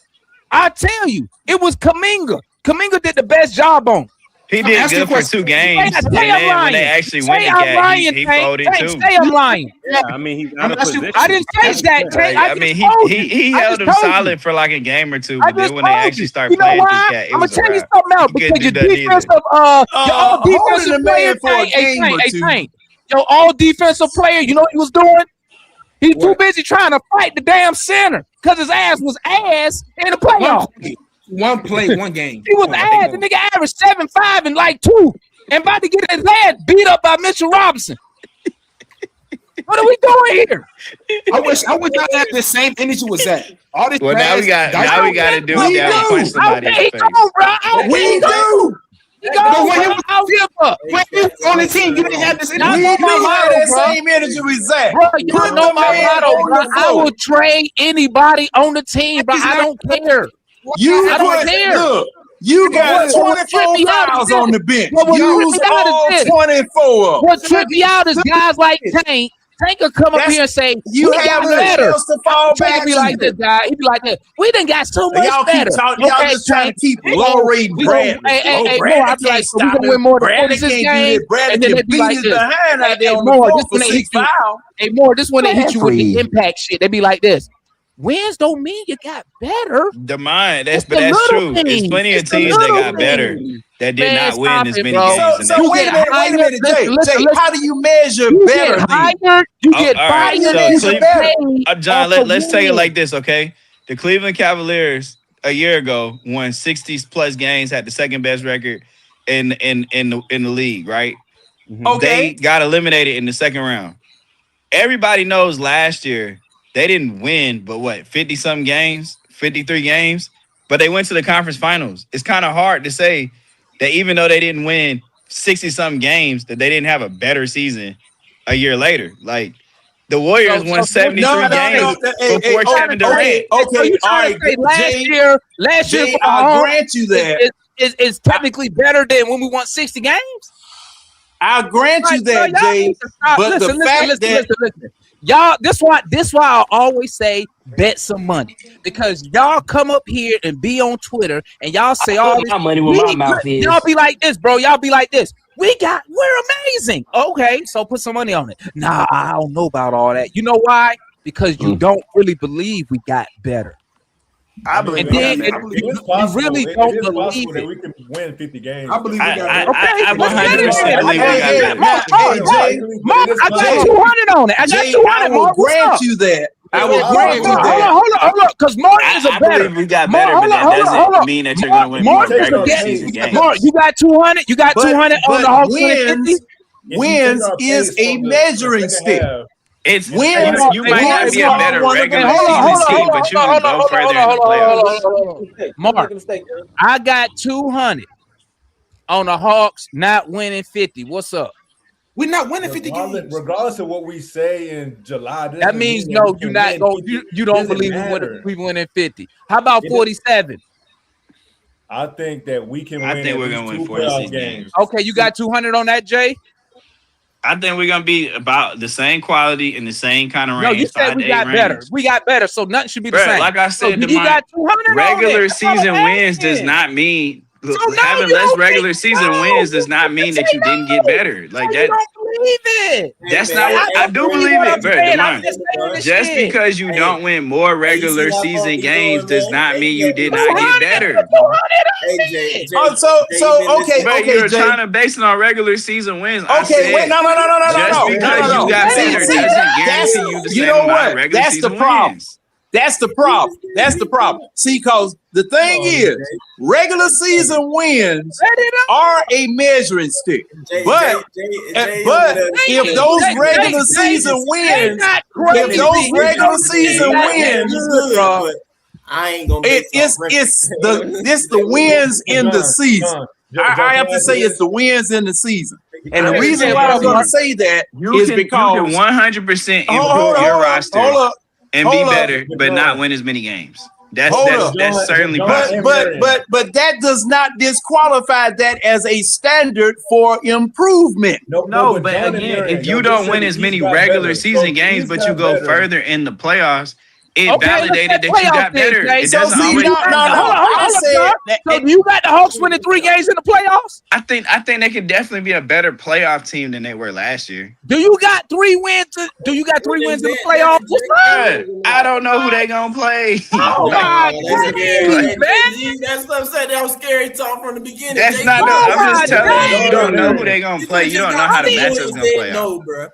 I tell you, it was Kuminga. Kuminga did the best job on. He did good for 2 games, and then when they actually went to Cat, he folded too. Say I'm lying. Yeah, I mean he's out of position. I didn't say that. I mean he held him solid for like a game or two, but then when they actually start playing Cat, I'm gonna tell you something else because your defensive your all defensive player for a game or two. Your all defensive player, you know what he was doing? He's too busy trying to fight the damn center because his ass was ass in the playoffs. One play, one game. He was ass. The nigga averaged 7.5 and like 2, and about to get his ass beat up by Mitchell Robinson. What are we doing here? I wish I had the same energy with Zach. All this. Well, now we got to do it. Now we punch somebody in the face. We do. When you on the team, you didn't have this energy. We do have that same energy with Zach. Bro, you don't know my motto, bro. I will trade anybody on the team, bro. I don't care. I don't care. Look, you got 24 fouls on the bench. Use all 24. What tripped me out is guys like Tank. Tank will come up here and say, you have a chance to fall back. He be like this, guy. He be like this. We done got so much better. Y'all just trying to keep low rating Bradley. Hey, I be like, so we gonna win more than 46 games. And then they be like this. Hey, Moore, this one they hit you. Hey, Moore, this one they hit you with the impact shit. They be like this. Wins don't mean you got better. That's true. There's plenty of teams that got better that did not win as many games. So wait a minute, Jay. How do you measure better? You get fired. John, let's take it like this, okay? The Cleveland Cavaliers a year ago won 60 plus games, had the second best record in the league, right? Okay. They got eliminated in the second round. Everybody knows last year they didn't win, but 50-something games, 53 games, but they went to the conference finals. It's kind of hard to say that even though they didn't win 60-something games, that they didn't have a better season a year later. Like, the Warriors won 73 games before Kevin Durant. Okay, all right. Last year, I'll grant you that. Is technically better than when we won 60 games? I'll grant you that, Jay. But the fact that y'all, this why I always say bet some money, because y'all come up here and be on Twitter and y'all say all this money with my mouth is. Y'all be like this, bro. Y'all be like this. We're amazing. Okay, so put some money on it. Nah, I don't know about all that. You know why? Because you don't really believe we got better. I believe and then you really don't believe that we can win 50 games. I believe we got I 100% believe we got better. Mark, I got 200 on it. I got 200. I will grant you that. I will grant you that. Hold on, because Mark is a better. I believe we got better, but that doesn't mean that you're going to win more regular season games. Mark, you got 200. You got 200 on the Hawks. Wins is a measuring stick. It's wins. You might not be a better regular season team, but you can go further in the playoffs. Mark, I got 200 on the Hawks not winning 50. What's up? We're not winning 50 games. Regardless of what we say in July, that means no. You're not going. You don't believe we winning 50. How about 47? I think that we can. I think we're gonna win 46 games. Okay, you got 200 on that, Jay. I think we're gonna be about the same quality and the same kind of range. No, you said we got better. We got better, so nothing should be the same. Like I said, you got 200 regular season wins does not mean having less regular season wins does not mean that you didn't get better. Like that. Believe it. That's not what I do believe it, bro. Just because you don't win more regular season games does not mean you did not get better. Okay, but you're trying to base it on regular season wins. Okay, wait, no. Just because you got better doesn't guarantee you the same amount of regular season wins. That's the problem. See, because the thing is, regular season wins are a measuring stick. But if those regular season wins, I ain't gonna. It's the wins in the season. I have to say it's the wins in the season. And the reason why I'm going to say that is because you can 100% improve your roster and be better, but not win as many games. That's certainly possible. But that does not disqualify that as a standard for improvement. No, but again, if you don't win as many regular season games, but you go further in the playoffs, it validated that you got better. It doesn't always. So you got the Hawks winning 3 games in the playoffs? I think they could definitely be a better playoff team than they were last year. Do you got 3 wins? Do you got 3 wins in the playoffs? I don't know who they gonna play. Oh my goodness, man! That's what I'm saying. That was scary talk from the beginning. That's not. I'm just telling you. You don't know who they gonna play. You don't know how the matchup's gonna play out. No, bro.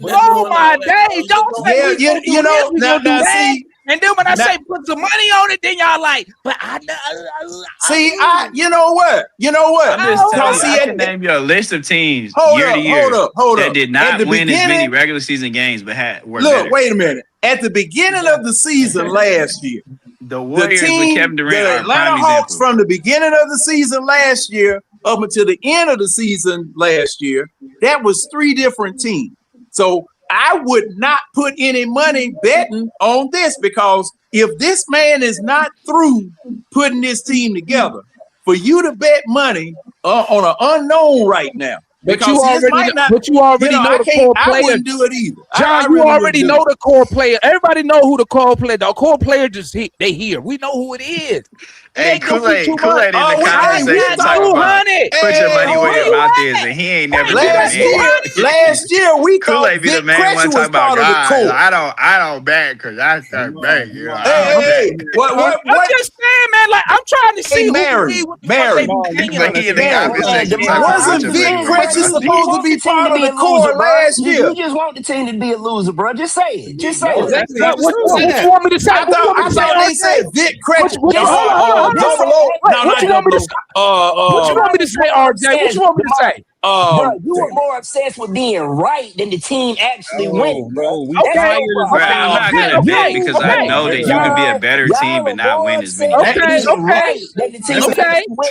Oh my days! Don't say you know. Now see. And then when I say put some money on it, then y'all like, but I know. See, you know what? I'm just telling you, I can name you a list of teams year to year that did not win as many regular season games, but were better. Wait a minute. At the beginning of the season last year, the Warriors with Kevin Durant, the Atlanta Hawks, from the beginning of the season last year up until the end of the season last year, that was 3 different teams. So I would not put any money betting on this, because if this man is not through putting this team together, for you to bet money on an unknown right now. But you already know the core player. I wouldn't do it either. John, you already know the core player. Everybody know who the core player. The core player they here. We know who it is. Hey, Kool-Aid in the conversation talking about put your money where your mouth is, and he ain't never last year we Kool-Aid be the main one talking about God. I don't bet because I start betting. Hey, what? I'm just saying, man. Like I'm trying to see Mary. Wasn't Vic Krejci supposed to be part of the core last year? You just want the team to be a loser, bro. Just say it. Just say it. What you want me to say? I thought they said Vic Krejci. What you want me to say? What you want me to say, RJ? What you want me to say? Bro, you were more obsessed with being right than the team actually winning, bro. I'm not gonna bet because I know that you can be a better team but not win as many. Okay.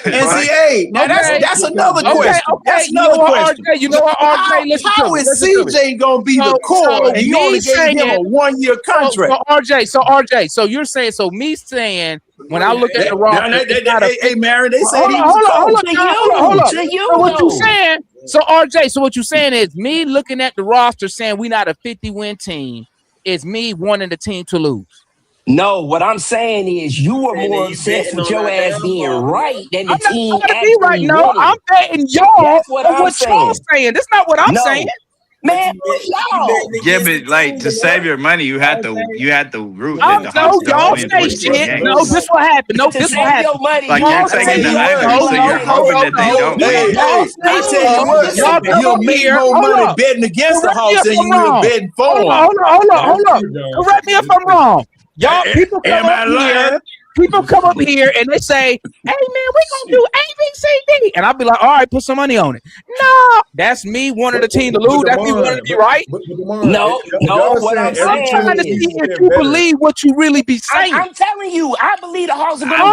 NCAA. Now that's another question. That's another question. You know what, RJ? How is CJ gonna be the core and you only gave him a 1-year contract? So RJ, so you're saying, so me saying, when I look at the roster, hey, Mary, they say hold on. So what you saying? So RJ, so what you saying is me looking at the roster saying we not a 50-win team is me wanting the team to lose. No, what I'm saying is you were more obsessed with your ass being right than the team actually right. No, I'm betting y'all on what y'all saying. That's not what I'm saying. Man, y'all. Yeah, but like to save your money, you have to root. No, y'all say shit. No, this will happen. No, this will happen. Like you're taking the under, so you're hoping that they don't win. I tell you what, you'll make more money betting against the Hawks than you will betting for them. Hold on. Correct me if I'm wrong. Y'all people come up here and they say, "Hey man, we gonna do A, B, C, D," and I'll be like, "All right, put some money on it." No, that's me wanting the team to lose. That's me wanting to be right. No. What I'm saying trying to see if you believe what you really be saying. I'm telling you, I believe the Hawks are going to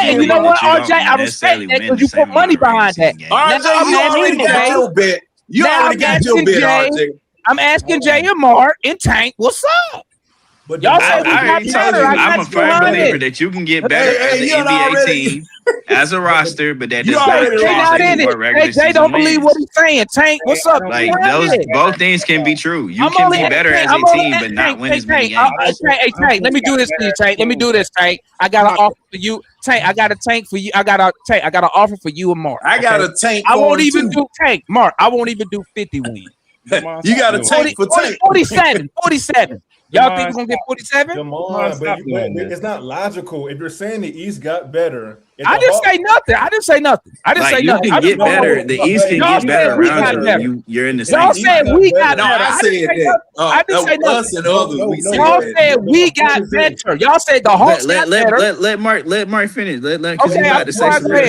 win. You know what, RJ? I respect that because you put money behind that. RJ, you already got your bet. You already got your bet, RJ. I'm asking Jay and Mark and Tank, what's up? But y'all say I'm a firm believer that you can get better as an NBA team as a roster, but that does not translate to regular season. Jay don't believe what he's saying. Tank, what's up? Like both things can be true. You can be better as a team, but not win as many games. Hey, Tank, let me do this for you, Tank. Let me do this, Tank. I got an offer for you. Tank, I got a tank for you. I got an offer for you and Mark. I got a tank. I won't even do Tank. Mark, I won't even do 50 wins. You got a tank for Tank. 47. Y'all think we're gonna get 47? Come on, but it's not logical. If you're saying the East got better, I didn't say nothing. I didn't say nothing. You can get better. The East can get better around you. You're in the same. Y'all said we got better. I said that. I didn't say us and others. Y'all said we got better. Y'all said the Hawks got better. Let Mark finish. Let okay,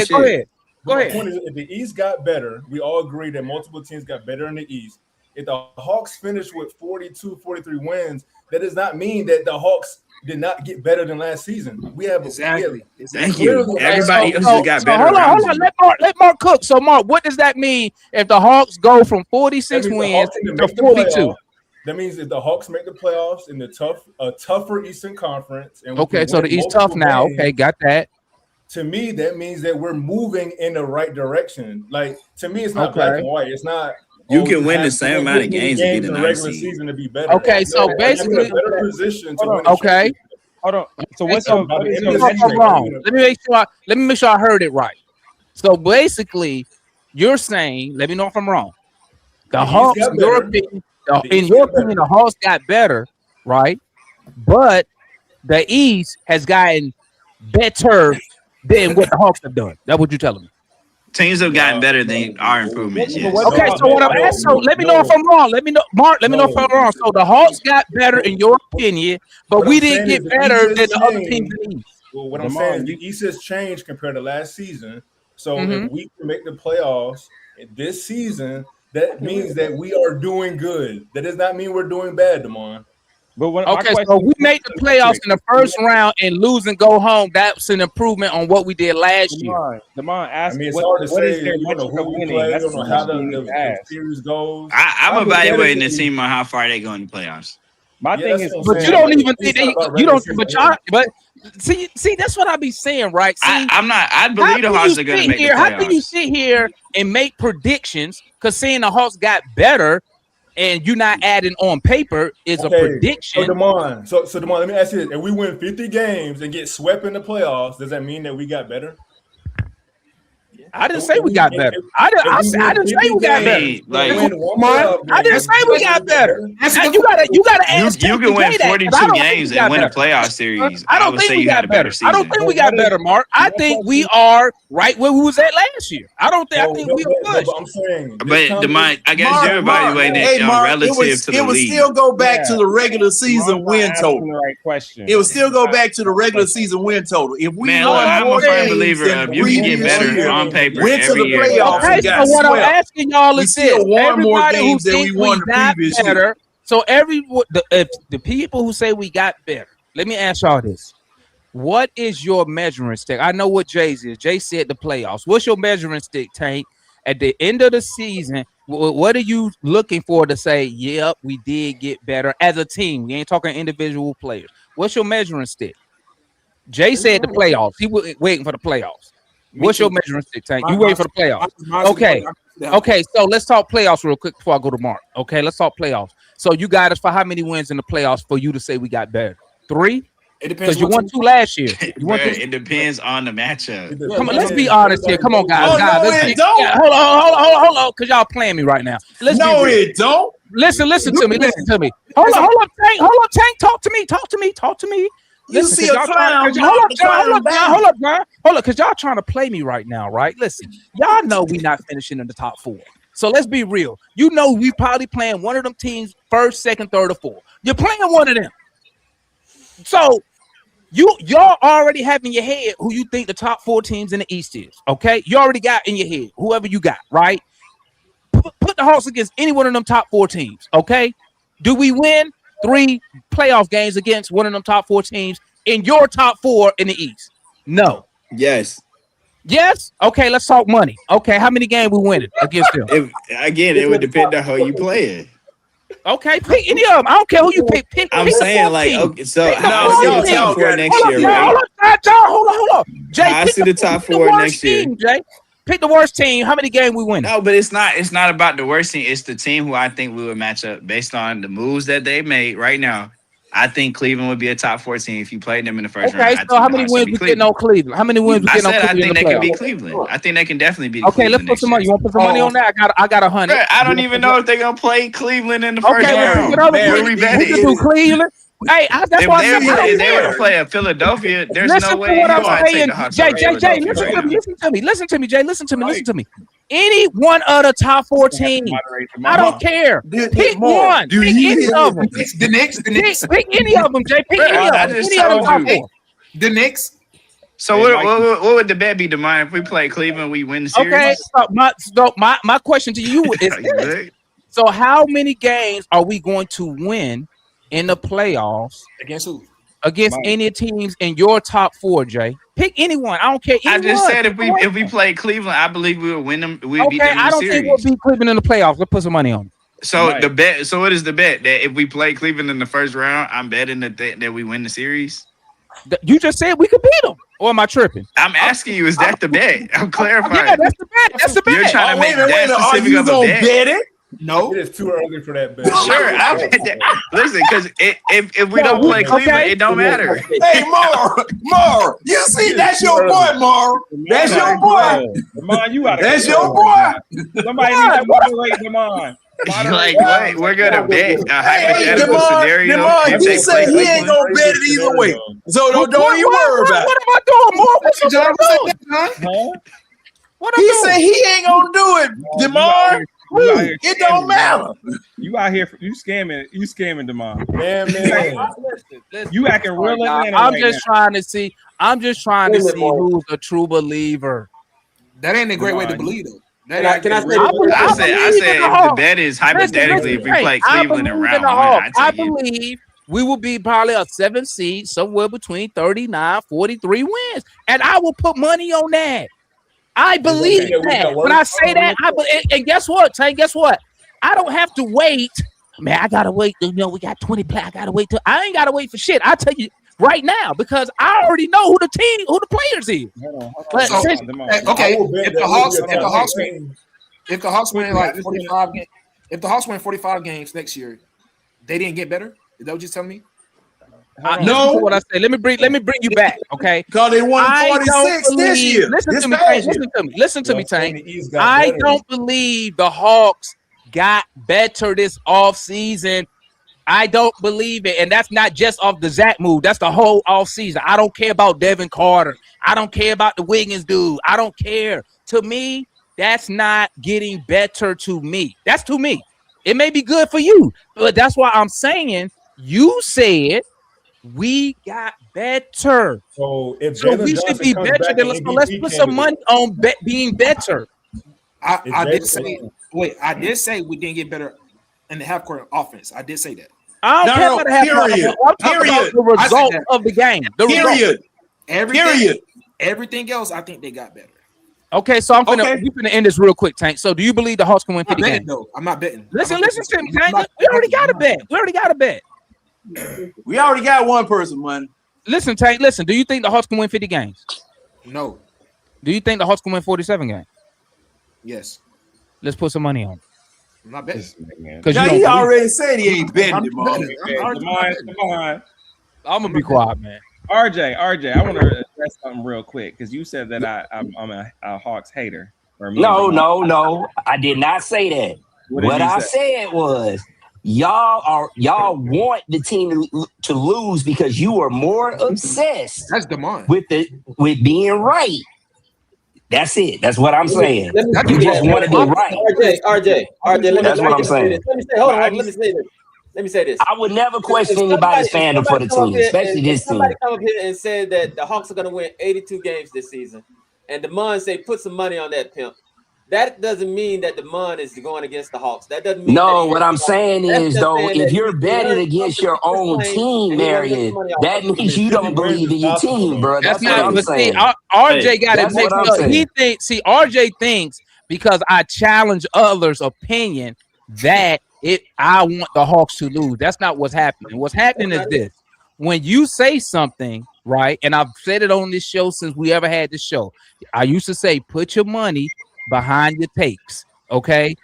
go ahead. My point is, if the East got better, we all agree that multiple teams got better in the East. If the Hawks finished with 42, 43 wins, that does not mean that the Hawks did not get better than last season. We have exactly. Thank you. Everybody else got better. Hold on. Let Mark cook. So, Mark, what does that mean if the Hawks go from 46 wins to 42? That means if the Hawks make the playoffs in the tougher Eastern Conference, and okay, so the East tough now. Okay, got that. To me, that means that we're moving in the right direction. Like to me, it's not black and white. It's not. You can win the same amount of games to be the regular ninth season to be better. Okay, so basically, better position to win. Okay. Hold on. So what's I'm wrong? Let me make sure I heard it right. So basically, you're saying, let me know if I'm wrong. The Hawks, in your opinion, the Hawks got better, right? But the East has gotten better than what the Hawks have done. That's what you're telling me. Teams have gotten better than our improvements. Yes. Okay, so what I'm asking, so let me know if I'm wrong. Let me know, Mark. Let me know if I'm wrong. So the Hawks got better in your opinion, but we didn't get better than the other teams in the East. Well, what I'm saying is the East has changed compared to last season. So if we can make the playoffs this season, that means that we are doing good. That does not mean we're doing bad, Damon. But okay, so we made the playoffs in the first round and lose and go home. That's an improvement on what we did last year. Damon, ask me. It's hard to say. You don't know who we play. You don't know how the series goes. I'm evaluating the team on how far they go in the playoffs. My thing is, but you don't even think you don't. But see, that's what I be saying, right? See, I'm not. I believe the Hawks are going to make the playoffs. How can you sit here and make predictions? Because saying the Hawks got better and you're not adding on paper is a prediction. So Damon, let me ask you this: if we win 50 games and get swept in the playoffs, does that mean that we got better? I didn't say we got better. I didn't say we got better. I didn't say we got better. You gotta ask. You can win 42 games and win a playoff series. I don't think we got better. I don't think we got better, Mark. I think we are right where we was at last year. I think we were good. I'm saying, but I guess you're evaluating it relative to the league. It would still go back to the regular season win total. Right question. It would still go back to the regular season win total. If we I'm a firm believer of you can get better on paper. Went to the playoffs. Okay, so what I'm asking y'all is this: everybody who thinks we got better. So if the people who say we got better, let me ask y'all this: what is your measuring stick? I know what Jay's is. Jay said the playoffs. What's your measuring stick, Tank? At the end of the season, what are you looking for to say? Yep, we did get better as a team. We ain't talking individual players. What's your measuring stick? Jay said the playoffs. He was waiting for the playoffs. What's your measuring stick, Tank? You waiting for the playoffs? Okay. So let's talk playoffs real quick before I go to Mark. Okay, let's talk playoffs. So you got us for how many wins in the playoffs for you to say we got better? 3? It depends. Because you won 2 last year. It depends on the matchup. Come on, let's be honest here. Come on, guys. Hold on, because y'all playing me right now. It don't. Listen to me. Hold on, Tank. Talk to me. Listen, see a clown. Hold up, because y'all trying to play me right now, right? Listen, y'all know we not finishing in the top 4. So let's be real. You know we probably playing one of them teams first, second, third, or 4. You're playing one of them. So y'all already have in your head who you think the top 4 teams in the East is. Okay, you already got in your head whoever you got, right? Put the Hawks against any one of them top 4 teams. Okay, do we win 3 playoff games against one of them top 4 teams in your top 4 in the East? No. Yes. Okay, let's talk money. Okay, how many games we winning against them? It would depend on how you play it. Okay, pick any of them. I don't care who you pick. I'm saying, like, okay, so I see the top 4 next year, right? Hold on. Jay, I see the top 4 next year. Jay, pick the worst team. How many games we win? No, but it's not about the worst team. It's the team who I think we would match up based on the moves that they made right now. I think Cleveland would be a top 4 team if you played them in the first round. Okay, so how many wins we getting on Cleveland? How many wins we getting on Cleveland? I think they can beat Cleveland. I think they can definitely beat Cleveland. Okay, let's put some money. You want to put some money on that? I got 100. I don't even know if they're gonna play Cleveland in the first round. We do Cleveland. Hey, that's why I'm saying. If they were to play at Philadelphia, there's no way you're going to take the Hawks. Jay, listen to me, Jay. Listen to me. Any one of the top 4 teams, I don't care. Pick one. Pick any of them. The Knicks. Pick any of them, Jay. Pick any of them. Any of them top 4. The Knicks. So what would the bet be, Demond? If we play Cleveland, we win the series? Okay, so my question to you is this. So how many games are we going to win in the playoffs against who? Against any teams in your top 4, Jay. Pick anyone. I don't care. I just said if we play Cleveland, I believe we will win them. We beat them in the series. I don't think we'll beat Cleveland in the playoffs. Let's put some money on. So Right. the bet. So what is the bet that if we play Cleveland in the first round, I'm betting that we win the series? You just said we could beat them. Or am I tripping? I'm asking you, is that the bet? I'm clarifying. Yeah, that's the bet. That's the bet. You're trying to make wait a that minute. Are specific you of a gonna bet. bet it? No, It is too early for that bet. Sure, I bet that. Listen, because if we don't play Cleveland, it don't matter. Hey, Mar, you see, that's your boy, Mar. That's your boy. Damon, you out of That's control. your boy. Somebody needs to moderate Damon. Like what? We're gonna bet a hypothetical scenario. Demond, and he take said place he ain't Cleveland. gonna bet it either way. So don't even worry about it. What am I doing, More? What am I doing? What He said he ain't gonna do it, Demond. It don't matter. You out here, you scamming Damon. Man. You acting real Atlanta I'm right just now. trying to see. I'm just trying to see who's a true believer. that ain't a great way to believe though. Can I say I said if the bet is hypothetically if we play Cleveland in round one, I believe we will be probably a 7th seed, somewhere between 39, 43 wins, and I will put money on that. I believe that. When I say that, and guess what? Tay, guess what? I don't have to wait. Man, I gotta wait. You know, we got 20 play. I gotta wait till I ain't gotta wait for shit. I tell you right now because I already know who the players is. But So, since- okay, if the Hawks win like 45 games, if the Hawks win 45 games next year, they didn't get better. Is that what you're telling me? No, what I say. Let me bring you back, okay? Because they won I 46 don't this believe- year. Listen This to me, past Tank. year. Listen to me, Tank. got I better. don't believe the Hawks got better this offseason. I don't believe it. And that's not just off the Zach move. That's the whole offseason. I don't care about Devin Carter. I don't care about the Wiggins dude. I don't care. To me, that's not getting better to me. That's to me. It may be good for you, but that's why I'm saying you said we got better. So if So Jalen we should Johnson be comes better back than and let's MVP put some money candidate, on being better. I did say I did say we didn't get better in the half court offense. I did say that. I don't care about the half court offense. I'm talking about the result of the game. The result. Everything else, I think they got better. Okay, so we finna end this real quick, Tank. So do you believe the Hawks can win 50 games? Though. I'm not betting. Listen to me, Tank. We already got a bet. We already got one person, man. Listen, Tank, listen. Do you think the Hawks can win 50 games? No. Do you think the Hawks can win 47 games? Yes. Let's put some money on it. I'm not betting. Because he already said he ain't betting I'm gonna be quiet, man. RJ, I want to address something real quick because you said that I'm a Hawks hater. Or me No. I did not say that. What I said was y'all want the team to lose because you are more obsessed. That's Demond. with being right. That's it. That's what I'm saying. You just want to be right. RJ. That's what I'm saying. Let me say this. I would never question anybody's fandom for the team, especially this team. Somebody come up here and said that the Hawks are going to win 82 games this season, and Demond say put some money on that, pimp. That doesn't mean that Demond is going against the Hawks. That doesn't mean. No, what I'm saying is though, if you're betting against your own team, Marion, that means you don't believe in your team, bro. That's what I'm saying. RJ got it mixed up. RJ thinks because I challenge others' opinion that I want the Hawks to lose. That's not what's happening. What's happening is this. When you say something, right, and I've said it on this show since we ever had this show, I used to say, put your money behind your takes, okay?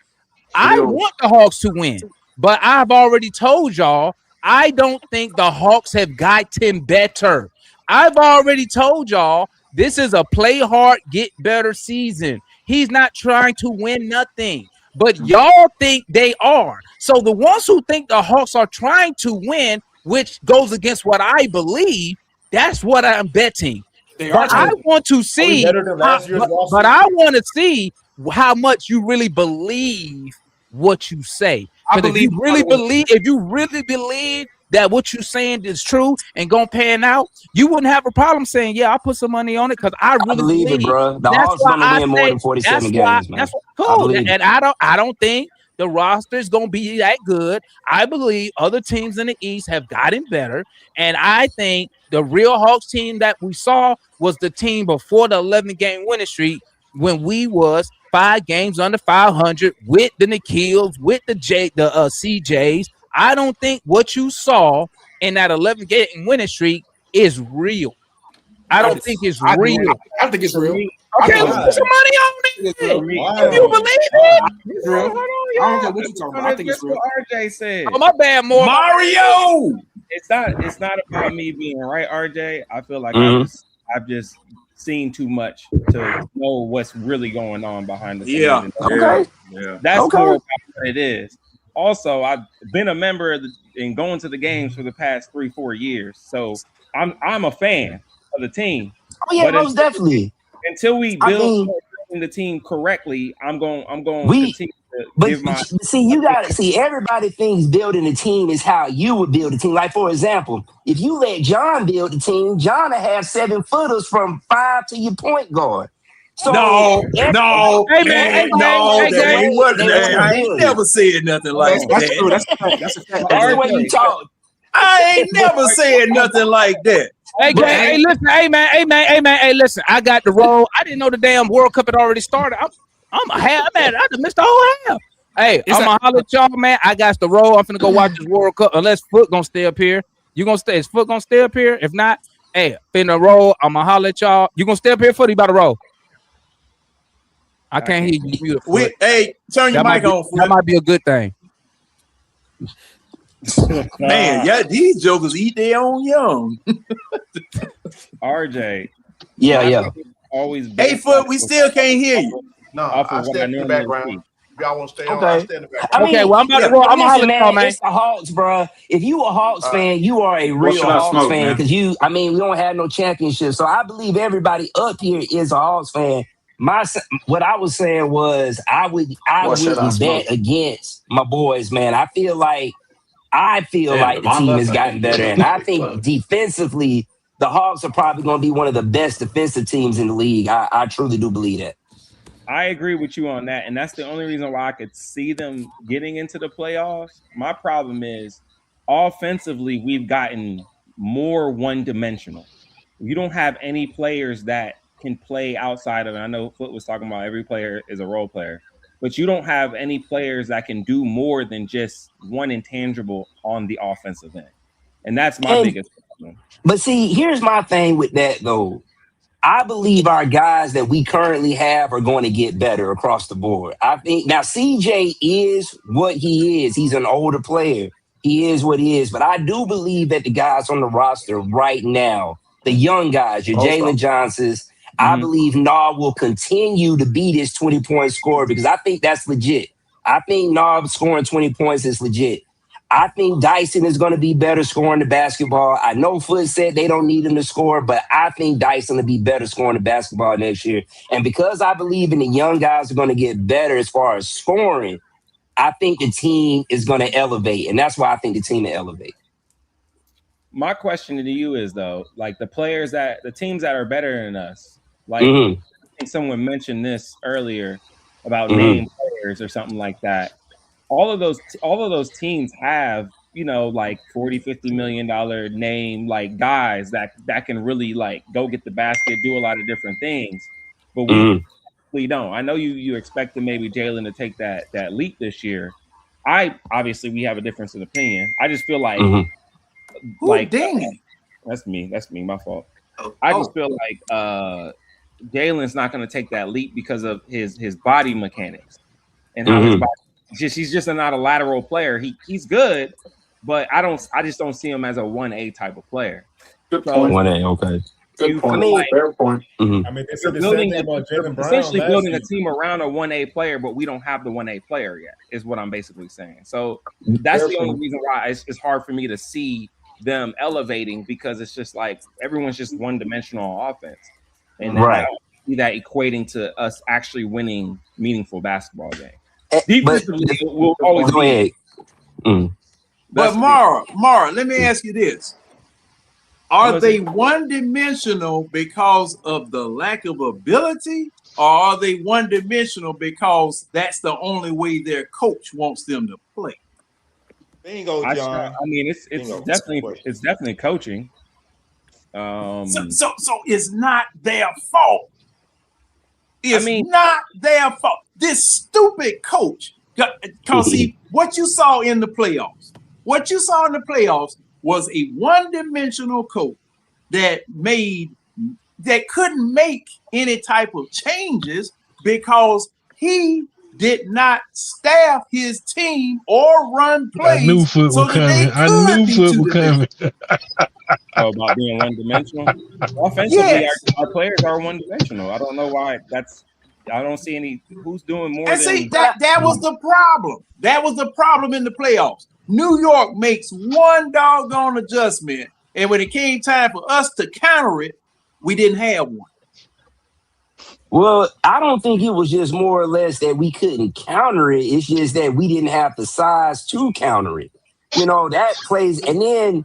I want the Hawks to win, but I've already told y'all, I don't think the Hawks have gotten better. I've already told y'all, this is a play hard, get better season. He's not trying to win nothing. But y'all think they are. So the ones who think the Hawks are trying to win, which goes against what I believe, that's what I'm betting. But I want to see, but I want to see how much you really believe what you say. Because if you really believe that what you're saying is true and gonna pan out, you wouldn't have a problem saying, "Yeah, I'll put some money on it," because I really believe it, bro. The Hawks gonna win more than 47 games, man. That's cool, and I don't think the roster is gonna be that good. I believe other teams in the East have gotten better, and I think the real Hawks team that we saw was the team before the 11-game winning streak when we was 5 games under 500 with the Nikhils, with the CJs. I don't think what you saw in that 11-game winning streak is real. I don't think it's real. I think it's real. Okay, let's put some money on it. If you believe it, it's real. I don't care what you're talking about. I think it's real. RJ said. Oh, my bad, Mario. It's not about me being right, RJ. I feel like I've just seen too much to know what's really going on behind the scenes. Yeah. That's more about what it is. Also, I've been a member of and going to the games for the past 3-4 years, so I'm a fan of the team. Oh yeah, most definitely. Until we build the team correctly, I'm going to continue to give my. See, you got to see. Everybody thinks building a team is how you would build a team. Like for example, if you let John build the team, John will have 7-footers from 5 to your point guard. So No. Hey, man, I ain't never said nothing like that. That's the way you talk. I ain't never said nothing like that. Hey, listen, hey man, listen. I got the role. I didn't know the damn World Cup had already started. I'm a half man. I just missed the whole half. Hey, I'm gonna holler at y'all, man. I got the role. I'm finna go watch this World Cup. Unless Foot gonna stay up here, you gonna stay? Is Foot gonna stay up here? If not, hey, finna roll. I'm gonna holler at y'all. You gonna stay up here, Foot? You about to roll? I can't hear you. Hey, turn your mic on. That might be a good thing. Man, yeah, these jokers eat their own young. RJ. Yeah. Always. Hey, Foot, we still can't hear you. No, I stay in the background. If y'all want to stay on, I stay in the background. I mean, Okay, well, I'm about to roll. I'm listen, man. It's the Hawks, bro. If you a Hawks fan, you are a real Hawks fan because we don't have no championship. So I believe everybody up here is a Hawks fan. What I was saying was I wouldn't bet against my boys, man. I feel like the team has gotten better, and I think defensively, the Hawks are probably going to be one of the best defensive teams in the league. I truly do believe that. I agree with you on that, and that's the only reason why I could see them getting into the playoffs. My problem is offensively, we've gotten more one-dimensional. You don't have any players that can play outside of it. I know Foot was talking about every player is a role player, but you don't have any players that can do more than just one intangible on the offensive end. And that's my biggest problem. But see, here's my thing with that, though. I believe our guys that we currently have are going to get better across the board. I think now CJ is what he is. He's an older player. He is what he is. But I do believe that the guys on the roster right now, the young guys, your Jalen Johnsons, I believe Nob will continue to be this 20-point scorer because I think that's legit. I think Nob scoring 20 points is legit. I think Dyson is going to be better scoring the basketball. I know Foot said they don't need him to score, but I think Dyson will be better scoring the basketball next year. And because I believe in the young guys are going to get better as far as scoring, I think the team is going to elevate. And that's why I think the team will elevate. My question to you is, though, like the teams that are better than us, like I think someone mentioned this earlier about name players or something like that. All of those teams have, like $40-50 million name like guys that can really like go get the basket, do a lot of different things. But we don't. I know you expected maybe Jalen to take that leap this year. Obviously we have a difference of opinion. I just feel like that's me, my fault. I just feel like Jalen's not going to take that leap because of his body mechanics and how his body. He's just not a lateral player. He's good, but I just don't see him as a 1A type of player. Good point. 1A, okay. Good point. Fair point. I mean, they said the same thing about Jaylen Brown. Essentially building a team around a 1A player, but we don't have the 1A player yet, is what I'm basically saying. So that's the only reason why it's hard for me to see them elevating because it's just like everyone's just one-dimensional offense. And I don't see that equating to us actually winning meaningful basketball games. Defensively, we'll always go ahead. But Mara, let me ask you this. Are they one-dimensional because of the lack of ability, or are they one-dimensional because that's the only way their coach wants them to play? Bingo, John. I mean, it's definitely coaching. So it's not their fault. It's not their fault. This stupid coach, because see, what you saw in the playoffs, was a one-dimensional coach that couldn't make any type of changes because he did not staff his team or run plays. I knew foot was coming. About being one-dimensional. Offensively, our players are one-dimensional. I don't know why. I don't see any. Who's doing more? And see, that was the problem. That was the problem in the playoffs. New York makes one doggone adjustment, and when it came time for us to counter it, we didn't have one. Well, I don't think it was just more or less that we couldn't counter it. It's just that we didn't have the size to counter it. You know, that plays. And then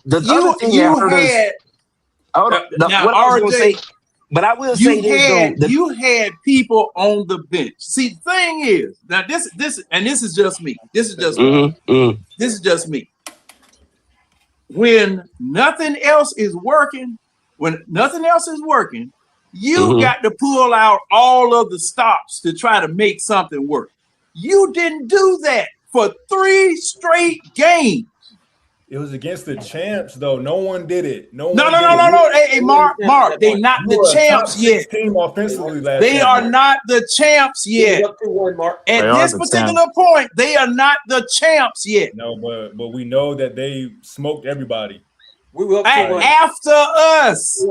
the other thing that hurt us. What I was going to say, but I will say this though. You had people on the bench. See, the thing is, now this is just me. This is just me. This is just me. When nothing else is working, you got to pull out all of the stops to try to make something work. You didn't do that for 3 straight games. It was against the champs, though. No one did it. No. Hey, Mark, they're not the champs yet. Team offensively last they are not the champs yet. At this particular point, they are not the champs yet. No, but we know that they smoked everybody. After us.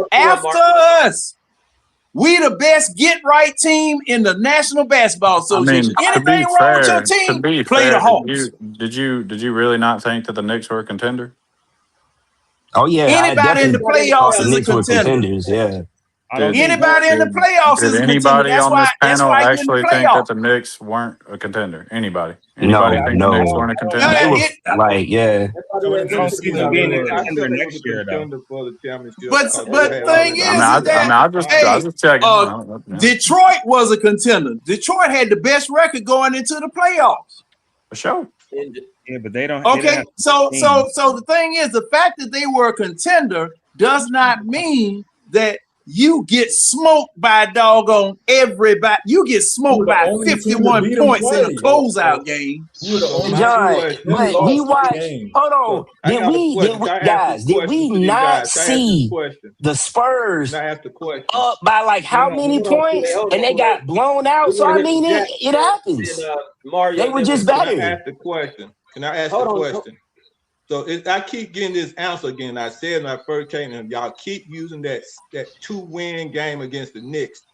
We the best get right team in the National Basketball Association. Anything wrong with your team, play the Hawks. Did you really not think that the Knicks were a contender? Oh yeah, anybody in the playoffs is a contender. Yeah. Anybody in the playoffs is a contender. Did anybody on this panel actually think that the Knicks weren't a contender? Ananybody think the Knicks weren't a contender? But the thing is, I just checking. Detroit was a contender. Detroit had the best record going into the playoffs. For sure. Yeah, but they don't. Okay, so the thing is, the fact that they were a contender does not mean that you get smoked by doggone everybody. You get smoked by 51 points in a closeout game. John, but we watched. Hold on. Did we not see the Spurs up by like how many points? And they got blown out. So I mean, it happens. They were just better. Can I ask the question? So I keep getting this answer again. I said when I first came in, y'all keep using that 2-win game against the Knicks.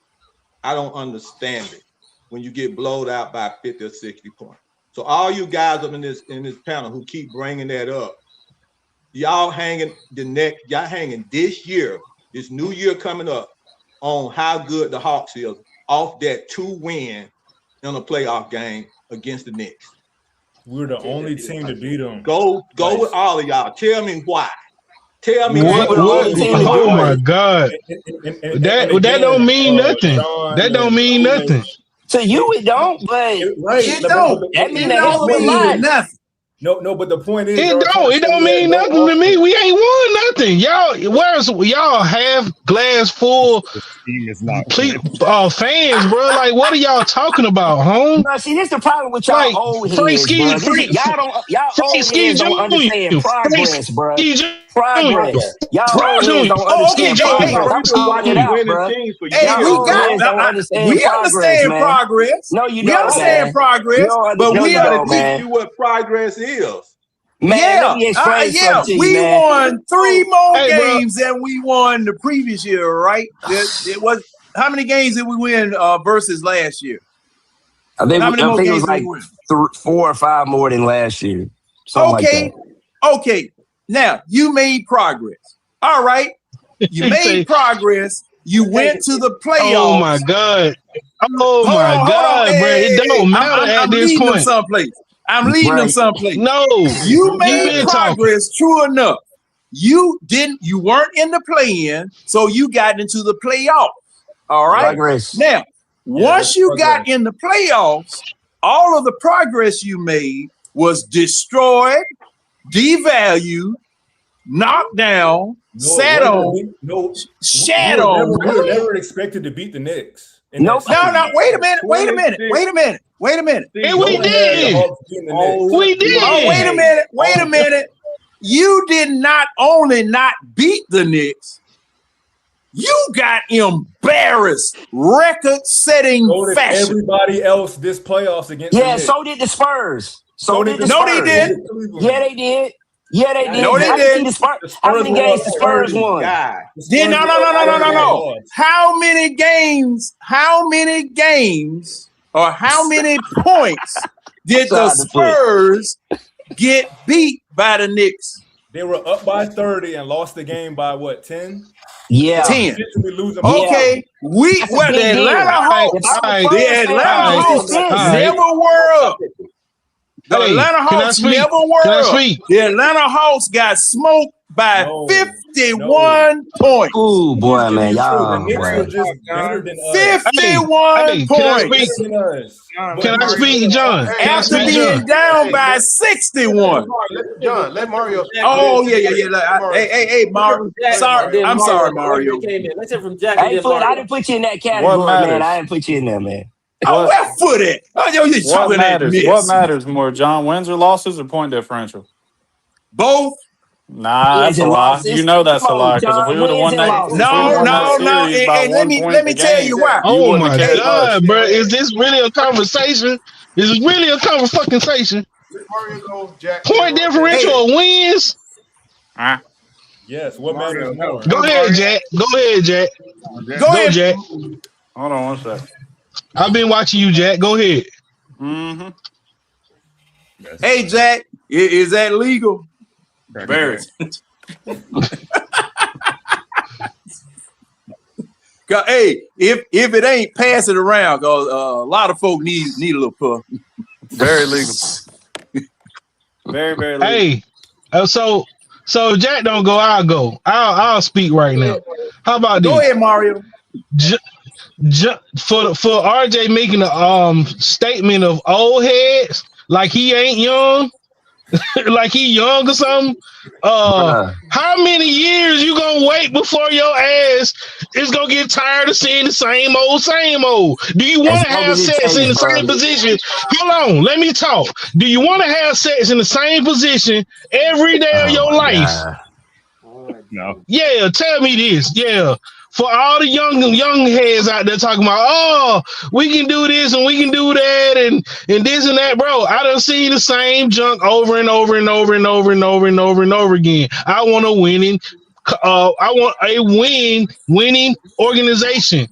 I don't understand it when you get blowed out by 50 or 60 points. So all you guys up in this panel who keep bringing that up, y'all hanging this year, this new year coming up, on how good the Hawks is off that 2-win in a playoff game against the Knicks. We're the only team to beat them. Go with all of y'all. Tell me why. Tell me what? Oh my God! That don't mean nothing. That don't mean nothing. To you, it don't. But it don't. That mean nothing. No, but the point is, it don't mean nothing to me. We ain't won nothing. Y'all half glass full fans, bro. Like, what are y'all talking about, home? No, see, this the problem with y'all old heads, y'all don't understand progress, bro. Progress. Y'all don't understand we understand progress. No, you don't. We understand progress, but we are teaching you what progress is. Man, we won 3 more games than we won the previous year, right? It was how many games did we win versus last year? I think it was like 4 or 5 more than last year. Okay. Now you made progress. All right, you made progress. You went to the playoffs. Oh my God! Oh my God, bro! It don't matter at this point. I'm leading them someplace. No, you made progress. True enough, you weren't in the play-in, so you got into the playoffs. All right. Progress. Now, once you got in the playoffs, all of the progress you made was destroyed, devalued, knocked down, shat on. We were never expected to beat the Knicks. No, wait a minute. And we did. Oh, wait a minute. You did not only not beat the Knicks, you got embarrassed, record-setting fashion. Everybody else this playoffs against. Yeah, so did the Spurs. No, they did. Yeah, they did. Yeah, they did. No, they did. How many games the Spurs won? No. How many games or how many points did the Spurs get beat by the Knicks? They were up by 30 and lost the game by what, 10? Yeah. 10. Okay. The Atlanta Hawks never were up. The Atlanta Hawks never were up. The Atlanta Hawks got smoked by 51 points. Ooh, boy, man. Y'all. 51 points. Can I speak, John? After being down by 61. John, let Mario. Oh, yeah. Hey, Mario. I'm sorry, Mario. Let's hear from Jack. Hey, Foot, I didn't put you in that category, man. I didn't put you in there, man. Oh, where Foot at? What matters? What matters more, John? Wins or losses or point differential? Both. Nah, that's a lie. You know that's a lie. Because if we would have won that, no. And let me tell you why. Oh my God, bro! Is this really a conversation? Is it really a conversation? Point differential or wins? Yes. What matters more? Go ahead, Jack. Go ahead, Jack. Hold on one second. I've been watching you, Jack. Go ahead. Mm-hmm. Hey, Jack, is that legal? Very. Hey, if it ain't, pass it around, cause a lot of folk need a little puff. Very legal. Very legal. Hey, so Jack don't go, I'll go. I'll speak right now. How about this? Go ahead, Mario. For RJ making a statement of old heads, like he ain't young, like he young or something. How many years you gonna wait before your ass is gonna get tired of seeing the same old? Do you want to have sex in the same position? Hold on, let me talk. Do you want to have sex in the same position every day of your life? No. Yeah, tell me this. Yeah. For all the young heads out there talking about, oh, we can do this and we can do that and this and that, bro. I done seen the same junk over and over and over and over and over and over and over again. I want a winning organization.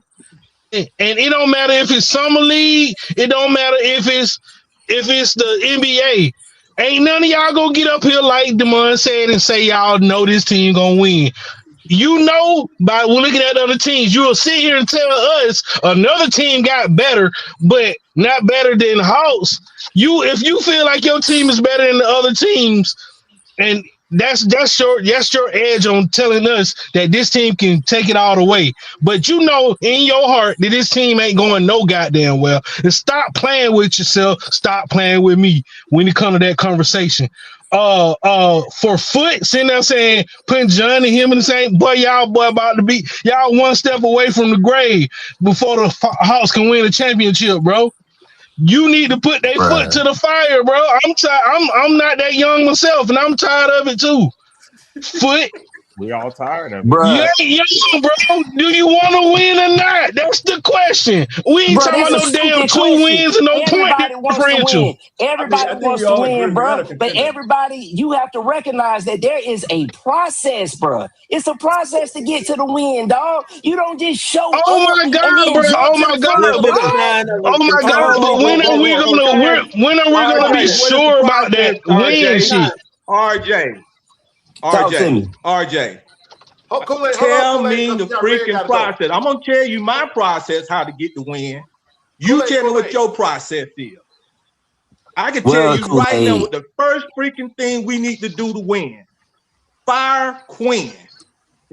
And it don't matter if it's summer league, it don't matter if it's the NBA. Ain't none of y'all gonna get up here like Damon said and say y'all know this team gonna win. You know, by looking at other teams, you will sit here and tell us another team got better, but not better than Hawks. If you feel like your team is better than the other teams, and that's your edge on telling us that this team can take it all the way. But you know in your heart that this team ain't going no goddamn well. And stop playing with yourself. Stop playing with me when it comes to that conversation. For Foot sitting there saying, putting John and him in the same, y'all about to be y'all one step away from the grave before the Hawks can win a championship, bro. You need to put their foot to the fire, bro. I'm not that young myself, and I'm tired of it too. Foot. We all tired of it. You ain't young, bro. Do you want to win or not? That's the question. We ain't talking about no damn 2 wins and no point differential. Everybody wants to win, bro. But everybody, you have to recognize that there is a process, bro. It's a process to get to the win, dog. You don't just show up. Oh my God, bro. Oh my God. But when are we gonna be sure about that win shit? RJ. Tell me the freaking process. I'm gonna tell you my process how to get the win. You tell me what your process is. I can tell you right now what the first freaking thing we need to do to win. Fire Quinn.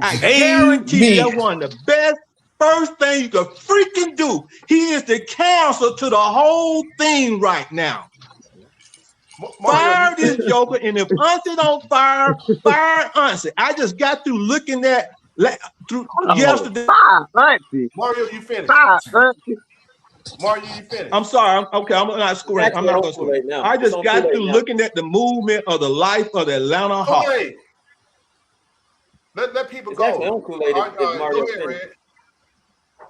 I guarantee you that's one of the best first thing you can freaking do. He is the counselor to the whole thing right now. Fire this joker, and if Uncy don't fire Uncy. I just got through looking at Yesterday. Mario, you finished. Mario, you finished. I'm sorry. I'm not scoring. I'm not going to score. I just got through looking at the movement of the life of the Atlanta Hawks. Kool-Aid. Let people go. Go ahead, Red.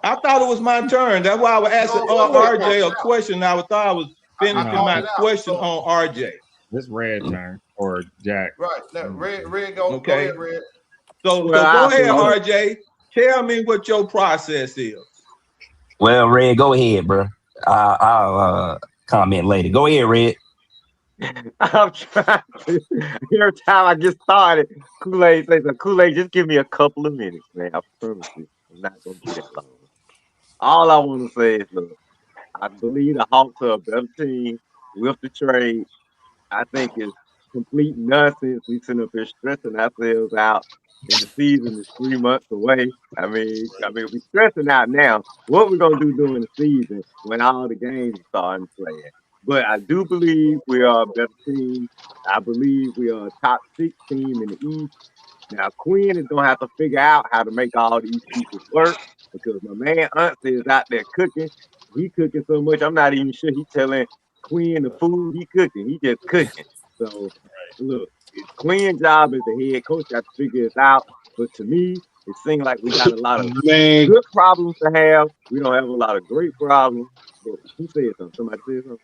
I thought it was my turn. That's why I was asking RJ a question. I thought I was finishing my question on RJ. This Red turn or Jack. Right. Now, Red, go. Okay. Go ahead, Red. So go ahead, RJ. Tell me what your process is. Well, Red, go ahead, bro. I'll comment later. Go ahead, Red. I'm trying to. Every time I get started, Kool-Aid says, Kool-Aid, just give me a couple of minutes, man. I promise you. I'm not going to be that long. All I want to say is, look, I believe the Hawks are a better team with the trade. I think it's complete nonsense. We sitting up here stressing ourselves out, and the season is 3 months away. I mean, we're stressing out now. What we're going to do during the season when all the games are starting to play? But I do believe we are a better team. I believe we are a top 6 team in the East. Now, Quinn is going to have to figure out how to make all these pieces work because my man Uncy is out there cooking. He cooking so much, I'm not even sure he's telling Quinn the food he cooking. He just cooking. So, look, it's Quinn's job as the head coach got to figure this out. But to me, it seems like we got a lot of good problems to have. We don't have a lot of great problems. But who said something? Somebody said something?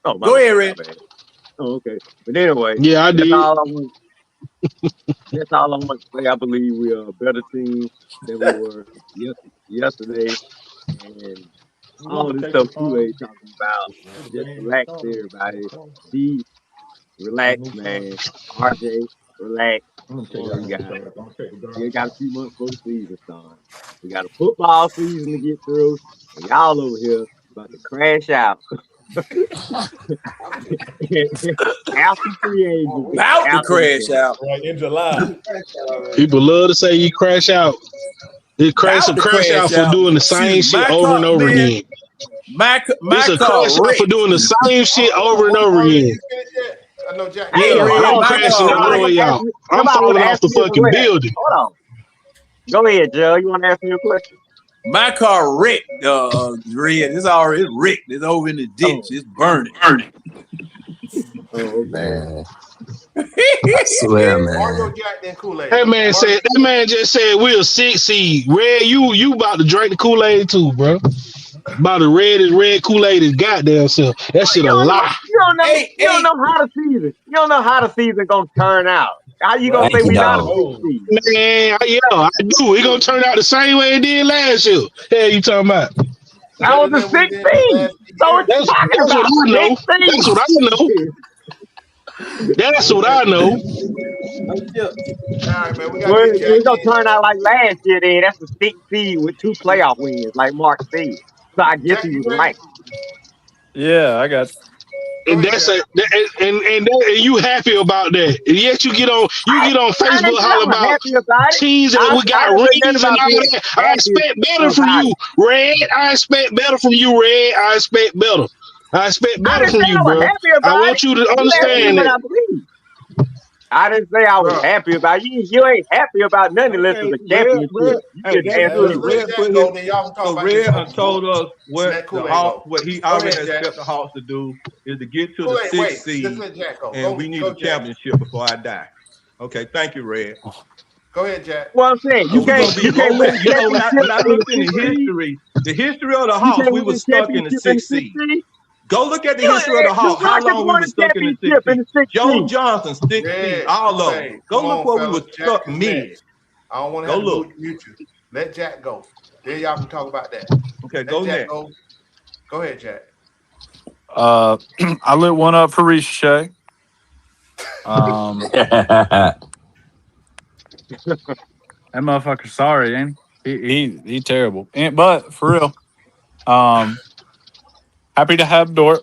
Oh, go ahead, Red. Oh, okay. But anyway, yeah, I did. That's all I want to say. I believe we are a better team than we were yesterday. And all this stuff Kool-Aid talking about, just relax, everybody. Be relax, man. RJ, relax. We got a few months for the season starting. We got a football season to get through. And y'all over here about to crash out. After free agency, about to crash out. Right in July. People love to say you crash out. They crash out for doing the same shit over and over again. It's a crash out for doing the same shit over and over again. I know Jack. I'm crashing all the way out. I'm falling off the fucking building. Hold on. Go ahead, Joe. You want to ask me a question? My car wrecked, Red. It's already wrecked. It's over in the ditch. It's burning. Oh, man. I swear, man. Mario, Jack, then Kool-Aid. That man just said we're a 6 seed. Red, you about to drink the Kool-Aid too, bro. About the red Kool-Aid is goddamn self. That shit a lie. You don't know how the season. You don't know how the season gonna turn out. How you gonna say we not a 6 seed? Man, yeah, I do. It gonna turn out the same way it did last year. Hell, you talking about? That was a 6 seed. So what you talking about? That's what I know. That's what I know. All right, man. We're gonna turn out like last year. Then that's a 6 seed with 2 playoff wins, like Mark said. So I guess he was right. Yeah, I got. And that's and you happy about that? And yet you get on Facebook holler about teams that we got rings and all that. I expect better from you, Red. I expect better from you, Red. I expect better. I expect better from you, bro. I want you to understand that. I didn't say I was happy about you. You ain't happy about nothing unless it's a championship. Red told us what he already expects the Hawks to do is to get to the 6th seed, and we need a championship before I die. Okay, thank you, Red. Go ahead, Jack. Well, I'm saying you can't win. When I looked in the history of the Hawks, we were stuck in the 6th seed. Go look at the history of the Hawks. How long we were stuck in the 6th seed. Joe Johnson, 6th seed, all of them. Go look where we were stuck mid. I don't want to mute you. Let Jack go. Then y'all can talk about that. Okay, go ahead. Go ahead, Jack. I lit one up for Ricochet. That motherfucker, sorry, ain't he terrible. But for real, happy to have Dort.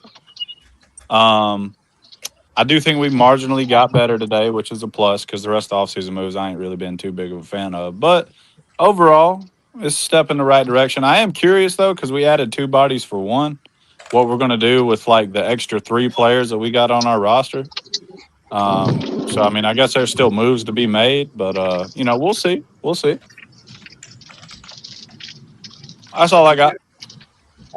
I do think we marginally got better today, which is a plus because the rest of the offseason moves I ain't really been too big of a fan of. But overall, it's a step in the right direction. I am curious, though, because we added 2 bodies for 1, what we're going to do with, like, the extra 3 players that we got on our roster. So I mean, I guess there's still moves to be made, but we'll see. We'll see. That's all I got.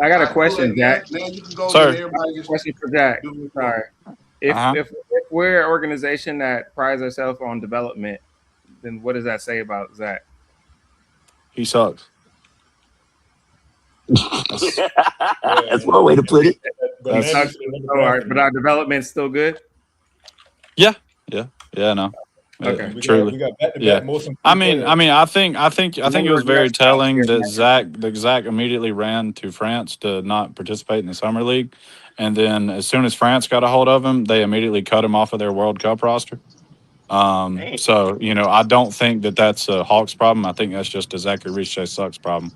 I got a question, Jack. Now you can go. Sir. Then everybody just Question for Jack. do Sorry. If we're an organization that prides ourselves on development, then what does that say about Zach? He sucks. That's one way to put it. All right, but our development's still good. Yeah, no. Okay. Truly. We got back-to-back Yeah. most improved I mean, players. I think it was very telling that Zach immediately ran to France to not participate in the summer league, and then as soon as France got a hold of him, they immediately cut him off of their World Cup roster. So I don't think that that's a Hawks problem. I think that's just a Zachary Richey sucks problem.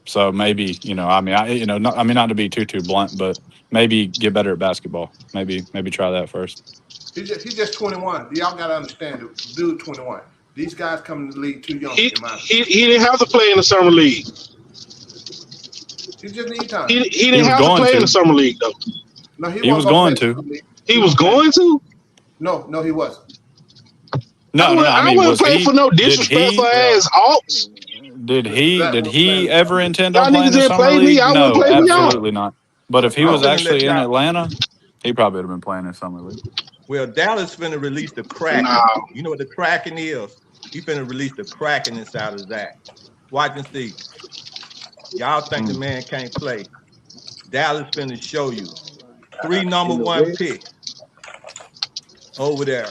So maybe not to be too blunt, but maybe get better at basketball. Maybe try that first. He's just 21. Y'all got to understand, dude, 21. These guys come in the league too young. He didn't have to play in the summer league. He just need time. He didn't have to play in the summer league though. No, He was going to. He was going to. No, he wasn't. I wouldn't play for no disrespectful ass Hawks. Did he ever intend Y'all on playing niggas the didn't summer play me, league? I No, wouldn't play for y'all. absolutely not. But if he was actually in Atlanta, he probably would have been playing in summer league. Well, Dallas finna release the Kraken. No. You know what the Kraken is? He finna release the Kraken inside of Zach. Watch and see. Y'all think the man can't play. Dallas finna show you. 3 number 1 picks over there.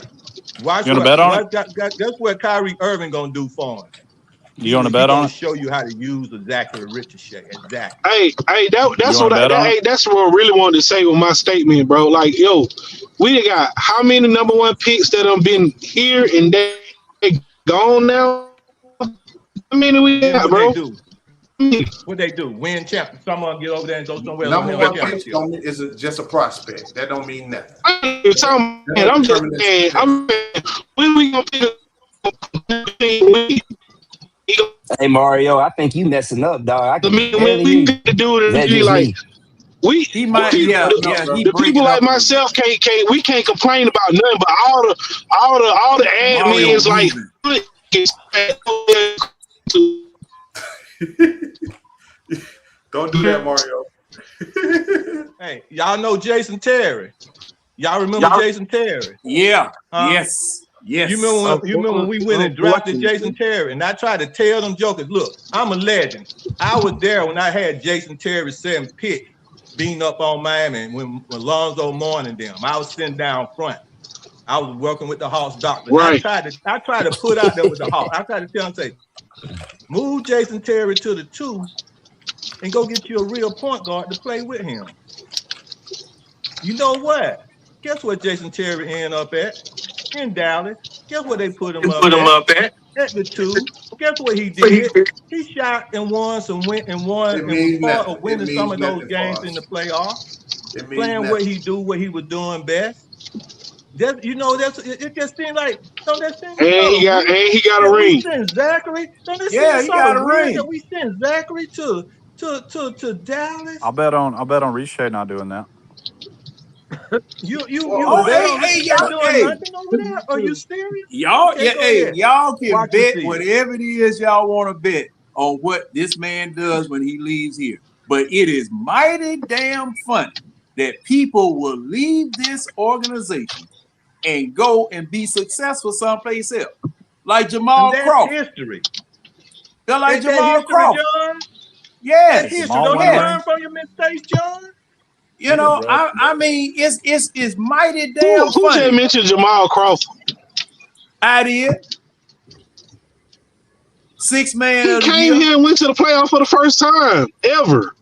Watch You wanna bet on it? That's what Kyrie Irving gonna do for him. You want to bet on it? Show you how to use the Zachary Richey. Exactly. That's what that's what I really wanted to say with my statement, bro. Like, we done got how many number 1 picks that have been here and they gone now? How many we got, bro? What they do? Win champion. Someone get over there and go somewhere. Number 1 pick is just a prospect. That don't mean nothing. I'm just saying, when we gonna pick? Hey Mario, I think you messing up, dog. I can barely hear you. That's just me. The people like myself can't complain about nothing, but all the admins like don't do that, Mario. Hey, y'all know Jason Terry. Y'all remember Jason Terry? Yeah. Huh? Yes. Yes. You remember when we went and drafted Jason Terry, and I tried to tell them jokers, look, I'm a legend. I was there when I had Jason Terry 7 pick beating up on Miami when Alonzo Mourning them. I was sitting down front. I was working with the Hawks doctor. Right. I tried to put out there with the Hawks. I tried to tell them, say, move Jason Terry to the 2 and go get you a real point guard to play with him. You know what? Guess what Jason Terry ended up at? In Dallas. Guess what they put him up at? At the 2. Guess what he did? He shot and won and was part of winning some of those games in the playoffs. Playing what he was doing best. It just seemed like he got a ring. We sent Zachary. He got a ring. We sent Zachary to Dallas. I'll bet on Richey not doing that. You y'all doing nothing over there? Are you serious? Y'all can Watch bet and see. whatever it is y'all want to bet on what this man does when he leaves here. But it is mighty damn funny that people will leave this organization and go and be successful someplace else. Like Jamal Crawford. History. They're like Is that Jamal history, Crawford. John? Yes. That's history. Don't you learn from your mistakes, John? You know, I mean, it's mighty damn Who funny. just mentioned Jamal Crawford? I did. 6 man. He came here and went to the playoff for the first time ever.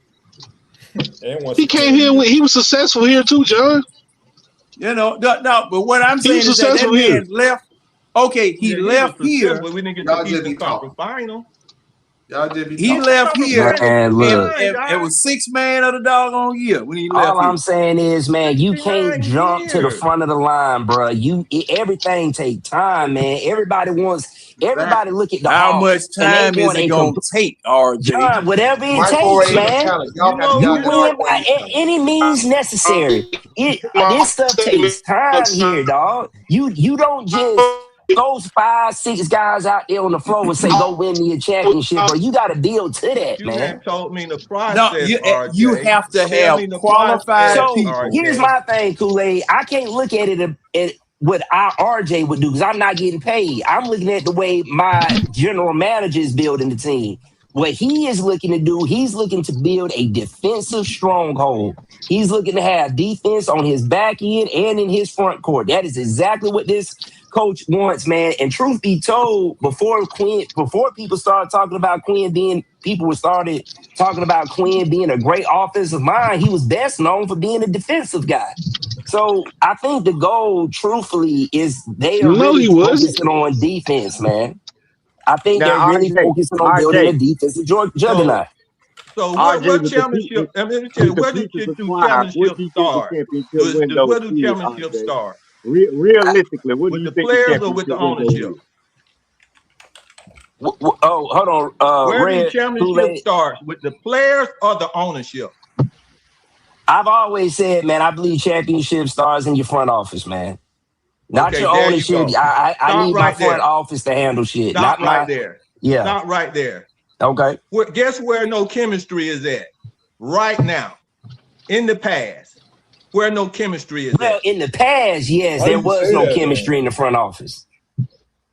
He came here when he was successful here too, John. You know, no, but what I'm He saying was is that successful man here. left. Okay, he left here. But we didn't get the Eastern Conference Final. Y'all just be He talking. left here Man, look. and it was 6 man of the doggone year when he left All here. I'm saying is, man, you can't jump to the front of the line, bro. Everything take time, man. Everybody look at the How Hawks, much and time they is want it a going to take, RJ? John, whatever it Microwave takes, man. talent. Y'all got You y'all win by any means necessary. This stuff takes time here, dog. You don't just throw 5, 6 guys out there on the floor and say go win me a championship, bro. You got to build to that, You man. hadn't told me the process, No, RJ. you have to Tell have me the qualified process, So people. here's RJ. my thing, Kool-Aid. I can't look at it at what our RJ would do because I'm not getting paid. I'm looking at the way my general manager is building the team. What he is looking to do, he's looking to build a defensive stronghold. He's looking to have defense on his back end and in his front court. That is exactly what this coach wants, man. And truth be told, before people started talking about Quinn being a great offensive mind, he was best known for being a defensive guy. So I think the goal, truthfully, is they are No, really he wasn't. focusing on defense, man. I think Now, they're really focusing on building a defensive juggernaut. So RJ what with championship? I mean, let me tell you, where do championship start? Where do championship start? Realistically, what do With you the think players the or with the championship window ownership? Oh, hold on. Where do Red, championship Kool-Aid. start? With the players or the ownership? I've always said, man, I believe championship starts in your front office, man. Not Okay, your there you ownership. go. I Stop need my right front there. office to handle shit. Stop Not right my there. yeah. Stop right there. Okay. Guess where no chemistry is at? Right now. In the past. Where no chemistry is Well, at. in the past, yes, Why there you was say no that, chemistry in the front office.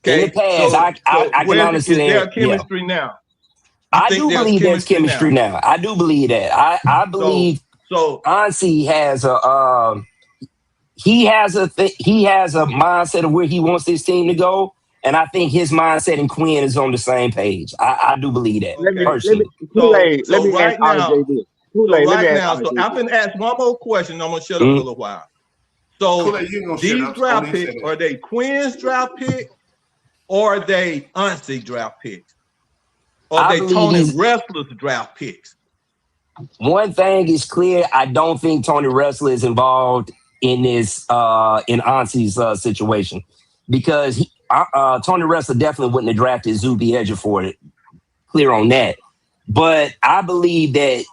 Okay, In the past, I can where honestly is there yeah. chemistry now? I think do there's believe there's chemistry now. I do believe that. I believe so Ansi has a he has a mindset of where he wants this team to go, and I think his mindset and Quinn is on the same page. I do believe that personally. Kool-Aid, let me right ask now, RJ this. Kool-Aid, let me ask so RJ I'm this. gonna ask one more question. I'm gonna shut up for a little while. So Kool-Aid, you ain't gonna shut these up. draft Only picks, say that. are they Quinn's draft pick or are they Ansi draft picks? Or I are they believe Tony these- Wrestler's draft picks? One thing is clear: I don't think Tony Wrestler is involved in this in Ansi's situation because Tony Wrestler definitely wouldn't have drafted Zuby Ejiofor it. Clear on that. But I believe that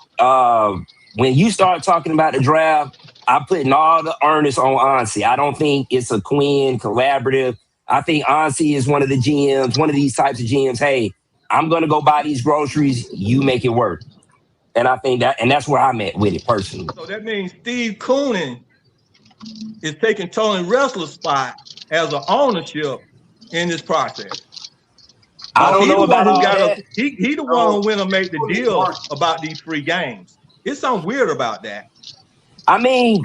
when you start talking about the draft, I'm putting all the earnest on Ansi. I don't think it's a Quinn collaborative. I think Ansi is one of the GMs, one of these types of GMs. Hey, I'm gonna go buy these groceries. You make it work. And I think that's where I'm at with it personally. So that means Steve Koonin is taking Tony Wrestler's spot as an ownership in this process. I don't know about all that. He the one who went and made the deal about these free games. It's something weird about that. I mean,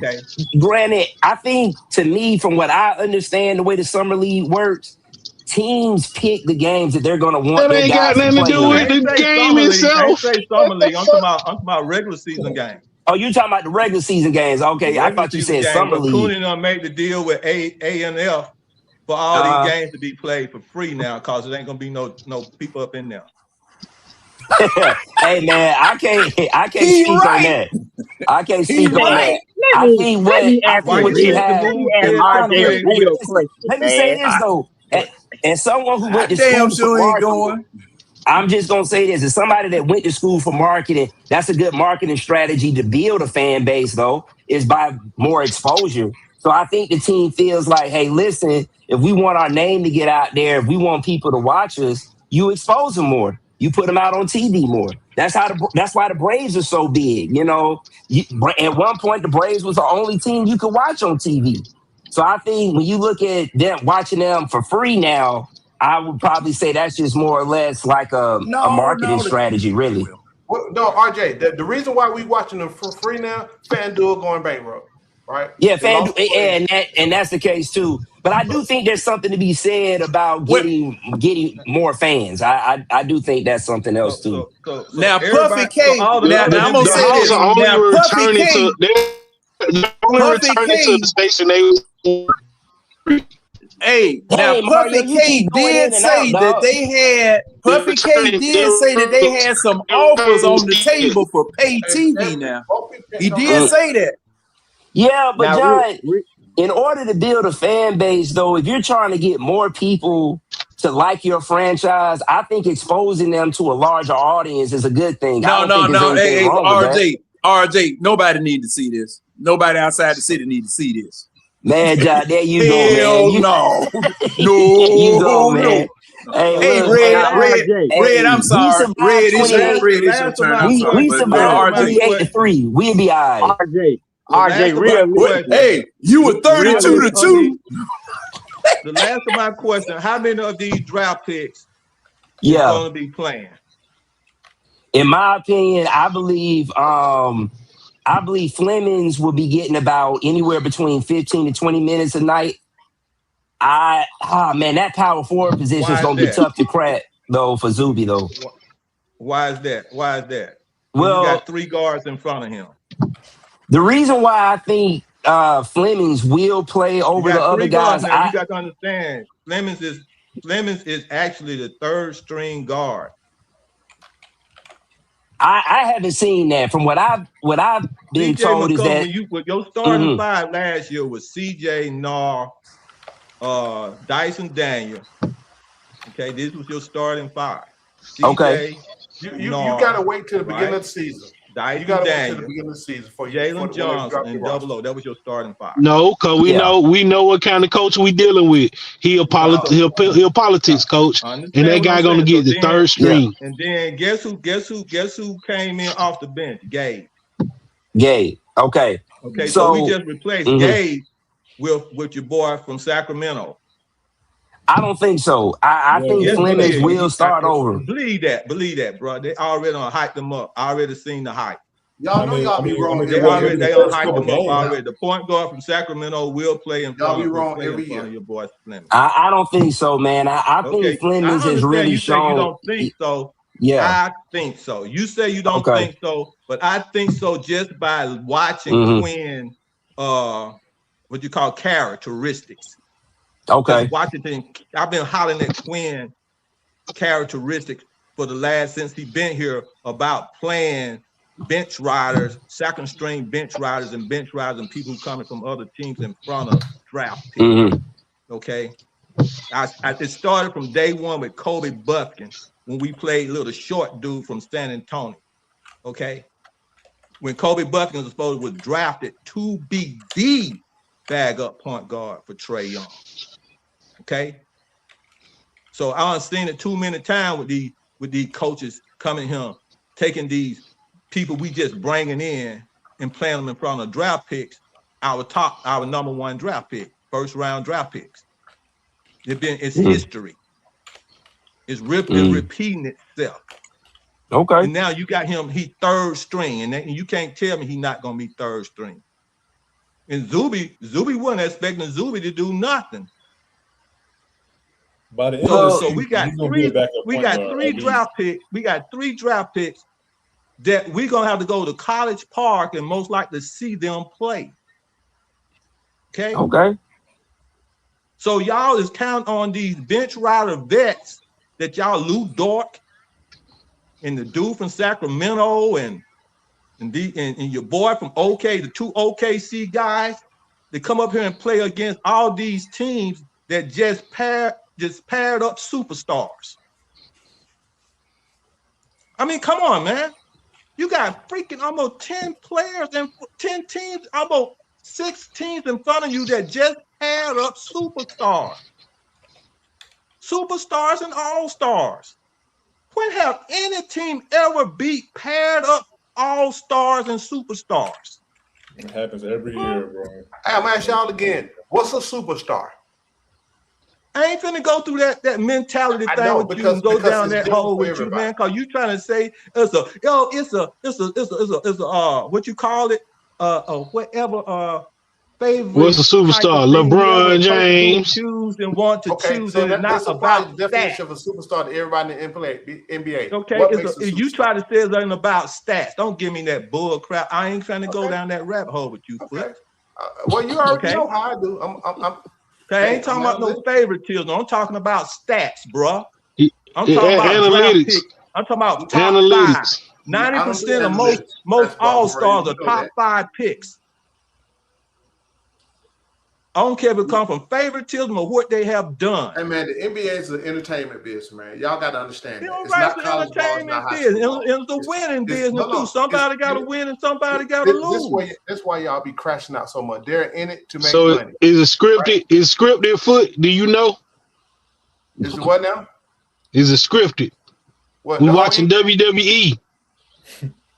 granted, I think to me, from what I understand, the way the summer league works, teams pick the games that they're going to want That their ain't guys got nothing to play do in. with the game Ain't itself. say summer league. I'm talking about regular season games. Oh, you talking about the regular season games? Okay, I thought you said summer league. Koonin made the deal with A&F for all these games to be played for free now, because it ain't gonna be no people up in there. Hey man, I can't speak on that. I can't speak on that. I think what you have. Let me say this though, and someone who went to school for marketing. I'm just gonna say this: as somebody that went to school for marketing, that's a good marketing strategy to build a fan base. Though is by more exposure. So I think the team feels like, hey, listen, if we want our name to get out there, if we want people to watch us, you expose them more. You put them out on TV more. That's why the Braves are so big. You know, at one point the Braves was the only team you could watch on TV. So I think when you look at them watching them for free now, I would probably say that's just more or less like a marketing strategy, really. No, RJ, the reason why we watching them for free now, FanDuel going bankrupt, right? Yeah, FanDuel, and that's the case too. But I do think there's something to be said about getting more fans. I do think that's something else too. Now, Puffy K. Now, I'm gonna say this. Only Now, Puffy returning K. to the station they Hey, now Dang, Mario, Puffy you K keep going did in and say out, that dog. they had Puffy K did say that they had some offers on the table for pay TV now. He did say that. Yeah, but Now, John, in order to build a fan base, though, if you're trying to get more people to like your franchise, I think exposing them to a larger audience is a good thing. I don't think there's anything Hey, wrong with that. RJ, nobody need to see this. Nobody outside the city need to see this. Man, John, there you go, man. Hell You, no. you go, man. Hey, look, Red, I'm sorry. Red, it's your turn. I'm sorry. We But survived RJ, 28-3. We'll be all right. RJ, real. Hey, you were 32-2. The last of my question: how many of these draft picks Yeah. is going to be playing? In my opinion, I believe Flemings will be getting about anywhere between 15 to 20 minutes a night. Man, that power forward position is going to be tough to crack though for Zuby though. Why is that? Why is that? Well, you got 3 guards in front of him. The reason why I think Flemings will play over the other guys, you got to understand, Flemings is actually the 3rd string guard. I haven't seen that. From what I've been told is that your starting 5 last year was CJ, Nar, Dyson Daniel. Okay, this was your starting 5. CJ, okay. You gotta wait till the beginning of the season. Dyson You gotta wait Daniel, till the beginning of the season for Jalen Johnson and Double O. That was your starting 5. No, because we know what kind of coach we dealing with. He'll politics coach, and that guy gonna get the 3rd string. And then guess who came in off the bench? Gabe. Okay. Okay, so we just replaced Gabe with your boy from Sacramento. I don't think so. I think Flemings will start over. Believe that, bro. They already hyped them up. I already seen the hype. Y'all know y'all be wrong. They already hyped them up already. The point guard from Sacramento will play in front of your boy Fleming. I don't think so, man. I think Flemings has really shown. You don't think so. Yeah, I think so. You say you don't think so, but I think so just by watching Quinn. What you call characteristics. Okay. I've been hollering at Quinn characteristics for the last since he been here about playing bench riders, 2nd string bench riders and people coming from other teams in front of draft picks. Okay. It started from day 1 with Kobe Buffkin when we played little short dude from San Antonio. Okay. When Kobe Buffkin was drafted to be the bag up point guard for Trae Young. Okay, so I've seen it too many times with these coaches coming here, taking these people we just bringing in and playing them in front of draft picks, our number 1 draft pick, 1st round draft picks. It's history. It's repeating itself. Okay. And now you got him. He's 3rd string, and you can't tell me he's not gonna be 3rd string. And Zuby wasn't expecting Zuby to do nothing. So we got 3 draft picks. We got 3 draft picks that we're gonna have to go to College Park and most likely see them play. Okay. So y'all is counting on these bench rider vets that y'all Lou Dort and the dude from Sacramento and your boy from OK, the 2 OKC guys, they come up here and play against all these teams that just paired up superstars. I mean, come on, man. You got freaking almost 10 players and 10 teams, almost 6 teams in front of you that just paired up superstars. Superstars and all-stars. When have any team ever beat paired up all-stars and superstars? It happens every year, bro. I'm gonna ask y'all again. What's a superstar? I ain't finna go through that mentality thing with you and go down that hole with you, man. Cause you trying to say it's a what you call it? Whatever favorite. What's a superstar? LeBron James. Choose and want to choose, so and it's not about the definition of a superstar to everybody in the NBA. Okay, you try to say something about stats. Don't give me that bull crap. I ain't trying to go down that rabbit hole with you, Flip. Well, you already know how I do. I ain't talking about no favoritism. I'm talking about stats, bro. Yeah, I'm talking about draft analytics. picks. I'm talking about top Analytics. 5. 90% of most all-stars are top 5 picks. I don't care if it comes from favoritism or what they have done. Hey man, the NBA is an entertainment business, man. Y'all got to understand that. It's Right, not it's college ball, it's not high business. school ball. It's a winning It's- business no, too. Somebody got to win and somebody got to lose. That's why y'all be crashing out so much. They're in it to make So money. is it scripted? Is scripted foot? Do you know? Is it what now? Is it scripted? What, We the whole watching WWE.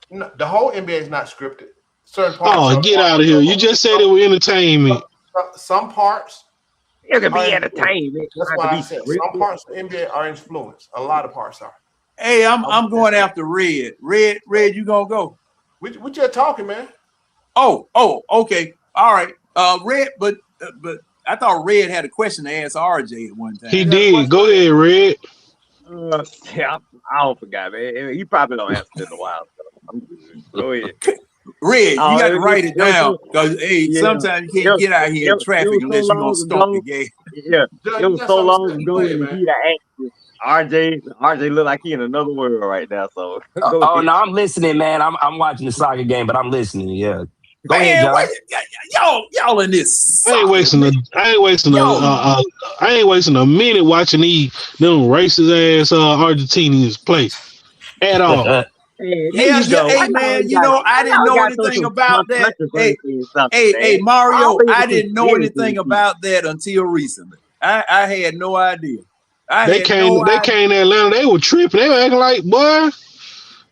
No, the whole NBA is not scripted. Certain parts. Oh, get out of here! You just said it was entertainment. Some parts. It could be are entertainment. That's Not what to I be said. scripted. Some parts of the NBA are influenced. A lot of parts are. Hey, I'm going after Red. Red, you gonna go? We just talking, man. Oh, okay, all right. Red, but I thought Red had a question to ask RJ at one time. He did. Go ahead, Red. Yeah, I don't forget, man. He probably don't answer in a while. So I'm good. Go ahead. Red, you got to write it down because yeah. sometimes you can't get out here in traffic was so unless you're gonna long stomp the ago. game. Yeah, it was so long ago play, when man. he asked RJ look like he in another world right now. So go Oh ahead. no, I'm listening, man. I'm watching the soccer game, but I'm listening. Yeah, go ahead, Man, John. what, y'all in this? I ain't wasting a minute watching them racist ass Argentinians play at all. Yeah, hey man, you know I didn't know anything about that. Hey, Mario, I didn't know anything about that until recently. I had no idea. They came to Atlanta. They were tripping. They were acting like, boy.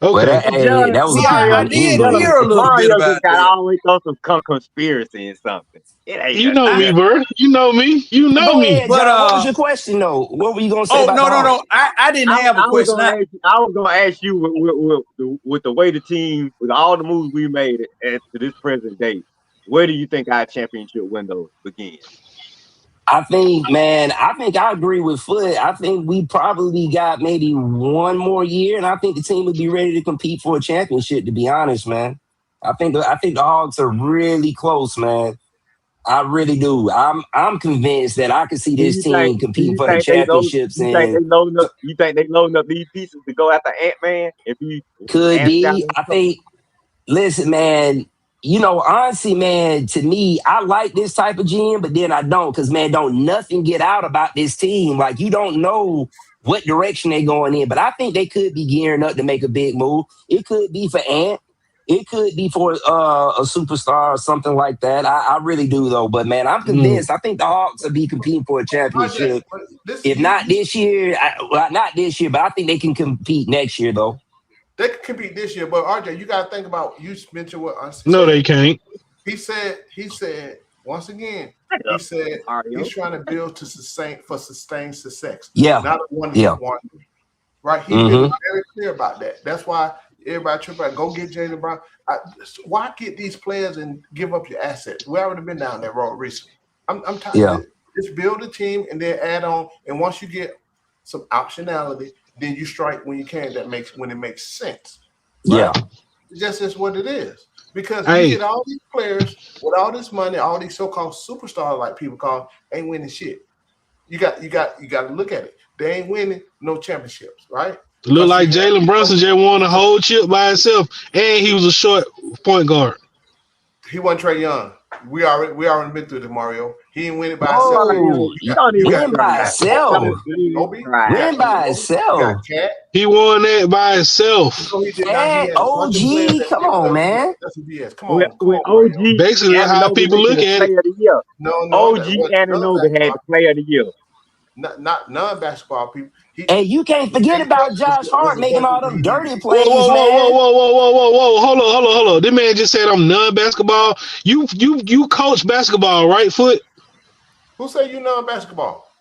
Okay. That was I did hear a little bit Mario about just got that. always throw some conspiracy and something. It ain't You know me, bro. You know me. You know Go me. ahead, But, John. What was your question, though? What were you gonna say Oh about no, the no, Hawks? no. I didn't have a question. I was gonna ask you with the way the team, with all the moves we made to this present day, where do you think our championship window begins? I think I agree with Foot. I think we probably got maybe one more year, and I think the team would be ready to compete for a championship. To be honest, man, I think the Hawks are really close, man. I really do. I'm convinced that I can see this team competing for the championships. You think they loading up these pieces to go after Ant-Man? If he Could be. I think. Listen, man. You know, honestly, man, to me, I like this type of GM, but then I don't, because, man, don't nothing get out about this team. Like, you don't know what direction they're going in, but I think they could be gearing up to make a big move. It could be for Ant. It could be for a superstar or something like that. I really do, though. But, man, I'm convinced. I think the Hawks will be competing for a championship. If not this year, not this year, but I think they can compete next year, though. They could compete this year, but RJ, you got to think about. You mentioned what No, they can't. He said once again. He said he's trying to build to sustained success. Yeah. Not a one Yeah. one. Right. He's been very clear about that. That's why everybody trip out. Go get Jaylen Brown. Why get these players and give up your assets? We already been down that road recently. I'm tired of it. Just build a team and then add on. And once you get some optionality, then you strike when you can. When it makes sense. Right? Yeah. It's just what it is. Because Hey. you get all these players with all this money, all these so-called superstars, like people call them, ain't winning shit. You got to look at it. They ain't winning no championships, right? Look like Jalen Brunson just won a whole chip by himself, and he was a short point guard. He wasn't Trae Young. We already been through this, Mario. He didn't win it by Oh, himself. win by himself. Win by himself. He won that by himself. OG, come on, man. Come on. With OG, Basically, that's how people look at it. Player of the year. No, OG Anunoby had the player of the year. Not non-basketball people. Hey, you can't forget about Josh Hart making all them dirty Whoa, plays, whoa, man. whoa. Hold on. This man just said I'm non-basketball. You coach basketball, right, Foot? Who say you non-basketball?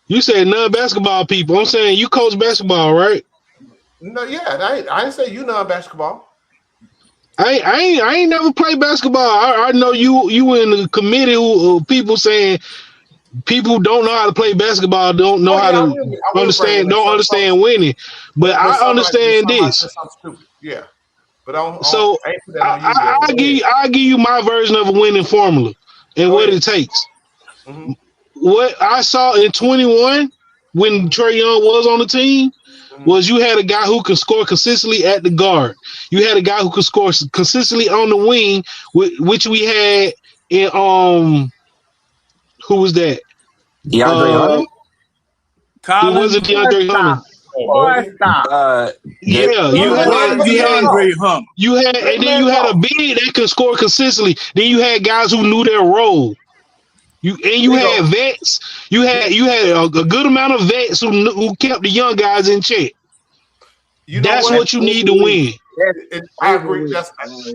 You said non-basketball people. I'm saying you coach basketball, right? No, yeah. I didn't say you non-basketball. I ain't never played basketball. I know you in the committee of people saying people don't know how to play basketball, don't know how to understand winning. But I understand this. Yeah. But I give you my version of a winning formula and what it takes. what I saw in 21 when Trae Young was on the team was you had a guy who could score consistently at the guard. You had a guy who could score consistently on the wing, which we had in who was that? DeAndre Hunter? It wasn't DeAndre Hunter. Yeah, you had DeAndre Hunter. You had, and then you had a big that could score consistently. Then you had guys who knew their role. You had vets. You had a good amount of vets who kept the young guys in check. That's what you need to win. I agree.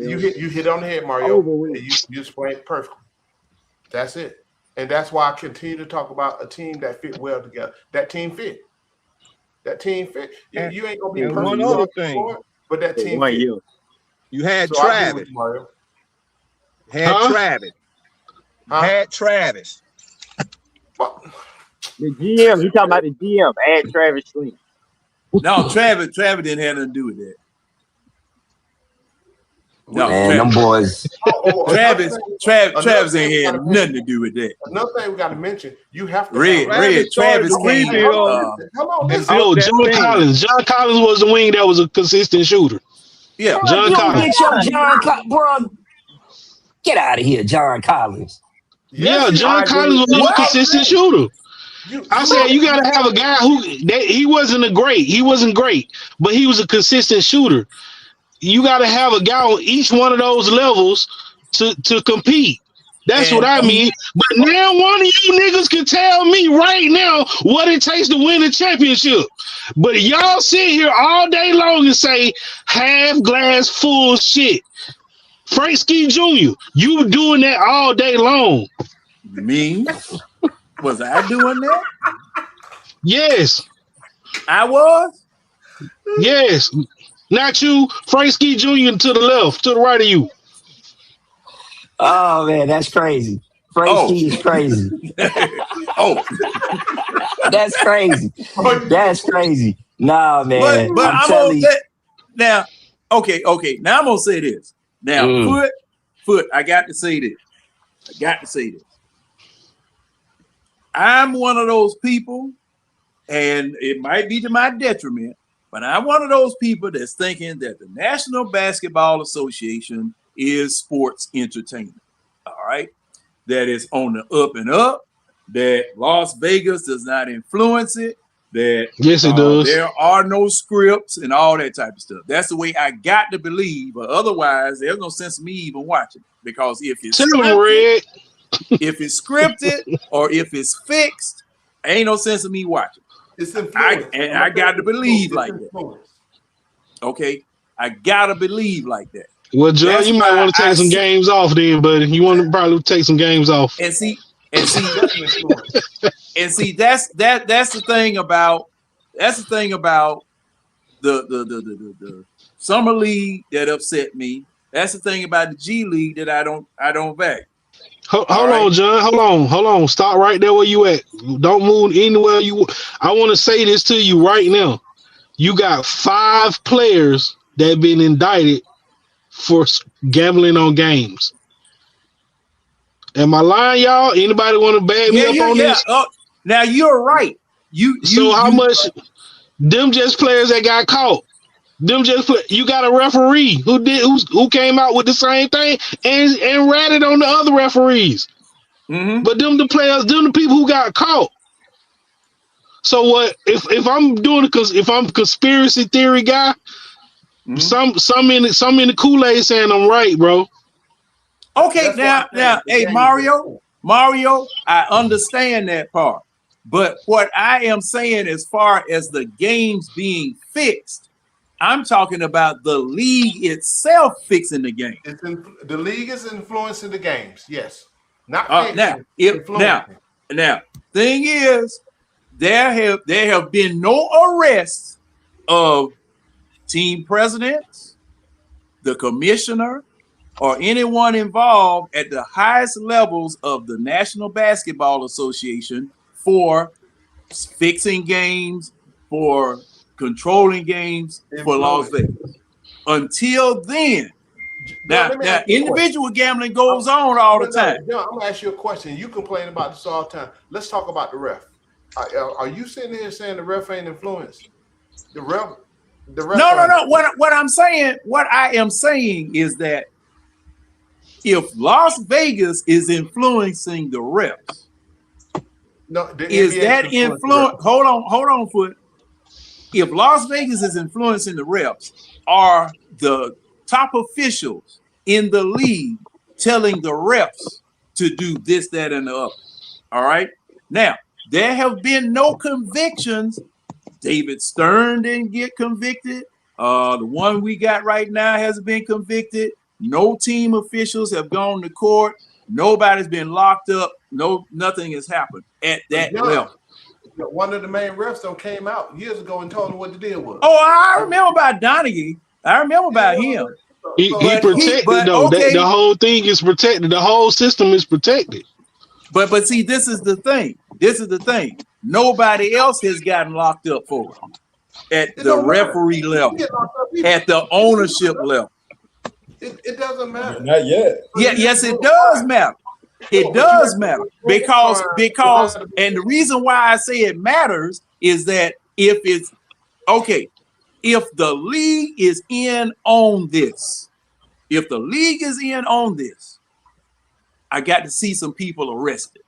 You hit on the head, Mario. And you explained it perfectly. That's it. And that's why I continue to talk about a team that fit well together. That team fit. You ain't gonna be perfect. One other thing, but that team fit. You had So Travis. Had Travis. The GM, you talking about the GM, add Travis Sling. No, Travis didn't have nothing to do with that. No, Man, them boys. Travis ain't had nothing to do with that. Another thing we got to mention, you have to Travis came. John Collins. John Collins was the wing that was a consistent shooter. Yeah, John Collins. Bro, get out of here, John Collins. Yeah, John Collins was a consistent shooter. I said you got to have a guy he wasn't great, but he was a consistent shooter. You got to have a guy on each one of those levels to compete. That's what I mean. But now one of you niggas can tell me right now what it takes to win a championship. But y'all sit here all day long and say half glass full shit. Frank Ski Jr., you doing that all day long. Me? Was I doing that? Yes. I was? Yes. Not you, Frank Ski Jr. to the left, to the right of you. Oh man, that's crazy. Frank Ski is crazy. That's crazy. That's crazy. Nah, man. But I'm gonna say now. Okay. Now I'm gonna say this. Now, Foot. I got to say this. I'm one of those people, and it might be to my detriment, but I'm one of those people that's thinking that the National Basketball Association is sports entertainment. All right. That is on the up and up, that Las Vegas does not influence it, that yes, it does. There are no scripts and all that type of stuff. That's the way I got to believe, but otherwise there's no sense of me even watching, because if it's scripted or if it's fixed, ain't no sense of me watching. It's I got to believe like that. Okay, I gotta believe like that. Well, John, you might want to take some games off then, buddy. You want to probably take some games off. And see, that's the thing about the summer league that upset me. That's the thing about the G League that I don't value. Hold on, John. Hold on. Stop right there where you at. Don't move anywhere you. I want to say this to you right now. You got 5 players that have been indicted for gambling on games. Am I lying, y'all? Anybody want to bag me up on this? Now you're right. How much? Them just players that got caught. You got a referee who came out with the same thing and ratted on the other referees. Mm-hmm. But them the people who got caught. So what? If I'm doing it, if I'm a conspiracy theory guy, some in the Kool-Aid saying I'm right, bro. Okay, now, hey Mario, I understand that part. But what I am saying, as far as the games being fixed, I'm talking about the league itself fixing the game. The league is influencing the games, yes. Not now. Thing is, there have been no arrests of team presidents, the commissioner, or anyone involved at the highest levels of the National Basketball Association for fixing games, for controlling games for Las Vegas. Until then, Now, individual gambling goes on all the time. John, I'm gonna ask you a question. You complain about this all the time. Let's talk about the ref. Are you sitting here saying the ref ain't influenced? The ref. No. What I am saying is that if Las Vegas is influencing the refs, is that influence? Hold on, Foot. If Las Vegas is influencing the refs, are the top officials in the league telling the refs to do this, that, and the other? All right. Now, there have been no convictions. David Stern didn't get convicted. The one we got right now hasn't been convicted. No team officials have gone to court. Nobody's been locked up. Nothing has happened at that level. One of the main refs came out years ago and told him what the deal was. Oh, I remember about Donaghy. I remember about him. He protected though. Okay. The whole thing is protected. The whole system is protected. But see, this is the thing. Nobody else has gotten locked up for it at the referee level, at the ownership level. It doesn't matter. Not yet. Yeah, yes, it does matter. It does matter because, and the reason why I say it matters is that if the league is in on this, I got to see some people arrested.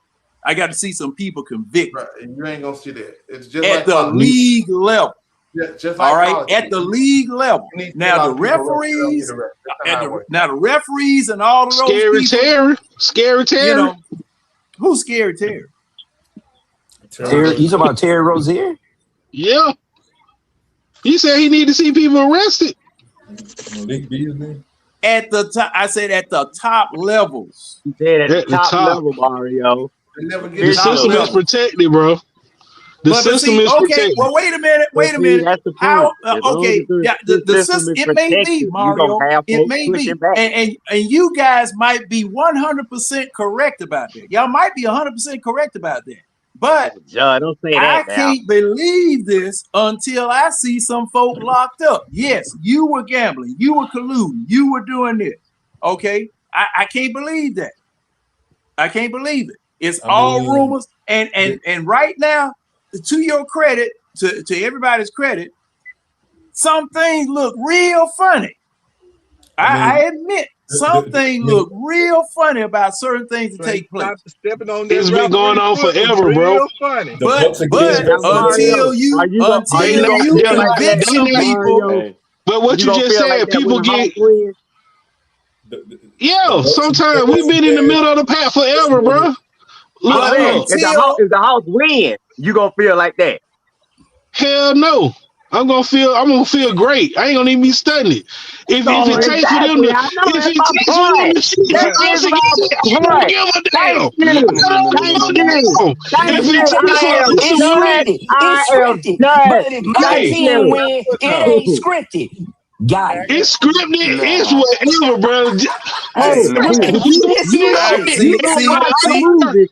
I got to see some people convicted. Right. And you ain't gonna see that. It's just at the league level. Yeah, just like all right, at the league level. Now the referees, and all of those Scary Terry. You know, who's Scary Terry? Terry, you talking about Terry Rozier? Yeah. He said he need to see people arrested. At the top, I said at the top levels. He said at the top level, Mario. The system is protected, bro. The system is protected. Well, wait a minute. How? The system. It may be, Mario. It may be, and you guys might be 100% correct about that. Y'all might be 100% correct about that. But John, don't say that. I can't believe this until I see some folk locked up. Yes, you were gambling, you were colluding, you were doing this. Okay, I can't believe that. I can't believe it. It's all rumors, and right now, to your credit, to everybody's credit, some things look real funny. I admit. Something look real funny about certain things that take place. It's been going on forever, bro. But until you convince some people. But what you just said, people get. Yeah, sometimes we've been in the middle of the pack forever, bro. If the Hawks win, you gonna feel like that? Hell no. I'm gonna feel great. I ain't gonna even be studying it. If it takes for them to, ain't scripted. Got it. It's scripted. It's whatever, bro.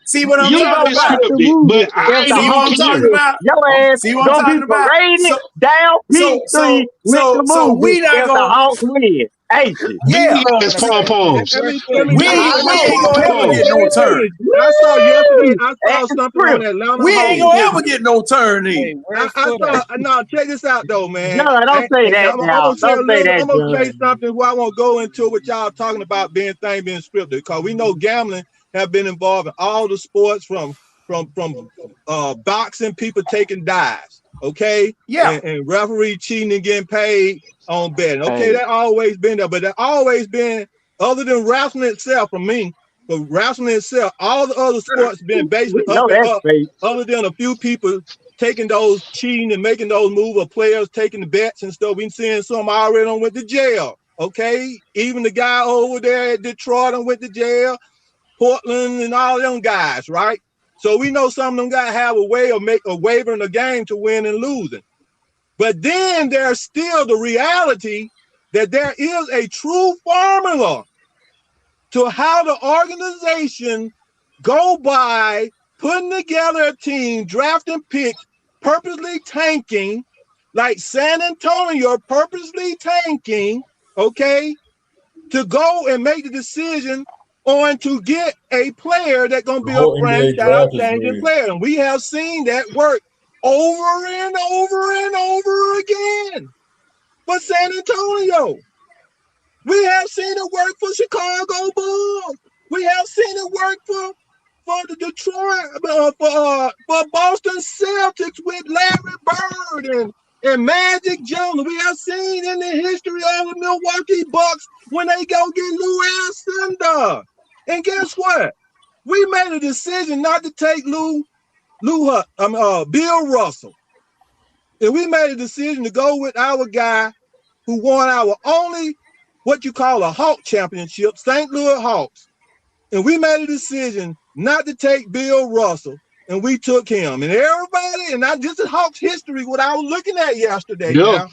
See what I'm talking about? But I ain't talking about. Your ass gonna be paraded down P3 with the movie. We not gonna the Hawks win. Hey, yeah, it's pom-poms. We ain't gonna ever get no turn. I saw yesterday. I saw something on Atlanta. We ain't gonna ever get no turn in. I saw. No, check this out though, man. No, don't say that. I'm gonna say something where I won't go into what y'all talking about being scripted, because we know gambling have been involved in all the sports from boxing, people taking dives. Okay, yeah, and referee cheating and getting paid on betting. Okay, that always been there, but that always been, other than wrestling itself, for me, but wrestling itself, all the other sports been basically up and up, other than a few people taking those cheating and making those moves, of players taking the bets and stuff. We seeing some already on went to jail. Okay, even the guy over there at Detroit went to jail, Portland and all them guys, right? So we know some of them guys have a way of make a waiver in the game to win and losing. But then there's still the reality that there is a true formula to how the organization go by putting together a team, drafting picks, purposely tanking, like San Antonio purposely tanking, okay, to go and make the decision on to get a player that's going to be The whole a NBA franchise draft is changing rigged. player. And we have seen that work over and over and over again for San Antonio. We have seen it work for Chicago Bulls. We have seen it work for the Detroit, for Boston Celtics with Larry Bird and Magic Johnson. We have seen in the history of the Milwaukee Bucks when they go get Lou Alcindor. And guess what? We made a decision not to take Bill Russell. And we made a decision to go with our guy who won our only what you call a Hawk championship, St. Louis Hawks. And we made a decision not to take Bill Russell, and we took him. And everybody, and not just in Hawks history, what I was looking at yesterday. Yeah. Now,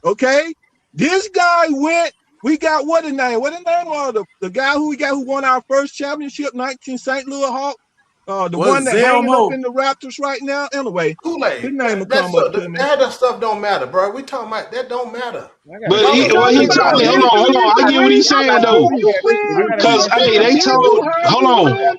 okay, this guy went. We got what the name of the guy who won our first championship, 19 St. Louis Hawks. The Was one that hanging Zelmo. up in the Raptors right now. Anyway, Kool-Aid. his name will come up to me. That stuff don't matter, bro. We talking about that don't matter. But hold on. I get what he's saying though. Because hey, they told hold on.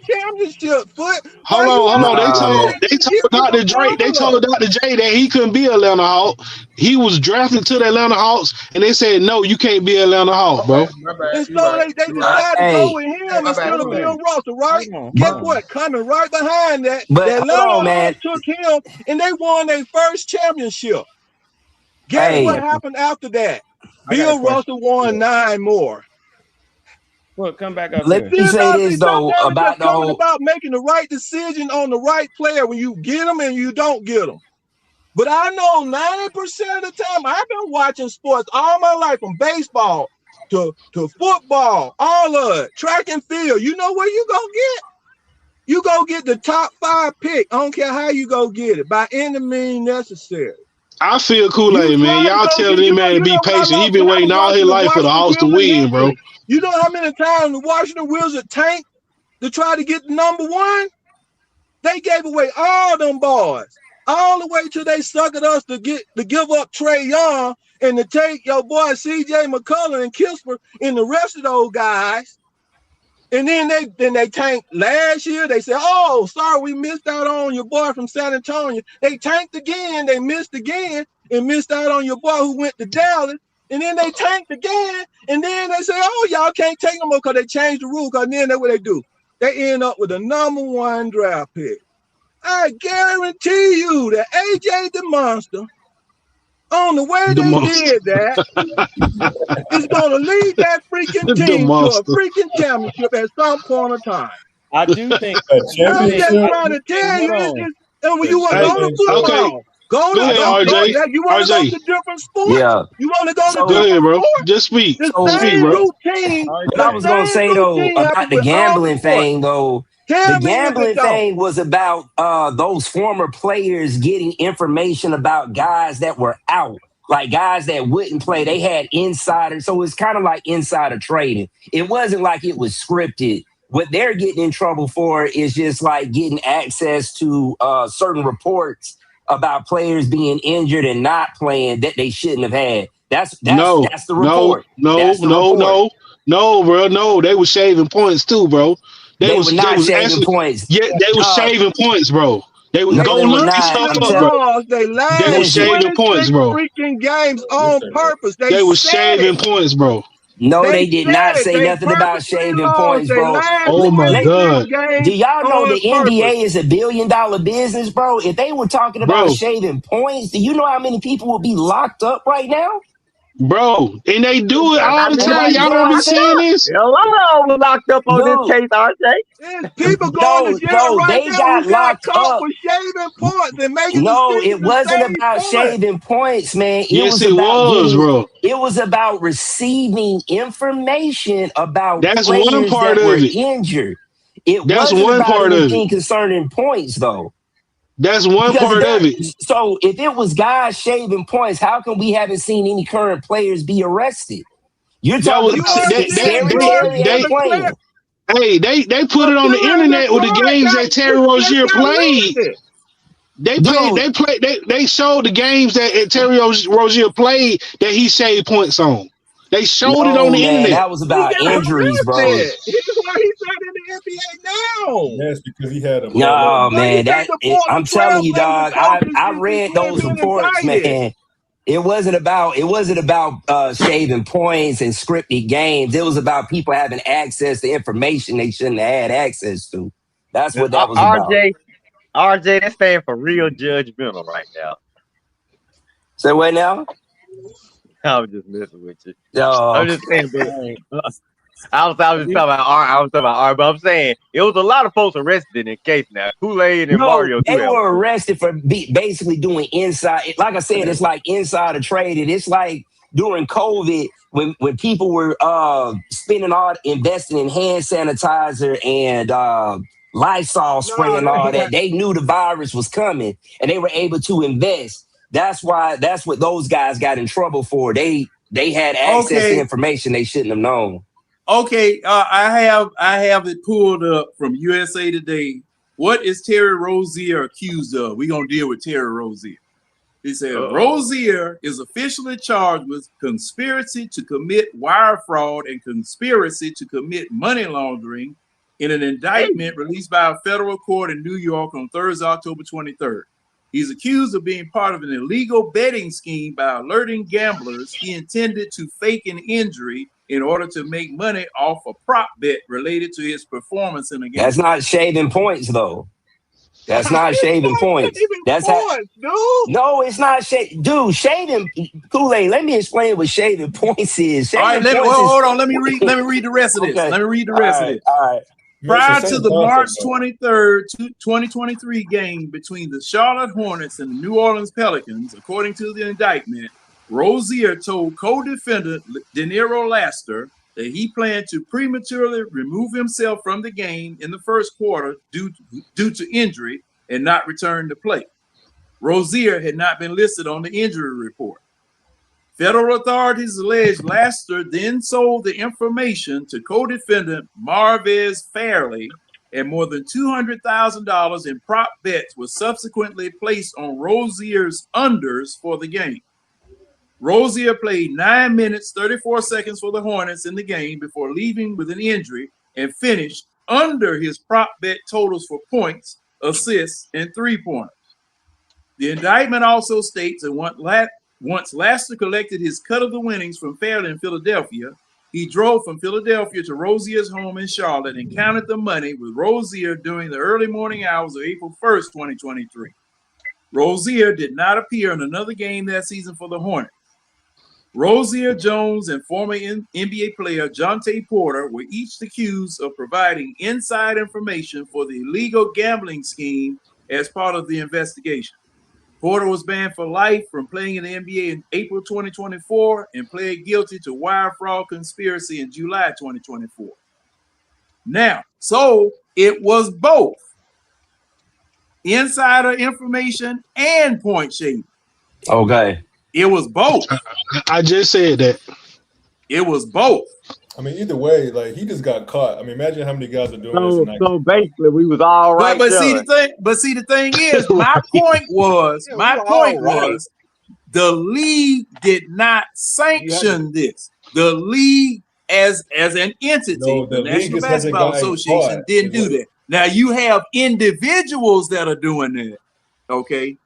They told Dr. Drake, they told Dr. J that he couldn't be Atlanta Hawk. He was drafted to the Atlanta Hawks, and they said no, you can't be Atlanta Hawk, bro. And so they decided to go with him instead of Bill Russell, right? Guess what? Coming right behind that, But that hold on, man. took him and they won their first championship. Guess Hey. what happened after that? I got a Bill question. Russell won 9 more. Well, come back up Let here. me say this though Sometimes about it's the coming whole. about making the right decision on the right player when you get them and you don't get them. But I know 90% of the time I've been watching sports all my life, from baseball to football, all of it, track and field. You know where you go get? You go get the top 5 pick. I don't care how you go get it, by any means necessary. I feel Kool-Aid, man. Y'all telling him man to be patient. He been waiting all his life for the Hawks to win, bro. You know how many times the Washington Wizards tanked to try to get the #1? They gave away all them boys, all the way till they suckered us to give up Trae Young and to take your boy CJ McCollum and Kisper and the rest of those guys. And then they tanked last year. They said, "Oh, sorry, we missed out on your boy from San Antonio." They tanked again. They missed again and missed out on your boy who went to Dallas. And then they tanked again. And then they say, "Oh, y'all can't take them because they changed the rule." Because then that's what they do. They end up with a #1 draft pick. I guarantee you that AJ the Monster, on the way The they Monster. did that, is going to lead that freaking The team to a Monster. freaking championship at some point of time. I do think I'm just trying to tell you, and when you want to go to football, go Go ahead, RJ. You want to go RJ. to different sports? Yeah. You want to go to So- Go ahead, different bro. sports? Just speak. The Speak, same bro. routine. What I was gonna say though about the gambling thing though, Tell the me if gambling it don't. thing was about those former players getting information about guys that were out, like guys that wouldn't play. They had insiders, so it's kind of like insider trading. It wasn't like it was scripted. What they're getting in trouble for is just like getting access to certain reports about players being injured and not playing that they shouldn't have had. That's the report. That's the report. No, bro. No, they were shaving points too, bro. They were not shaving points. Yeah, they were shaving points, bro. They were No, go they were look not. this stuff I'm up, telling bro. They lied. They were shaving points, bro. Freaking games on purpose. They were said shaving it. points, bro. No, They they did not said it. say They nothing about purposely shaving lied. points, They bro. lied Oh my to God. games Do y'all know on the purpose. NBA is $1 billion business, bro? If they were talking about Bro. shaving points, do you know how many people would be locked up right now? Bro, and they do it all the time. Y'all don't be seeing this? Hello, we're locked up on No. this case, RJ. There's people going to jail right they now got who got locked caught up. for shaving points and making No, decisions it wasn't to save about points. shaving points, man. Yes, it was, bro. It was about receiving information about That's players one part that of were it. injured. It That's wasn't one about part of anything it. concerning points, though. That's one Because part there- of it. So if it was guys shaving points, how come we haven't seen any current players be arrested? You're That talking was about Scary Terry ain't playing. Hey, they put it on the internet with the games that Terry Rozier played. They showed the games that Terry Rozier played that he shaved points on. They showed it on the man, internet. that was about injuries, bro. This is why he's not in the NBA now. Yes, because he had a No, man, take the point I'm of telling you, 12 dog. coaches I and read you ain't those been reports, indicted. man. It wasn't about shaving points and scripted games. It was about people having access to information they shouldn't have had access to. That's what that was about. RJ, that stand for real judgmental right now. Say what now? I'm just messing with you. No. I'm just saying, I was just talking about R, but I'm saying it was a lot of folks arrested in the case now. Kool-Aid and Mario. They were arrested for basically doing inside. Like I said, it's like insider trading. It's like during COVID when people were investing in hand sanitizer and Lysol spray and all that. They knew the virus was coming and they were able to invest. That's what those guys got in trouble for. They had access to information they shouldn't have known. Okay, I have it pulled up from USA Today. What is Terry Rozier accused of? We're gonna deal with Terry Rozier. He said Rozier is officially charged with conspiracy to commit wire fraud and conspiracy to commit money laundering in an indictment released by a federal court in New York on Thursday, October 23rd. He's accused of being part of an illegal betting scheme by alerting gamblers he intended to fake an injury in order to make money off a prop bet related to his performance in the game. That's not shaving points, though. That's not shaving points. That's points, dude. No, it's not dude. Shaving Kool-Aid. Let me explain what shaving points is. All right, hold on. Let me read the rest of this. Okay. Let me read the rest of this. All right. Prior to the March 23rd, 2023 game between the Charlotte Hornets and the New Orleans Pelicans, according to the indictment, Rozier told co-defendant Deniro Laster that he planned to prematurely remove himself from the game in the first quarter due to injury and not return to play. Rozier had not been listed on the injury report. Federal authorities alleged Laster then sold the information to co-defendant Marvez Fairley, and more than $200,000 in prop bets were subsequently placed on Rozier's unders for the game. Rozier played 9 minutes, 34 seconds for the Hornets in the game before leaving with an injury and finished under his prop bet totals for points, assists, and three-pointers. The indictment also states that once Laster collected his cut of the winnings from Fairley in Philadelphia, he drove from Philadelphia to Rozier's home in Charlotte and counted the money with Rozier during the early morning hours of April 1st, 2023. Rozier did not appear in another game that season for the Hornets. Rozier, Jones, and former NBA player Jonte Porter were each accused of providing inside information for the illegal gambling scheme as part of the investigation. Porter was banned for life from playing in the NBA in April 2024 and pled guilty to wire fraud conspiracy in July 2024. Now, so it was both insider information and point shaving. Okay. It was both. I just said that. It was both. I mean, either way, like he just got caught. I mean, imagine how many guys are doing this. And So basically, we was all right. But see the thing is, my point was, the league did not sanction this. The league as an entity, the National Basketball Association didn't do that. Now you have individuals that are doing that. Okay.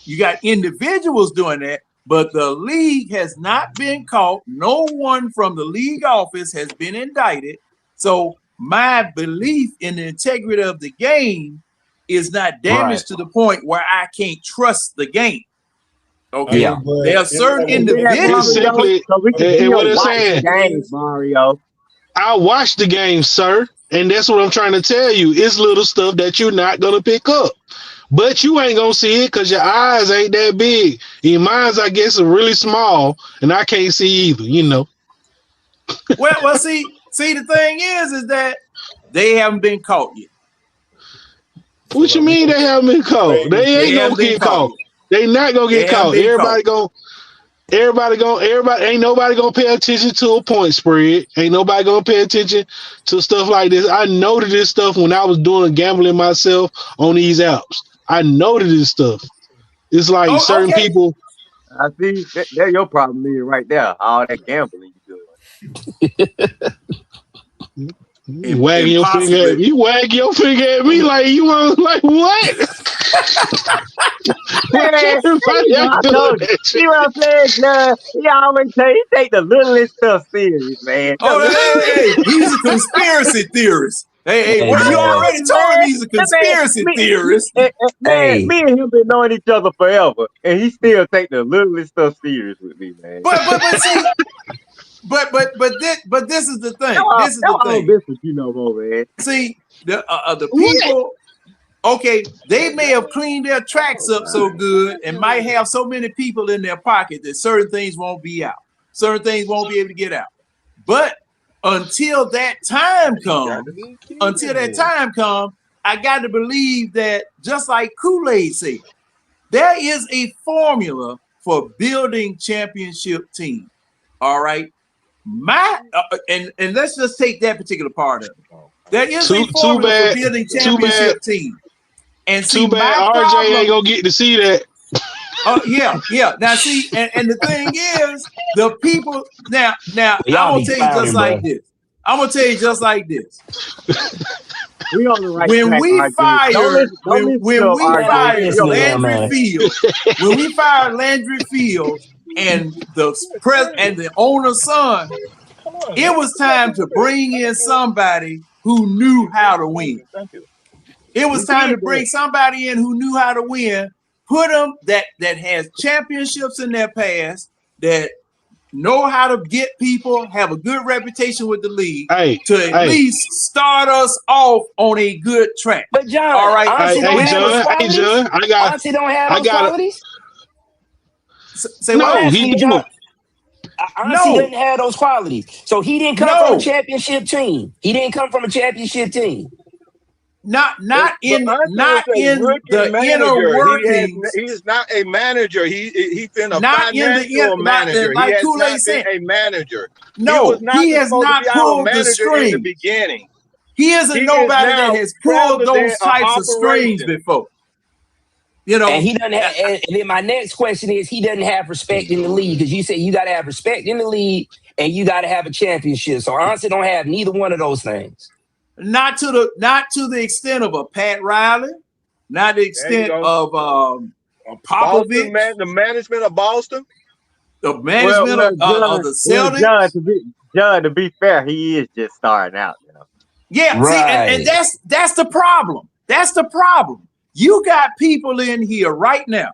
You got individuals doing that, but the league has not been caught. No one from the league office has been indicted. So my belief in the integrity of the game is not damaged to the point where I can't trust the game. Okay. Yeah. There are certain individuals. Simply, and what I'm saying, games, Mario. I watched the game, sir, and that's what I'm trying to tell you. It's little stuff that you're not gonna pick up. But you ain't gonna see it because your eyes ain't that big. Your minds, I guess, are really small, and I can't see either. You know. well, see, the thing is that they haven't been caught yet. What you mean they haven't been caught? They ain't gonna get caught. They not gonna get caught. Everybody ain't nobody gonna pay attention to a point spread. Ain't nobody gonna pay attention to stuff like this. I noted this stuff when I was doing gambling myself on these apps. I noted this stuff. It's like certain people. I see. That's your problem is right there. All that gambling. You wagging your finger at me. You wag your finger at me like you want like what? Man, I told you. See what I'm saying? Nah, he always take the littlest stuff serious, man. Oh, hey, he's a conspiracy theorist. Hey, well, you already told him he's a conspiracy theorist. Man, me and him been knowing each other forever, and he still take the littlest stuff serious with me, man. But see, but this is the thing. This is the thing. This is man. See, the people. Okay, they may have cleaned their tracks up so good and might have so many people in their pocket that certain things won't be out. Certain things won't be able to get out. But until that time comes, I got to believe that just like Kool-Aid said, there is a formula for building championship teams. All right. And let's just take that particular part of it. There is a formula for building championship teams. And see, too bad RJ ain't gonna get to see that. Oh yeah. Now see, and the thing is, the people now I'm gonna tell you just like this. I'm gonna tell you just like this. We on the right when track, we fired Landry Fields and the owner's son, it was time to bring in somebody who knew how to win. It was time to bring somebody in who knew how to win, put them that has championships in their past, that know how to get people, have a good reputation with the league, to at least start us off on a good track. But John, all right, John, Honestly, don't have those qualities. Say what? John, Honestly didn't have those qualities, so he didn't come from a championship team. He didn't come from a championship team. Not in the inner workings. He's not a manager. He's been a not financial manager. Like he has Kool-Aid not said. been a manager. No, he has not pulled the strings. In the beginning. He isn't nobody that has pulled those types of strings before. You know, and he doesn't have. And then my next question is, he doesn't have respect in the league, because you said you got to have respect in the league and you got to have a championship. So I honestly don't have neither one of those things. Not to the extent of a Pat Riley, not the extent of Popovich, the management of Boston, the management of the Celtics. John, to be fair, he is just starting out. You know? Yeah, right. See, and that's the problem. That's the problem. You got people in here right now.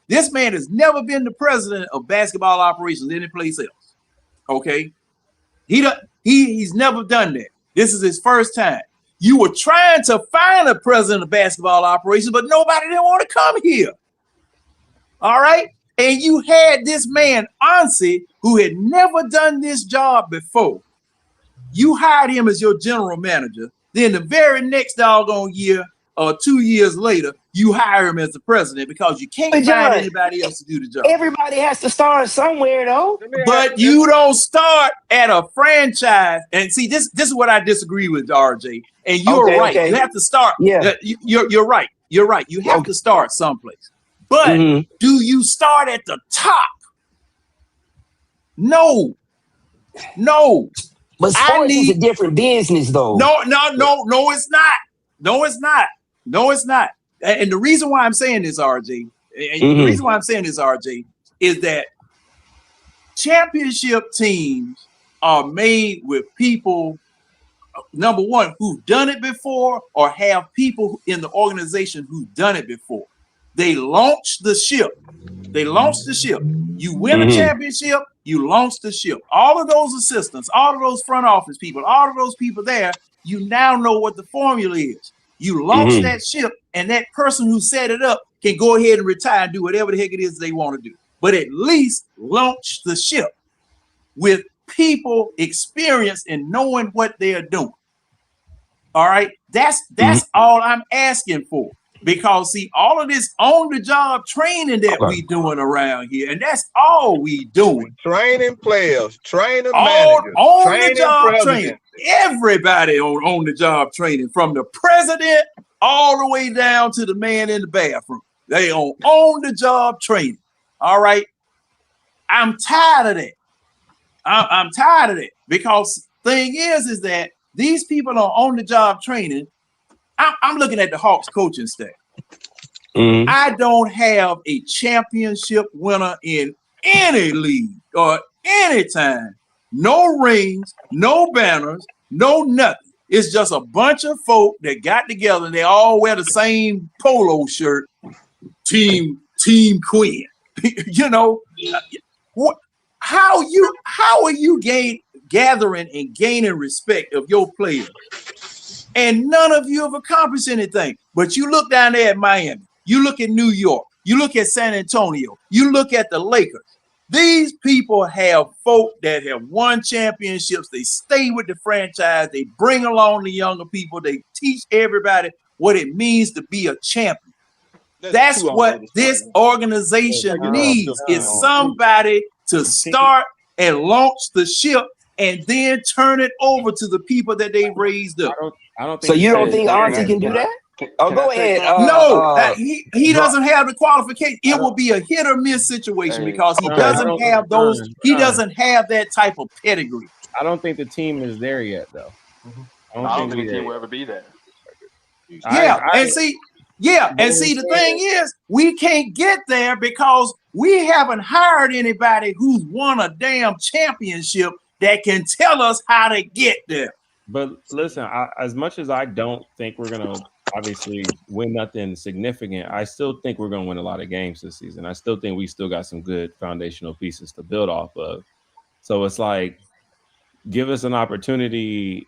This man has never been the president of basketball operations any place else. Okay, he's never done that. This is his first time. You were trying to find a president of basketball operations, but nobody didn't want to come here. All right. And you had this man, Ansi, who had never done this job before. You hired him as your general manager. Then the very next doggone year or 2 years later, you hire him as the president because you can't find anybody else to do the job. Everybody has to start somewhere, though. But you don't start at a franchise. And see, this is what I disagree with, RJ. And you're right. Okay. You have to start. Yeah, you're right. You're right. You have to start someplace. But do you start at the top? No. But sports is a different business, though. No, it's not. No, it's not. And the reason why I'm saying this, RJ, is that championship teams are made with people, number one, who've done it before, or have people in the organization who've done it before. They launch the ship. You win a championship, you launch the ship. All of those assistants, all of those front office people, all of those people there, you now know what the formula is. You launch that ship, and that person who set it up can go ahead and retire and do whatever the heck it is they want to do. But at least launch the ship with people experienced in knowing what they're doing. All right, that's all I'm asking for. Because see, all of this on-the-job training that we doing around here, and that's all we doing. Training players, training managers, on-the-job training. Everybody on the job training, from the president all the way down to the man in the bathroom. They on the job training. All right. I'm tired of that. I'm tired of it because thing is that these people are on the job training. I'm looking at the Hawks coaching staff. Mm-hmm. I don't have a championship winner in any league or any time. No rings, no banners, no nothing. It's just a bunch of folk that got together and they all wear the same polo shirt. Team Quinn. You know, how are you gathering and gaining respect of your players? And none of you have accomplished anything. But you look down there at Miami, you look at New York, you look at San Antonio, you look at the Lakers. These people have folk that have won championships. They stay with the franchise. They bring along the younger people. They teach everybody what it means to be a champion. That's what this organization needs, is somebody to start and launch the ship and then turn it over to the people that they raised up. I don't think so. You don't think Auntie can do that? Oh, go ahead. He doesn't have the qualification. It will be a hit or miss situation because he doesn't have those. He doesn't have that type of pedigree. I don't think the team is there yet, though. I don't think the team will ever be there. The thing is, we can't get there because we haven't hired anybody who's won a damn championship that can tell us how to get there. But listen, as much as I don't think we're gonna obviously win nothing significant, I still think we're gonna win a lot of games this season. I still think we still got some good foundational pieces to build off of. So it's like, give us an opportunity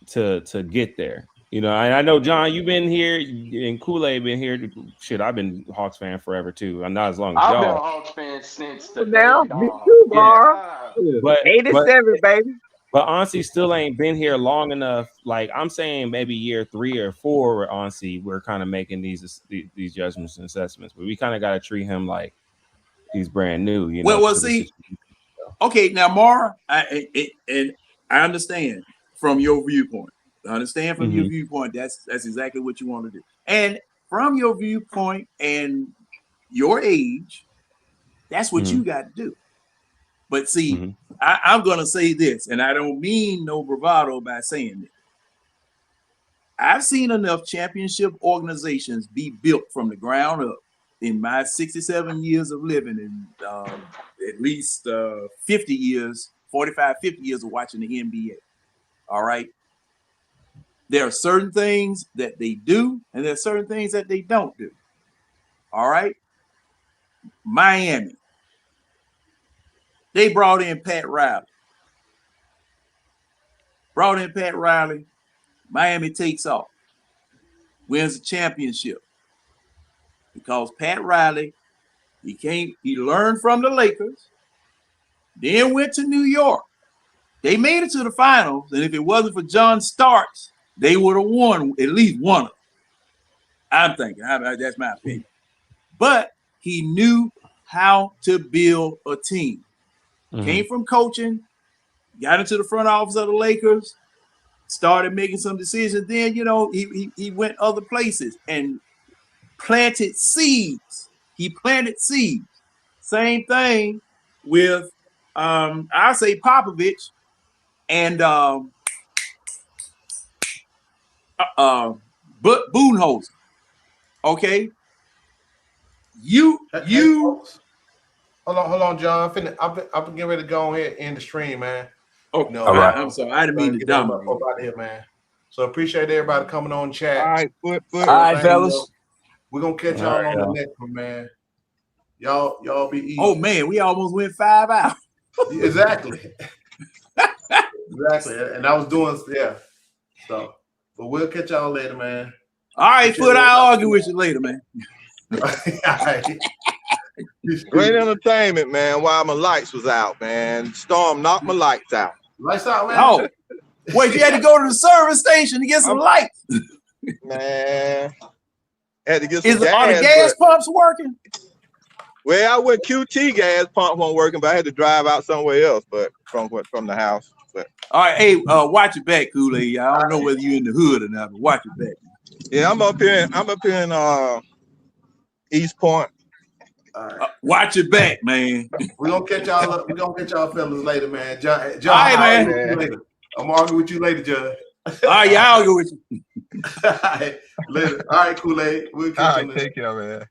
to get there. You know, and I know, John, you've been here, and Kool-Aid been here. Shit, I've been a Hawks fan forever too. I'm not as long as y'all. I've been a Hawks fan since the now. Me too, Bar. But 87, baby. But Ansi still ain't been here long enough. Like, I'm saying maybe year 3 or 4 where Ansi, we're kind of making these judgments and assessments. But we kind of got to treat him like he's brand new. You know. Well, see. Okay, now, Mara, I understand from your viewpoint. I understand from your viewpoint, that's exactly what you want to do. And from your viewpoint and your age, that's what you got to do. But see, I'm going to say this, and I don't mean no bravado by saying this. I've seen enough championship organizations be built from the ground up in my 67 years of living and at least 50 years, 45, 50 years of watching the NBA. All right. There are certain things that they do, and there are certain things that they don't do. All right. Miami. They brought in Pat Riley. Miami takes off. Wins the championship. Because Pat Riley, he learned from the Lakers, then went to New York. They made it to the finals, and if it wasn't for John Starks, they would have won at least one of them. I'm thinking, that's my opinion. But he knew how to build a team. Came from coaching, got into the front office of the Lakers, started making some decisions. Then, you know, he went other places and planted seeds. He planted seeds. Same thing with, I say Popovich and Budenholzer. Okay, Hold on, John. I'm getting ready to go ahead and end the stream, man. Oh no, all right. I'm sorry. I didn't mean to dominate. Out of here, man. So appreciate everybody coming on chat. All right, all right, fellas. We're gonna catch y'all on the next one, man. Y'all be easy. Oh man, we almost went 5 hours. Exactly. And I was doing So, but we'll catch y'all later, man. All right, Foot. I'll argue with you later, man. Great entertainment, man. While my lights was out, man. Storm knocked my lights out. Lights out, man. Oh, wait! You had to go to the service station to get some lights. Man, had to get some gas. Are the gas pumps working? Well, I went QT gas pump wasn't working, but I had to drive out somewhere else, but from the house. But all right, hey, watch your back, Kool-Aid. I don't know whether you're in the hood or not, but watch your back. Yeah, I'm up here in East Point. Watch your back, man. We're gonna catch y'all up. We're gonna catch y'all fellas later, man. John, All right, man. I'm arguing with you later, Judge. All right, y'all argue with you. All right, later. All right, Kool-Aid. We'll catch you later. Take care, man.